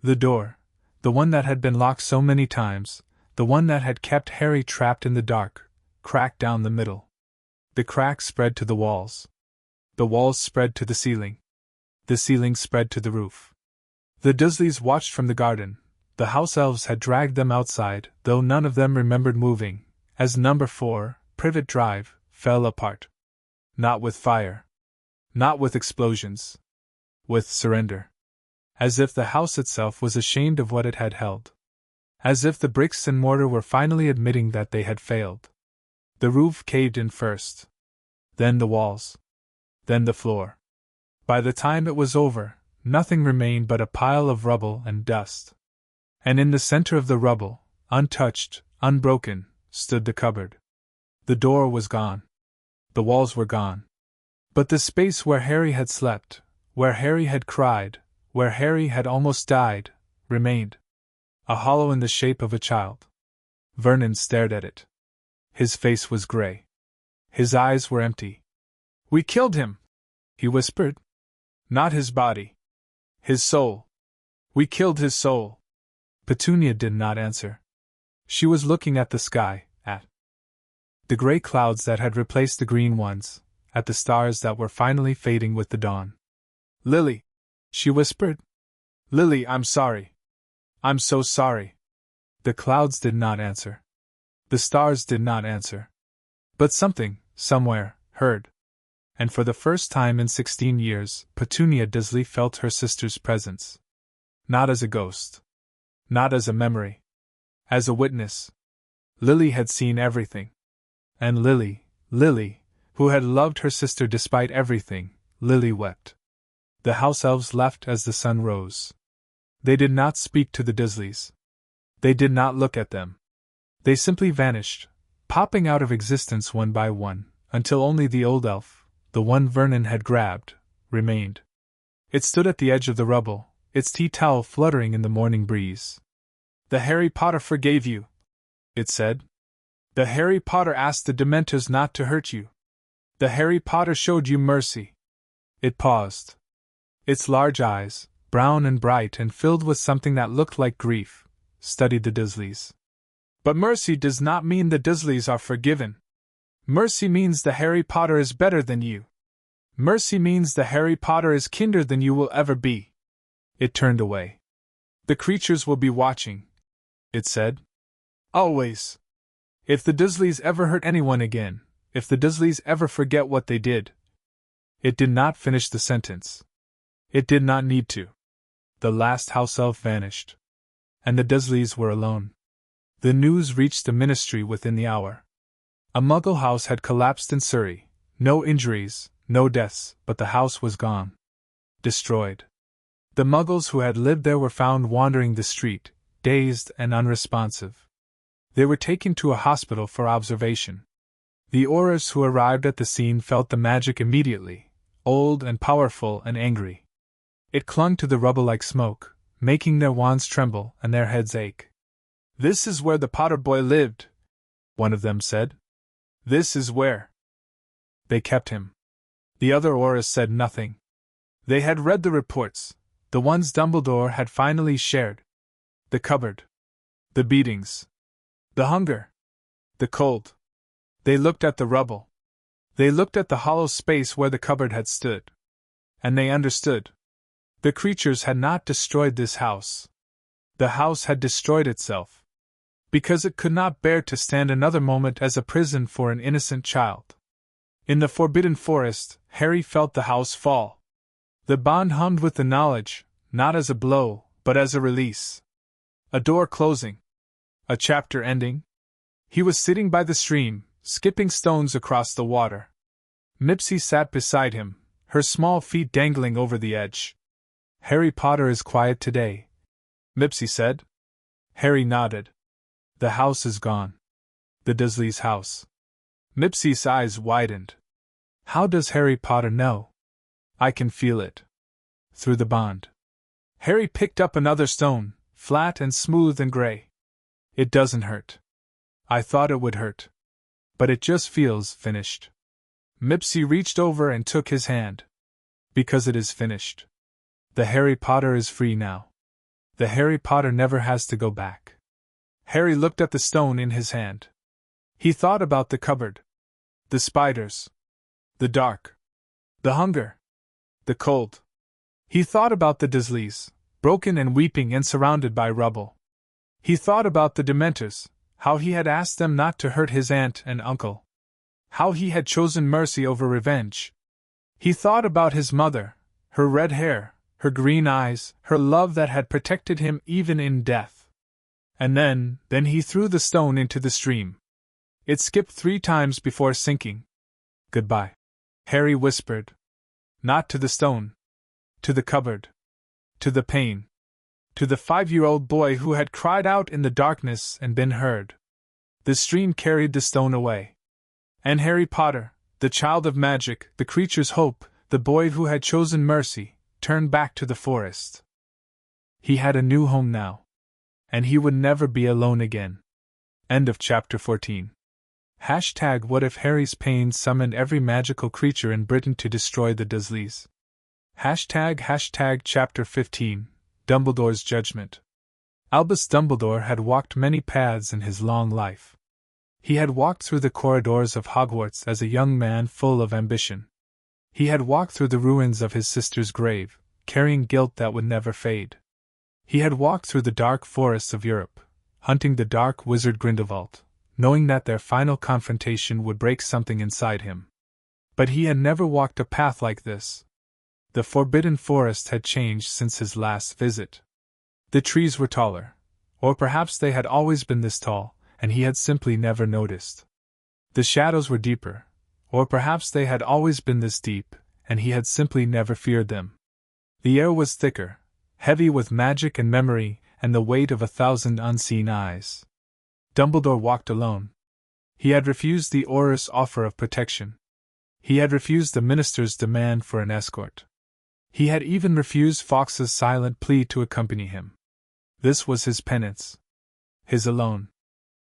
The door, the one that had been locked so many times, the one that had kept Harry trapped in the dark, cracked down the middle. The crack spread to the walls. The walls spread to the ceiling. The ceiling spread to the roof. The Dursleys watched from the garden. The house elves had dragged them outside, though none of them remembered moving, as number 4, Privet Drive, fell apart. Not with fire. Not with explosions. With surrender. As if the house itself was ashamed of what it had held. As if the bricks and mortar were finally admitting that they had failed. The roof caved in first. Then the walls. Then the floor. By the time it was over, nothing remained but a pile of rubble and dust. And in the center of the rubble, untouched, unbroken, stood the cupboard. The door was gone. The walls were gone. But the space where Harry had slept, where Harry had cried, where Harry had almost died, remained. A hollow in the shape of a child. Vernon stared at it. His face was gray. His eyes were empty. "We killed him," he whispered. "Not his body. His soul. We killed his soul." Petunia did not answer. She was looking at the sky, at the gray clouds that had replaced the green ones, at the stars that were finally fading with the dawn. "Lily," she whispered. "Lily, I'm sorry. I'm so sorry." The clouds did not answer. The stars did not answer. But something, somewhere, heard. And for the first time in 16 years, Petunia Dursley felt her sister's presence. Not as a ghost. Not as a memory. As a witness. Lily had seen everything. And Lily, who had loved her sister despite everything, Lily wept. The house elves left as the sun rose. They did not speak to the Dursleys. They did not look at them. They simply vanished, popping out of existence one by one, until only the old elf, the one Vernon had grabbed, remained. It stood at the edge of the rubble, its tea towel fluttering in the morning breeze. "The Harry Potter forgave you," it said. "The Harry Potter asked the Dementors not to hurt you. The Harry Potter showed you mercy." It paused. Its large eyes, brown and bright and filled with something that looked like grief, studied the Dursleys. "But mercy does not mean the Dursleys are forgiven. Mercy means the Harry Potter is better than you. Mercy means the Harry Potter is kinder than you will ever be." It turned away. "The creatures will be watching," it said. "Always. If the Dursleys ever hurt anyone again, if the Dursleys ever forget what they did." It did not finish the sentence. It did not need to. The last house elf vanished. And the Dursleys were alone. The news reached the ministry within the hour. A Muggle house had collapsed in Surrey. No injuries, no deaths, but the house was gone. Destroyed. The Muggles who had lived there were found wandering the street, dazed and unresponsive. They were taken to a hospital for observation. The Aurors who arrived at the scene felt the magic immediately, old and powerful and angry. It clung to the rubble like smoke, making their wands tremble and their heads ache. "This is where the Potter boy lived," one of them said. "This is where they kept him." The other Aurors said nothing. They had read the reports, the ones Dumbledore had finally shared. The cupboard. The beatings. The hunger. The cold. They looked at the rubble. They looked at the hollow space where the cupboard had stood. And they understood. The creatures had not destroyed this house. The house had destroyed itself. Because it could not bear to stand another moment as a prison for an innocent child. In the Forbidden Forest, Harry felt the house fall. The bond hummed with the knowledge, not as a blow, but as a release. A door closing. A chapter ending. He was sitting by the stream, skipping stones across the water. Mipsy sat beside him, her small feet dangling over the edge. "Harry Potter is quiet today," Mipsy said. Harry nodded. "The house is gone. The Dursleys' house." Mipsy's eyes widened. "How does Harry Potter know?" "I can feel it. Through the bond." Harry picked up another stone, flat and smooth and gray. "It doesn't hurt. I thought it would hurt. But it just feels finished." Mipsy reached over and took his hand. "Because it is finished. The Harry Potter is free now. The Harry Potter never has to go back." Harry looked at the stone in his hand. He thought about the cupboard. The spiders. The dark. The hunger. The cold. He thought about the Dursleys, broken and weeping and surrounded by rubble. He thought about the Dementors, how he had asked them not to hurt his aunt and uncle. How he had chosen mercy over revenge. He thought about his mother, her red hair, her green eyes, her love that had protected him even in death. And then he threw the stone into the stream. It skipped 3 times before sinking. "Goodbye," Harry whispered. Not to the stone. To the cupboard. To the pain. To the 5-year-old boy who had cried out in the darkness and been heard. The stream carried the stone away. And Harry Potter, the child of magic, the creature's hope, the boy who had chosen mercy, turned back to the forest. He had a new home now. And he would never be alone again. End of chapter 14. #What if Harry's pain summoned every magical creature in Britain to destroy the Dursleys? Chapter 15, Dumbledore's Judgment. Albus Dumbledore had walked many paths in his long life. He had walked through the corridors of Hogwarts as a young man full of ambition. He had walked through the ruins of his sister's grave, carrying guilt that would never fade. He had walked through the dark forests of Europe, hunting the dark wizard Grindelwald, knowing that their final confrontation would break something inside him. But he had never walked a path like this. The Forbidden Forest had changed since his last visit. The trees were taller, or perhaps they had always been this tall, and he had simply never noticed. The shadows were deeper, or perhaps they had always been this deep, and he had simply never feared them. The air was thicker, heavy with magic and memory, and the weight of 1,000 unseen eyes. Dumbledore walked alone. He had refused the Auror's offer of protection. He had refused the minister's demand for an escort. He had even refused Fawkes's silent plea to accompany him. This was his penance. His alone.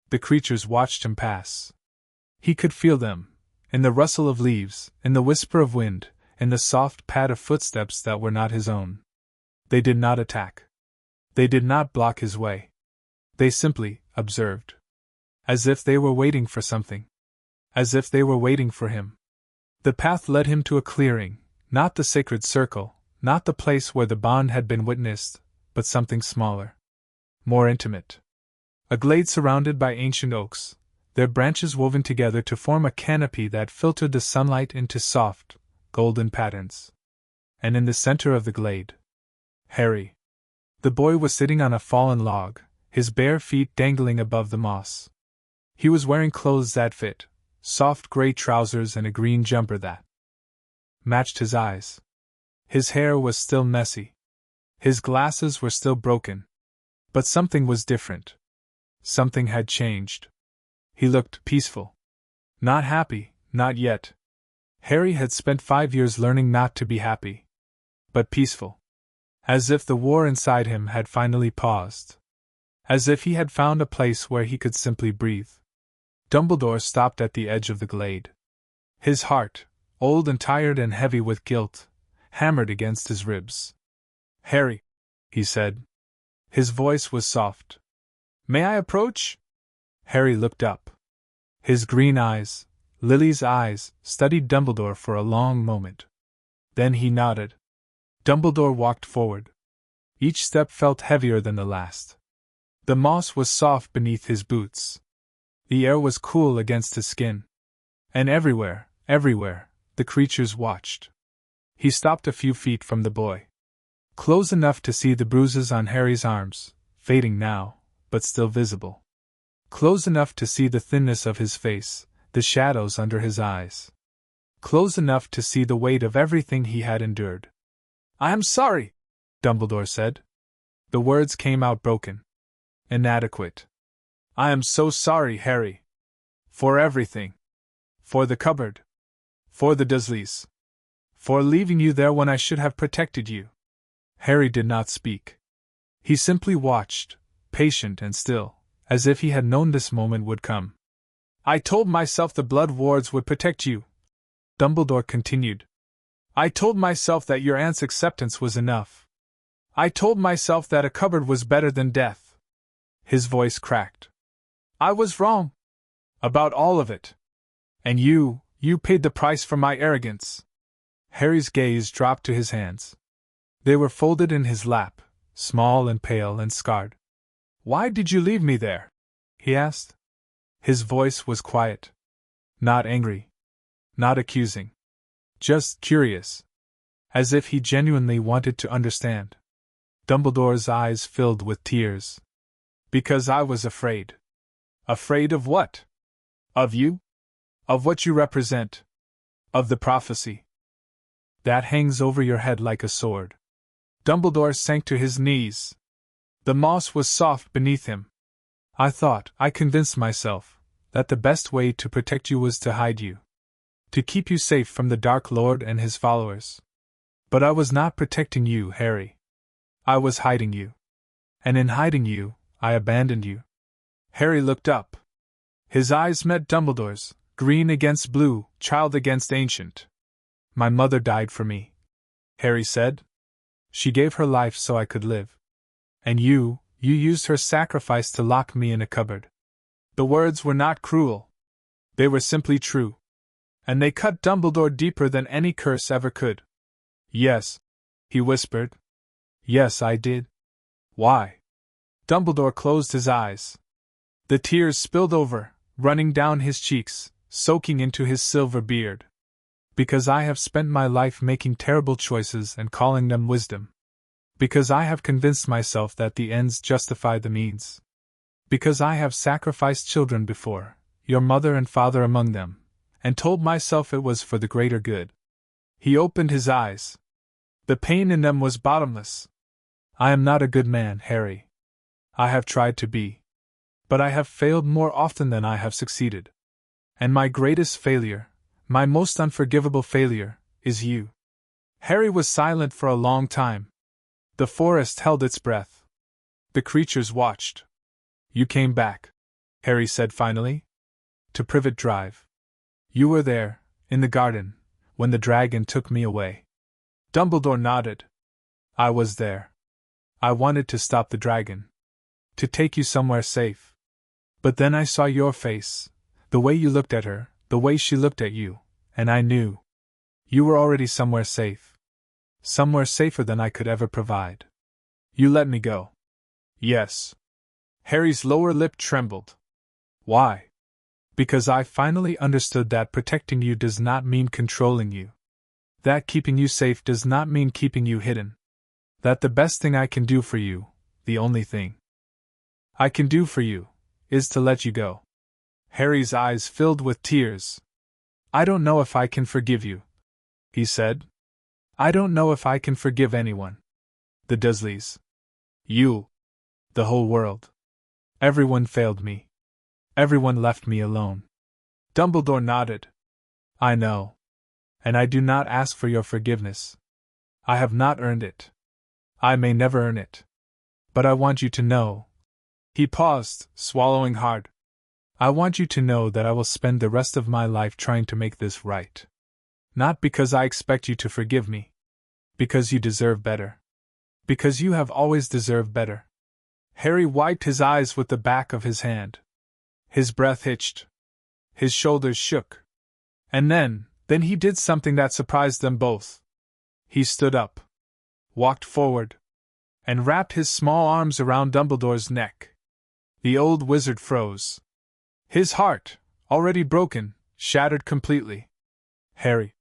The creatures watched him pass. He could feel them, in the rustle of leaves, in the whisper of wind, in the soft pad of footsteps that were not his own. They did not attack. They did not block his way. They simply observed. As if they were waiting for something. As if they were waiting for him. The path led him to a clearing, not the sacred circle, not the place where the bond had been witnessed, but something smaller. More intimate. A glade surrounded by ancient oaks, their branches woven together to form a canopy that filtered the sunlight into soft, golden patterns. And in the center of the glade, Harry. The boy was sitting on a fallen log, his bare feet dangling above the moss. He was wearing clothes that fit, soft gray trousers and a green jumper that matched his eyes. His hair was still messy. His glasses were still broken. But something was different. Something had changed. He looked peaceful. Not happy, not yet. Harry had spent 5 years learning not to be happy. But peaceful. As if the war inside him had finally paused. As if he had found a place where he could simply breathe. Dumbledore stopped at the edge of the glade. His heart, old and tired and heavy with guilt, hammered against his ribs. "Harry," he said. His voice was soft. "May I approach?" Harry looked up. His green eyes, Lily's eyes, studied Dumbledore for a long moment. Then he nodded. Dumbledore walked forward. Each step felt heavier than the last. The moss was soft beneath his boots. The air was cool against his skin. And everywhere, the creatures watched. He stopped a few feet from the boy. Close enough to see the bruises on Harry's arms, fading now, but still visible. Close enough to see the thinness of his face, the shadows under his eyes. Close enough to see the weight of everything he had endured. "I am sorry," Dumbledore said. The words came out broken. Inadequate. "I am so sorry, Harry. For everything. For the cupboard. For the Dursleys. For leaving you there when I should have protected you." Harry did not speak. He simply watched, patient and still, as if he had known this moment would come. "I told myself the Blood Wards would protect you," Dumbledore continued. "I told myself that your aunt's acceptance was enough. I told myself that a cupboard was better than death." His voice cracked. "I was wrong. About all of it. And you paid the price for my arrogance." Harry's gaze dropped to his hands. They were folded in his lap, small and pale and scarred. "Why did you leave me there?" he asked. His voice was quiet. Not angry. Not accusing. Just curious. As if he genuinely wanted to understand. Dumbledore's eyes filled with tears. "Because I was afraid." "Afraid of what?" "Of you? Of what you represent. Of the prophecy that hangs over your head like a sword." Dumbledore sank to his knees. The moss was soft beneath him. I convinced myself, that the best way to protect you was to hide you. To keep you safe from the Dark Lord and his followers. But I was not protecting you, Harry. I was hiding you. And in hiding you, I abandoned you." Harry looked up. His eyes met Dumbledore's, green against blue, child against ancient. "My mother died for me," Harry said. "She gave her life so I could live. And you used her sacrifice to lock me in a cupboard." The words were not cruel. They were simply true. And they cut Dumbledore deeper than any curse ever could. "Yes," he whispered. "Yes, I did." "Why?" Dumbledore closed his eyes. The tears spilled over, running down his cheeks, soaking into his silver beard. "Because I have spent my life making terrible choices and calling them wisdom. Because I have convinced myself that the ends justify the means. Because I have sacrificed children before, your mother and father among them, and told myself it was for the greater good." He opened his eyes. The pain in them was bottomless. "I am not a good man, Harry. I have tried to be. But I have failed more often than I have succeeded. And my greatest failure, my most unforgivable failure, is you." Harry was silent for a long time. The forest held its breath. The creatures watched. "You came back," Harry said finally. "To Privet Drive. You were there, in the garden, when the dragon took me away." Dumbledore nodded. "I was there. I wanted to stop the dragon. To take you somewhere safe. But then I saw your face, the way you looked at her, the way she looked at you, and I knew. You were already somewhere safe. Somewhere safer than I could ever provide. You let me go." "Yes." Harry's lower lip trembled. "Why?" "Because I finally understood that protecting you does not mean controlling you. That keeping you safe does not mean keeping you hidden. That the best thing I can do for you, the only thing I can do for you, is to let you go." Harry's eyes filled with tears. "I don't know if I can forgive you," he said. "I don't know if I can forgive anyone. The Dursleys. You. The whole world. Everyone failed me. Everyone left me alone." Dumbledore nodded. "I know. And I do not ask for your forgiveness. I have not earned it. I may never earn it. But I want you to know." He paused, swallowing hard. "I want you to know that I will spend the rest of my life trying to make this right. Not because I expect you to forgive me. Because you deserve better. Because you have always deserved better." Harry wiped his eyes with the back of his hand. His breath hitched. His shoulders shook. And then he did something that surprised them both. He stood up, walked forward, and wrapped his small arms around Dumbledore's neck. The old wizard froze. His heart, already broken, shattered completely. "Harry,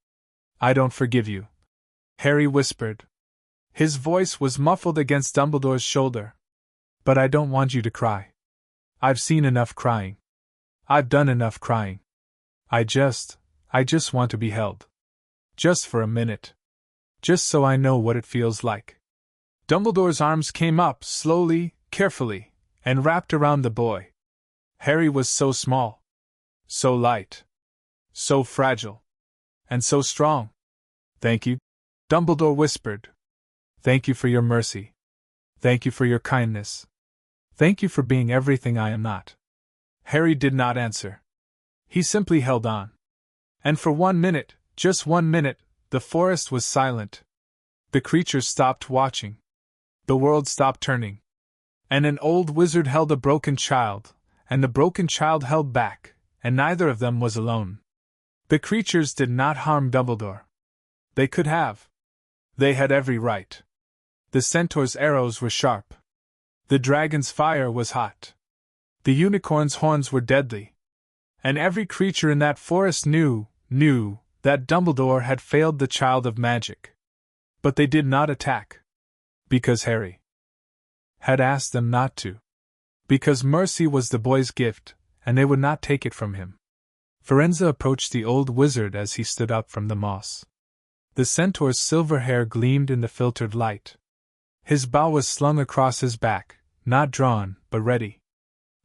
I don't forgive you," Harry whispered. His voice was muffled against Dumbledore's shoulder. "But I don't want you to cry. I've seen enough crying. I've done enough crying. I just want to be held. Just for a minute. Just so I know what it feels like. Dumbledore's arms came up, slowly, carefully, and wrapped around the boy. Harry was so small. So light. So fragile. And so strong. Thank you, Dumbledore whispered. Thank you for your mercy. Thank you for your kindness. Thank you for being everything I am not. Harry did not answer. He simply held on. And for 1 minute, just 1 minute, the forest was silent. The creatures stopped watching. The world stopped turning. And an old wizard held a broken child, and the broken child held back, and neither of them was alone. The creatures did not harm Dumbledore. They could have. They had every right. The Centaurs' arrows were sharp. The dragon's fire was hot. The unicorn's horns were deadly. And every creature in that forest knew that Dumbledore had failed the child of magic. But they did not attack. Because Harry had asked them not to. Because mercy was the boy's gift, and they would not take it from him. Firenze approached the old wizard as he stood up from the moss. The centaur's silver hair gleamed in the filtered light. His bow was slung across his back, not drawn, but ready.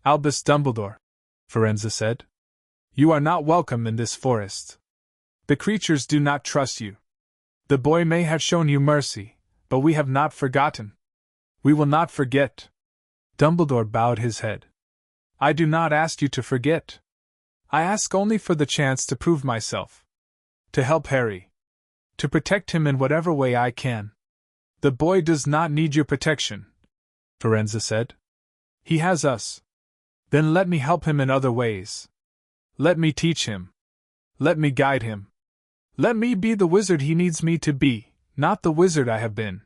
Albus Dumbledore, Firenze said. You are not welcome in this forest. The creatures do not trust you. The boy may have shown you mercy, but we have not forgotten. We will not forget. Dumbledore bowed his head. I do not ask you to forget. I ask only for the chance to prove myself. To help Harry. To protect him in whatever way I can. The boy does not need your protection, Firenze said. He has us. Then let me help him in other ways. Let me teach him. Let me guide him. Let me be the wizard he needs me to be, not the wizard I have been.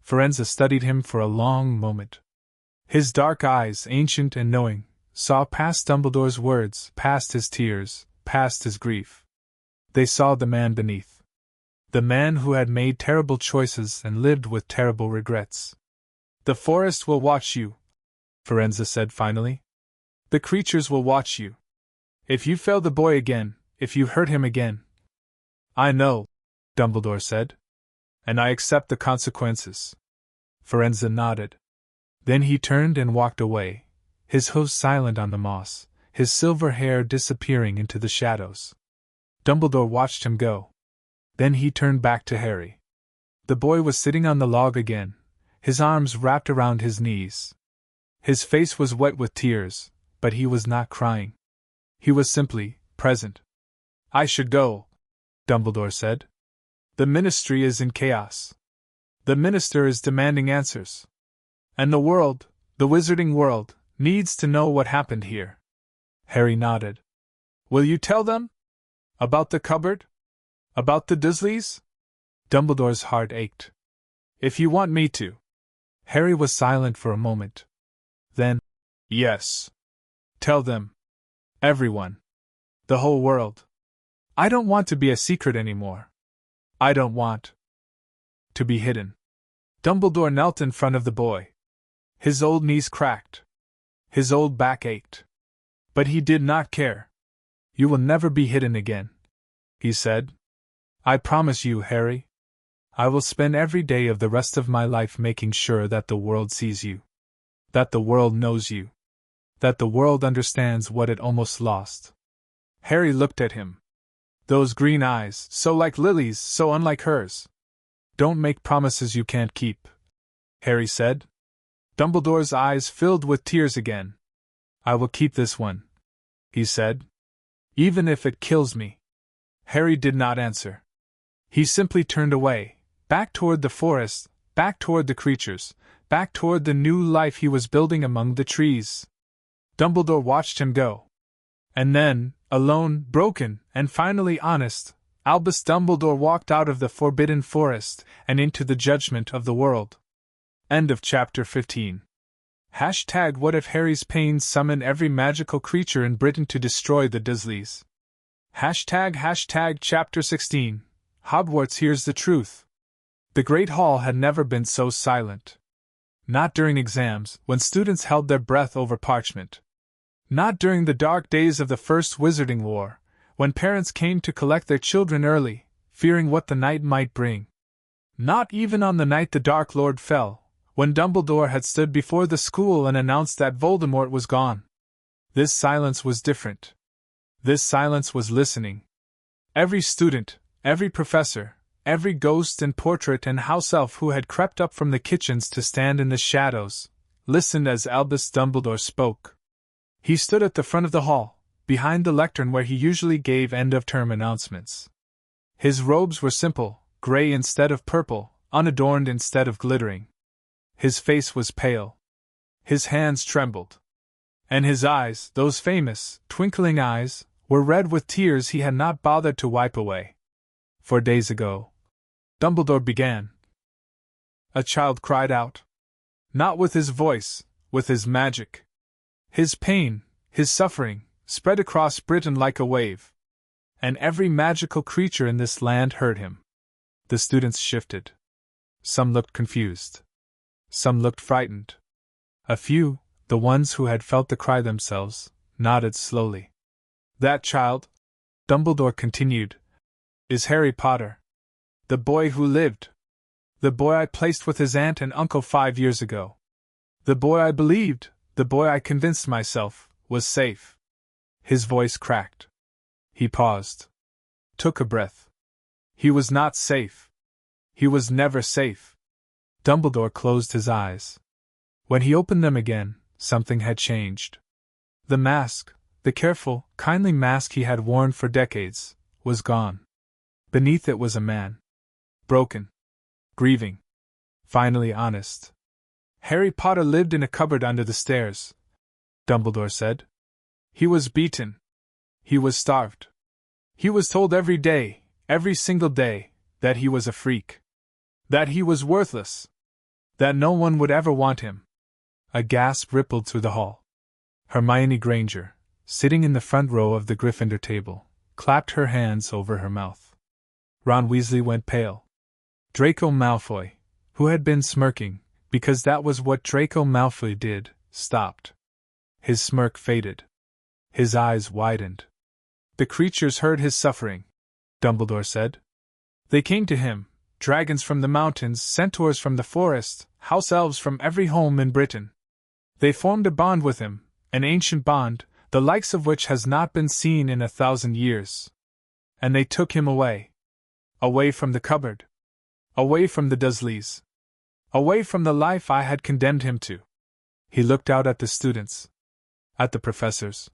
Firenze studied him for a long moment. His dark eyes, ancient and knowing, saw past Dumbledore's words, past his tears, past his grief. They saw the man beneath. The man who had made terrible choices and lived with terrible regrets. The forest will watch you, Firenze said finally. The creatures will watch you. If you fail the boy again, if you hurt him again. I know, Dumbledore said. And I accept the consequences. Firenze nodded. Then he turned and walked away, his host silent on the moss, his silver hair disappearing into the shadows. Dumbledore watched him go. Then he turned back to Harry. The boy was sitting on the log again, his arms wrapped around his knees. His face was wet with tears, but he was not crying. He was simply present. I should go, Dumbledore said. The ministry is in chaos. The minister is demanding answers. And the world, the wizarding world, needs to know what happened here. Harry nodded. Will you tell them? About the cupboard? About the Dursleys? Dumbledore's heart ached. If you want me to. Harry was silent for a moment. Then, yes. Tell them. Everyone. The whole world. I don't want to be a secret anymore. I don't want to be hidden. Dumbledore knelt in front of the boy. His old knees cracked. His old back ached. But he did not care. You will never be hidden again, he said. I promise you, Harry. I will spend every day of the rest of my life making sure that the world sees you. That the world knows you. That the world understands what it almost lost. Harry looked at him. Those green eyes, so like Lily's, so unlike hers. Don't make promises you can't keep, Harry said. Dumbledore's eyes filled with tears again. I will keep this one, he said. Even if it kills me. Harry did not answer. He simply turned away, back toward the forest, back toward the creatures, back toward the new life he was building among the trees. Dumbledore watched him go. And then, alone, broken, and finally honest, Albus Dumbledore walked out of the Forbidden Forest and into the judgment of the world. End of chapter 15. Hashtag what if Harry's pain summoned every magical creature in Britain to destroy the Dursleys? Hashtag chapter 16. Hogwarts hears the truth. The Great Hall had never been so silent. Not during exams, when students held their breath over parchment, Not during the dark days of the First Wizarding War, when parents came to collect their children early, fearing what the night might bring. Not even on the night the Dark Lord fell, when Dumbledore had stood before the school and announced that Voldemort was gone. This silence was different. This silence was listening. Every student, every professor, every ghost and portrait and house elf who had crept up from the kitchens to stand in the shadows, listened as Albus Dumbledore spoke. He stood at the front of the hall, behind the lectern where he usually gave end-of-term announcements. His robes were simple, gray instead of purple, unadorned instead of glittering. His face was pale. His hands trembled. And his eyes, those famous, twinkling eyes, were red with tears he had not bothered to wipe away. 4 days ago, Dumbledore began. A child cried out. Not with his voice, with his magic. His pain, his suffering, spread across Britain like a wave. And every magical creature in this land heard him. The students shifted. Some looked confused. Some looked frightened. A few, the ones who had felt the cry themselves, nodded slowly. That child, Dumbledore continued, is Harry Potter. The boy who lived. The boy I placed with his aunt and uncle 5 years ago. The boy I believed, the boy I convinced myself, was safe. His voice cracked. He paused. Took a breath. He was not safe. He was never safe. Dumbledore closed his eyes. When he opened them again, something had changed. The mask, the careful, kindly mask he had worn for decades, was gone. Beneath it was a man. Broken. Grieving. Finally honest. Harry Potter lived in a cupboard under the stairs, Dumbledore said. He was beaten. He was starved. He was told every day, every single day, that he was a freak. That he was worthless. That no one would ever want him. A gasp rippled through the hall. Hermione Granger, sitting in the front row of the Gryffindor table, clapped her hands over her mouth. Ron Weasley went pale. Draco Malfoy, who had been smirking, because that was what Draco Malfoy did, stopped. His smirk faded. His eyes widened. The creatures heard his suffering, Dumbledore said. They came to him, dragons from the mountains, centaurs from the forest, house elves from every home in Britain. They formed a bond with him, an ancient bond, the likes of which has not been seen in 1,000 years. And they took him away. Away from the cupboard. Away from the Dursleys. Away from the life I had condemned him to. He looked out at the students. At the professors.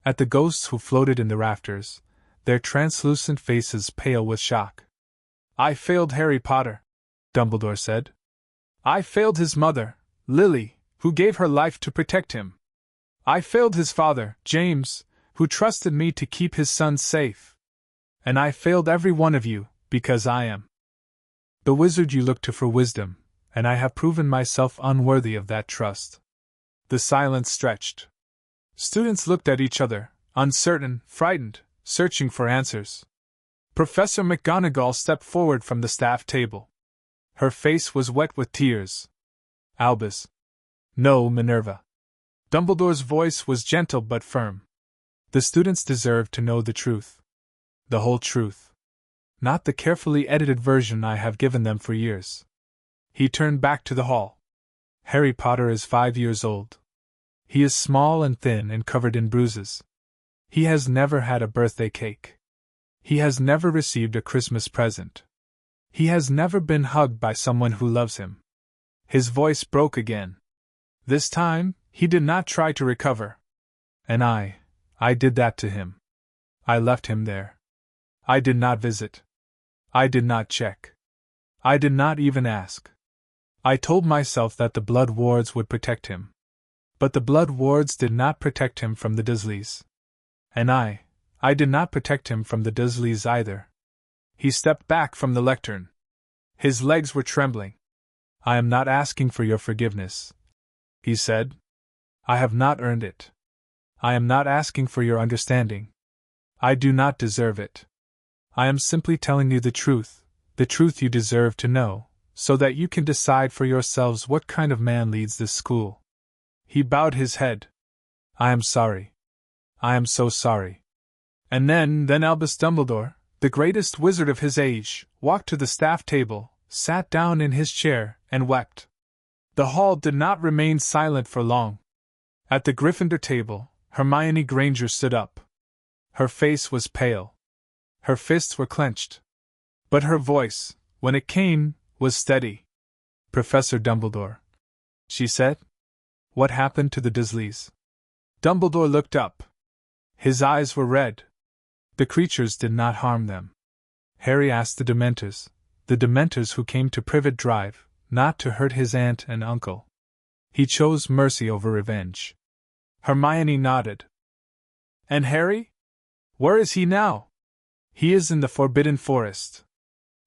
At the ghosts who floated in the rafters, their translucent faces pale with shock. I failed Harry Potter, Dumbledore said. I failed his mother, Lily, who gave her life to protect him. I failed his father, James, who trusted me to keep his son safe. And I failed every one of you, because I am the wizard you look to for wisdom, and I have proven myself unworthy of that trust. The silence stretched. Students looked at each other, uncertain, frightened, searching for answers. Professor McGonagall stepped forward from the staff table. Her face was wet with tears. Albus. No, Minerva. Dumbledore's voice was gentle but firm. The students deserve to know the truth. The whole truth. Not the carefully edited version I have given them for years. He turned back to the hall. Harry Potter is 5 years old. He is small and thin and covered in bruises. He has never had a birthday cake. He has never received a Christmas present. He has never been hugged by someone who loves him. His voice broke again. This time, he did not try to recover. And I did that to him. I left him there. I did not visit. I did not check. I did not even ask. I told myself that the Blood Wards would protect him. But the Blood Wards did not protect him from the Dursleys. And I did not protect him from the Dursleys either. He stepped back from the lectern. His legs were trembling. I am not asking for your forgiveness, he said. I have not earned it. I am not asking for your understanding. I do not deserve it. I am simply telling you the truth you deserve to know, so that you can decide for yourselves what kind of man leads this school. He bowed his head. I am sorry. I am so sorry. And then Albus Dumbledore, the greatest wizard of his age, walked to the staff table, sat down in his chair, and wept. The hall did not remain silent for long. At the Gryffindor table, Hermione Granger stood up. Her face was pale. Her fists were clenched. But her voice, when it came, was steady. Professor Dumbledore, she said. What happened to the Dursleys? Dumbledore looked up. His eyes were red. The creatures did not harm them. Harry asked the Dementors who came to Privet Drive, not to hurt his aunt and uncle. He chose mercy over revenge. Hermione nodded. And Harry? Where is he now? He is in the Forbidden Forest.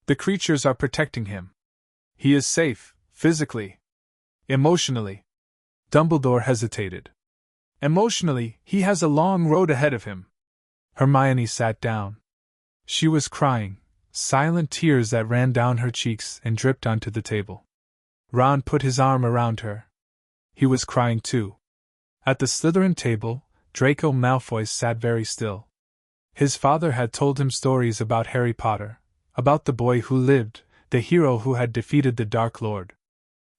The creatures are protecting him. He is safe, physically. Emotionally. Dumbledore hesitated. Emotionally, he has a long road ahead of him. Hermione sat down. She was crying, silent tears that ran down her cheeks and dripped onto the table. Ron put his arm around her. He was crying too. At the Slytherin table, Draco Malfoy sat very still. His father had told him stories about Harry Potter, about the boy who lived, the hero who had defeated the Dark Lord.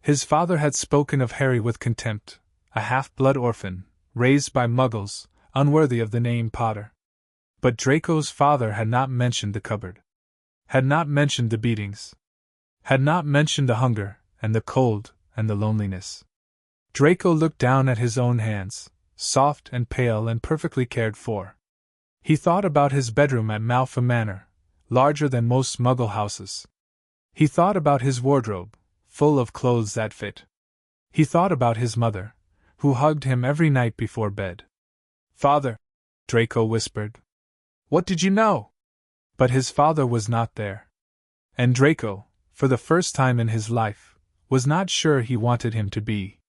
His father had spoken of Harry with contempt, a half-blood orphan, raised by Muggles, unworthy of the name Potter. But Draco's father had not mentioned the cupboard. Had not mentioned the beatings. Had not mentioned the hunger, and the cold, and the loneliness. Draco looked down at his own hands, soft and pale and perfectly cared for. He thought about his bedroom at Malfa Manor, larger than most Muggle houses. He thought about his wardrobe, full of clothes that fit. He thought about his mother, who hugged him every night before bed. "Father," Draco whispered. "What did you know?" But his father was not there. And Draco, for the first time in his life, was not sure he wanted him to be.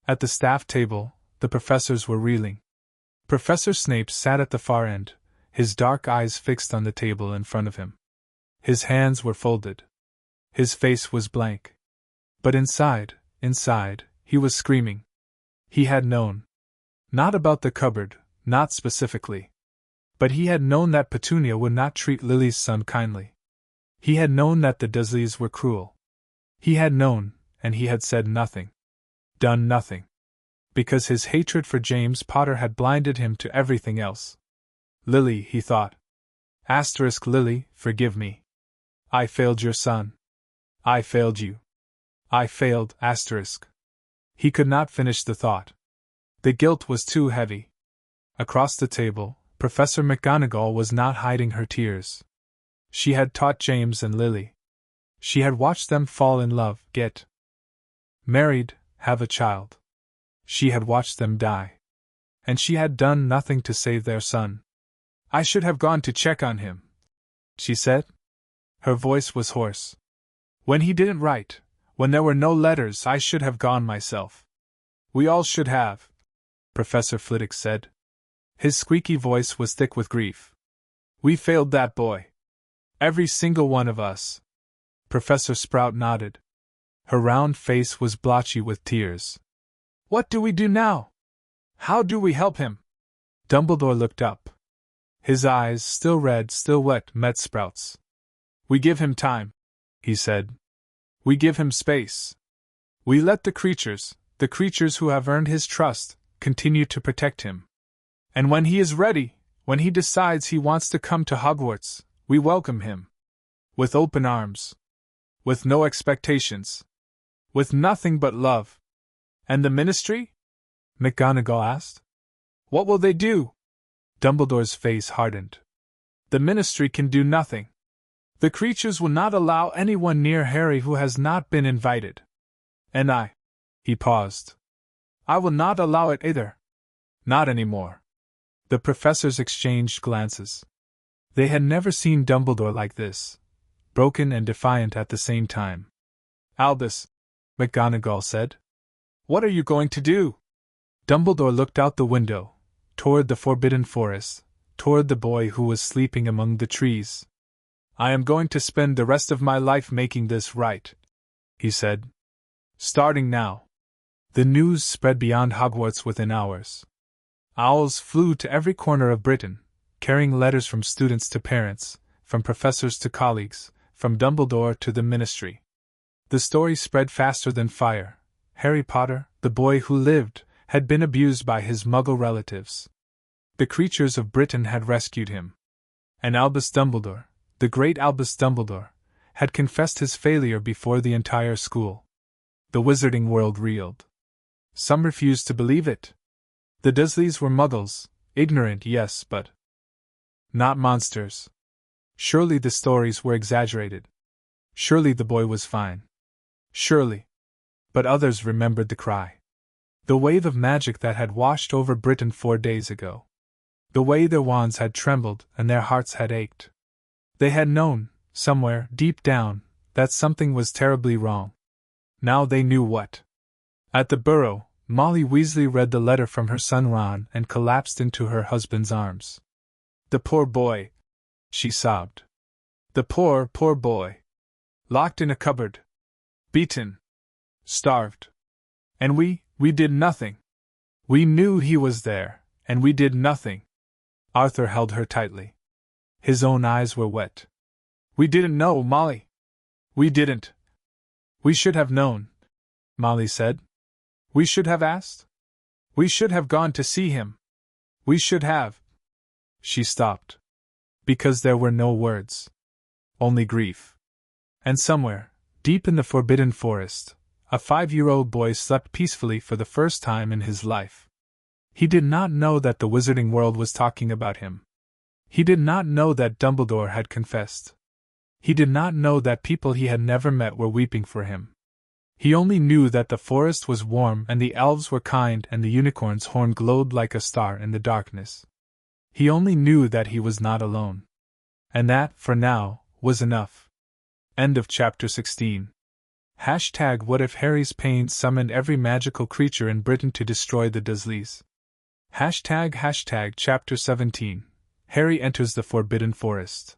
At the staff table, the professors were reeling. Professor Snape sat at the far end, his dark eyes fixed on the table in front of him. His hands were folded. His face was blank. But inside, he was screaming. He had known. Not about the cupboard, not specifically. But he had known that Petunia would not treat Lily's son kindly. He had known that the Dursleys were cruel. He had known, and he had said nothing. Done nothing. Because his hatred for James Potter had blinded him to everything else. Lily, he thought. Lily, forgive me. I failed your son. I failed you. I failed, He could not finish the thought. The guilt was too heavy. Across the table, Professor McGonagall was not hiding her tears. She had taught James and Lily. She had watched them fall in love, get married, have a child. She had watched them die. And she had done nothing to save their son. I should have gone to check on him, she said. Her voice was hoarse. When he didn't write, when there were no letters, I should have gone myself. We all should have, Professor Flitwick said. His squeaky voice was thick with grief. We failed that boy. Every single one of us. Professor Sprout nodded. Her round face was blotchy with tears. What do we do now? How do we help him? Dumbledore looked up. His eyes, still red, still wet, met Sprout's. We give him time, he said. We give him space. We let the creatures who have earned his trust, continue to protect him. And when he is ready, when he decides he wants to come to Hogwarts, we welcome him. With open arms. With no expectations. With nothing but love. And the Ministry? McGonagall asked. What will they do? Dumbledore's face hardened. The Ministry can do nothing. The creatures will not allow anyone near Harry who has not been invited. And he paused. I will not allow it either. Not anymore. The professors exchanged glances. They had never seen Dumbledore like this, broken and defiant at the same time. Albus, McGonagall said. What are you going to do? Dumbledore looked out the window, toward the Forbidden Forest, toward the boy who was sleeping among the trees. I am going to spend the rest of my life making this right, he said. Starting now. The news spread beyond Hogwarts within hours. Owls flew to every corner of Britain, carrying letters from students to parents, from professors to colleagues, from Dumbledore to the ministry. The story spread faster than fire. Harry Potter, the boy who lived, had been abused by his Muggle relatives. The creatures of Britain had rescued him. And Albus Dumbledore, the great Albus Dumbledore, had confessed his failure before the entire school. The wizarding world reeled. Some refused to believe it. The Dursleys were Muggles, ignorant, yes, but not monsters. Surely the stories were exaggerated. Surely the boy was fine. Surely. But others remembered the cry. The wave of magic that had washed over Britain 4 days ago. The way their wands had trembled and their hearts had ached. They had known, somewhere, deep down, that something was terribly wrong. Now they knew what. At the Burrow, Molly Weasley read the letter from her son Ron and collapsed into her husband's arms. The poor boy, she sobbed. The poor, poor boy. Locked in a cupboard. Beaten. Starved. And we did nothing. We knew he was there, and we did nothing. Arthur held her tightly. His own eyes were wet. We didn't know, Molly. We didn't. We should have known, Molly said. We should have asked. We should have gone to see him. We should have. She stopped. Because there were no words. Only grief. And somewhere, deep in the Forbidden Forest, a 5-year-old boy slept peacefully for the first time in his life. He did not know that the wizarding world was talking about him. He did not know that Dumbledore had confessed. He did not know that people he had never met were weeping for him. He only knew that the forest was warm and the elves were kind and the unicorn's horn glowed like a star in the darkness. He only knew that he was not alone. And that, for now, was enough. End of chapter 16. #What if Harry's pain summoned every magical creature in Britain to destroy the Dursleys? Chapter 17. Harry enters the Forbidden Forest.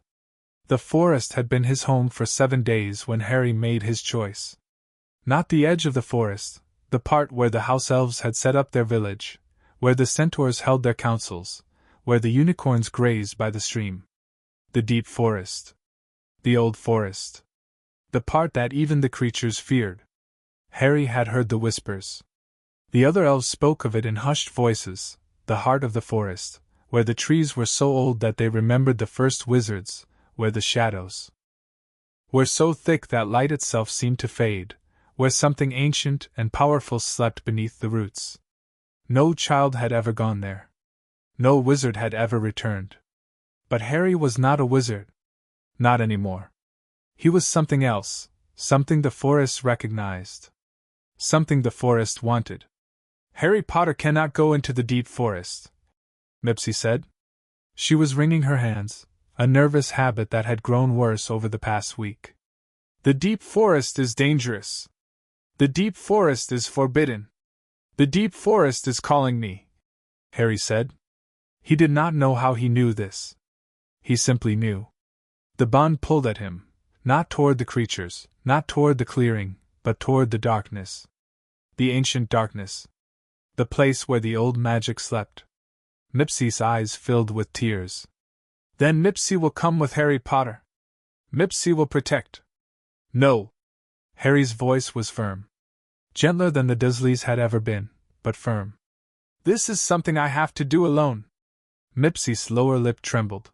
The forest had been his home for 7 days when Harry made his choice. Not the edge of the forest, the part where the house elves had set up their village, where the Centaurs held their councils, where the unicorns grazed by the stream. The deep forest. The old forest. The part that even the creatures feared. Harry had heard the whispers. The other elves spoke of it in hushed voices, the heart of the forest, where the trees were so old that they remembered the first wizards, where the shadows were so thick that light itself seemed to fade, where something ancient and powerful slept beneath the roots. No child had ever gone there. No wizard had ever returned. But Harry was not a wizard. Not anymore. He was something else, something the forest recognized. Something the forest wanted. Harry Potter cannot go into the deep forest, Mipsy said. She was wringing her hands, a nervous habit that had grown worse over the past week. The deep forest is dangerous. The deep forest is forbidden. The deep forest is calling me, Harry said. He did not know how he knew this. He simply knew. The bond pulled at him, not toward the creatures, not toward the clearing, but toward the darkness. The ancient darkness. The place where the old magic slept. Mipsy's eyes filled with tears. Then Mipsy will come with Harry Potter. Mipsy will protect. No. Harry's voice was firm. Gentler than the Dursleys had ever been, but firm. This is something I have to do alone. Mipsy's lower lip trembled.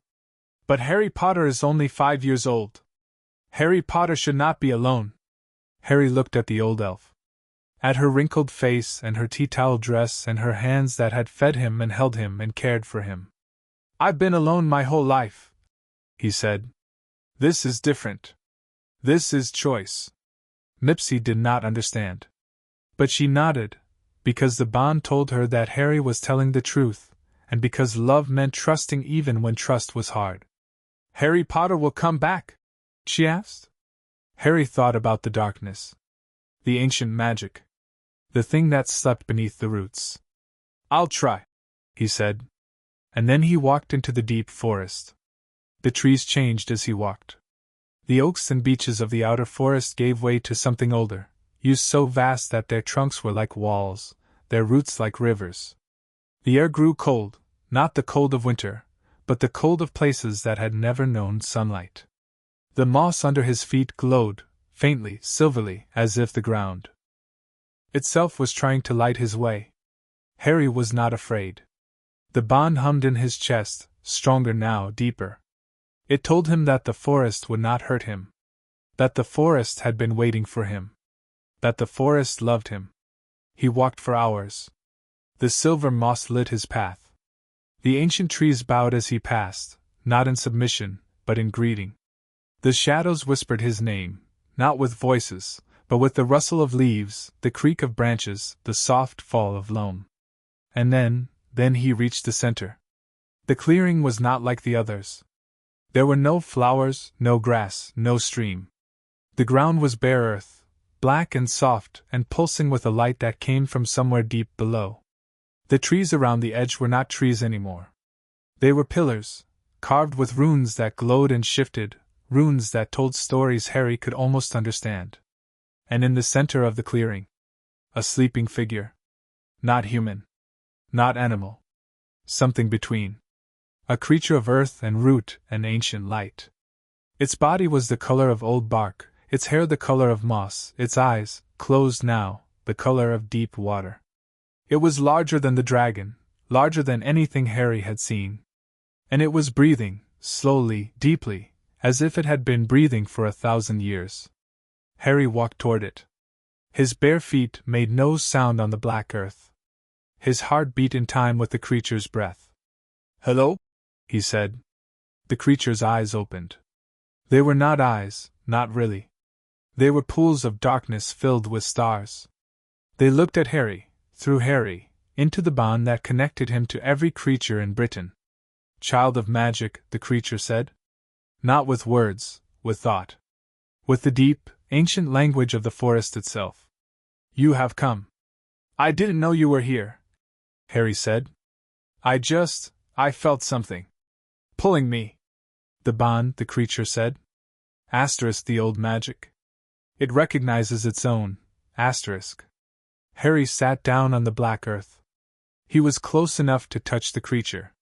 But Harry Potter is only 5 years old. Harry Potter should not be alone. Harry looked at the old elf. At her wrinkled face and her tea-towel dress and her hands that had fed him and held him and cared for him. I've been alone my whole life, he said. This is different. This is choice. Mipsy did not understand. But she nodded, because the bond told her that Harry was telling the truth, and because love meant trusting even when trust was hard. Harry Potter will come back? She asked. Harry thought about the darkness. The ancient magic. The thing that slept beneath the roots. I'll try, he said. And then he walked into the deep forest. The trees changed as he walked. The oaks and beeches of the outer forest gave way to something older, used so vast that their trunks were like walls, their roots like rivers. The air grew cold, not the cold of winter, but the cold of places that had never known sunlight. The moss under his feet glowed, faintly, silverly, as if the ground itself was trying to light his way. Harry was not afraid. The bond hummed in his chest, stronger now, deeper. It told him that the forest would not hurt him. That the forest had been waiting for him. That the forest loved him. He walked for hours. The silver moss lit his path. The ancient trees bowed as he passed, not in submission, but in greeting. The shadows whispered his name, not with voices, but with the rustle of leaves, the creak of branches, the soft fall of loam. And then he reached the center. The clearing was not like the others. There were no flowers, no grass, no stream. The ground was bare earth, black and soft and pulsing with a light that came from somewhere deep below. The trees around the edge were not trees anymore. They were pillars, carved with runes that glowed and shifted, runes that told stories Harry could almost understand. And in the center of the clearing, a sleeping figure. Not human. Not animal. Something between. A creature of earth and root and ancient light. Its body was the color of old bark, its hair the color of moss, its eyes, closed now, the color of deep water. It was larger than the dragon, larger than anything Harry had seen. And it was breathing, slowly, deeply, as if it had been breathing for 1,000 years. Harry walked toward it. His bare feet made no sound on the black earth. His heart beat in time with the creature's breath. "Hello?" he said. The creature's eyes opened. They were not eyes, not really. They were pools of darkness filled with stars. They looked at Harry, through Harry, into the bond that connected him to every creature in Britain. "Child of magic," the creature said. Not with words, with thought. With the deep, ancient language of the forest itself. "You have come." "I didn't know you were here," Harry said. I felt something pulling me." "The bond," the creature said. Asterisk the old magic. It recognizes its own. Asterisk. Harry sat down on the black earth. He was close enough to touch the creature.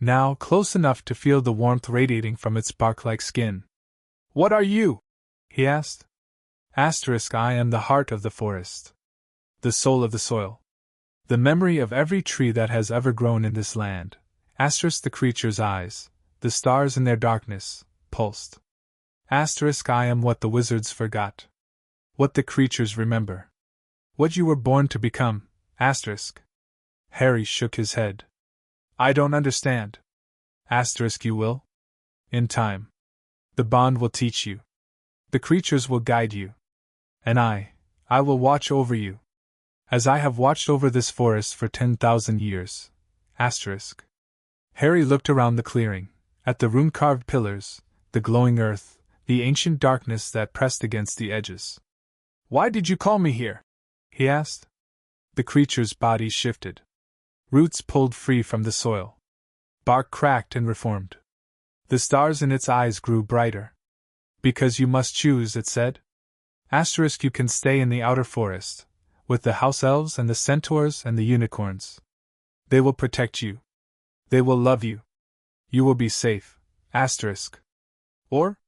Now close enough to feel the warmth radiating from its bark-like skin. "What are you?" he asked. Asterisk I am the heart of the forest. The soul of the soil. The memory of every tree that has ever grown in this land. Asterisk the creature's eyes, the stars in their darkness, pulsed. Asterisk I am what the wizards forgot. What the creatures remember. What you were born to become. Asterisk. Harry shook his head. "I don't understand." Asterisk you will. In time. The bond will teach you. The creatures will guide you. And I will watch over you. As I have watched over this forest for 10,000 years. Asterisk. Harry looked around the clearing, at the rune-carved pillars, the glowing earth, the ancient darkness that pressed against the edges. "Why did you call me here?" he asked. The creature's body shifted. Roots pulled free from the soil. Bark cracked and reformed. The stars in its eyes grew brighter. "Because you must choose," it said. Asterisk you can stay in the outer forest, with the house elves and the centaurs and the unicorns. They will protect you. They will love you. You will be safe. Asterisk. Or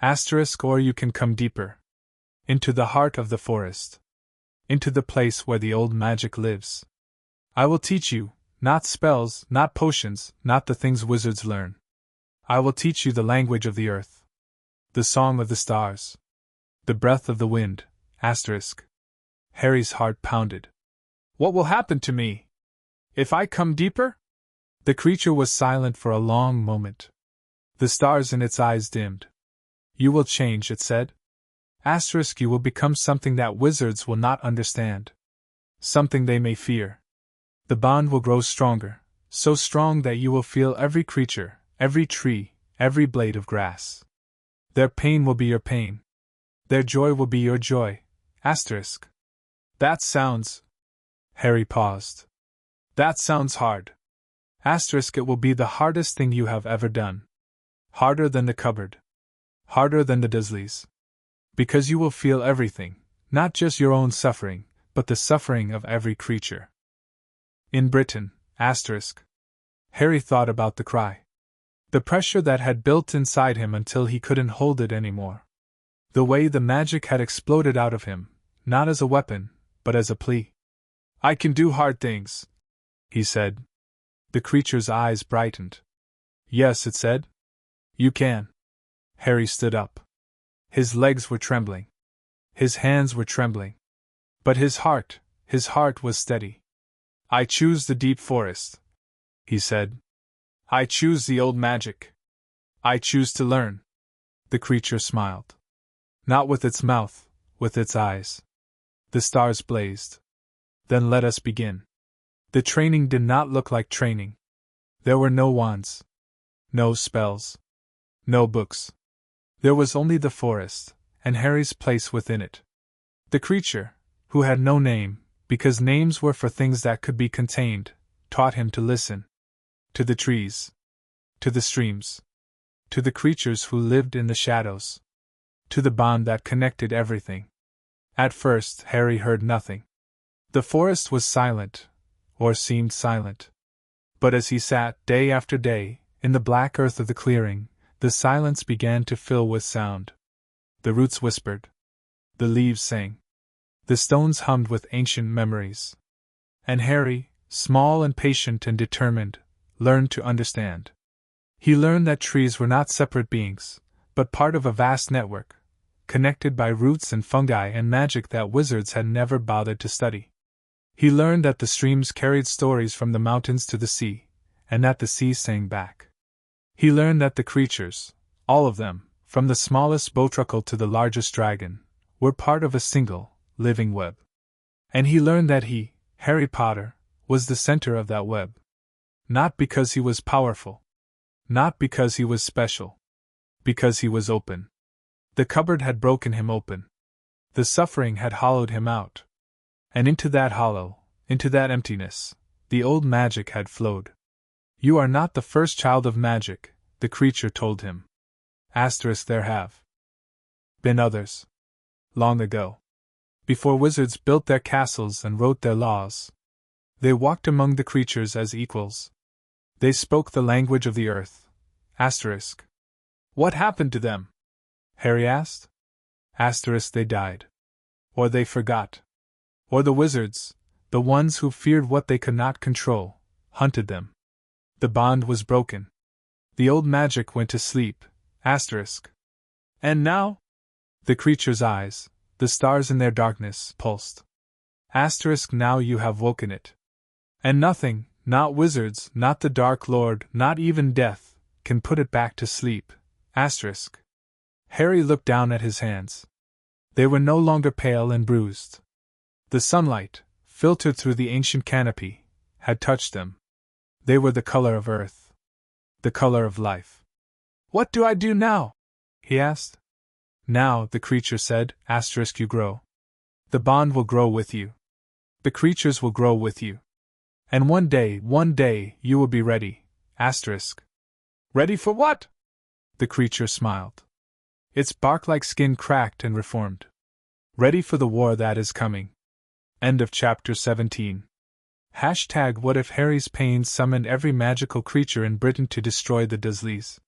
you can come deeper. Into the heart of the forest. Into the place where the old magic lives. I will teach you, not spells, not potions, not the things wizards learn. I will teach you the language of the earth. The song of the stars. The breath of the wind. Asterisk. Harry's heart pounded. "What will happen to me? If I come deeper?" The creature was silent for a long moment. The stars in its eyes dimmed. "You will change," it said. Asterisk you will become something that wizards will not understand. Something they may fear. The bond will grow stronger, so strong that you will feel every creature, every tree, every blade of grass. Their pain will be your pain. Their joy will be your joy. Asterisk. That sounds... Harry paused. "That sounds hard." Asterisk it will be the hardest thing you have ever done. Harder than the cupboard. Harder than the Dursleys. Because you will feel everything, not just your own suffering, but the suffering of every creature. In Britain, Asterisk. Harry thought about the cry. The pressure that had built inside him until he couldn't hold it anymore. The way the magic had exploded out of him, not as a weapon, but as a plea. I can do hard things, he said. The creature's eyes brightened. Yes, it said. You can. Harry stood up. His legs were trembling. His hands were trembling. But his heart was steady. I choose the deep forest, he said. I choose the old magic. I choose to learn. The creature smiled. Not with its mouth, with its eyes. The stars blazed. Then let us begin. The training did not look like training. There were no wands. No spells. No books. There was only the forest, and Harry's place within it. The creature, who had no name, because names were for things that could be contained, taught him to listen. To the trees. To the streams. To the creatures who lived in the shadows. To the bond that connected everything. At first, Harry heard nothing. The forest was silent, or seemed silent. But as he sat, day after day, in the black earth of the clearing, the silence began to fill with sound. The roots whispered. The leaves sang. The stones hummed with ancient memories. And Harry, small and patient and determined, learned to understand. He learned that trees were not separate beings, but part of a vast network, connected by roots and fungi and magic that wizards had never bothered to study. He learned that the streams carried stories from the mountains to the sea, and that the sea sang back. He learned that the creatures, all of them, from the smallest bowtruckle to the largest dragon, were part of a single, living web. And he learned that he, Harry Potter, was the center of that web. Not because he was powerful. Not because he was special. Because he was open. The cupboard had broken him open. The suffering had hollowed him out. And into that hollow, into that emptiness, the old magic had flowed. You are not the first child of magic, the creature told him. Asterisk, there have been others. Long ago. Before wizards built their castles and wrote their laws. They walked among the creatures as equals. They spoke the language of the earth. Asterisk. What happened to them? Harry asked. Asterisk, they died. Or they forgot. Or the wizards, the ones who feared what they could not control, hunted them. The bond was broken. The old magic went to sleep. Asterisk. And now? The creature's eyes, the stars in their darkness, pulsed. Asterisk, now you have woken it. And nothing, not wizards, not the Dark Lord, not even death, can put it back to sleep. Asterisk. Harry looked down at his hands. They were no longer pale and bruised. The sunlight, filtered through the ancient canopy, had touched them. They were the color of earth. The color of life. What do I do now? He asked. Now, the creature said, asterisk, you grow. The bond will grow with you. The creatures will grow with you. And one day, you will be ready. Asterisk. Ready for what? The creature smiled. Its bark-like skin cracked and reformed. Ready for the war that is coming. End of chapter 17. Hashtag what if Harry's pain summoned every magical creature in Britain to destroy the Dursleys?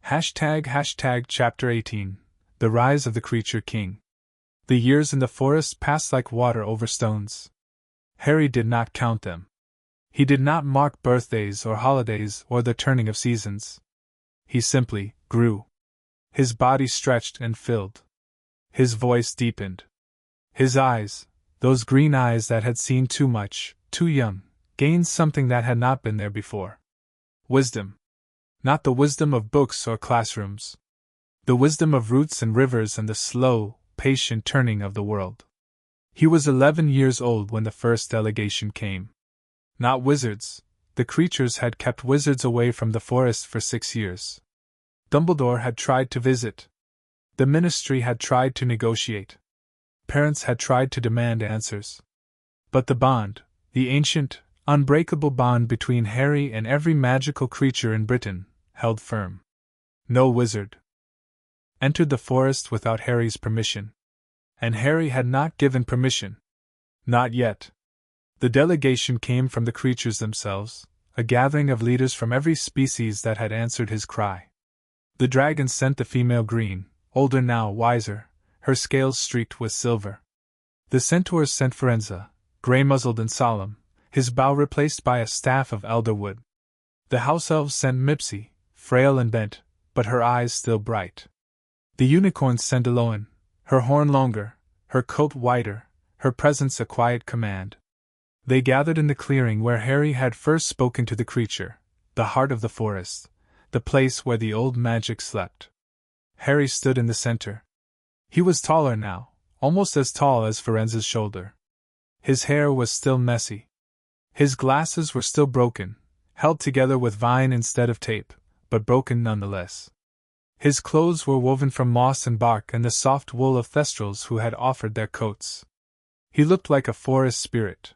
Hashtag chapter 18. The rise of the creature king. The years in the forest passed like water over stones. Harry did not count them. He did not mark birthdays or holidays or the turning of seasons. He simply grew. His body stretched and filled. His voice deepened. His eyes, those green eyes that had seen too much, too young, gained something that had not been there before. Wisdom. Not the wisdom of books or classrooms. The wisdom of roots and rivers and the slow, patient turning of the world. He was 11 years old when the first delegation came. Not wizards. The creatures had kept wizards away from the forest for 6 years. Dumbledore had tried to visit. The ministry had tried to negotiate. Parents had tried to demand answers. But the bond, the ancient, unbreakable bond between Harry and every magical creature in Britain, held firm. No wizard entered the forest without Harry's permission. And Harry had not given permission. Not yet. The delegation came from the creatures themselves, a gathering of leaders from every species that had answered his cry. The dragon sent the female green, older now, wiser, her scales streaked with silver. The centaurs sent Firenze, grey-muzzled and solemn, his bow replaced by a staff of elder wood. The house elves sent Mipsy, frail and bent, but her eyes still bright. The unicorns sent Eloan, her horn longer, her coat whiter, her presence a quiet command. They gathered in the clearing where Harry had first spoken to the creature, the heart of the forest, the place where the old magic slept. Harry stood in the center. He was taller now, almost as tall as Firenze's shoulder. His hair was still messy. His glasses were still broken, held together with vine instead of tape, but broken nonetheless. His clothes were woven from moss and bark and the soft wool of thestrals who had offered their coats. He looked like a forest spirit.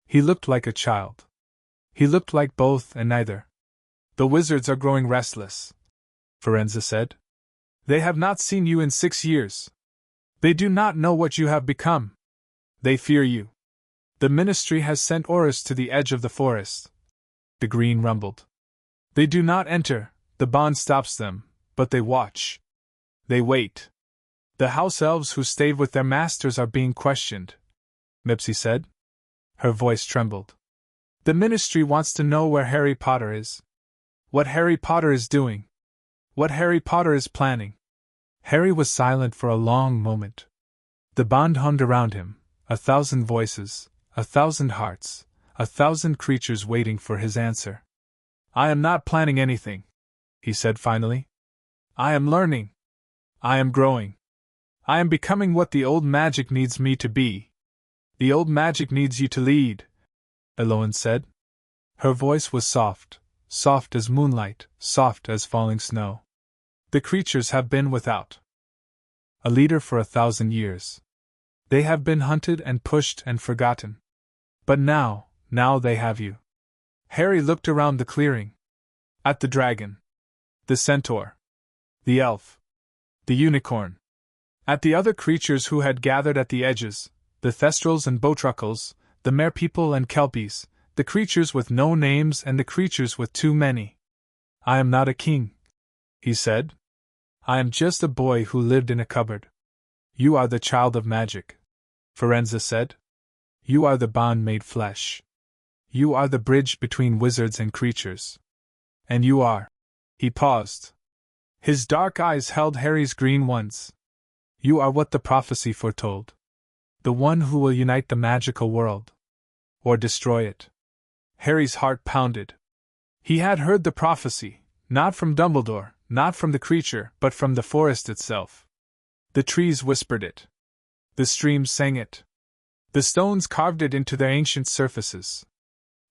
He looked like a child. He looked like both and neither. "The wizards are growing restless," Firenze said. "They have not seen you in 6 years. They do not know what you have become. They fear you. The ministry has sent Aurors to the edge of the forest." The green rumbled. "They do not enter, the bond stops them, but they watch. They wait. The house elves who stayed with their masters are being questioned," Mipsy said. Her voice trembled. "The ministry wants to know where Harry Potter is. What Harry Potter is doing. What Harry Potter is planning." Harry was silent for a long moment. The bond hummed around him, 1,000 voices, 1,000 hearts, 1,000 creatures waiting for his answer. "I am not planning anything," he said finally. "I am learning. I am growing. I am becoming what the old magic needs me to be. The old magic needs you to lead," Eloan said. Her voice was soft, soft as moonlight, soft as falling snow. "The creatures have been without a leader for 1,000 years. They have been hunted and pushed and forgotten. But now they have you." Harry looked around the clearing. At the dragon. The centaur. The elf. The unicorn. At the other creatures who had gathered at the edges, the thestrals and bowtruckles, the merpeople and kelpies, the creatures with no names and the creatures with too many. "I am not a king," he said. "I am just a boy who lived in a cupboard." "You are the child of magic," Firenze said. "You are the bond made flesh. You are the bridge between wizards and creatures. And you are—" He paused. His dark eyes held Harry's green ones. "You are what the prophecy foretold. The one who will unite the magical world. Or destroy it." Harry's heart pounded. He had heard the prophecy, not from Dumbledore, not from the creature, but from the forest itself. The trees whispered it. The streams sang it. The stones carved it into their ancient surfaces.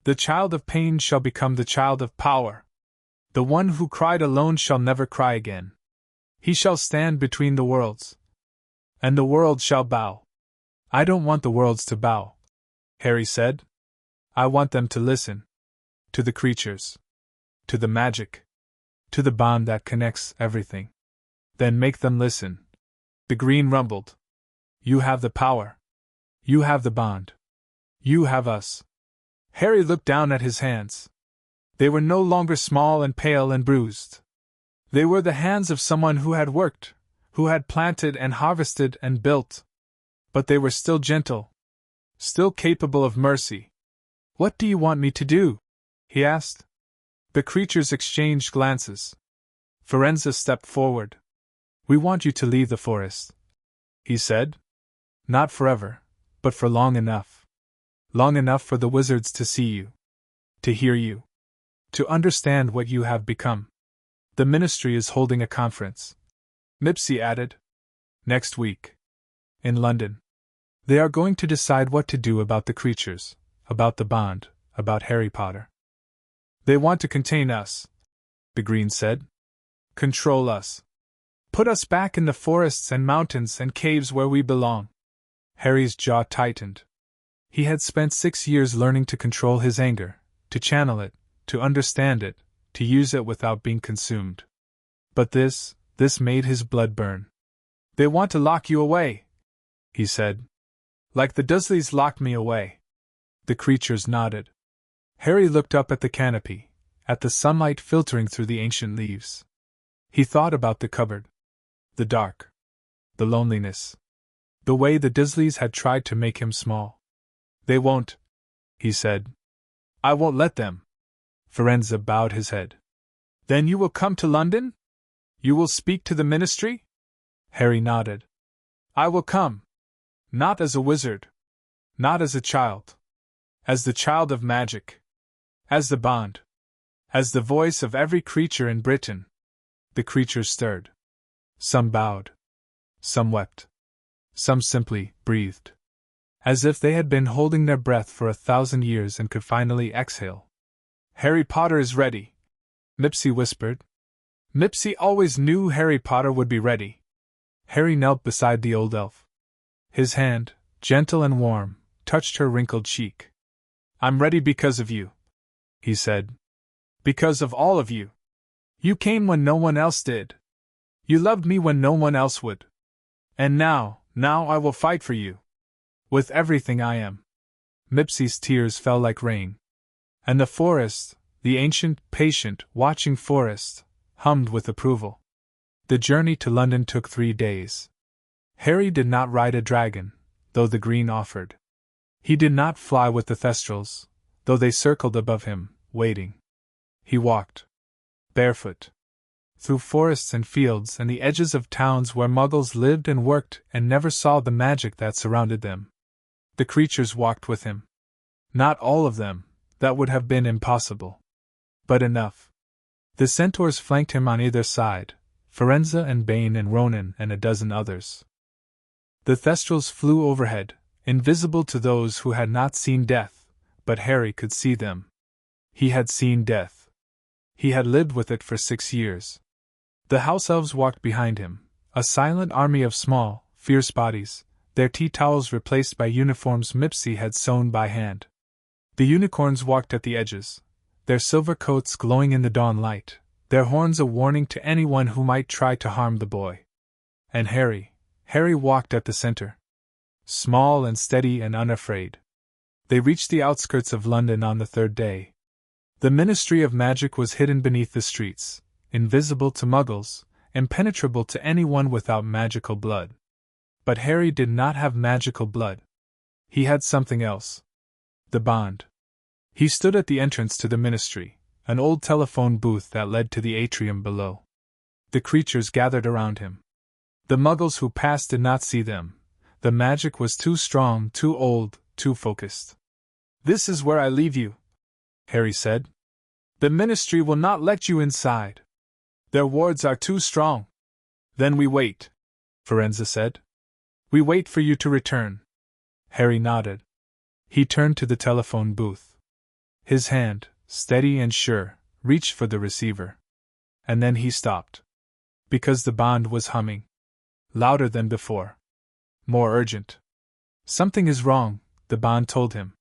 The child of pain shall become the child of power. The one who cried alone shall never cry again. He shall stand between the worlds. And the world shall bow. "I don't want the worlds to bow," Harry said. "I want them to listen. To the creatures. To the magic. To the bond that connects everything. Then make them listen." The green rumbled. "You have the power. You have the bond. You have us." Harry looked down at his hands. They were no longer small and pale and bruised. They were the hands of someone who had worked, who had planted and harvested and built. But they were still gentle. Still capable of mercy. "What do you want me to do?" he asked. The creatures exchanged glances. Firenze stepped forward. "We want you to leave the forest," he said. "Not forever, but for long enough. Long enough for the wizards to see you. To hear you. To understand what you have become. The ministry is holding a conference," Mipsy added. "Next week. In London. They are going to decide what to do about the creatures, about the bond, about Harry Potter. They want to contain us," the Green said. "Control us. Put us back in the forests and mountains and caves where we belong." Harry's jaw tightened. He had spent 6 years learning to control his anger, to channel it, to understand it, to use it without being consumed. But this made his blood burn. "They want to lock you away," he said. "Like the Dursleys locked me away." The creatures nodded. Harry looked up at the canopy, at the sunlight filtering through the ancient leaves. He thought about the cupboard. The dark. The loneliness. The way the Dursleys had tried to make him small. They won't, he said. I won't let them. Firenze bowed his head. Then you will come to London? You will speak to the ministry? Harry nodded. I will come. Not as a wizard. Not as a child. As the child of magic. As the bond. As the voice of every creature in Britain. The creatures stirred. Some bowed. Some wept. Some simply breathed. As if they had been holding their breath for 1,000 years and could finally exhale. Harry Potter is ready, Mipsy whispered. Mipsy always knew Harry Potter would be ready. Harry knelt beside the old elf. His hand, gentle and warm, touched her wrinkled cheek. I'm ready because of you, he said. Because of all of you. You came when no one else did. You loved me when no one else would. And now I will fight for you. With everything I am. Mipsy's tears fell like rain. And the forest, the ancient, patient, watching forest, hummed with approval. The journey to London took 3 days. Harry did not ride a dragon, though the green offered. He did not fly with the Thestrals, though they circled above him, waiting. He walked. Barefoot. Through forests and fields and the edges of towns where Muggles lived and worked and never saw the magic that surrounded them. The creatures walked with him. Not all of them, that would have been impossible. But enough. The Centaurs flanked him on either side, Firenze and Bane and Ronan and a dozen others. The Thestrals flew overhead, invisible to those who had not seen death, but Harry could see them. He had seen death. He had lived with it for 6 years. The house elves walked behind him, a silent army of small, fierce bodies, their tea towels replaced by uniforms Mipsy had sewn by hand. The unicorns walked at the edges, their silver coats glowing in the dawn light, their horns a warning to anyone who might try to harm the boy. And Harry walked at the center. Small and steady and unafraid. They reached the outskirts of London on the 3rd day. The Ministry of Magic was hidden beneath the streets, invisible to Muggles, impenetrable to anyone without magical blood. But Harry did not have magical blood. He had something else. The bond. He stood at the entrance to the ministry, an old telephone booth that led to the atrium below. The creatures gathered around him. The Muggles who passed did not see them. The magic was too strong, too old, too focused. This is where I leave you, Harry said. The ministry will not let you inside. Their wards are too strong. Then we wait, Firenze said. We wait for you to return. Harry nodded. He turned to the telephone booth. His hand, steady and sure, reached for the receiver. And then he stopped. Because the bond was humming. Louder than before. More urgent. Something is wrong, the bond told him.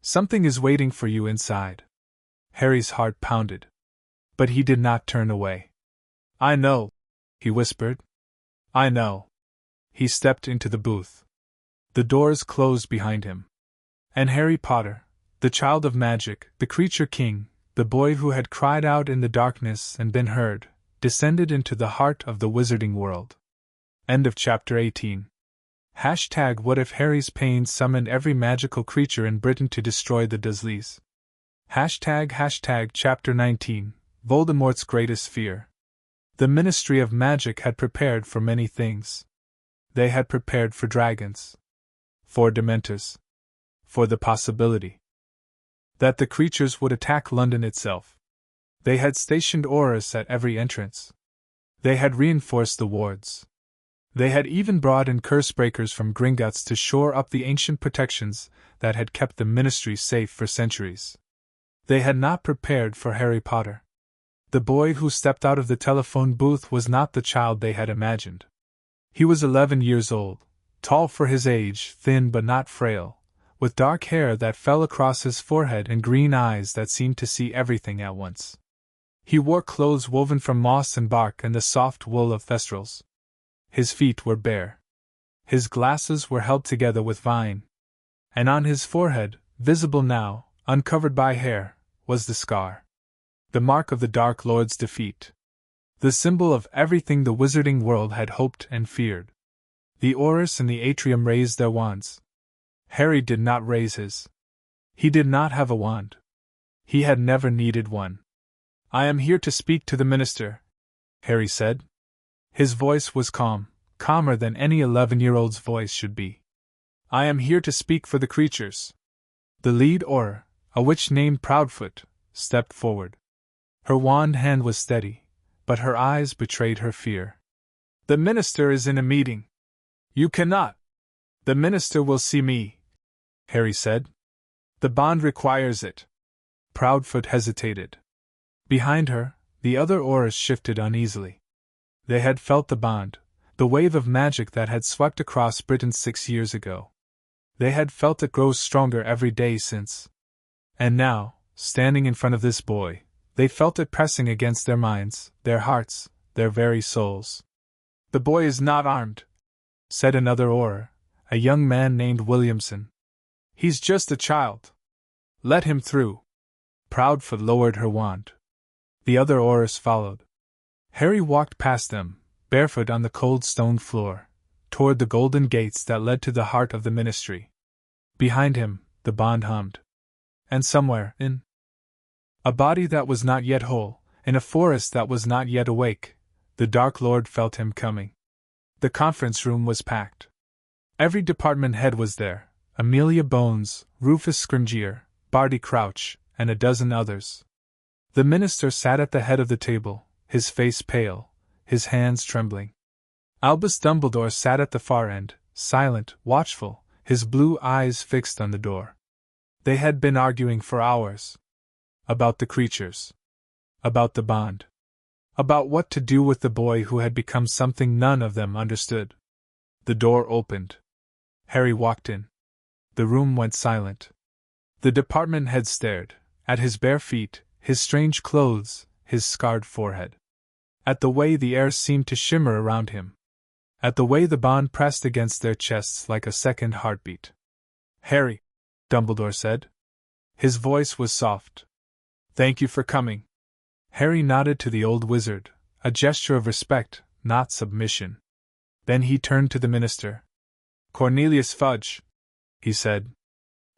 Something is waiting for you inside. Harry's heart pounded. But he did not turn away. I know, he whispered. I know. He stepped into the booth. The doors closed behind him. And Harry Potter, the child of magic, the creature king, the boy who had cried out in the darkness and been heard, descended into the heart of the wizarding world. End of chapter 18. What if Harry's pain summoned every magical creature in Britain to destroy the Dursleys? Chapter 19. Voldemort's greatest fear. The Ministry of Magic had prepared for many things. They had prepared for dragons. For Dementors. For the possibility that the creatures would attack London itself. They had stationed Aurors at every entrance. They had reinforced the wards. They had even brought in curse-breakers from Gringotts to shore up the ancient protections that had kept the ministry safe for centuries. They had not prepared for Harry Potter. The boy who stepped out of the telephone booth was not the child they had imagined. He was 11 years old, tall for his age, thin but not frail, with dark hair that fell across his forehead and green eyes that seemed to see everything at once. He wore clothes woven from moss and bark and the soft wool of Thestrals. His feet were bare. His glasses were held together with vine. And on his forehead, visible now, uncovered by hair, was the scar. The mark of the Dark Lord's defeat. The symbol of everything the wizarding world had hoped and feared. The Aurors in the atrium raised their wands. Harry did not raise his. He did not have a wand. He had never needed one. "I am here to speak to the minister," Harry said. His voice was calm, calmer than any 11-year-old's voice should be. "I am here to speak for the creatures." The lead Auror, a witch named Proudfoot, stepped forward. Her wand hand was steady, but her eyes betrayed her fear. "The minister is in a meeting. You cannot." "The minister will see me," Harry said. "The bond requires it." Proudfoot hesitated. Behind her, the other Aurors shifted uneasily. They had felt the bond, the wave of magic that had swept across Britain 6 years ago. They had felt it grow stronger every day since. And now, standing in front of this boy, they felt it pressing against their minds, their hearts, their very souls. "The boy is not armed," said another Auror, a young man named Williamson. "He's just a child. Let him through." Proudfoot lowered her wand. The other Aurors followed. Harry walked past them, barefoot on the cold stone floor, toward the golden gates that led to the heart of the ministry. Behind him, the bond hummed. And somewhere, in a body that was not yet whole, in a forest that was not yet awake, the Dark Lord felt him coming. The conference room was packed. Every department head was there: Amelia Bones, Rufus Scrimgeour, Barty Crouch, and a dozen others. The minister sat at the head of the table, his face pale, his hands trembling. Albus Dumbledore sat at the far end, silent, watchful, his blue eyes fixed on the door. They had been arguing for hours. About the creatures. About the bond. About what to do with the boy who had become something none of them understood. The door opened. Harry walked in. The room went silent. The department head stared, at his bare feet, his strange clothes, his scarred forehead. At the way the air seemed to shimmer around him. At the way the bond pressed against their chests like a second heartbeat. "Harry," Dumbledore said. His voice was soft. "Thank you for coming." Harry nodded to the old wizard, a gesture of respect, not submission. Then he turned to the minister. "Cornelius Fudge," he said.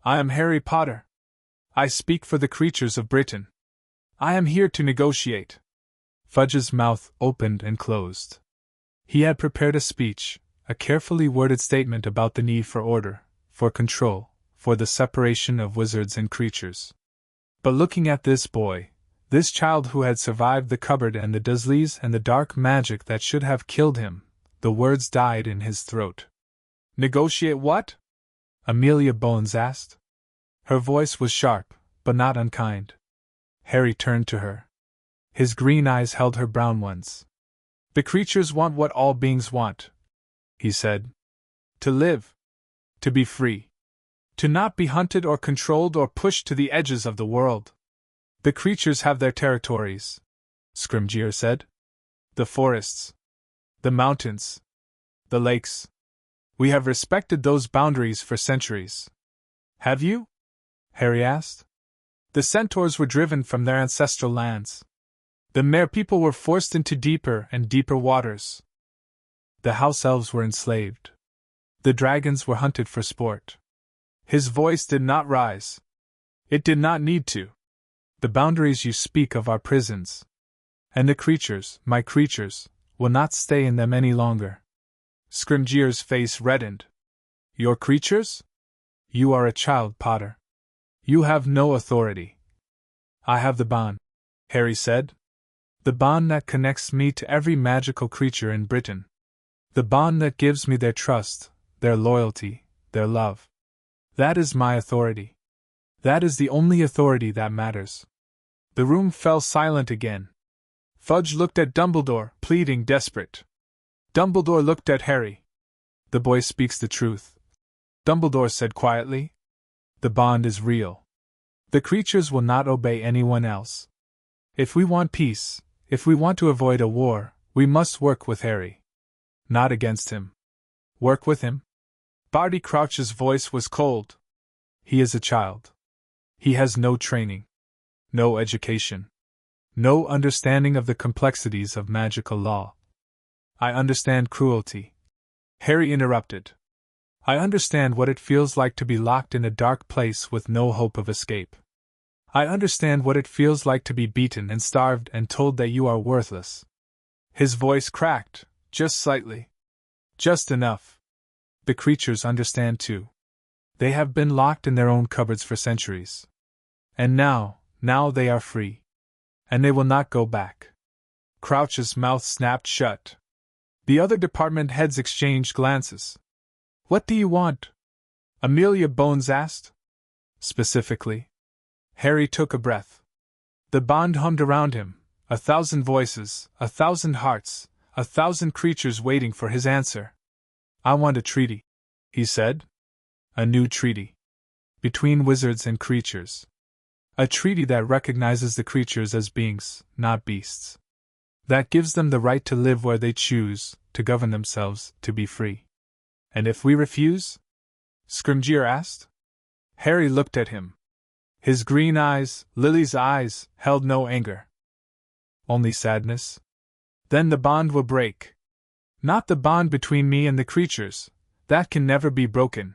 "I am Harry Potter. I speak for the creatures of Britain. I am here to negotiate." Fudge's mouth opened and closed. He had prepared a speech, a carefully worded statement about the need for order, for control, for the separation of wizards and creatures. But looking at this boy, this child who had survived the cupboard and the Dursleys and the dark magic that should have killed him, the words died in his throat. "Negotiate what?" Amelia Bones asked. Her voice was sharp, but not unkind. Harry turned to her. His green eyes held her brown ones. "The creatures want what all beings want," he said. "To live. To be free. To not be hunted or controlled or pushed to the edges of the world. The creatures have their territories," Scrimgeour said. "The forests. The mountains. The lakes. We have respected those boundaries for centuries." "Have you?" Harry asked. "The Centaurs were driven from their ancestral lands. The Mere people were forced into deeper and deeper waters. The house elves were enslaved. The dragons were hunted for sport." His voice did not rise. It did not need to. "The boundaries you speak of are prisons. And the creatures, my creatures, will not stay in them any longer." Scrimgeour's face reddened. "Your creatures? You are a child, Potter. You have no authority." "I have the bond," Harry said. "The bond that connects me to every magical creature in Britain. The bond that gives me their trust, their loyalty, their love. That is my authority. That is the only authority that matters." The room fell silent again. Fudge looked at Dumbledore, pleading, desperate. Dumbledore looked at Harry. "The boy speaks the truth," Dumbledore said quietly. "The bond is real. The creatures will not obey anyone else. If we want peace, if we want to avoid a war, we must work with Harry. Not against him." "Work with him?" Barty Crouch's voice was cold. He is a child. He has no training, no education, no understanding of the complexities of magical law. I understand cruelty. Harry interrupted. I understand what it feels like to be locked in a dark place with no hope of escape. I understand what it feels like to be beaten and starved and told that you are worthless. His voice cracked, just slightly. Just enough. The creatures understand too. They have been locked in their own cupboards for centuries. And now they are free. And they will not go back. Crouch's mouth snapped shut. The other department heads exchanged glances. What do you want? Amelia Bones asked. Specifically. Harry took a breath. The bond hummed around him, 1,000 voices, 1,000 hearts, 1,000 creatures waiting for his answer. I want a treaty, he said. A new treaty. Between wizards and creatures. A treaty that recognizes the creatures as beings, not beasts. That gives them the right to live where they choose, to govern themselves, to be free. And if we refuse? Scrimgeour asked. Harry looked at him. His green eyes, Lily's eyes, held no anger. Only sadness? Then the bond will break. Not the bond between me and the creatures, that can never be broken.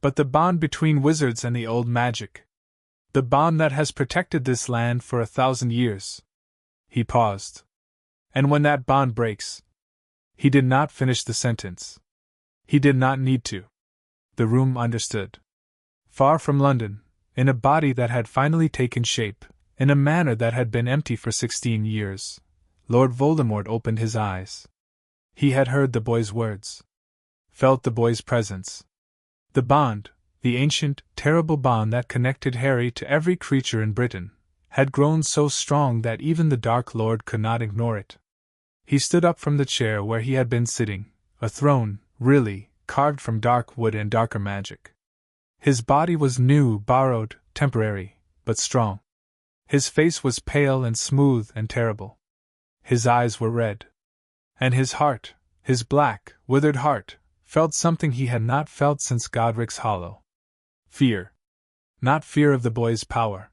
But the bond between wizards and the old magic. The bond that has protected this land for 1,000 years. He paused. And when that bond breaks... He did not finish the sentence. He did not need to. The room understood. Far from London, in a body that had finally taken shape, in a manor that had been empty for 16 years, Lord Voldemort opened his eyes. He had heard the boy's words. Felt the boy's presence. The bond, the ancient, terrible bond that connected Harry to every creature in Britain, had grown so strong that even the Dark Lord could not ignore it. He stood up from the chair where he had been sitting, a throne, really, carved from dark wood and darker magic. His body was new, borrowed, temporary, but strong. His face was pale and smooth and terrible. His eyes were red. And his heart, his black, withered heart, felt something he had not felt since Godric's Hollow. Fear. Not fear of the boy's power.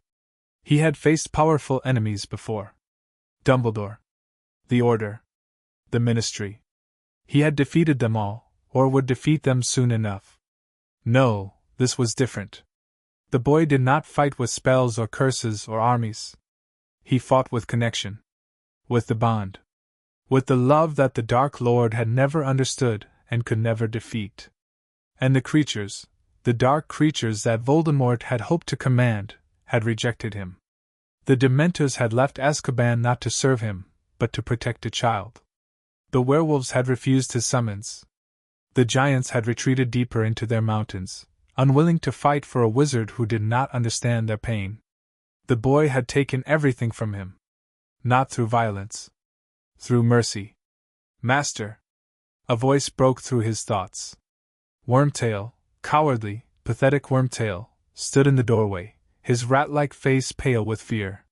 He had faced powerful enemies before. Dumbledore. The Order. The Ministry. He had defeated them all, or would defeat them soon enough. No, this was different. The boy did not fight with spells or curses or armies. He fought with connection. With the bond. With the love that the Dark Lord had never understood and could never defeat. And the creatures, the dark creatures that Voldemort had hoped to command, had rejected him. The Dementors had left Azkaban not to serve him, but to protect a child. The werewolves had refused his summons. The giants had retreated deeper into their mountains, unwilling to fight for a wizard who did not understand their pain. The boy had taken everything from him. Not through violence. Through mercy. Master. A voice broke through his thoughts. Wormtail, cowardly, pathetic Wormtail, stood in the doorway, his rat-like face pale with fear.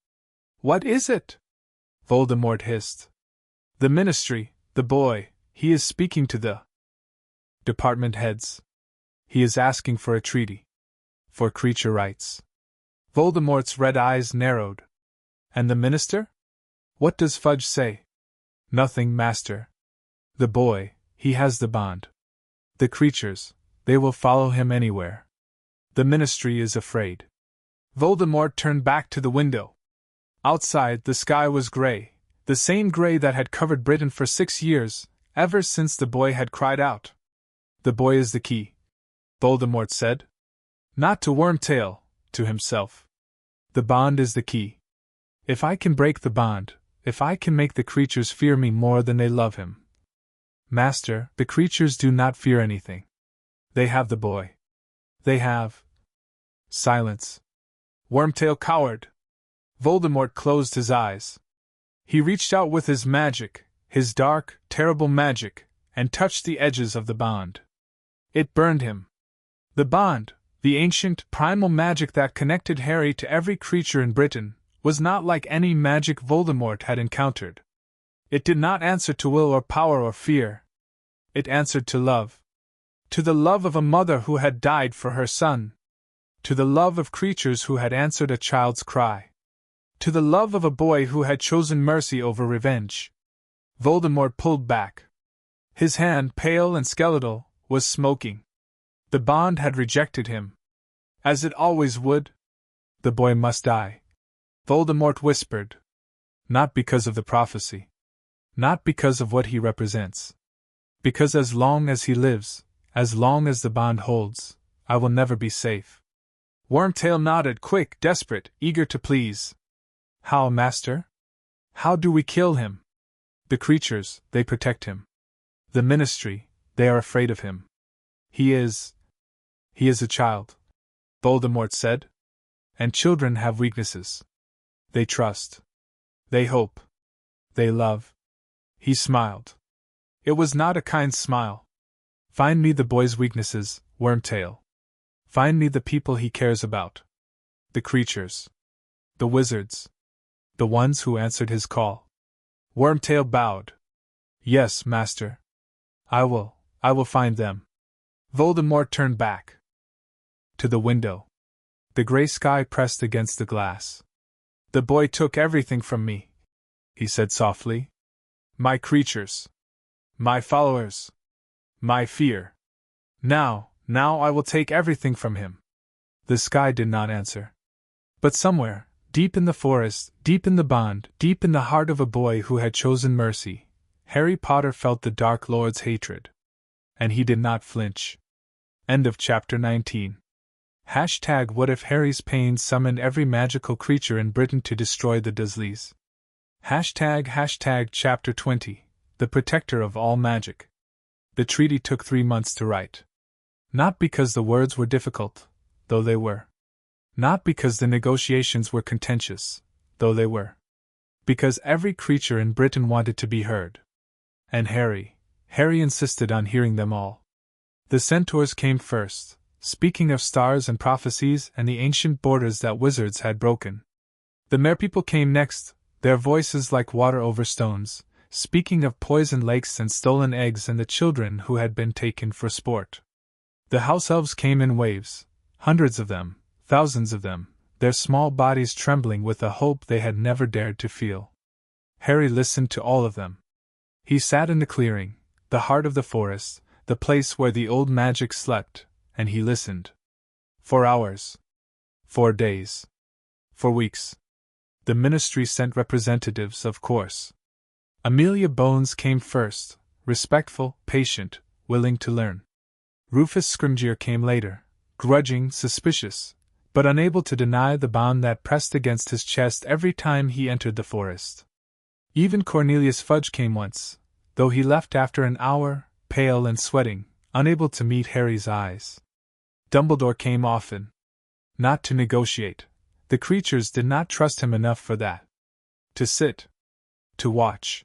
What is it? Voldemort hissed. The Ministry, the boy, he is speaking to the department heads. He is asking for a treaty. For creature rights. Voldemort's red eyes narrowed. And the minister? What does Fudge say? Nothing, Master. The boy, he has the bond. The creatures, they will follow him anywhere. The Ministry is afraid. Voldemort turned back to the window. Outside, the sky was gray, the same gray that had covered Britain for 6 years, ever since the boy had cried out. The boy is the key, Voldemort said. Not to Wormtail, to himself. The bond is the key. If I can break the bond, if I can make the creatures fear me more than they love him. Master, the creatures do not fear anything. They have the boy. They have... Silence. Wormtail cowered. Voldemort closed his eyes. He reached out with his magic, his dark, terrible magic, and touched the edges of the bond. It burned him. The bond, the ancient, primal magic that connected Harry to every creature in Britain, was not like any magic Voldemort had encountered. It did not answer to will or power or fear. It answered to love. To the love of a mother who had died for her son. To the love of creatures who had answered a child's cry. To the love of a boy who had chosen mercy over revenge. Voldemort pulled back. His hand, pale and skeletal, was smoking. The bond had rejected him. As it always would. The boy must die. Voldemort whispered. Not because of the prophecy. Not because of what he represents. Because as long as he lives, as long as the bond holds, I will never be safe. Wormtail nodded, quick, desperate, eager to please. How, master? How do we kill him? The creatures, they protect him. The ministry, they are afraid of him. He is a child, Voldemort said. And children have weaknesses. They trust. They hope. They love. He smiled. It was not a kind smile. Find me the boy's weaknesses, Wormtail. Find me the people he cares about. The creatures. The wizards. The ones who answered his call. Wormtail bowed. Yes, master. I will find them. Voldemort turned back. To the window. The gray sky pressed against the glass. The boy took everything from me, he said softly. My creatures. My followers. My fear. Now I will take everything from him. The sky did not answer. But somewhere, deep in the forest, deep in the bond, deep in the heart of a boy who had chosen mercy, Harry Potter felt the Dark Lord's hatred. And he did not flinch. End of chapter 19. Hashtag what if Harry's pain summoned every magical creature in Britain to destroy the Dursleys? Hashtag chapter 20. The protector of all magic. The treaty took 3 months to write. Not because the words were difficult, though they were. Not because the negotiations were contentious, though they were. Because every creature in Britain wanted to be heard. And Harry insisted on hearing them all. The Centaurs came first, speaking of stars and prophecies and the ancient borders that wizards had broken. The merpeople came next, their voices like water over stones, speaking of poisoned lakes and stolen eggs and the children who had been taken for sport. The house elves came in waves, hundreds of them, thousands of them, their small bodies trembling with a hope they had never dared to feel. Harry listened to all of them. He sat in the clearing, the heart of the forest, the place where the old magic slept, and he listened. For hours. For days. For weeks. The ministry sent representatives, of course. Amelia Bones came first, respectful, patient, willing to learn. Rufus Scrimgeour came later, grudging, suspicious, but unable to deny the bond that pressed against his chest every time he entered the forest. Even Cornelius Fudge came once, though he left after an hour, pale and sweating, unable to meet Harry's eyes. Dumbledore came often. Not to negotiate. The creatures did not trust him enough for that. To sit. To watch.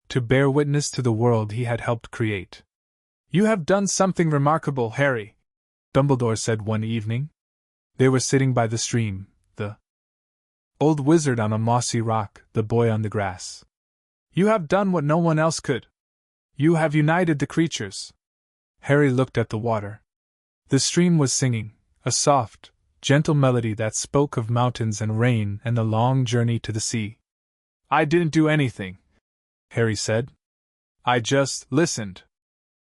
To bear witness to the world he had helped create. You have done something remarkable, Harry, Dumbledore said one evening. They were sitting by the stream, the old wizard on a mossy rock, the boy on the grass. You have done what no one else could. You have united the creatures. Harry looked at the water. The stream was singing, a soft, gentle melody that spoke of mountains and rain and the long journey to the sea. I didn't do anything, Harry said. I just listened.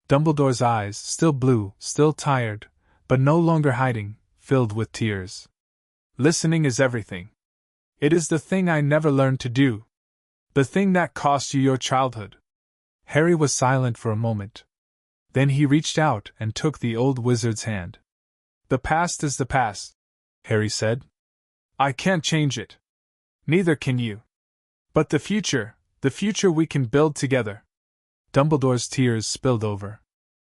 Dumbledore's eyes, still blue, still tired, but no longer hiding, filled with tears. Listening is everything. It is the thing I never learned to do. The thing that cost you your childhood. Harry was silent for a moment. Then he reached out and took the old wizard's hand. The past is the past, Harry said. I can't change it. Neither can you. But the future we can build together. Dumbledore's tears spilled over.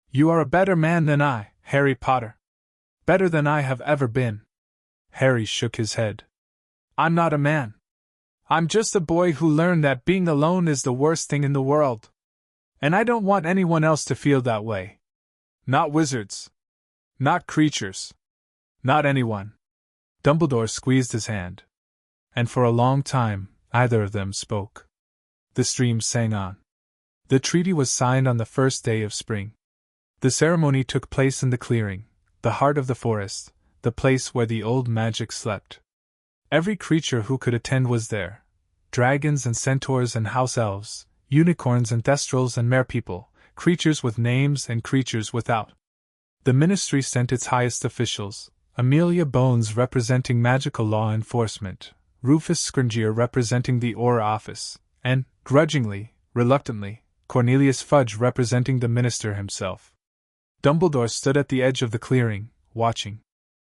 You are a better man than I, Harry Potter. Better than I have ever been. Harry shook his head. I'm not a man. I'm just a boy who learned that being alone is the worst thing in the world. And I don't want anyone else to feel that way. Not wizards. Not creatures. Not anyone. Dumbledore squeezed his hand. And for a long time, neither of them spoke. The stream sang on. The treaty was signed on the first day of spring. The ceremony took place in the clearing, the heart of the forest, the place where the old magic slept. Every creature who could attend was there: dragons and centaurs and house elves, unicorns and thestrals and merpeople, creatures with names and creatures without. The ministry sent its highest officials: Amelia Bones representing magical law enforcement, Rufus Scrimgeour representing the Auror office, and, grudgingly, reluctantly, Cornelius Fudge representing the minister himself. Dumbledore stood at the edge of the clearing, watching.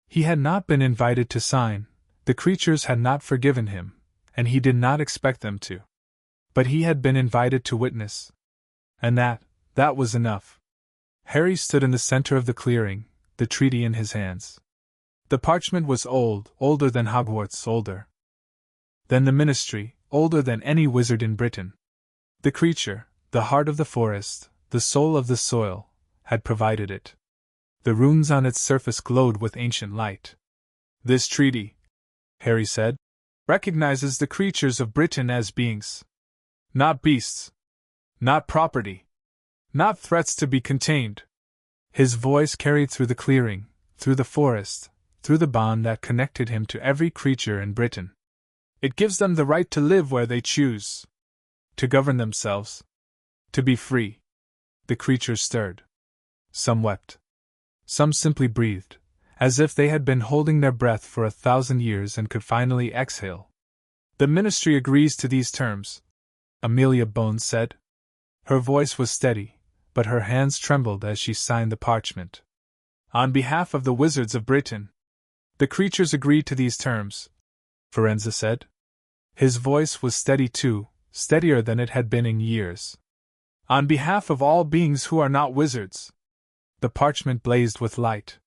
He had not been invited to sign, the creatures had not forgiven him, and he did not expect them to. But he had been invited to witness. And that was enough. Harry stood in the center of the clearing, the treaty in his hands. The parchment was old, older than Hogwarts, older than the ministry, older than any wizard in Britain. The creature, the heart of the forest, the soul of the soil, had provided it. The runes on its surface glowed with ancient light. This treaty, Harry said, recognizes the creatures of Britain as beings. Not beasts. Not property. Not threats to be contained. His voice carried through the clearing, through the forest, through the bond that connected him to every creature in Britain. It gives them the right to live where they choose, to govern themselves, to be free. The creatures stirred. Some wept. Some simply breathed, as if they had been holding their breath for 1,000 years and could finally exhale. The ministry agrees to these terms, Amelia Bones said. Her voice was steady, but her hands trembled as she signed the parchment. On behalf of the wizards of Britain, the creatures agree to these terms, Firenze said. His voice was steady too, steadier than it had been in years. On behalf of all beings who are not wizards. The parchment blazed with light.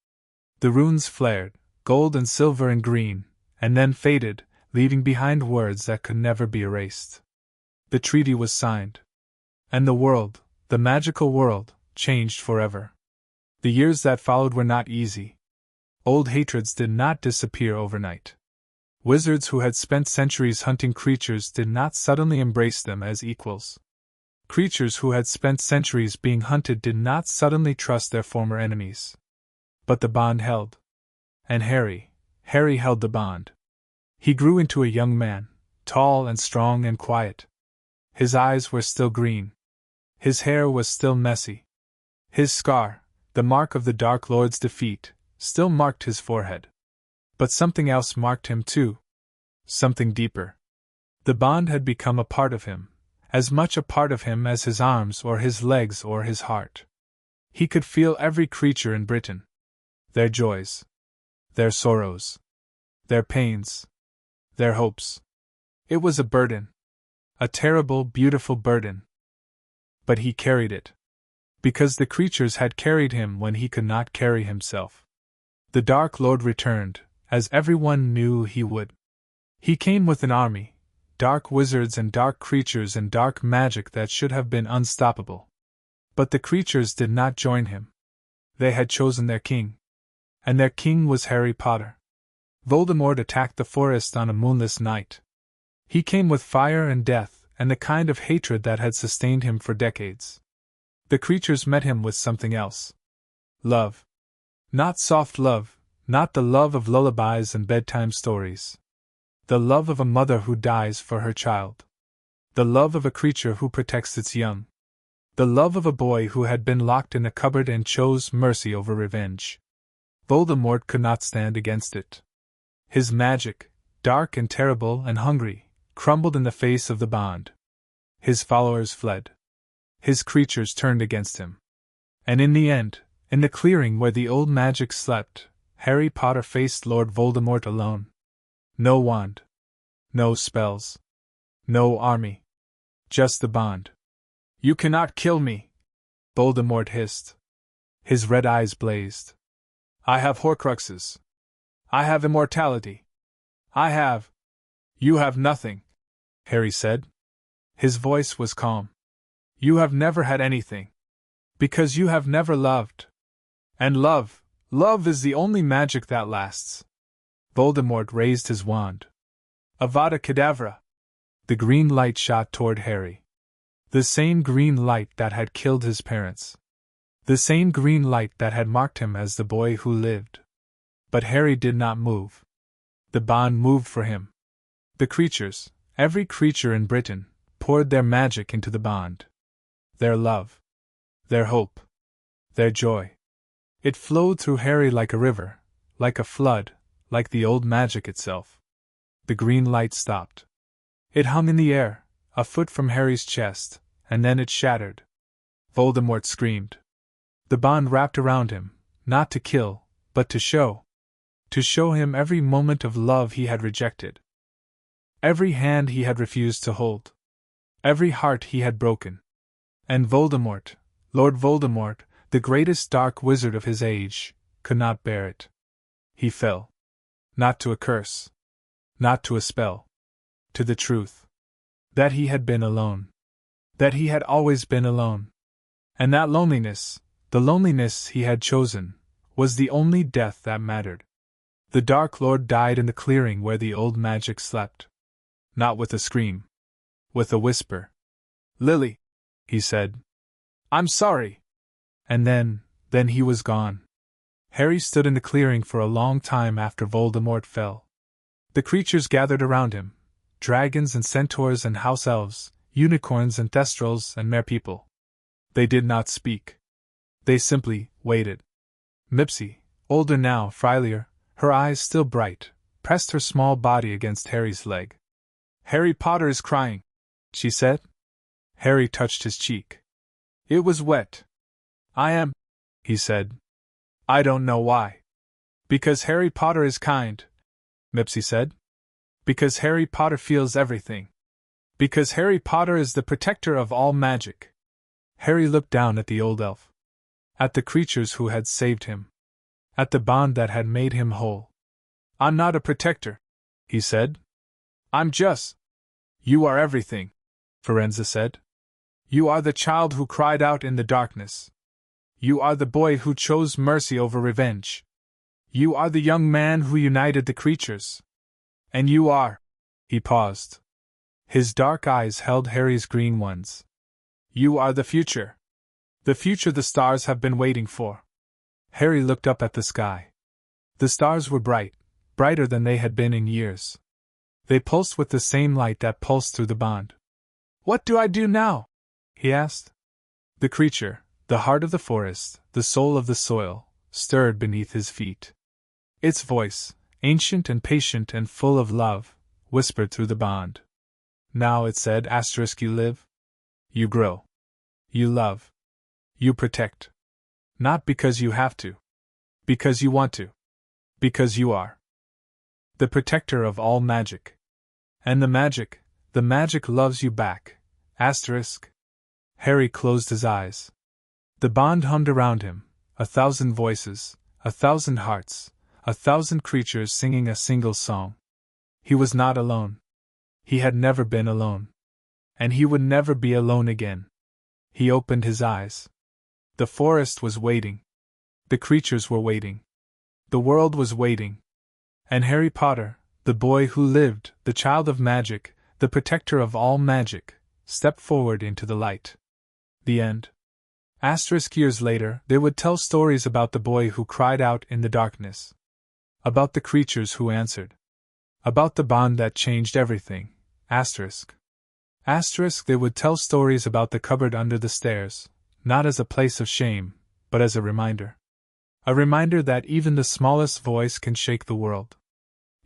The runes flared, gold and silver and green, and then faded, leaving behind words that could never be erased. The treaty was signed. And the world, the magical world, changed forever. The years that followed were not easy. Old hatreds did not disappear overnight. Wizards who had spent centuries hunting creatures did not suddenly embrace them as equals. Creatures who had spent centuries being hunted did not suddenly trust their former enemies. But the bond held. And Harry held the bond. He grew into a young man, tall and strong and quiet. His eyes were still green. His hair was still messy. His scar, the mark of the Dark Lord's defeat, still marked his forehead. But something else marked him too. Something deeper. The bond had become a part of him, as much a part of him as his arms or his legs or his heart. He could feel every creature in Britain. Their joys. Their sorrows. Their pains. Their hopes. It was a burden. A terrible, beautiful burden. But he carried it. Because the creatures had carried him when he could not carry himself. The Dark Lord returned, as everyone knew he would. He came with an army, dark wizards and dark creatures and dark magic that should have been unstoppable. But the creatures did not join him. They had chosen their king. And their king was Harry Potter. Voldemort attacked the forest on a moonless night. He came with fire and death, and the kind of hatred that had sustained him for decades. The creatures met him with something else. Love. Not soft love, not the love of lullabies and bedtime stories. The love of a mother who dies for her child. The love of a creature who protects its young. The love of a boy who had been locked in a cupboard and chose mercy over revenge. Voldemort could not stand against it. His magic, dark and terrible and hungry, crumbled in the face of the bond. His followers fled. His creatures turned against him. And in the end, in the clearing where the old magic slept, Harry Potter faced Lord Voldemort alone. No wand. No spells. No army. Just the bond. You cannot kill me, Voldemort hissed. His red eyes blazed. I have Horcruxes. I have immortality. I have. You have nothing, Harry said. His voice was calm. You have never had anything. Because you have never loved. And love is the only magic that lasts. Voldemort raised his wand. Avada Kedavra! The green light shot toward Harry. The same green light that had killed his parents. The same green light that had marked him as the boy who lived. But Harry did not move. The bond moved for him. The creatures, every creature in Britain, poured their magic into the bond. Their love. Their hope. Their joy. It flowed through Harry like a river, like a flood, like the old magic itself. The green light stopped. It hung in the air, a foot from Harry's chest, and then it shattered. Voldemort screamed. The bond wrapped around him, not to kill, but to show. To show him every moment of love he had rejected. Every hand he had refused to hold. Every heart he had broken. And Voldemort, Lord Voldemort, the greatest dark wizard of his age, could not bear it. He fell. Not to a curse. Not to a spell. To the truth. That he had been alone. That he had always been alone. And that loneliness, the loneliness he had chosen, was the only death that mattered. The Dark Lord died in the clearing where the old magic slept. Not with a scream. With a whisper. "Lily," he said. "I'm sorry." And then he was gone. Harry stood in the clearing for a long time after Voldemort fell. The creatures gathered around him. Dragons and centaurs and house elves, unicorns and thestrals and merpeople. They did not speak. They simply waited. Mipsy, older now, Frielier, her eyes still bright, pressed her small body against Harry's leg. "Harry Potter is crying," she said. Harry touched his cheek. It was wet. "I am," he said. "I don't know why." "Because Harry Potter is kind," Mipsy said. "Because Harry Potter feels everything. Because Harry Potter is the protector of all magic." Harry looked down at the old elf. At the creatures who had saved him. At the bond that had made him whole. "I'm not a protector," he said. "I'm just." "You are everything," Firenze said. "You are the child who cried out in the darkness. You are the boy who chose mercy over revenge. You are the young man who united the creatures. And you are." He paused. His dark eyes held Harry's green ones. "You are the future. The future the stars have been waiting for." Harry looked up at the sky. The stars were bright, brighter than they had been in years. They pulsed with the same light that pulsed through the bond. "What do I do now?" he asked. The creature, the heart of the forest, the soul of the soil, stirred beneath his feet. Its voice, ancient and patient and full of love, whispered through the bond. "Now," it said, "you live. You grow. You love. You protect. Not because you have to. Because you want to. Because you are. The protector of all magic. And the magic loves you back. Harry closed his eyes. The bond hummed around him, 1,000 voices, 1,000 hearts, 1,000 creatures singing a single song. He was not alone. He had never been alone. And he would never be alone again. He opened his eyes. The forest was waiting. The creatures were waiting. The world was waiting. And Harry Potter, the boy who lived, the child of magic, the protector of all magic, stepped forward into the light. The end. Years later, they would tell stories about the boy who cried out in the darkness. About the creatures who answered. About the bond that changed everything. They would tell stories about the cupboard under the stairs, not as a place of shame, but as a reminder. A reminder that even the smallest voice can shake the world.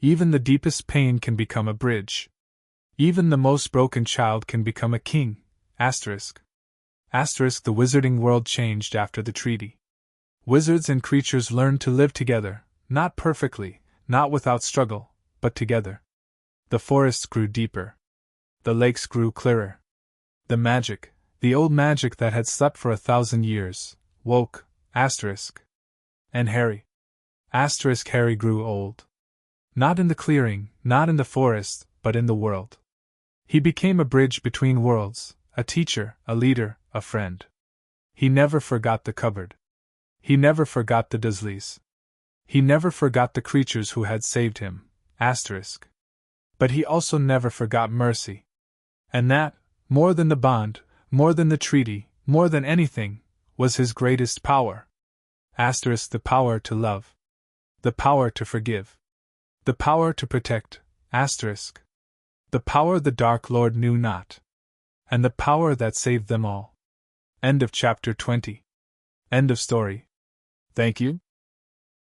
Even the deepest pain can become a bridge. Even the most broken child can become a king. The wizarding world changed after the treaty. Wizards and creatures learned to live together, not perfectly, not without struggle, but together. The forests grew deeper. The lakes grew clearer. The magic, the old magic that had slept for 1,000 years, woke. And Harry. Harry grew old. Not in the clearing, not in the forest, but in the world. He became a bridge between worlds, a teacher, a leader, a friend. He never forgot the cupboard. He never forgot the Dursleys. He never forgot the creatures who had saved him. But he also never forgot mercy. And that, more than the bond, more than the treaty, more than anything, was his greatest power. The power to love. The power to forgive. The power to protect, asterisk. The power the Dark Lord knew not. And the power that saved them all. End of chapter 20. End of story. Thank you.